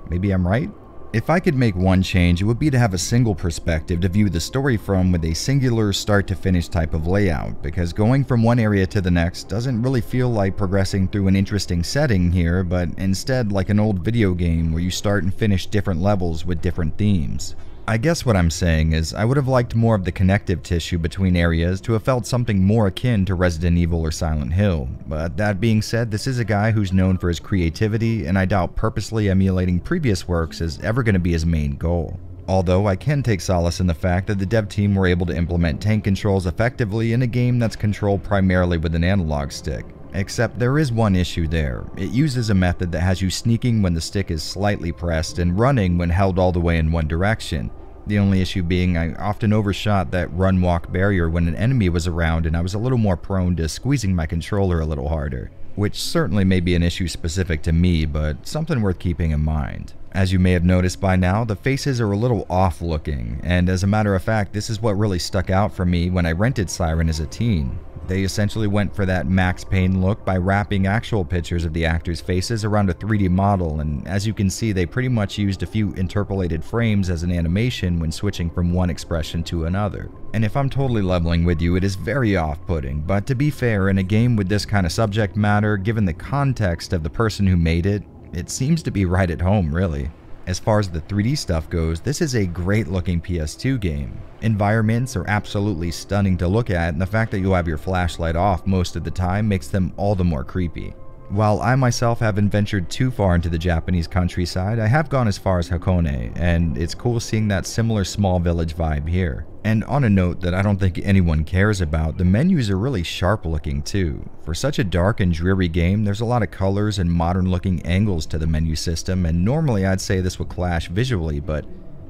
maybe I'm right? If I could make one change, it would be to have a single perspective to view the story from with a singular start-to-finish type of layout, because going from one area to the next doesn't really feel like progressing through an interesting setting here, but instead like an old video game where you start and finish different levels with different themes. I guess what I'm saying is I would have liked more of the connective tissue between areas to have felt something more akin to Resident Evil or Silent Hill, but that being said, this is a guy who's known for his creativity, and I doubt purposely emulating previous works is ever going to be his main goal. Although I can take solace in the fact that the dev team were able to implement tank controls effectively in a game that's controlled primarily with an analog stick. Except there is one issue there. It uses a method that has you sneaking when the stick is slightly pressed and running when held all the way in one direction. The only issue being I often overshot that run-walk barrier when an enemy was around, and I was a little more prone to squeezing my controller a little harder, which certainly may be an issue specific to me, but something worth keeping in mind. As you may have noticed by now, the faces are a little off looking, and as a matter of fact, this is what really stuck out for me when I rented Siren as a teen. They essentially went for that Max Payne look by wrapping actual pictures of the actors' faces around a 3D model, and as you can see, they pretty much used a few interpolated frames as an animation when switching from one expression to another. And if I'm totally leveling with you, it is very off-putting, but to be fair, in a game with this kind of subject matter, given the context of the person who made it, it seems to be right at home, really. As far as the 3D stuff goes, this is a great looking PS2 game. Environments are absolutely stunning to look at, and the fact that you have your flashlight off most of the time makes them all the more creepy. While I myself haven't ventured too far into the Japanese countryside, I have gone as far as Hakone, and it's cool seeing that similar small village vibe here. And on a note that I don't think anyone cares about, the menus are really sharp looking too. For such a dark and dreary game, there's a lot of colors and modern looking angles to the menu system, and normally I'd say this would clash visually, but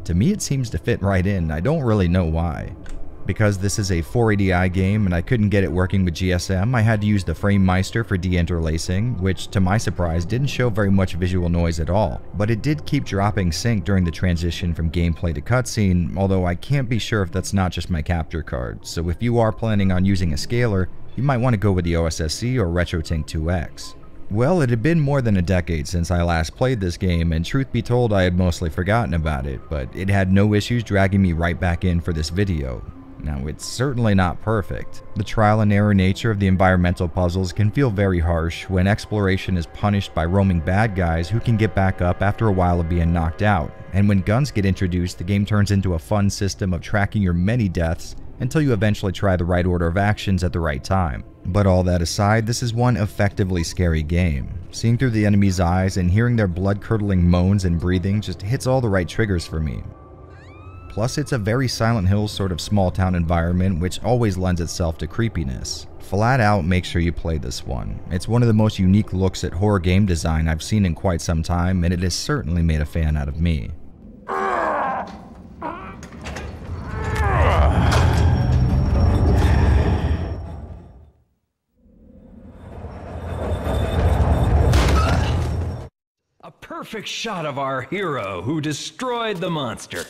to me it seems to fit right in. I don't really know why. Because this is a 480i game and I couldn't get it working with GSM, I had to use the FrameMeister for deinterlacing, which to my surprise didn't show very much visual noise at all, but it did keep dropping sync during the transition from gameplay to cutscene, although I can't be sure if that's not just my capture card, so if you are planning on using a scaler, you might want to go with the OSSC or RetroTink 2X. Well, it had been more than a decade since I last played this game, and truth be told I had mostly forgotten about it, but it had no issues dragging me right back in for this video. Now, it's certainly not perfect. The trial and error nature of the environmental puzzles can feel very harsh when exploration is punished by roaming bad guys who can get back up after a while of being knocked out, and when guns get introduced, the game turns into a fun system of tracking your many deaths until you eventually try the right order of actions at the right time. But all that aside, this is one effectively scary game. Seeing through the enemy's eyes and hearing their blood-curdling moans and breathing just hits all the right triggers for me. Plus, it's a very Silent Hill sort of small-town environment, which always lends itself to creepiness. Flat out, make sure you play this one. It's one of the most unique looks at horror game design I've seen in quite some time, and it has certainly made a fan out of me. A perfect shot of our hero who destroyed the monster.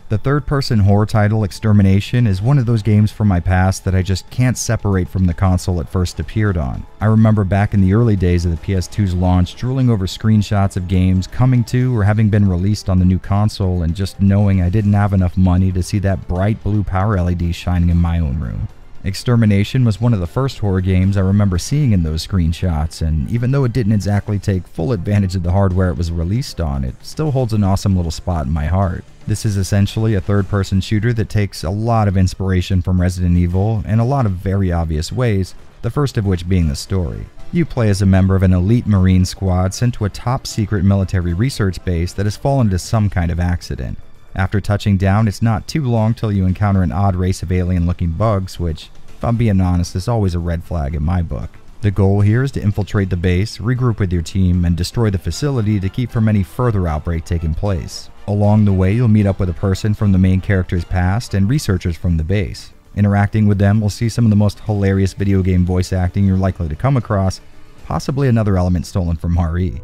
The third-person horror title Extermination is one of those games from my past that I just can't separate from the console it first appeared on. I remember back in the early days of the PS2's launch, drooling over screenshots of games coming to or having been released on the new console and just knowing I didn't have enough money to see that bright blue power LED shining in my own room. Extermination was one of the first horror games I remember seeing in those screenshots, and even though it didn't exactly take full advantage of the hardware it was released on, it still holds an awesome little spot in my heart. This is essentially a third-person shooter that takes a lot of inspiration from Resident Evil in a lot of very obvious ways, the first of which being the story. You play as a member of an elite Marine squad sent to a top-secret military research base that has fallen into some kind of accident. After touching down, it's not too long till you encounter an odd race of alien-looking bugs, which, if I'm being honest, is always a red flag in my book. The goal here is to infiltrate the base, regroup with your team, and destroy the facility to keep from any further outbreak taking place. Along the way, you'll meet up with a person from the main character's past and researchers from the base. Interacting with them, we'll see some of the most hilarious video game voice acting you're likely to come across, possibly another element stolen from RE.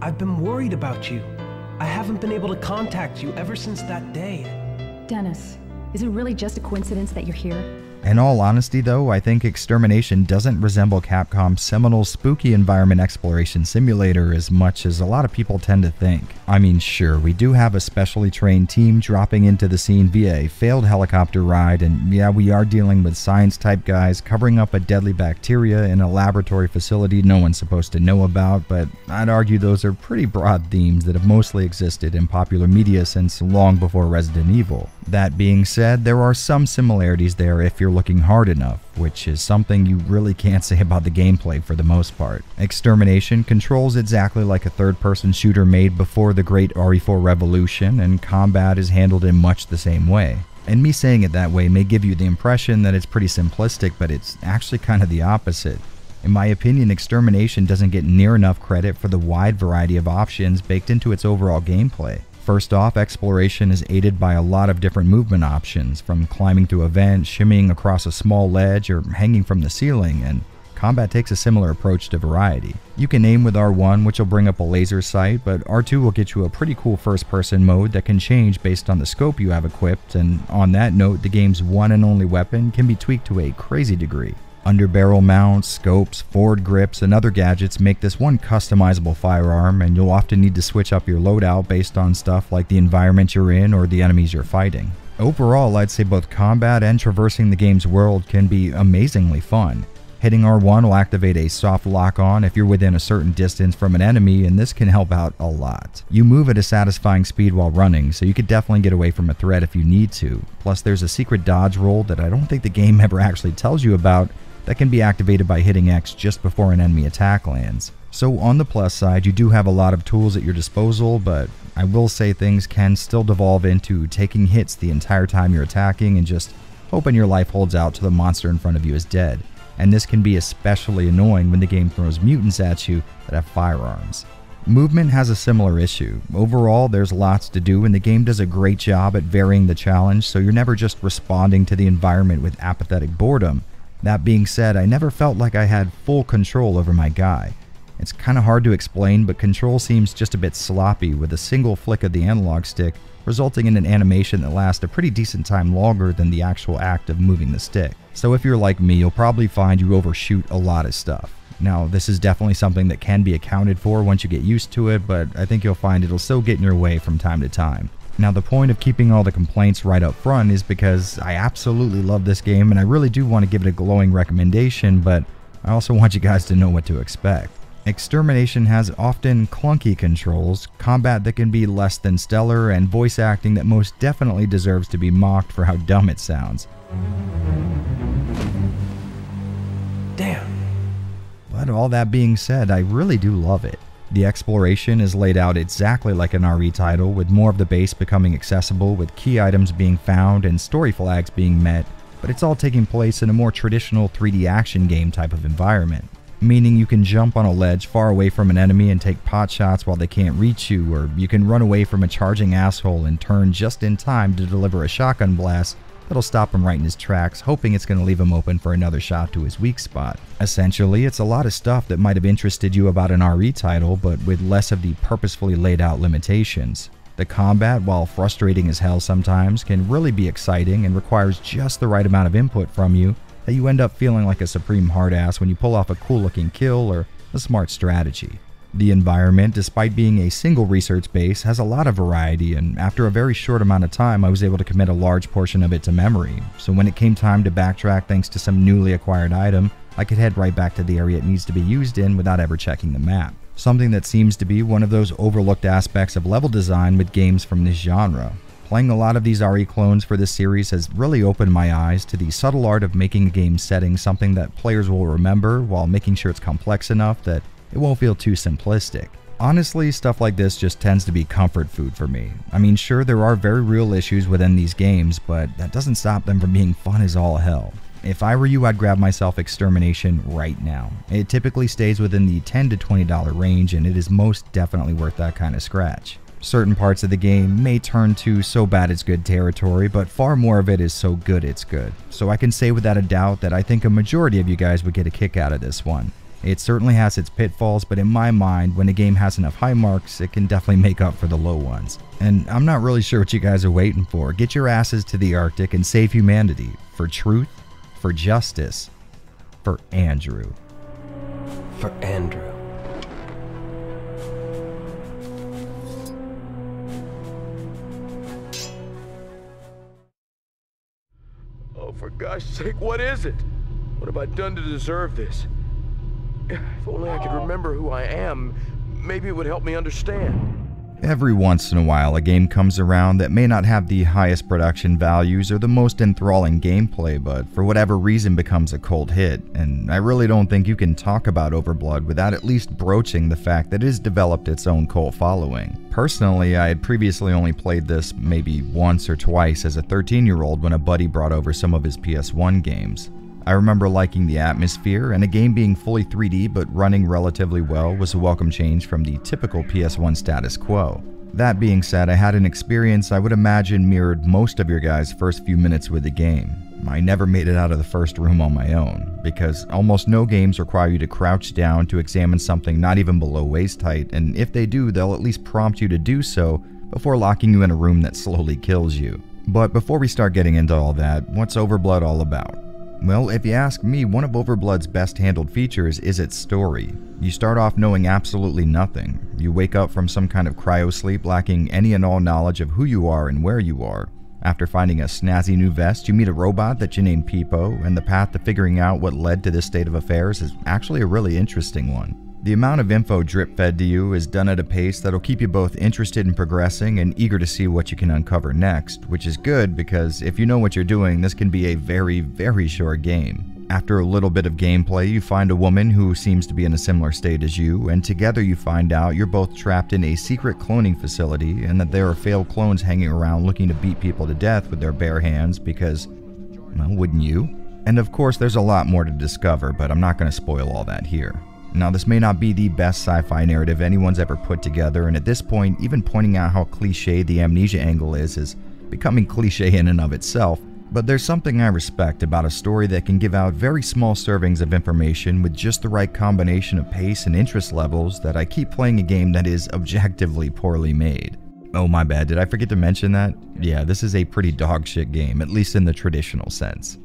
I've been worried about you. I haven't been able to contact you ever since that day. Dennis, Is it really just a coincidence that you're here? In all honesty though, I think Extermination doesn't resemble Capcom's seminal spooky environment exploration simulator as much as a lot of people tend to think. I mean, sure, we do have a specially trained team dropping into the scene via a failed helicopter ride, and yeah, we are dealing with science-type guys covering up a deadly bacteria in a laboratory facility no one's supposed to know about, but I'd argue those are pretty broad themes that have mostly existed in popular media since long before Resident Evil. That being said, there are some similarities there if you're looking hard enough, which is something you really can't say about the gameplay for the most part. Extermination controls exactly like a third-person shooter made before the great RE4 revolution, and combat is handled in much the same way. And me saying it that way may give you the impression that it's pretty simplistic, but it's actually kind of the opposite. In my opinion, Extermination doesn't get near enough credit for the wide variety of options baked into its overall gameplay. First off, exploration is aided by a lot of different movement options, from climbing through a vent, shimmying across a small ledge, or hanging from the ceiling, and combat takes a similar approach to variety. You can aim with R1, which will bring up a laser sight, but R2 will get you a pretty cool first-person mode that can change based on the scope you have equipped, and on that note, the game's one and only weapon can be tweaked to a crazy degree. Underbarrel mounts, scopes, forward grips, and other gadgets make this one customizable firearm, and you'll often need to switch up your loadout based on stuff like the environment you're in or the enemies you're fighting. Overall, I'd say both combat and traversing the game's world can be amazingly fun. Hitting R1 will activate a soft lock-on if you're within a certain distance from an enemy, and this can help out a lot. You move at a satisfying speed while running, so you could definitely get away from a threat if you need to. Plus, there's a secret dodge roll that I don't think the game ever actually tells you about that can be activated by hitting X just before an enemy attack lands. So on the plus side, you do have a lot of tools at your disposal, but I will say things can still devolve into taking hits the entire time you're attacking and just hoping your life holds out till the monster in front of you is dead. And this can be especially annoying when the game throws mutants at you that have firearms. Movement has a similar issue. Overall, there's lots to do, and the game does a great job at varying the challenge, so you're never just responding to the environment with apathetic boredom. That being said, I never felt like I had full control over my guy. It's kinda hard to explain, but control seems just a bit sloppy with a single flick of the analog stick, resulting in an animation that lasts a pretty decent time longer than the actual act of moving the stick. So if you're like me, you'll probably find you overshoot a lot of stuff. Now, this is definitely something that can be accounted for once you get used to it, but I think you'll find it'll still get in your way from time to time. Now, the point of keeping all the complaints right up front is because I absolutely love this game and I really do want to give it a glowing recommendation, but I also want you guys to know what to expect. Extermination has often clunky controls, combat that can be less than stellar, and voice acting that most definitely deserves to be mocked for how dumb it sounds. Damn. But all that being said, I really do love it. The exploration is laid out exactly like an RE title, with more of the base becoming accessible, with key items being found and story flags being met, but it's all taking place in a more traditional 3D action game type of environment. Meaning you can jump on a ledge far away from an enemy and take pot shots while they can't reach you, or you can run away from a charging asshole and turn just in time to deliver a shotgun blast that'll stop him right in his tracks, hoping it's going to leave him open for another shot to his weak spot. Essentially, it's a lot of stuff that might have interested you about an RE title, but with less of the purposefully laid out limitations. The combat, while frustrating as hell sometimes, can really be exciting and requires just the right amount of input from you that you end up feeling like a supreme hard-ass when you pull off a cool-looking kill or a smart strategy. The environment, despite being a single research base, has a lot of variety, and after a very short amount of time I was able to commit a large portion of it to memory, so when it came time to backtrack thanks to some newly acquired item, I could head right back to the area it needs to be used in without ever checking the map. Something that seems to be one of those overlooked aspects of level design with games from this genre. Playing a lot of these RE clones for this series has really opened my eyes to the subtle art of making a game setting something that players will remember while making sure it's complex enough that it won't feel too simplistic. Honestly, stuff like this just tends to be comfort food for me. I mean, sure, there are very real issues within these games, but that doesn't stop them from being fun as all hell. If I were you, I'd grab myself Extermination right now. It typically stays within the $10 to $20 range, and it is most definitely worth that kind of scratch. Certain parts of the game may turn to so bad it's good territory, but far more of it is so good it's good. So I can say without a doubt that I think a majority of you guys would get a kick out of this one. It certainly has its pitfalls, but in my mind, when a game has enough high marks, it can definitely make up for the low ones. And I'm not really sure what you guys are waiting for. Get your asses to the Arctic and save humanity. For truth, for justice, for Andrew. For Andrew. Oh, for gosh sake, what is it? What have I done to deserve this? If only I could remember who I am, maybe it would help me understand. Every once in a while, a game comes around that may not have the highest production values or the most enthralling gameplay, but for whatever reason becomes a cult hit, and I really don't think you can talk about Overblood without at least broaching the fact that it has developed its own cult following. Personally, I had previously only played this maybe once or twice as a 13-year-old when a buddy brought over some of his PS1 games. I remember liking the atmosphere, and a game being fully 3D but running relatively well was a welcome change from the typical PS1 status quo. That being said, I had an experience I would imagine mirrored most of your guys' first few minutes with the game. I never made it out of the first room on my own, because almost no games require you to crouch down to examine something not even below waist height, and if they do, they'll at least prompt you to do so before locking you in a room that slowly kills you. But before we start getting into all that, what's Overblood all about? Well, if you ask me, one of Overblood's best handled features is its story. You start off knowing absolutely nothing. You wake up from some kind of cryosleep lacking any and all knowledge of who you are and where you are. After finding a snazzy new vest, you meet a robot that you name Peepo, and the path to figuring out what led to this state of affairs is actually a really interesting one. The amount of info drip-fed to you is done at a pace that'll keep you both interested in progressing and eager to see what you can uncover next, which is good because if you know what you're doing, this can be a very, very short game. After a little bit of gameplay, you find a woman who seems to be in a similar state as you, and together you find out you're both trapped in a secret cloning facility and that there are failed clones hanging around looking to beat people to death with their bare hands because, well, wouldn't you? And of course, there's a lot more to discover, but I'm not going to spoil all that here. Now, this may not be the best sci-fi narrative anyone's ever put together, and at this point, even pointing out how cliché the amnesia angle is becoming cliché in and of itself, but there's something I respect about a story that can give out very small servings of information with just the right combination of pace and interest levels that I keep playing a game that is objectively poorly made. Oh, my bad, did I forget to mention that? Yeah, this is a pretty dogshit game, at least in the traditional sense.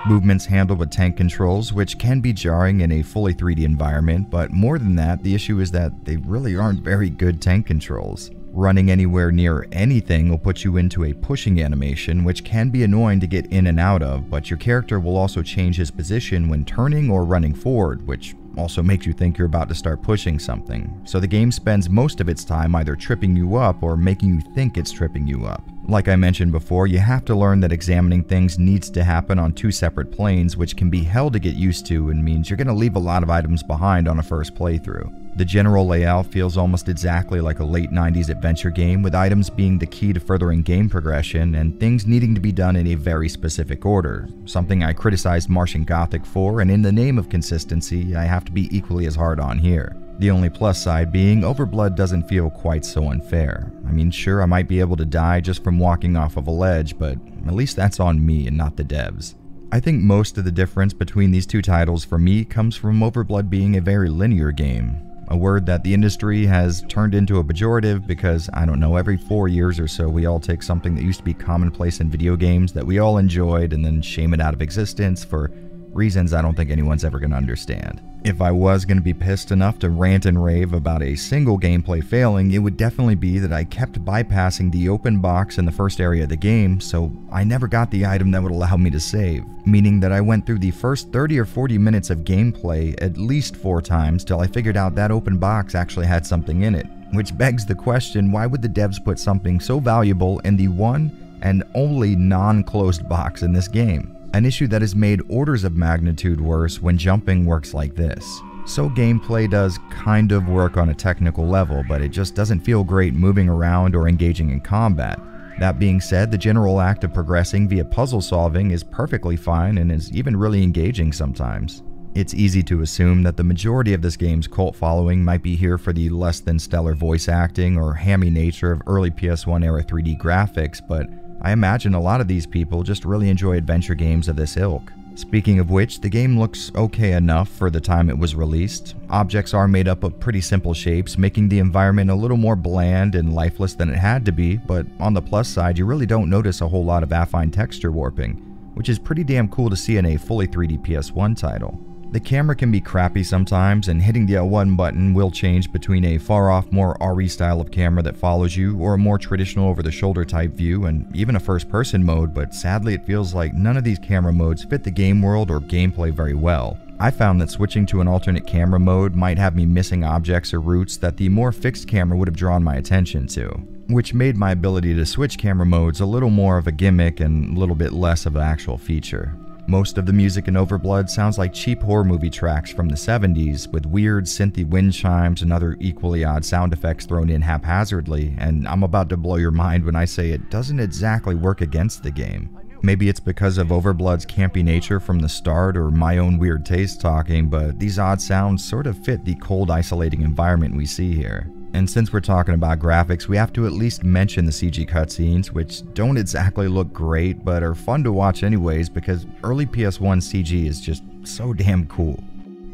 Movements handled with tank controls, which can be jarring in a fully 3D environment, but more than that, the issue is that they really aren't very good tank controls. Running anywhere near anything will put you into a pushing animation, which can be annoying to get in and out of, but your character will also change his position when turning or running forward, which also makes you think you're about to start pushing something. So the game spends most of its time either tripping you up or making you think it's tripping you up. Like I mentioned before, you have to learn that examining things needs to happen on two separate planes, which can be hell to get used to and means you're going to leave a lot of items behind on a first playthrough. The general layout feels almost exactly like a late 90s adventure game, with items being the key to furthering game progression and things needing to be done in a very specific order, something I criticized Martian Gothic for, and in the name of consistency, I have to be equally as hard on here. The only plus side being, Overblood doesn't feel quite so unfair. I mean, sure, I might be able to die just from walking off of a ledge, but at least that's on me and not the devs. I think most of the difference between these two titles for me comes from Overblood being a very linear game. A word that the industry has turned into a pejorative because, I don't know, every 4 years or so we all take something that used to be commonplace in video games that we all enjoyed and then shame it out of existence for reasons I don't think anyone's ever going to understand. If I was going to be pissed enough to rant and rave about a single gameplay failing, it would definitely be that I kept bypassing the open box in the first area of the game, so I never got the item that would allow me to save, meaning that I went through the first 30 or 40 minutes of gameplay at least 4 times till I figured out that open box actually had something in it, which begs the question, why would the devs put something so valuable in the one and only non-closed box in this game? An issue that is made orders of magnitude worse when jumping works like this. So gameplay does kind of work on a technical level, but it just doesn't feel great moving around or engaging in combat. That being said, the general act of progressing via puzzle solving is perfectly fine and is even really engaging sometimes. It's easy to assume that the majority of this game's cult following might be here for the less than stellar voice acting or hammy nature of early PS1 era 3D graphics, but I imagine a lot of these people just really enjoy adventure games of this ilk. Speaking of which, the game looks okay enough for the time it was released. Objects are made up of pretty simple shapes, making the environment a little more bland and lifeless than it had to be, but on the plus side, you really don't notice a whole lot of affine texture warping, which is pretty damn cool to see in a fully 3D PS1 title. The camera can be crappy sometimes, and hitting the L1 button will change between a far-off, more RE style of camera that follows you, or a more traditional over-the-shoulder type view, and even a first-person mode, but sadly it feels like none of these camera modes fit the game world or gameplay very well. I found that switching to an alternate camera mode might have me missing objects or routes that the more fixed camera would have drawn my attention to, which made my ability to switch camera modes a little more of a gimmick and a little bit less of an actual feature. Most of the music in Overblood sounds like cheap horror movie tracks from the 70s, with weird synthy wind chimes and other equally odd sound effects thrown in haphazardly, and I'm about to blow your mind when I say it doesn't exactly work against the game. Maybe it's because of Overblood's campy nature from the start, or my own weird taste talking, but these odd sounds sort of fit the cold, isolating environment we see here. And since we're talking about graphics, we have to at least mention the CG cutscenes, which don't exactly look great, but are fun to watch anyways because early PS1 CG is just so damn cool.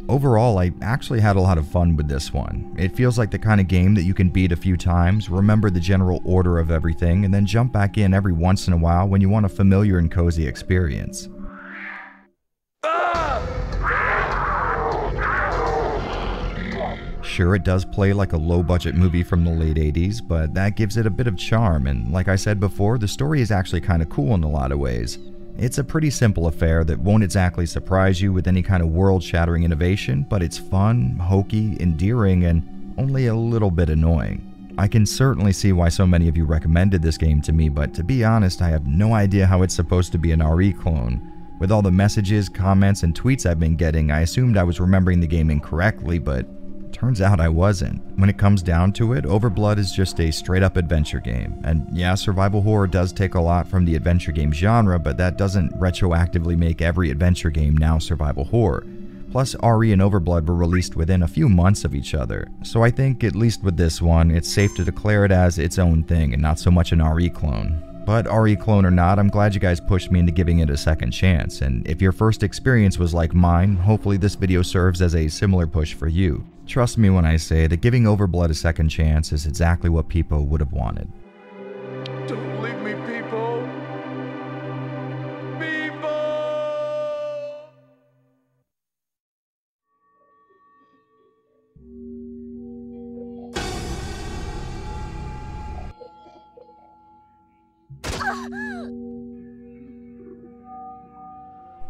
Overall, I actually had a lot of fun with this one. It feels like the kind of game that you can beat a few times, remember the general order of everything, and then jump back in every once in a while when you want a familiar and cozy experience. Sure, it does play like a low-budget movie from the late 80s, but that gives it a bit of charm, and like I said before, the story is actually kind of cool in a lot of ways. It's a pretty simple affair that won't exactly surprise you with any kind of world-shattering innovation, but it's fun, hokey, endearing, and only a little bit annoying. I can certainly see why so many of you recommended this game to me, but to be honest, I have no idea how it's supposed to be an RE clone. With all the messages, comments, and tweets I've been getting, I assumed I was remembering the game incorrectly, but turns out I wasn't. When it comes down to it, Overblood is just a straight-up adventure game. And yeah, survival horror does take a lot from the adventure game genre, but that doesn't retroactively make every adventure game now survival horror. Plus, RE and Overblood were released within a few months of each other, so I think, at least with this one, it's safe to declare it as its own thing and not so much an RE clone. But RE clone or not, I'm glad you guys pushed me into giving it a second chance, and if your first experience was like mine, hopefully this video serves as a similar push for you. Trust me when I say that giving Overblood a second chance is exactly what people would have wanted. Don't leave me, people!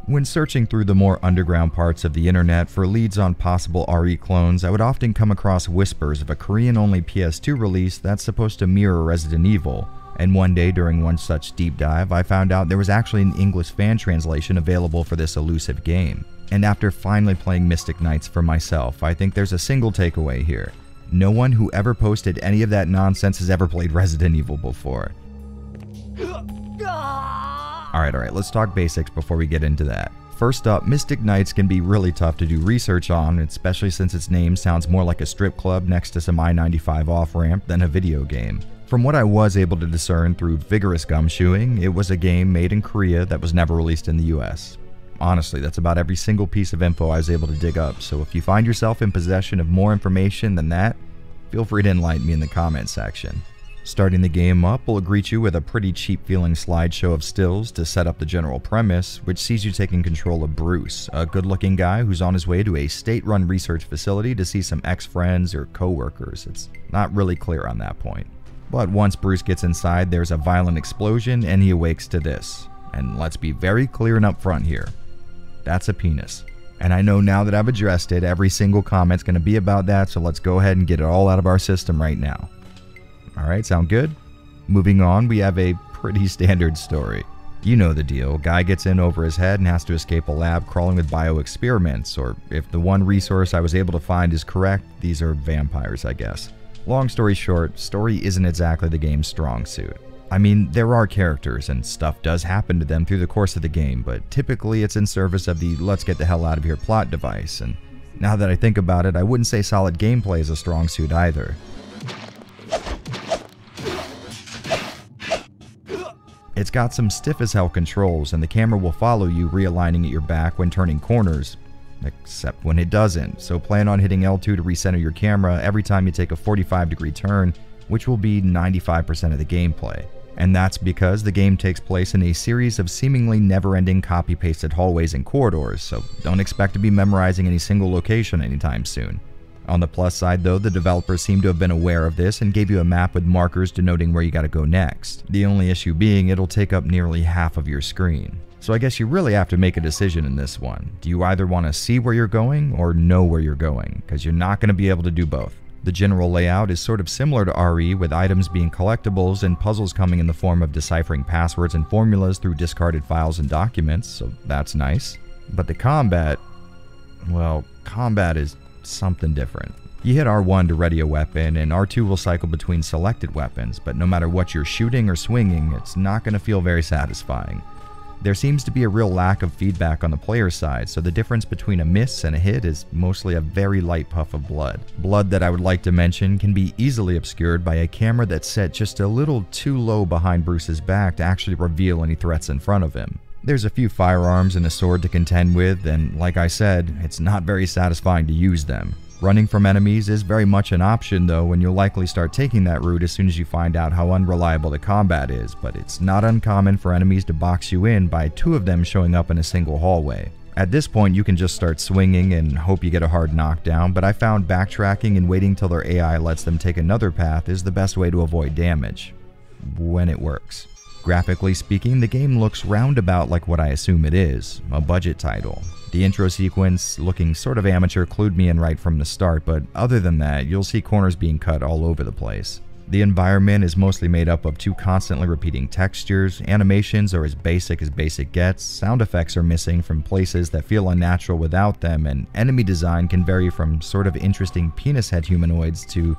When searching through the more underground parts of the internet for leads on possible RE clones, I would often come across whispers of a Korean-only PS2 release that's supposed to mirror Resident Evil, and one day during one such deep dive, I found out there was actually an English fan translation available for this elusive game. And after finally playing Mystic Knights for myself, I think there's a single takeaway here. No one who ever posted any of that nonsense has ever played Resident Evil before. Alright, let's talk basics before we get into that. First up, Mystic Knights can be really tough to do research on, especially since its name sounds more like a strip club next to some I-95 off-ramp than a video game. From what I was able to discern through vigorous gumshoeing, it was a game made in Korea that was never released in the US. Honestly, that's about every single piece of info I was able to dig up, so if you find yourself in possession of more information than that, feel free to enlighten me in the comment section. Starting the game up will greet you with a pretty cheap-feeling slideshow of stills to set up the general premise, which sees you taking control of Bruce, a good-looking guy who's on his way to a state-run research facility to see some ex-friends or co-workers. It's not really clear on that point. But once Bruce gets inside, there's a violent explosion and he awakes to this. And let's be very clear and upfront here. That's a penis. And I know now that I've addressed it, every single comment's going to be about that, so let's go ahead and get it all out of our system right now. Alright, sound good? Moving on, we have a pretty standard story. You know the deal. Guy gets in over his head and has to escape a lab crawling with bio-experiments, or if the one resource I was able to find is correct, these are vampires, I guess. Long story short, story isn't exactly the game's strong suit. I mean, there are characters and stuff does happen to them through the course of the game, but typically it's in service of the let's get the hell out of here plot device, and now that I think about it, I wouldn't say solid gameplay is a strong suit either. It's got some stiff as hell controls, and the camera will follow you, realigning at your back when turning corners, except when it doesn't, so plan on hitting L2 to recenter your camera every time you take a 45-degree turn, which will be 95% of the gameplay. And that's because the game takes place in a series of seemingly never-ending copy-pasted hallways and corridors, so don't expect to be memorizing any single location anytime soon. On the plus side though, the developers seem to have been aware of this and gave you a map with markers denoting where you gotta go next. The only issue being it'll take up nearly half of your screen. So I guess you really have to make a decision in this one. Do you either want to see where you're going or know where you're going? Because you're not going to be able to do both. The general layout is sort of similar to RE, with items being collectibles and puzzles coming in the form of deciphering passwords and formulas through discarded files and documents, so that's nice. But the combat, well, combat is something different. You hit R1 to ready a weapon, and R2 will cycle between selected weapons, but no matter what you're shooting or swinging, it's not going to feel very satisfying. There seems to be a real lack of feedback on the player side, so the difference between a miss and a hit is mostly a very light puff of blood. Blood that I would like to mention can be easily obscured by a camera that's set just a little too low behind Bruce's back to actually reveal any threats in front of him. There's a few firearms and a sword to contend with, and like I said, it's not very satisfying to use them. Running from enemies is very much an option though, and you'll likely start taking that route as soon as you find out how unreliable the combat is, but it's not uncommon for enemies to box you in by two of them showing up in a single hallway. At this point you can just start swinging and hope you get a hard knockdown, but I found backtracking and waiting till their AI lets them take another path is the best way to avoid damage. When it works. Graphically speaking, the game looks roundabout like what I assume it is, a budget title. The intro sequence, looking sort of amateur, clued me in right from the start, but other than that, you'll see corners being cut all over the place. The environment is mostly made up of two constantly repeating textures, animations are as basic gets, sound effects are missing from places that feel unnatural without them, and enemy design can vary from sort of interesting penis head humanoids to,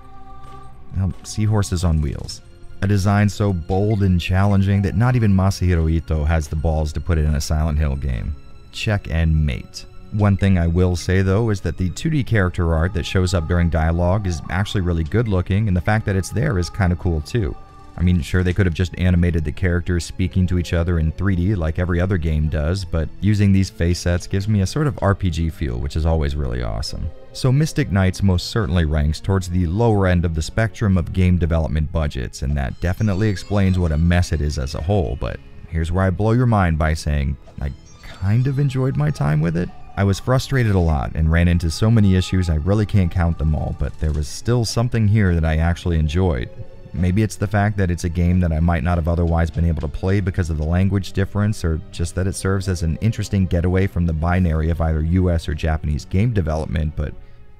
well, seahorses on wheels. A design so bold and challenging that not even Masahiro Ito has the balls to put it in a Silent Hill game. Check and mate. One thing I will say though is that the 2D character art that shows up during dialogue is actually really good looking, and the fact that it's there is kind of cool too. I mean, sure, they could have just animated the characters speaking to each other in 3D like every other game does, but using these face sets gives me a sort of RPG feel, which is always really awesome. So Mystic Knights most certainly ranks towards the lower end of the spectrum of game development budgets, and that definitely explains what a mess it is as a whole, but here's where I blow your mind by saying I kind of enjoyed my time with it. I was frustrated a lot and ran into so many issues I really can't count them all, but there was still something here that I actually enjoyed. Maybe it's the fact that it's a game that I might not have otherwise been able to play because of the language difference, or just that it serves as an interesting getaway from the binary of either US or Japanese game development, but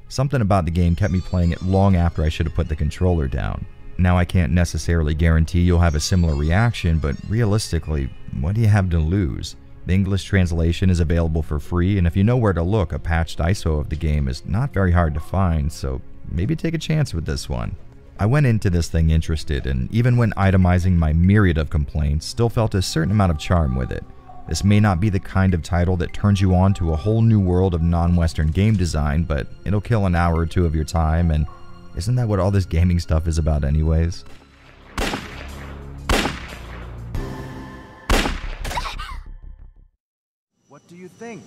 something about the game kept me playing it long after I should have put the controller down. Now I can't necessarily guarantee you'll have a similar reaction, but realistically, what do you have to lose? The English translation is available for free, and if you know where to look, a patched ISO of the game is not very hard to find, so maybe take a chance with this one. I went into this thing interested, and even when itemizing my myriad of complaints, still felt a certain amount of charm with it. This may not be the kind of title that turns you on to a whole new world of non-Western game design, but it'll kill an hour or two of your time, and isn't that what all this gaming stuff is about anyways? What do you think?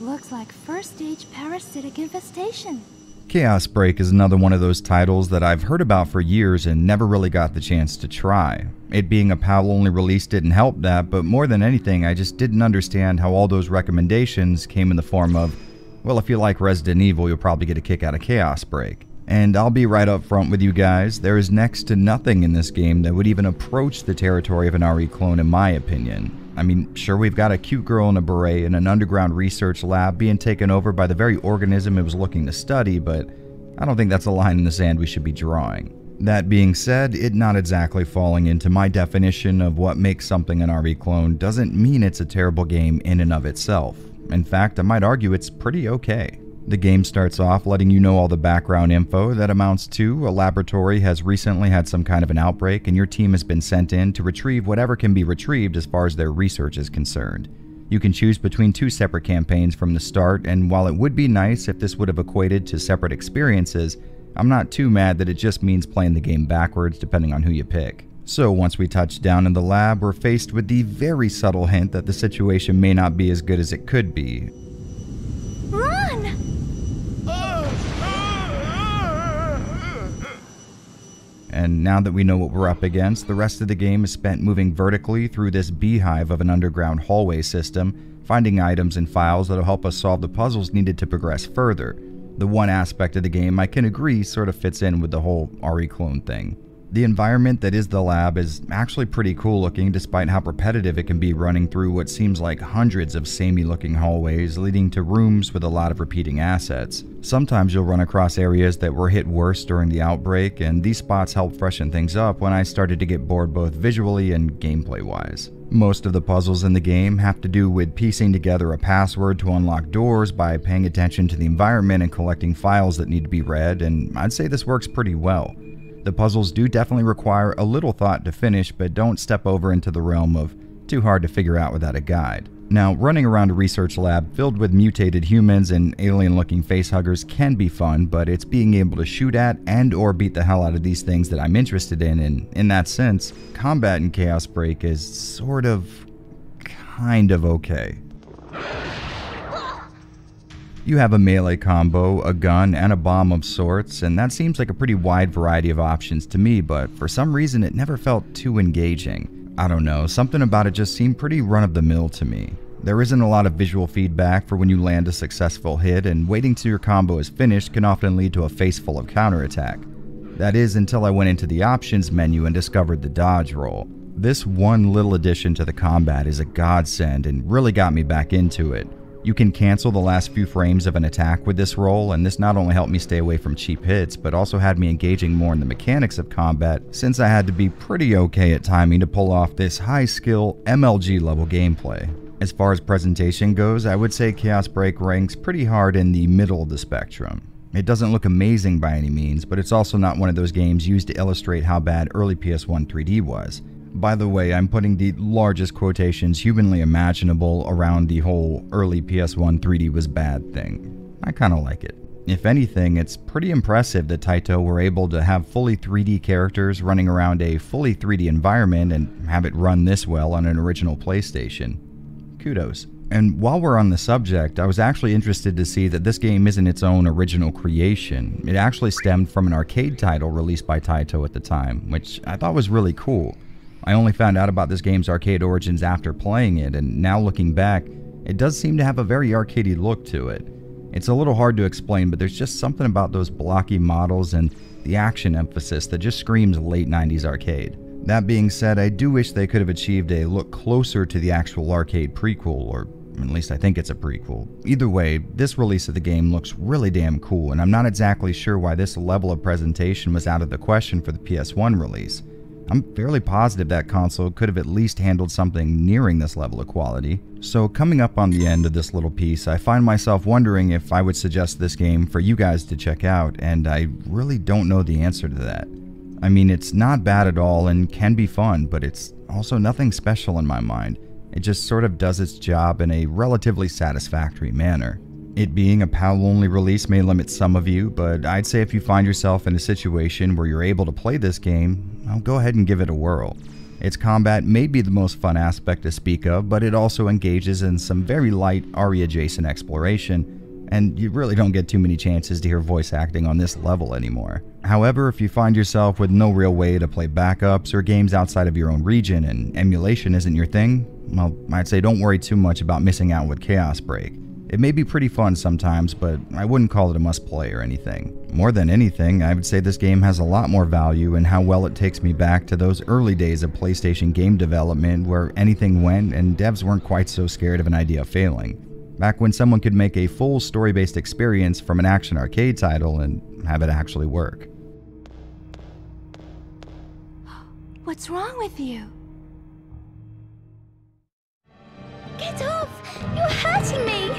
Looks like first-stage parasitic infestation. Chaos Break is another one of those titles that I've heard about for years and never really got the chance to try. It being a PAL-only release didn't help that, but more than anything, I just didn't understand how all those recommendations came in the form of, well, if you like Resident Evil, you'll probably get a kick out of Chaos Break. And I'll be right up front with you guys, there is next to nothing in this game that would even approach the territory of an RE clone in my opinion. I mean, sure, we've got a cute girl in a beret in an underground research lab being taken over by the very organism it was looking to study, but I don't think that's a line in the sand we should be drawing. That being said, it not exactly falling into my definition of what makes something an RE clone doesn't mean it's a terrible game in and of itself. In fact, I might argue it's pretty okay. The game starts off letting you know all the background info that amounts to a laboratory has recently had some kind of an outbreak and your team has been sent in to retrieve whatever can be retrieved as far as their research is concerned. You can choose between two separate campaigns from the start, and while it would be nice if this would have equated to separate experiences, I'm not too mad that it just means playing the game backwards depending on who you pick. So once we touch down in the lab, we're faced with the very subtle hint that the situation may not be as good as it could be. Run! And now that we know what we're up against, the rest of the game is spent moving vertically through this beehive of an underground hallway system, finding items and files that'll help us solve the puzzles needed to progress further. The one aspect of the game I can agree sort of fits in with the whole RE clone thing. The environment that is the lab is actually pretty cool looking, despite how repetitive it can be running through what seems like hundreds of samey looking hallways leading to rooms with a lot of repeating assets. Sometimes you'll run across areas that were hit worse during the outbreak, and these spots help freshen things up when I started to get bored both visually and gameplay wise. Most of the puzzles in the game have to do with piecing together a password to unlock doors by paying attention to the environment and collecting files that need to be read, and I'd say this works pretty well. The puzzles do definitely require a little thought to finish, but don't step over into the realm of too hard to figure out without a guide. Now, running around a research lab filled with mutated humans and alien-looking facehuggers can be fun, but it's being able to shoot at and or beat the hell out of these things that I'm interested in, and in that sense, combat in Chaos Break is sort of, kind of okay. You have a melee combo, a gun, and a bomb of sorts, and that seems like a pretty wide variety of options to me, but for some reason it never felt too engaging. I don't know, something about it just seemed pretty run-of-the-mill to me. There isn't a lot of visual feedback for when you land a successful hit, and waiting till your combo is finished can often lead to a face full of counterattack. That is until I went into the options menu and discovered the dodge roll. This one little addition to the combat is a godsend and really got me back into it. You can cancel the last few frames of an attack with this roll, and this not only helped me stay away from cheap hits, but also had me engaging more in the mechanics of combat, since I had to be pretty okay at timing to pull off this high-skill MLG level gameplay. As far as presentation goes, I would say Chaos Break ranks pretty hard in the middle of the spectrum. It doesn't look amazing by any means, but it's also not one of those games used to illustrate how bad early PS1 3D was. By the way, I'm putting the largest quotations humanly imaginable around the whole early PS1 3D was bad thing. I kinda like it. If anything, it's pretty impressive that Taito were able to have fully 3D characters running around a fully 3D environment and have it run this well on an original PlayStation. Kudos. And while we're on the subject, I was actually interested to see that this game isn't its own original creation. It actually stemmed from an arcade title released by Taito at the time, which I thought was really cool. I only found out about this game's arcade origins after playing it, and now looking back, it does seem to have a very arcadey look to it. It's a little hard to explain, but there's just something about those blocky models and the action emphasis that just screams late 90s arcade. That being said, I do wish they could have achieved a look closer to the actual arcade prequel, or at least I think it's a prequel. Either way, this release of the game looks really damn cool, and I'm not exactly sure why this level of presentation was out of the question for the PS1 release. I'm fairly positive that console could have at least handled something nearing this level of quality. So coming up on the end of this little piece, I find myself wondering if I would suggest this game for you guys to check out, and I really don't know the answer to that. I mean, it's not bad at all and can be fun, but it's also nothing special in my mind. It just sort of does its job in a relatively satisfactory manner. It being a PAL-only release may limit some of you, but I'd say if you find yourself in a situation where you're able to play this game, I'll go ahead and give it a whirl. Its combat may be the most fun aspect to speak of, but it also engages in some very light RE-adjacent exploration, and you really don't get too many chances to hear voice acting on this level anymore. However, if you find yourself with no real way to play backups or games outside of your own region and emulation isn't your thing, well, I'd say don't worry too much about missing out with Chaos Break. It may be pretty fun sometimes, but I wouldn't call it a must-play or anything. More than anything, I would say this game has a lot more value in how well it takes me back to those early days of PlayStation game development where anything went and devs weren't quite so scared of an idea failing. Back when someone could make a full story-based experience from an action arcade title and have it actually work. What's wrong with you? Get off! You're hurting me!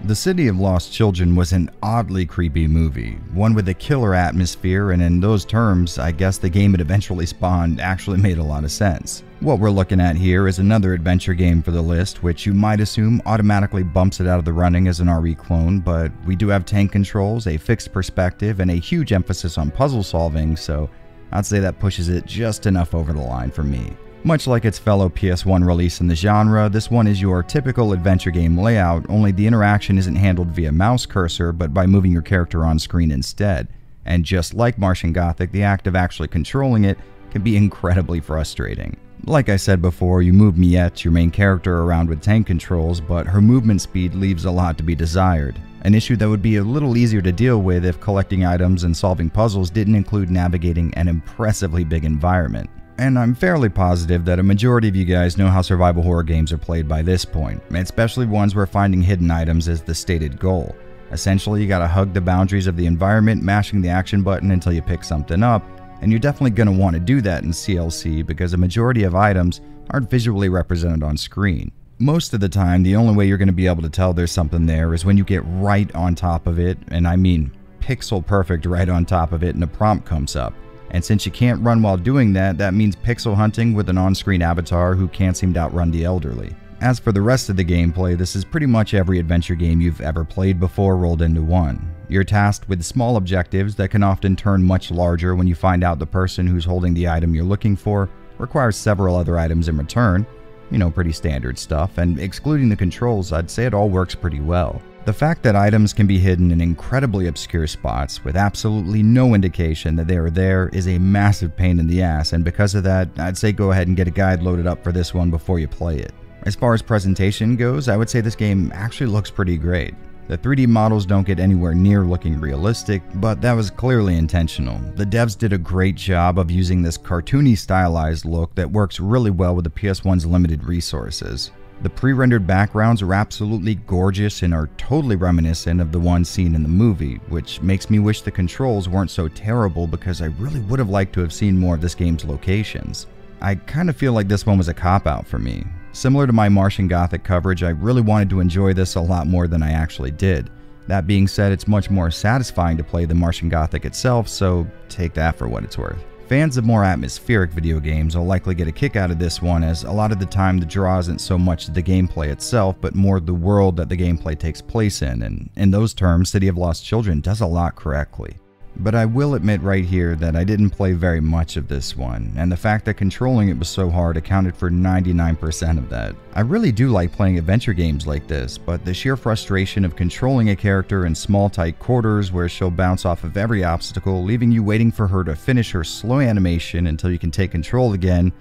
The City of Lost Children was an oddly creepy movie, one with a killer atmosphere, and in those terms, I guess the game it eventually spawned actually made a lot of sense. What we're looking at here is another adventure game for the list, which you might assume automatically bumps it out of the running as an RE clone, but we do have tank controls, a fixed perspective, and a huge emphasis on puzzle solving, so I'd say that pushes it just enough over the line for me. Much like its fellow PS1 release in the genre, this one is your typical adventure game layout, only the interaction isn't handled via mouse cursor, but by moving your character on screen instead. And just like Martian Gothic, the act of actually controlling it can be incredibly frustrating. Like I said before, you move Miette, your main character, around with tank controls, but her movement speed leaves a lot to be desired. An issue that would be a little easier to deal with if collecting items and solving puzzles didn't include navigating an impressively big environment. And I'm fairly positive that a majority of you guys know how survival horror games are played by this point, especially ones where finding hidden items is the stated goal. Essentially, you gotta hug the boundaries of the environment, mashing the action button until you pick something up, and you're definitely gonna want to do that in CLC because a majority of items aren't visually represented on screen. Most of the time, the only way you're gonna be able to tell there's something there is when you get right on top of it, and I mean pixel perfect right on top of it, and a prompt comes up. And since you can't run while doing that, that means pixel hunting with an on-screen avatar who can't seem to outrun the elderly. As for the rest of the gameplay, this is pretty much every adventure game you've ever played before rolled into one. You're tasked with small objectives that can often turn much larger when you find out the person who's holding the item you're looking for requires several other items in return. You know, pretty standard stuff, and excluding the controls, I'd say it all works pretty well. The fact that items can be hidden in incredibly obscure spots with absolutely no indication that they are there is a massive pain in the ass, and because of that, I'd say go ahead and get a guide loaded up for this one before you play it. As far as presentation goes, I would say this game actually looks pretty great. The 3D models don't get anywhere near looking realistic, but that was clearly intentional. The devs did a great job of using this cartoony stylized look that works really well with the PS1's limited resources. The pre-rendered backgrounds are absolutely gorgeous and are totally reminiscent of the ones seen in the movie, which makes me wish the controls weren't so terrible because I really would have liked to have seen more of this game's locations. I kind of feel like this one was a cop-out for me. Similar to my Martian Gothic coverage, I really wanted to enjoy this a lot more than I actually did. That being said, it's much more satisfying to play than Martian Gothic itself, so take that for what it's worth. Fans of more atmospheric video games will likely get a kick out of this one, as a lot of the time the draw isn't so much the gameplay itself, but more the world that the gameplay takes place in, and in those terms, City of Lost Children does a lot correctly. But I will admit right here that I didn't play very much of this one, and the fact that controlling it was so hard accounted for 99% of that. I really do like playing adventure games like this, but the sheer frustration of controlling a character in small tight quarters where she'll bounce off of every obstacle, leaving you waiting for her to finish her slow animation until you can take control again,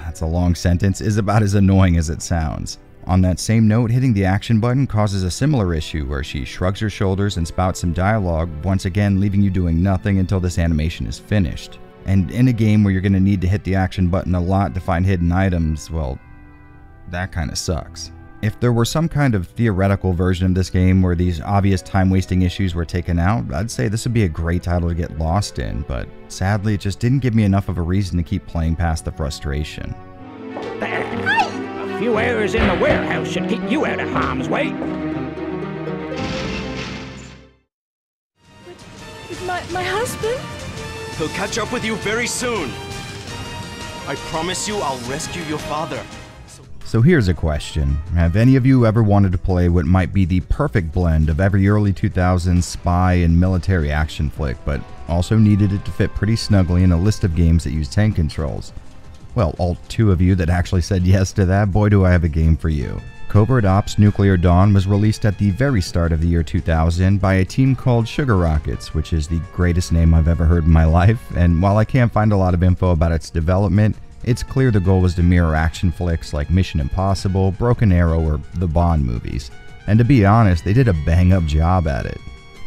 that's a long sentence, is about as annoying as it sounds. On that same note, hitting the action button causes a similar issue where she shrugs her shoulders and spouts some dialogue, once again leaving you doing nothing until this animation is finished. And in a game where you're going to need to hit the action button a lot to find hidden items, well, that kind of sucks. If there were some kind of theoretical version of this game where these obvious time-wasting issues were taken out, I'd say this would be a great title to get lost in, but sadly it just didn't give me enough of a reason to keep playing past the frustration. A few hours in the warehouse should keep you out of harm's way. My husband? He'll catch up with you very soon. I promise you I'll rescue your father. So here's a question. Have any of you ever wanted to play what might be the perfect blend of every early 2000s spy and military action flick, but also needed it to fit pretty snugly in a list of games that use tank controls? Well, all two of you that actually said yes to that, boy do I have a game for you. Covert Ops Nuclear Dawn was released at the very start of the year 2000 by a team called Sugar Rockets, which is the greatest name I've ever heard in my life, and while I can't find a lot of info about its development, it's clear the goal was to mirror action flicks like Mission Impossible, Broken Arrow, or the Bond movies. And to be honest, they did a bang-up job at it.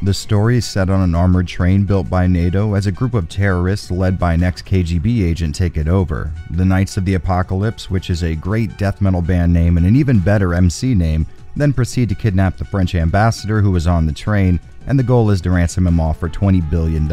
The story is set on an armored train built by NATO as a group of terrorists led by an ex-KGB agent take it over. The Knights of the Apocalypse, which is a great death metal band name and an even better MC name, then proceed to kidnap the French ambassador who was on the train, and the goal is to ransom him off for $20 billion.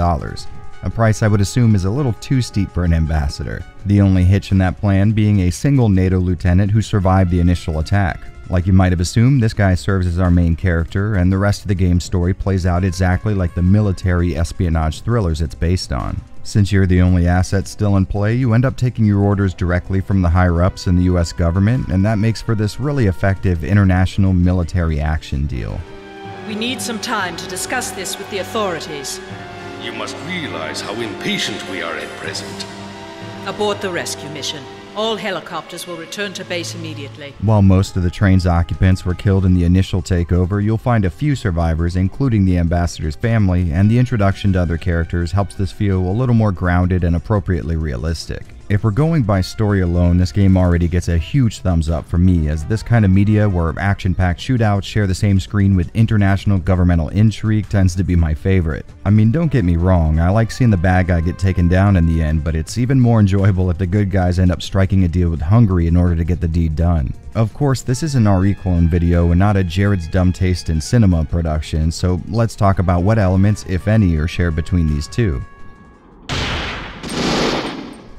a price I would assume is a little too steep for an ambassador. The only hitch in that plan being a single NATO lieutenant who survived the initial attack. Like you might have assumed, this guy serves as our main character, and the rest of the game's story plays out exactly like the military espionage thrillers it's based on. Since you're the only asset still in play, you end up taking your orders directly from the higher-ups in the US government, and that makes for this really effective international military action deal. We need some time to discuss this with the authorities. You must realize how impatient we are at present. Abort the rescue mission. All helicopters will return to base immediately. While most of the train's occupants were killed in the initial takeover, you'll find a few survivors, including the ambassador's family, and the introduction to other characters helps this feel a little more grounded and appropriately realistic. If we're going by story alone, this game already gets a huge thumbs up from me, as this kind of media where action-packed shootouts share the same screen with international governmental intrigue tends to be my favorite. I mean, don't get me wrong, I like seeing the bad guy get taken down in the end, but it's even more enjoyable if the good guys end up striking a deal with Hungary in order to get the deed done. Of course, this is an RE clone video and not a Jared's Dumb Taste in Cinema production, so let's talk about what elements, if any, are shared between these two.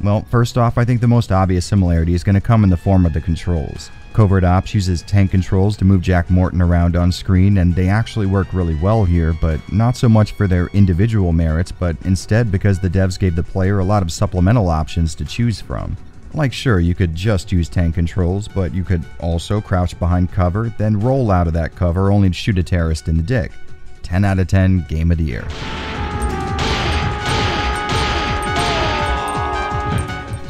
Well, first off, I think the most obvious similarity is going to come in the form of the controls. Covert Ops uses tank controls to move Jack Morton around on screen, and they actually work really well here, but not so much for their individual merits, but instead because the devs gave the player a lot of supplemental options to choose from. Like, sure, you could just use tank controls, but you could also crouch behind cover, then roll out of that cover only to shoot a terrorist in the dick. 10 out of 10, game of the year.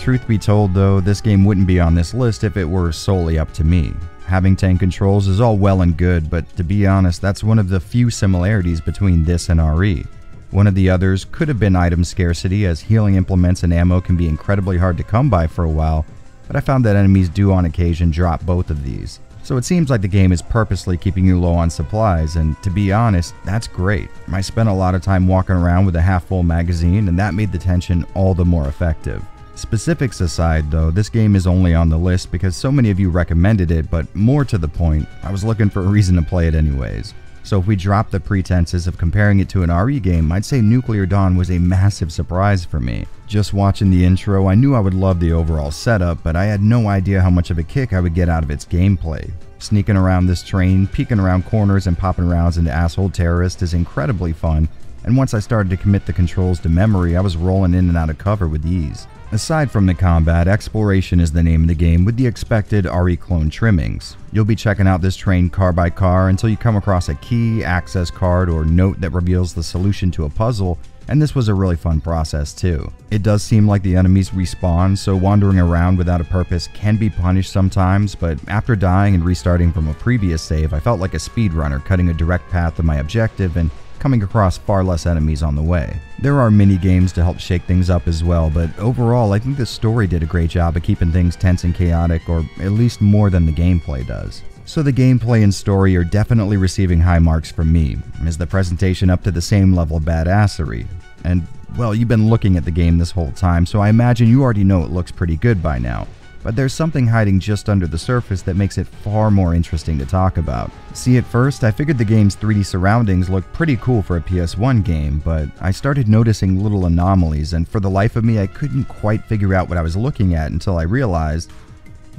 Truth be told though, this game wouldn't be on this list if it were solely up to me. Having tank controls is all well and good, but to be honest, that's one of the few similarities between this and RE. One of the others could have been item scarcity, as healing implements and ammo can be incredibly hard to come by for a while, but I found that enemies do on occasion drop both of these. So it seems like the game is purposely keeping you low on supplies, and to be honest, that's great. I spent a lot of time walking around with a half-full magazine, and that made the tension all the more effective. Specifics aside though, this game is only on the list because so many of you recommended it, but more to the point, I was looking for a reason to play it anyways. So if we drop the pretenses of comparing it to an RE game, I'd say Nuclear Dawn was a massive surprise for me. Just watching the intro, I knew I would love the overall setup, but I had no idea how much of a kick I would get out of its gameplay. Sneaking around this train, peeking around corners and popping rounds into asshole terrorists is incredibly fun, and once I started to commit the controls to memory, I was rolling in and out of cover with ease. Aside from the combat, exploration is the name of the game with the expected RE clone trimmings. You'll be checking out this train car by car until you come across a key, access card, or note that reveals the solution to a puzzle, and this was a really fun process too. It does seem like the enemies respawn, so wandering around without a purpose can be punished sometimes, but after dying and restarting from a previous save, I felt like a speedrunner cutting a direct path to my objective and coming across far less enemies on the way. There are mini games to help shake things up as well, but overall I think the story did a great job of keeping things tense and chaotic, or at least more than the gameplay does. So the gameplay and story are definitely receiving high marks from me. Is the presentation up to the same level of badassery? And well, you've been looking at the game this whole time, so I imagine you already know it looks pretty good by now. But there's something hiding just under the surface that makes it far more interesting to talk about. See, at first, I figured the game's 3D surroundings looked pretty cool for a PS1 game, but I started noticing little anomalies, and for the life of me, I couldn't quite figure out what I was looking at until I realized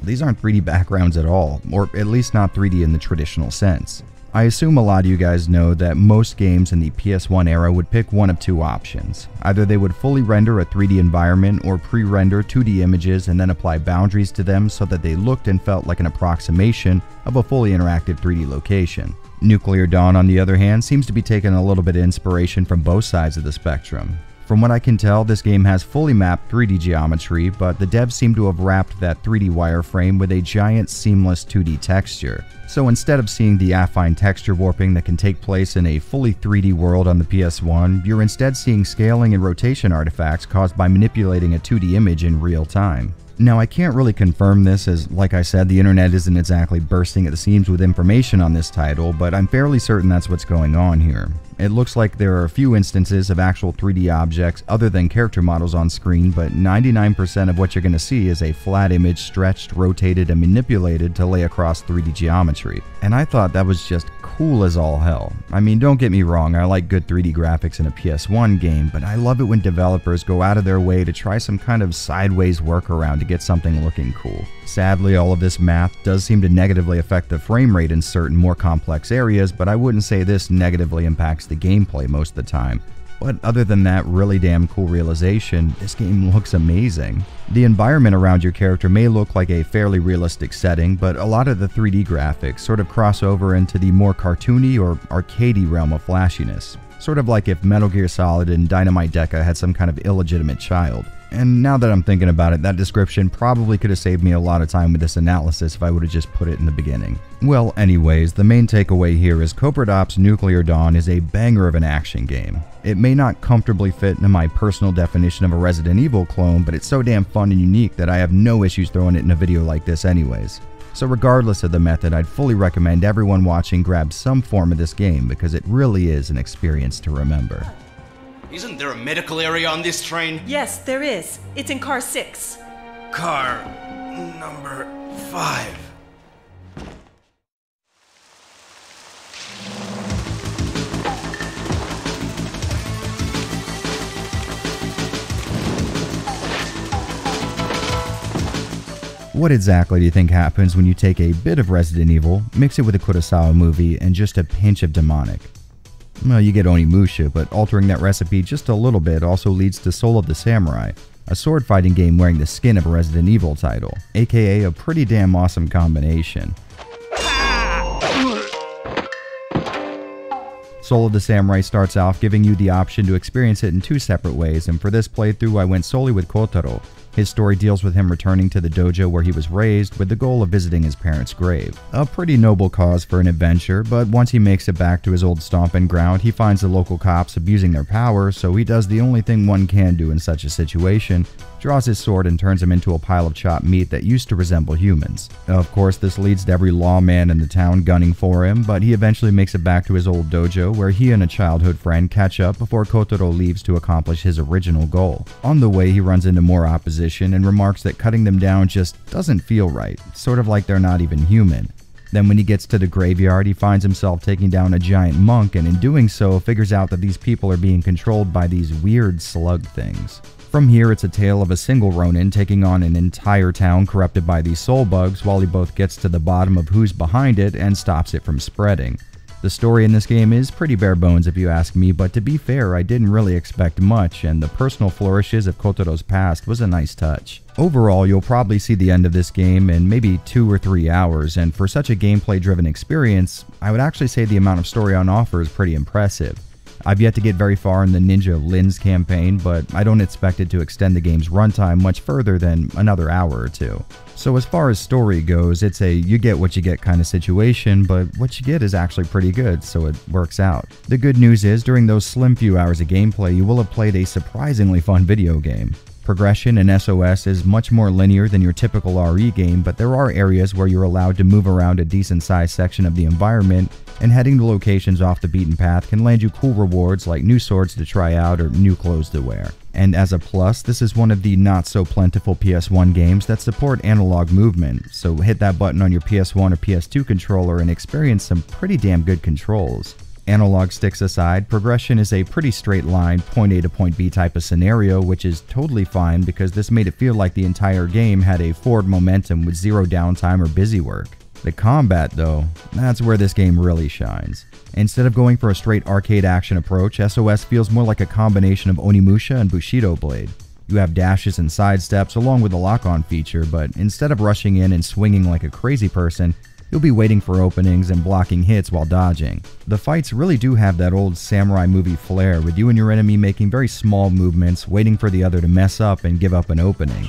these aren't 3D backgrounds at all, or at least not 3D in the traditional sense. I assume a lot of you guys know that most games in the PS1 era would pick one of two options. Either they would fully render a 3D environment or pre-render 2D images and then apply boundaries to them so that they looked and felt like an approximation of a fully interactive 3D location. Nuclear Dawn, on the other hand, seems to be taking a little bit of inspiration from both sides of the spectrum. From what I can tell, this game has fully mapped 3D geometry, but the devs seem to have wrapped that 3D wireframe with a giant seamless 2D texture. So instead of seeing the affine texture warping that can take place in a fully 3D world on the PS1, you're instead seeing scaling and rotation artifacts caused by manipulating a 2D image in real time. Now, I can't really confirm this as, like I said, the internet isn't exactly bursting at the seams with information on this title, but I'm fairly certain that's what's going on here. It looks like there are a few instances of actual 3D objects other than character models on screen, but 99% of what you're going to see is a flat image stretched, rotated, and manipulated to lay across 3D geometry. And I thought that was just cool as all hell. I mean, don't get me wrong, I like good 3D graphics in a PS1 game, but I love it when developers go out of their way to try some kind of sideways workaround to get something looking cool. Sadly, all of this math does seem to negatively affect the frame rate in certain more complex areas, but I wouldn't say this negatively impacts the gameplay most of the time. But other than that really damn cool realization, this game looks amazing. The environment around your character may look like a fairly realistic setting, but a lot of the 3D graphics sort of cross over into the more cartoony or arcadey realm of flashiness. Sort of like if Metal Gear Solid and Dynamite Deca had some kind of illegitimate child. And now that I'm thinking about it, that description probably could have saved me a lot of time with this analysis if I would have just put it in the beginning. Well, anyways, the main takeaway here is Covert Ops Nuclear Dawn is a banger of an action game. It may not comfortably fit into my personal definition of a Resident Evil clone, but it's so damn fun and unique that I have no issues throwing it in a video like this anyways. So regardless of the method, I'd fully recommend everyone watching grab some form of this game because it really is an experience to remember. Isn't there a medical area on this train? Yes, there is. It's in car 6. Car number 5. What exactly do you think happens when you take a bit of Resident Evil, mix it with a Kurosawa movie, and just a pinch of demonic? Well, you get Onimusha, but altering that recipe just a little bit also leads to Soul of the Samurai, a sword fighting game wearing the skin of a Resident Evil title, aka a pretty damn awesome combination. Soul of the Samurai starts off giving you the option to experience it in 2 separate ways, and for this playthrough I went solely with Kotaro. His story deals with him returning to the dojo where he was raised with the goal of visiting his parents' grave. A pretty noble cause for an adventure, but once he makes it back to his old stomping ground, he finds the local cops abusing their power, so he does the only thing one can do in such a situation, draws his sword and turns him into a pile of chopped meat that used to resemble humans. Of course, this leads to every lawman in the town gunning for him, but he eventually makes it back to his old dojo where he and a childhood friend catch up before Kotaro leaves to accomplish his original goal. On the way, he runs into more opposition and remarks that cutting them down just doesn't feel right, sort of like they're not even human. Then when he gets to the graveyard, he finds himself taking down a giant monk, and in doing so figures out that these people are being controlled by these weird slug things. From here, it's a tale of a single Ronin taking on an entire town corrupted by these soul bugs while he both gets to the bottom of who's behind it and stops it from spreading. The story in this game is pretty bare bones if you ask me, but to be fair, I didn't really expect much, and the personal flourishes of Kotaro's past was a nice touch. Overall, you'll probably see the end of this game in maybe 2 or 3 hours, and for such a gameplay-driven experience, I would actually say the amount of story on offer is pretty impressive. I've yet to get very far in the Ninja Lin's campaign, but I don't expect it to extend the game's runtime much further than another hour or 2. So as far as story goes, it's a you get what you get kind of situation, but what you get is actually pretty good, so it works out. The good news is, during those slim few hours of gameplay, you will have played a surprisingly fun video game. Progression in SOS is much more linear than your typical RE game, but there are areas where you're allowed to move around a decent-sized section of the environment, and heading to locations off the beaten path can land you cool rewards like new swords to try out or new clothes to wear. And as a plus, this is one of the not-so-plentiful PS1 games that support analog movement, so hit that button on your PS1 or PS2 controller and experience some pretty damn good controls. Analog sticks aside, progression is a pretty straight line, point A to point B type of scenario, which is totally fine because this made it feel like the entire game had a forward momentum with zero downtime or busy work. The combat, though, that's where this game really shines. Instead of going for a straight arcade action approach, SOS feels more like a combination of Onimusha and Bushido Blade. You have dashes and sidesteps along with the lock-on feature, but instead of rushing in and swinging like a crazy person, you'll be waiting for openings and blocking hits while dodging. The fights really do have that old samurai movie flair, with you and your enemy making very small movements, waiting for the other to mess up and give up an opening.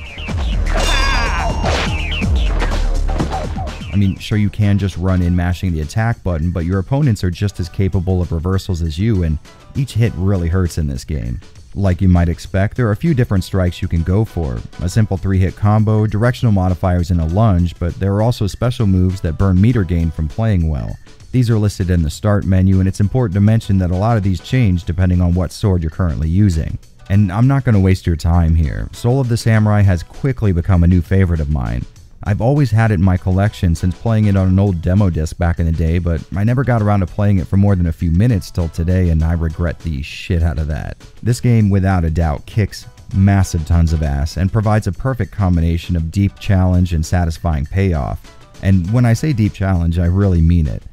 I mean, sure, you can just run in mashing the attack button, but your opponents are just as capable of reversals as you, and each hit really hurts in this game. Like you might expect, there are a few different strikes you can go for. A simple 3-hit combo, directional modifiers, and a lunge, but there are also special moves that burn meter gain from playing well. These are listed in the start menu, and it's important to mention that a lot of these change depending on what sword you're currently using. And I'm not going to waste your time here. Soul of the Samurai has quickly become a new favorite of mine. I've always had it in my collection since playing it on an old demo disc back in the day, but I never got around to playing it for more than a few minutes till today, and I regret the shit out of that. This game, without a doubt, kicks massive tons of ass and provides a perfect combination of deep challenge and satisfying payoff. And when I say deep challenge, I really mean it.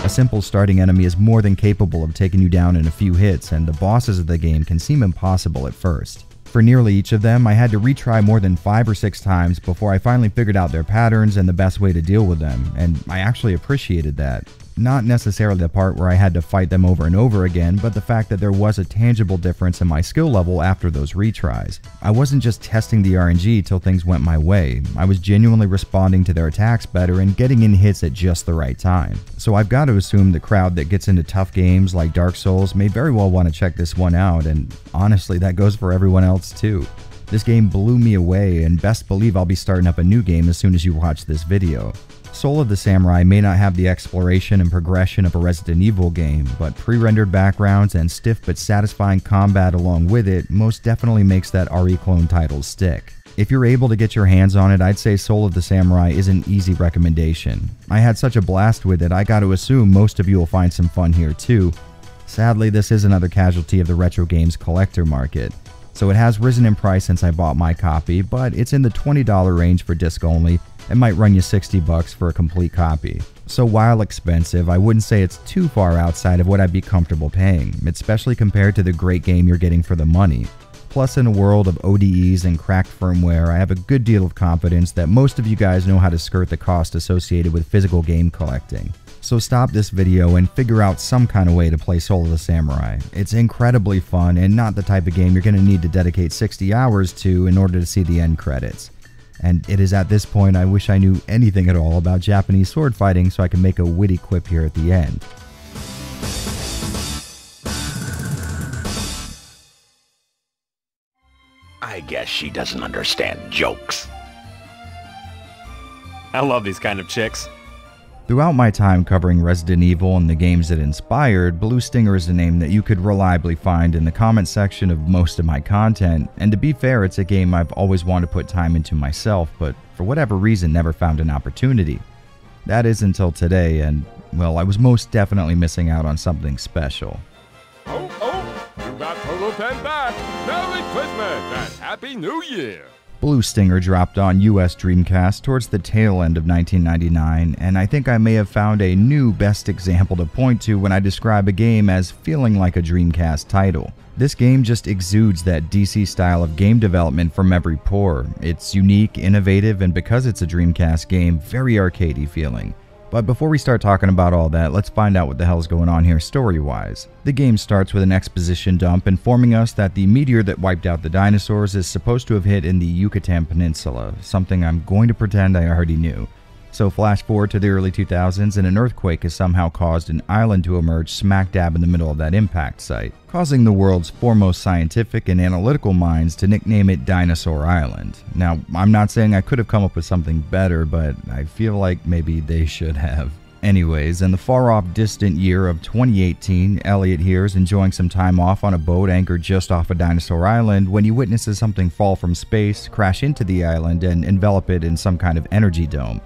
A simple starting enemy is more than capable of taking you down in a few hits, and the bosses of the game can seem impossible at first. For nearly each of them, I had to retry more than 5 or 6 times before I finally figured out their patterns and the best way to deal with them, and I actually appreciated that. Not necessarily the part where I had to fight them over and over again, but the fact that there was a tangible difference in my skill level after those retries. I wasn't just testing the RNG till things went my way, I was genuinely responding to their attacks better and getting in hits at just the right time. So I've got to assume the crowd that gets into tough games like Dark Souls may very well want to check this one out, and honestly that goes for everyone else too. This game blew me away, and best believe I'll be starting up a new game as soon as you watch this video. Soul of the Samurai may not have the exploration and progression of a Resident Evil game, but pre-rendered backgrounds and stiff but satisfying combat along with it most definitely makes that RE clone title stick. If you're able to get your hands on it, I'd say Soul of the Samurai is an easy recommendation. I had such a blast with it, I got to assume most of you will find some fun here too. Sadly, this is another casualty of the retro games collector market. So it has risen in price since I bought my copy, but it's in the $20 range for disc only, and might run you $60 for a complete copy. So while expensive, I wouldn't say it's too far outside of what I'd be comfortable paying, especially compared to the great game you're getting for the money. Plus, in a world of ODEs and cracked firmware, I have a good deal of confidence that most of you guys know how to skirt the cost associated with physical game collecting. So stop this video and figure out some kind of way to play Soul of the Samurai. It's incredibly fun and not the type of game you're going to need to dedicate 60 hours to in order to see the end credits. And it is at this point I wish I knew anything at all about Japanese sword fighting so I can make a witty quip here at the end. I guess she doesn't understand jokes. I love these kind of chicks. Throughout my time covering Resident Evil and the games it inspired, Blue Stinger is a name that you could reliably find in the comment section of most of my content, and to be fair, it's a game I've always wanted to put time into myself, but for whatever reason never found an opportunity. That is until today, and well, I was most definitely missing out on something special. Oh, you got Total 10 back! Merry Christmas and Happy New Year! Blue Stinger dropped on US Dreamcast towards the tail end of 1999, and I think I may have found a new best example to point to when I describe a game as feeling like a Dreamcast title. This game just exudes that DC style of game development from every pore. It's unique, innovative, and because it's a Dreamcast game, very arcadey feeling. But before we start talking about all that, let's find out what the hell's going on here story-wise. The game starts with an exposition dump informing us that the meteor that wiped out the dinosaurs is supposed to have hit in the Yucatan Peninsula, something I'm going to pretend I already knew. So flash forward to the early 2000s and an earthquake has somehow caused an island to emerge smack dab in the middle of that impact site, causing the world's foremost scientific and analytical minds to nickname it Dinosaur Island. Now, I'm not saying I could have come up with something better, but I feel like maybe they should have. Anyways, in the far-off distant year of 2018, Elliot here is enjoying some time off on a boat anchored just off of Dinosaur Island when he witnesses something fall from space, crash into the island, and envelop it in some kind of energy dome.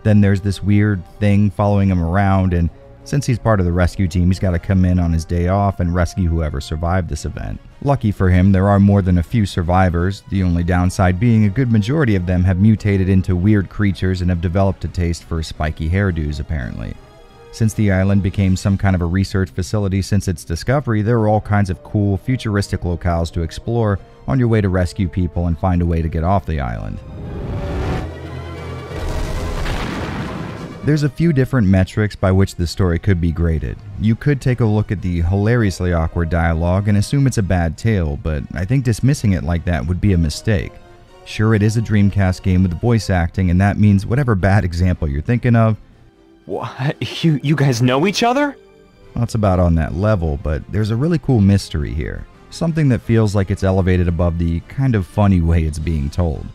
Then there's this weird thing following him around, and since he's part of the rescue team, he's got to come in on his day off and rescue whoever survived this event. Lucky for him, there are more than a few survivors, the only downside being a good majority of them have mutated into weird creatures and have developed a taste for spiky hairdos apparently. Since the island became some kind of a research facility since its discovery, there are all kinds of cool, futuristic locales to explore on your way to rescue people and find a way to get off the island. There's a few different metrics by which the story could be graded. You could take a look at the hilariously awkward dialogue and assume it's a bad tale, but I think dismissing it like that would be a mistake. Sure, it is a Dreamcast game with voice acting, and that means whatever bad example you're thinking of. What? You guys know each other? Well, it's about on that level, but there's a really cool mystery here. Something that feels like it's elevated above the kind of funny way it's being told.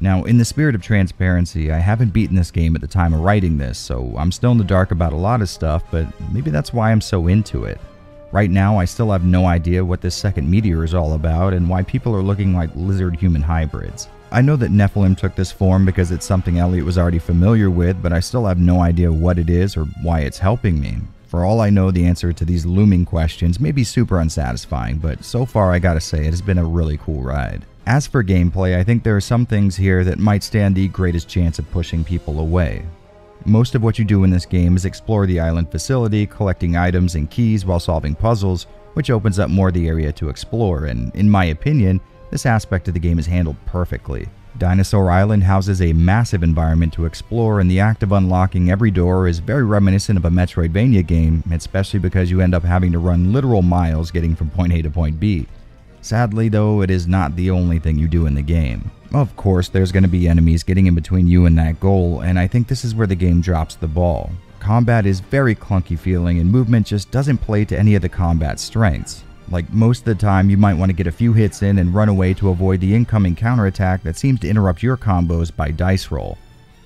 Now, in the spirit of transparency, I haven't beaten this game at the time of writing this, so I'm still in the dark about a lot of stuff, but maybe that's why I'm so into it. Right now, I still have no idea what this second meteor is all about and why people are looking like lizard-human hybrids. I know that Nephilim took this form because it's something Elliot was already familiar with, but I still have no idea what it is or why it's helping me. For all I know, the answer to these looming questions may be super unsatisfying, but so far I gotta say it has been a really cool ride. As for gameplay, I think there are some things here that might stand the greatest chance of pushing people away. Most of what you do in this game is explore the island facility, collecting items and keys while solving puzzles, which opens up more of the area to explore, and in my opinion, this aspect of the game is handled perfectly. Dinosaur Island houses a massive environment to explore, and the act of unlocking every door is very reminiscent of a Metroidvania game, especially because you end up having to run literal miles getting from point A to point B. Sadly though, it is not the only thing you do in the game. Of course, there's going to be enemies getting in between you and that goal, and I think this is where the game drops the ball. Combat is very clunky feeling, and movement just doesn't play to any of the combat strengths. Like, most of the time you might want to get a few hits in and run away to avoid the incoming counterattack that seems to interrupt your combos by dice roll.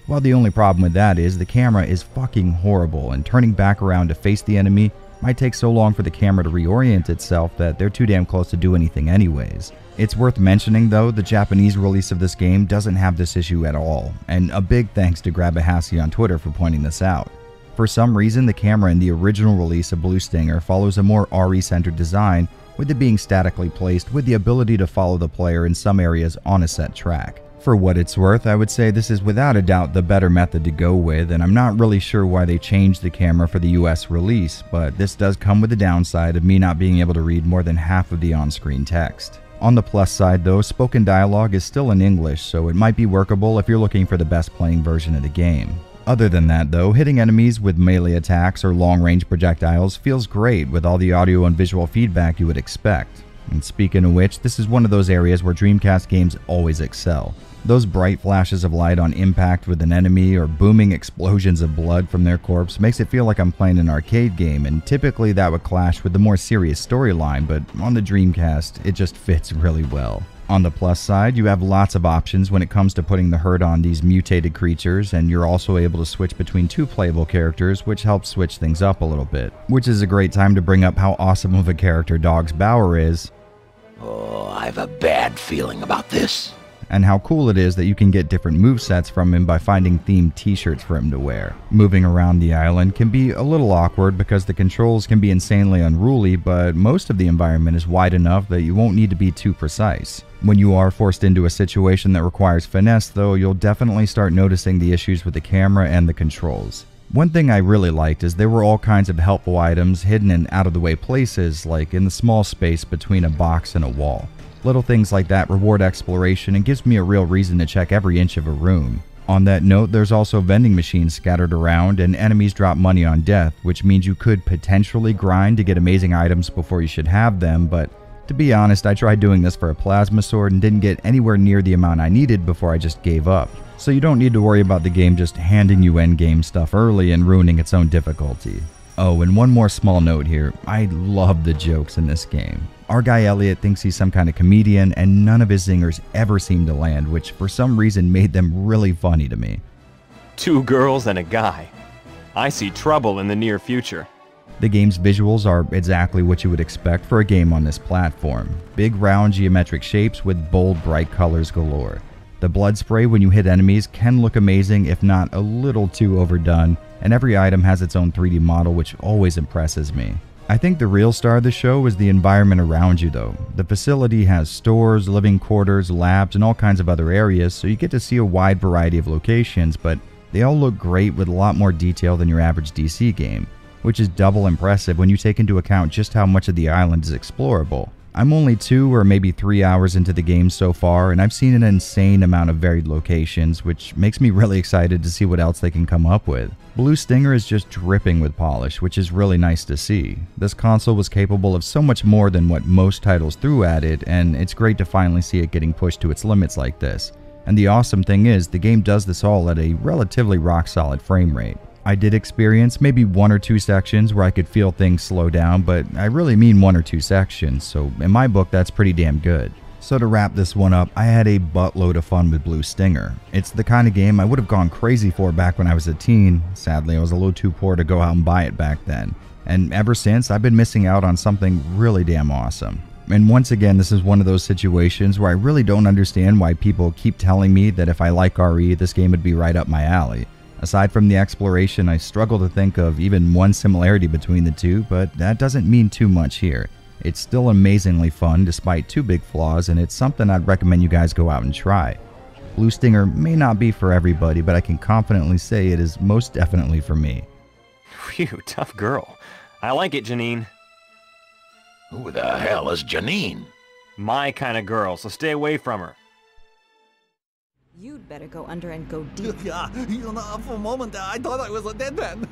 Well, the only problem with that is the camera is fucking horrible, and turning back around to face the enemy might take so long for the camera to reorient itself that they're too damn close to do anything anyways. It's worth mentioning though, the Japanese release of this game doesn't have this issue at all, and a big thanks to Grabahasi on Twitter for pointing this out. For some reason, the camera in the original release of Blue Stinger follows a more RE-centered design, with it being statically placed with the ability to follow the player in some areas on a set track. For what it's worth, I would say this is without a doubt the better method to go with, and I'm not really sure why they changed the camera for the US release, but this does come with the downside of me not being able to read more than half of the on-screen text. On the plus side though, spoken dialogue is still in English, so it might be workable if you're looking for the best playing version of the game. Other than that though, hitting enemies with melee attacks or long-range projectiles feels great with all the audio and visual feedback you would expect. And speaking of which, this is one of those areas where Dreamcast games always excel. Those bright flashes of light on impact with an enemy or booming explosions of blood from their corpse makes it feel like I'm playing an arcade game, and typically that would clash with the more serious storyline, but on the Dreamcast, it just fits really well. On the plus side, you have lots of options when it comes to putting the hurt on these mutated creatures, and you're also able to switch between two playable characters, which helps switch things up a little bit. Which is a great time to bring up how awesome of a character Dogs Bauer is. Oh, I have a bad feeling about this. And how cool it is that you can get different movesets from him by finding themed t-shirts for him to wear. Moving around the island can be a little awkward because the controls can be insanely unruly, but most of the environment is wide enough that you won't need to be too precise. When you are forced into a situation that requires finesse though, you'll definitely start noticing the issues with the camera and the controls. One thing I really liked is there were all kinds of helpful items hidden in out-of-the-way places, like in the small space between a box and a wall. Little things like that reward exploration and gives me a real reason to check every inch of a room. On that note, there's also vending machines scattered around, and enemies drop money on death, which means you could potentially grind to get amazing items before you should have them, but to be honest, I tried doing this for a plasma sword and didn't get anywhere near the amount I needed before I just gave up. So you don't need to worry about the game just handing you endgame stuff early and ruining its own difficulty. Oh, and one more small note here, I love the jokes in this game. Our guy Elliot thinks he's some kind of comedian, and none of his zingers ever seem to land, which for some reason made them really funny to me. 2 girls and a guy. I see trouble in the near future. The game's visuals are exactly what you would expect for a game on this platform. Big round geometric shapes with bold bright colors galore. The blood spray when you hit enemies can look amazing if not a little too overdone, and every item has its own 3D model which always impresses me. I think the real star of the show is the environment around you though. The facility has stores, living quarters, labs, and all kinds of other areas, so you get to see a wide variety of locations, but they all look great with a lot more detail than your average DC game, which is double impressive when you take into account just how much of the island is explorable. I'm only 2 or maybe 3 hours into the game so far, and I've seen an insane amount of varied locations, which makes me really excited to see what else they can come up with. Blue Stinger is just dripping with polish, which is really nice to see. This console was capable of so much more than what most titles threw at it, and it's great to finally see it getting pushed to its limits like this. And the awesome thing is, the game does this all at a relatively rock-solid frame rate. I did experience maybe 1 or 2 sections where I could feel things slow down, but I really mean 1 or 2 sections, so in my book that's pretty damn good. So to wrap this one up, I had a buttload of fun with Blue Stinger. It's the kind of game I would have gone crazy for back when I was a teen. Sadly, I was a little too poor to go out and buy it back then. And ever since, I've been missing out on something really damn awesome. And once again, this is one of those situations where I really don't understand why people keep telling me that if I like RE, this game would be right up my alley. Aside from the exploration, I struggle to think of even one similarity between the two, but that doesn't mean too much here. It's still amazingly fun despite 2 big flaws, and it's something I'd recommend you guys go out and try. Blue Stinger may not be for everybody, but I can confidently say it is most definitely for me. Phew, tough girl. I like it, Janine. Who the hell is Janine? My kind of girl, so stay away from her. You'd better go under and go deep. Yeah, you know, for a moment I thought I was a dead man.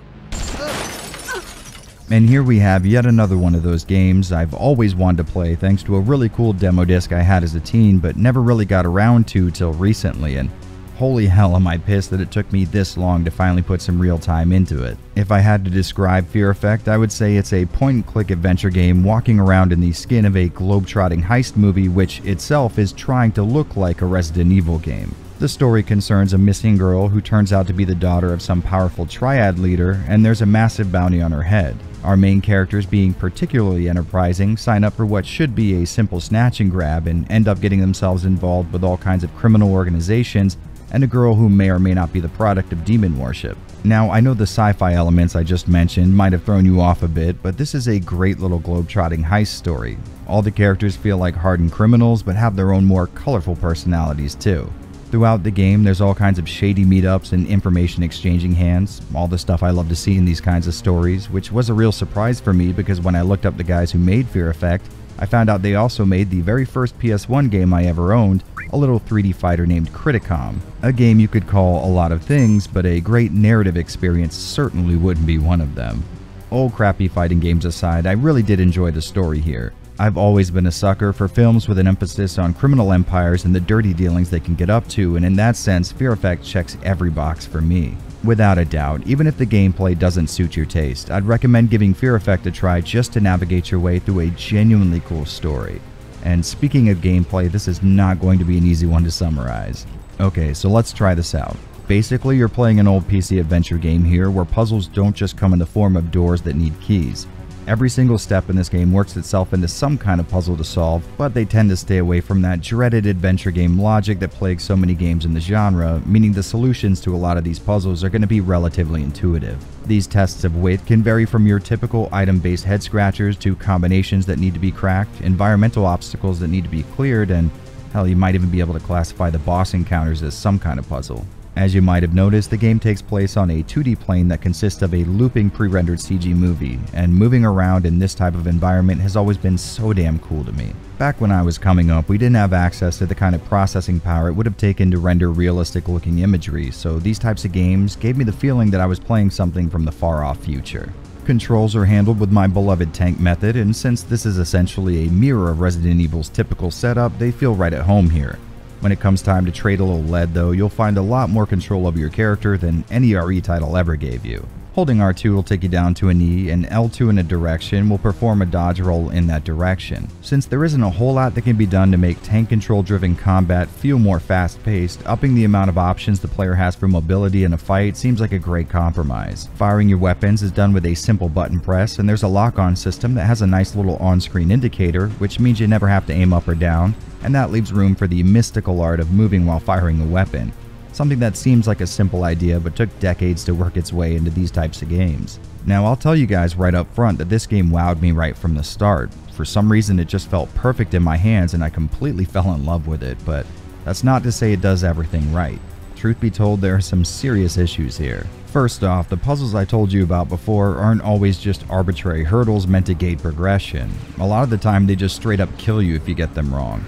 And here we have yet another one of those games I've always wanted to play thanks to a really cool demo disc I had as a teen but never really got around to till recently, and holy hell am I pissed that it took me this long to finally put some real time into it. If I had to describe Fear Effect, I would say it's a point-and-click adventure game walking around in the skin of a globe-trotting heist movie which itself is trying to look like a Resident Evil game. The story concerns a missing girl who turns out to be the daughter of some powerful triad leader, and there's a massive bounty on her head. Our main characters, being particularly enterprising, sign up for what should be a simple snatch and grab and end up getting themselves involved with all kinds of criminal organizations and a girl who may or may not be the product of demon worship. Now, I know the sci-fi elements I just mentioned might have thrown you off a bit, but this is a great little globe-trotting heist story. All the characters feel like hardened criminals, but have their own more colorful personalities too. Throughout the game, there's all kinds of shady meetups and information exchanging hands, all the stuff I love to see in these kinds of stories, which was a real surprise for me because when I looked up the guys who made Fear Effect, I found out they also made the very first PS1 game I ever owned, a little 3D fighter named Criticom. A game you could call a lot of things, but a great narrative experience certainly wouldn't be one of them. Old crappy fighting games aside, I really did enjoy the story here. I've always been a sucker for films with an emphasis on criminal empires and the dirty dealings they can get up to, and in that sense, Fear Effect checks every box for me. Without a doubt, even if the gameplay doesn't suit your taste, I'd recommend giving Fear Effect a try just to navigate your way through a genuinely cool story. And speaking of gameplay, this is not going to be an easy one to summarize. Okay, so let's try this out. Basically, you're playing an old PC adventure game here where puzzles don't just come in the form of doors that need keys. Every single step in this game works itself into some kind of puzzle to solve, but they tend to stay away from that dreaded adventure game logic that plagues so many games in the genre, meaning the solutions to a lot of these puzzles are going to be relatively intuitive. These tests of wit can vary from your typical item-based head-scratchers to combinations that need to be cracked, environmental obstacles that need to be cleared, and hell, you might even be able to classify the boss encounters as some kind of puzzle. As you might have noticed, the game takes place on a 2D plane that consists of a looping pre-rendered CG movie, and moving around in this type of environment has always been so damn cool to me. Back when I was coming up, we didn't have access to the kind of processing power it would have taken to render realistic looking imagery, so these types of games gave me the feeling that I was playing something from the far-off future. Controls are handled with my beloved tank method, and since this is essentially a mirror of Resident Evil's typical setup, they feel right at home here. When it comes time to trade a little lead though, you'll find a lot more control over your character than any RE title ever gave you. Holding R2 will take you down to a knee, and L2 in a direction will perform a dodge roll in that direction. Since there isn't a whole lot that can be done to make tank control driven combat feel more fast paced, upping the amount of options the player has for mobility in a fight seems like a great compromise. Firing your weapons is done with a simple button press, and there's a lock-on system that has a nice little on-screen indicator, which means you never have to aim up or down, and that leaves room for the mystical art of moving while firing a weapon. Something that seems like a simple idea but took decades to work its way into these types of games. Now I'll tell you guys right up front that this game wowed me right from the start. For some reason it just felt perfect in my hands and I completely fell in love with it, but that's not to say it does everything right. Truth be told, there are some serious issues here. First off, the puzzles I told you about before aren't always just arbitrary hurdles meant to gate progression. A lot of the time they just straight up kill you if you get them wrong.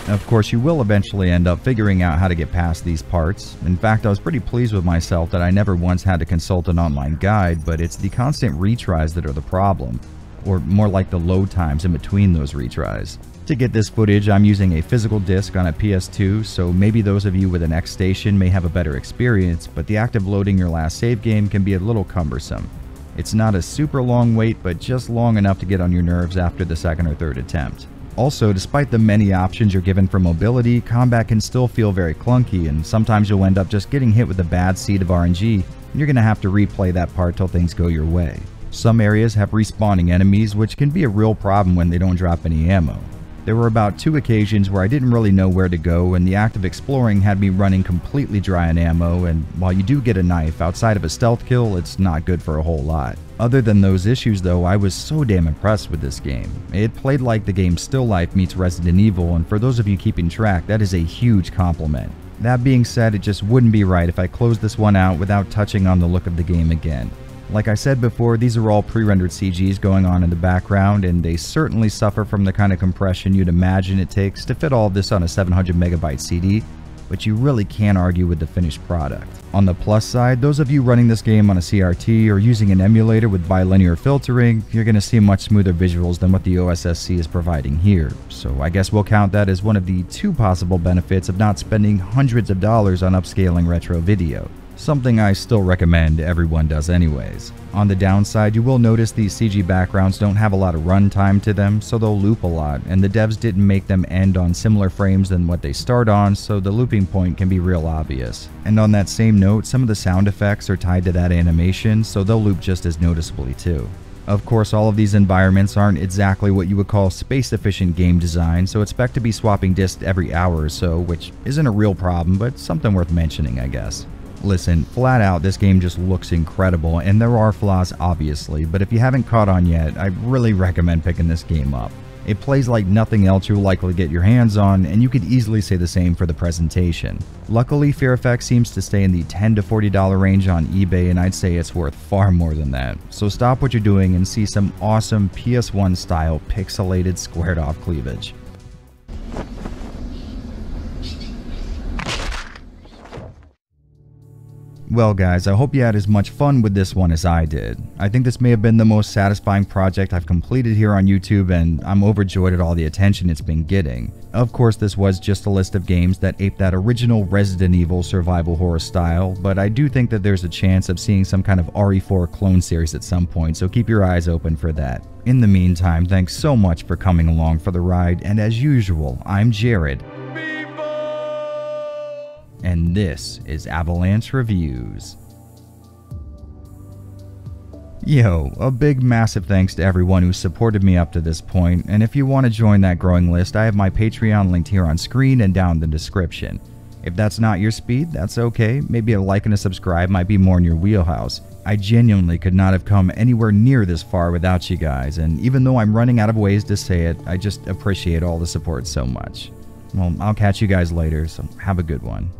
Of course, you will eventually end up figuring out how to get past these parts. In fact, I was pretty pleased with myself that I never once had to consult an online guide, but it's the constant retries that are the problem. or more like the load times in between those retries. To get this footage, I'm using a physical disc on a PS2, so maybe those of you with an X station may have a better experience, but the act of loading your last save game can be a little cumbersome. It's not a super long wait, but just long enough to get on your nerves after the second or third attempt. Also, despite the many options you're given for mobility, combat can still feel very clunky, and sometimes you'll end up just getting hit with a bad seed of RNG, and you're going to have to replay that part till things go your way. Some areas have respawning enemies, which can be a real problem when they don't drop any ammo. There were about 2 occasions where I didn't really know where to go, and the act of exploring had me running completely dry on ammo, and while you do get a knife, outside of a stealth kill, it's not good for a whole lot. Other than those issues though, I was so damn impressed with this game. It played like the game Still Life meets Resident Evil, and for those of you keeping track, that is a huge compliment. That being said, it just wouldn't be right if I closed this one out without touching on the look of the game again. Like I said before, these are all pre-rendered CGs going on in the background, and they certainly suffer from the kind of compression you'd imagine it takes to fit all of this on a 700 megabyte CD, but you really can't argue with the finished product. On the plus side, those of you running this game on a CRT or using an emulator with bilinear filtering, you're going to see much smoother visuals than what the OSSC is providing here, so I guess we'll count that as one of the 2 possible benefits of not spending hundreds of dollars on upscaling retro video. Something I still recommend everyone does anyways. On the downside, you will notice these CG backgrounds don't have a lot of runtime to them, so they'll loop a lot, and the devs didn't make them end on similar frames than what they start on, so the looping point can be real obvious. And on that same note, some of the sound effects are tied to that animation, so they'll loop just as noticeably too. Of course, all of these environments aren't exactly what you would call space-efficient game design, so expect to be swapping discs every hour or so, which isn't a real problem, but something worth mentioning, I guess. Listen, flat out, this game just looks incredible, and there are flaws obviously, but if you haven't caught on yet, I really recommend picking this game up. It plays like nothing else you'll likely get your hands on, and you could easily say the same for the presentation. Luckily, Fear Effect seems to stay in the $10 to $40 range on eBay, and I'd say it's worth far more than that. So stop what you're doing and see some awesome PS1 style pixelated squared off cleavage. Well guys, I hope you had as much fun with this one as I did. I think this may have been the most satisfying project I've completed here on YouTube, and I'm overjoyed at all the attention it's been getting. Of course, this was just a list of games that ape that original Resident Evil survival horror style, but I do think that there's a chance of seeing some kind of RE4 clone series at some point, so keep your eyes open for that. In the meantime, thanks so much for coming along for the ride, and as usual, I'm Jared. And this is Avalanche Reviews. Yo, a big massive thanks to everyone who supported me up to this point, and if you want to join that growing list, I have my Patreon linked here on screen and down in the description. If that's not your speed, that's okay, maybe a like and a subscribe might be more in your wheelhouse. I genuinely could not have come anywhere near this far without you guys, and even though I'm running out of ways to say it, I just appreciate all the support so much. Well, I'll catch you guys later, so have a good one.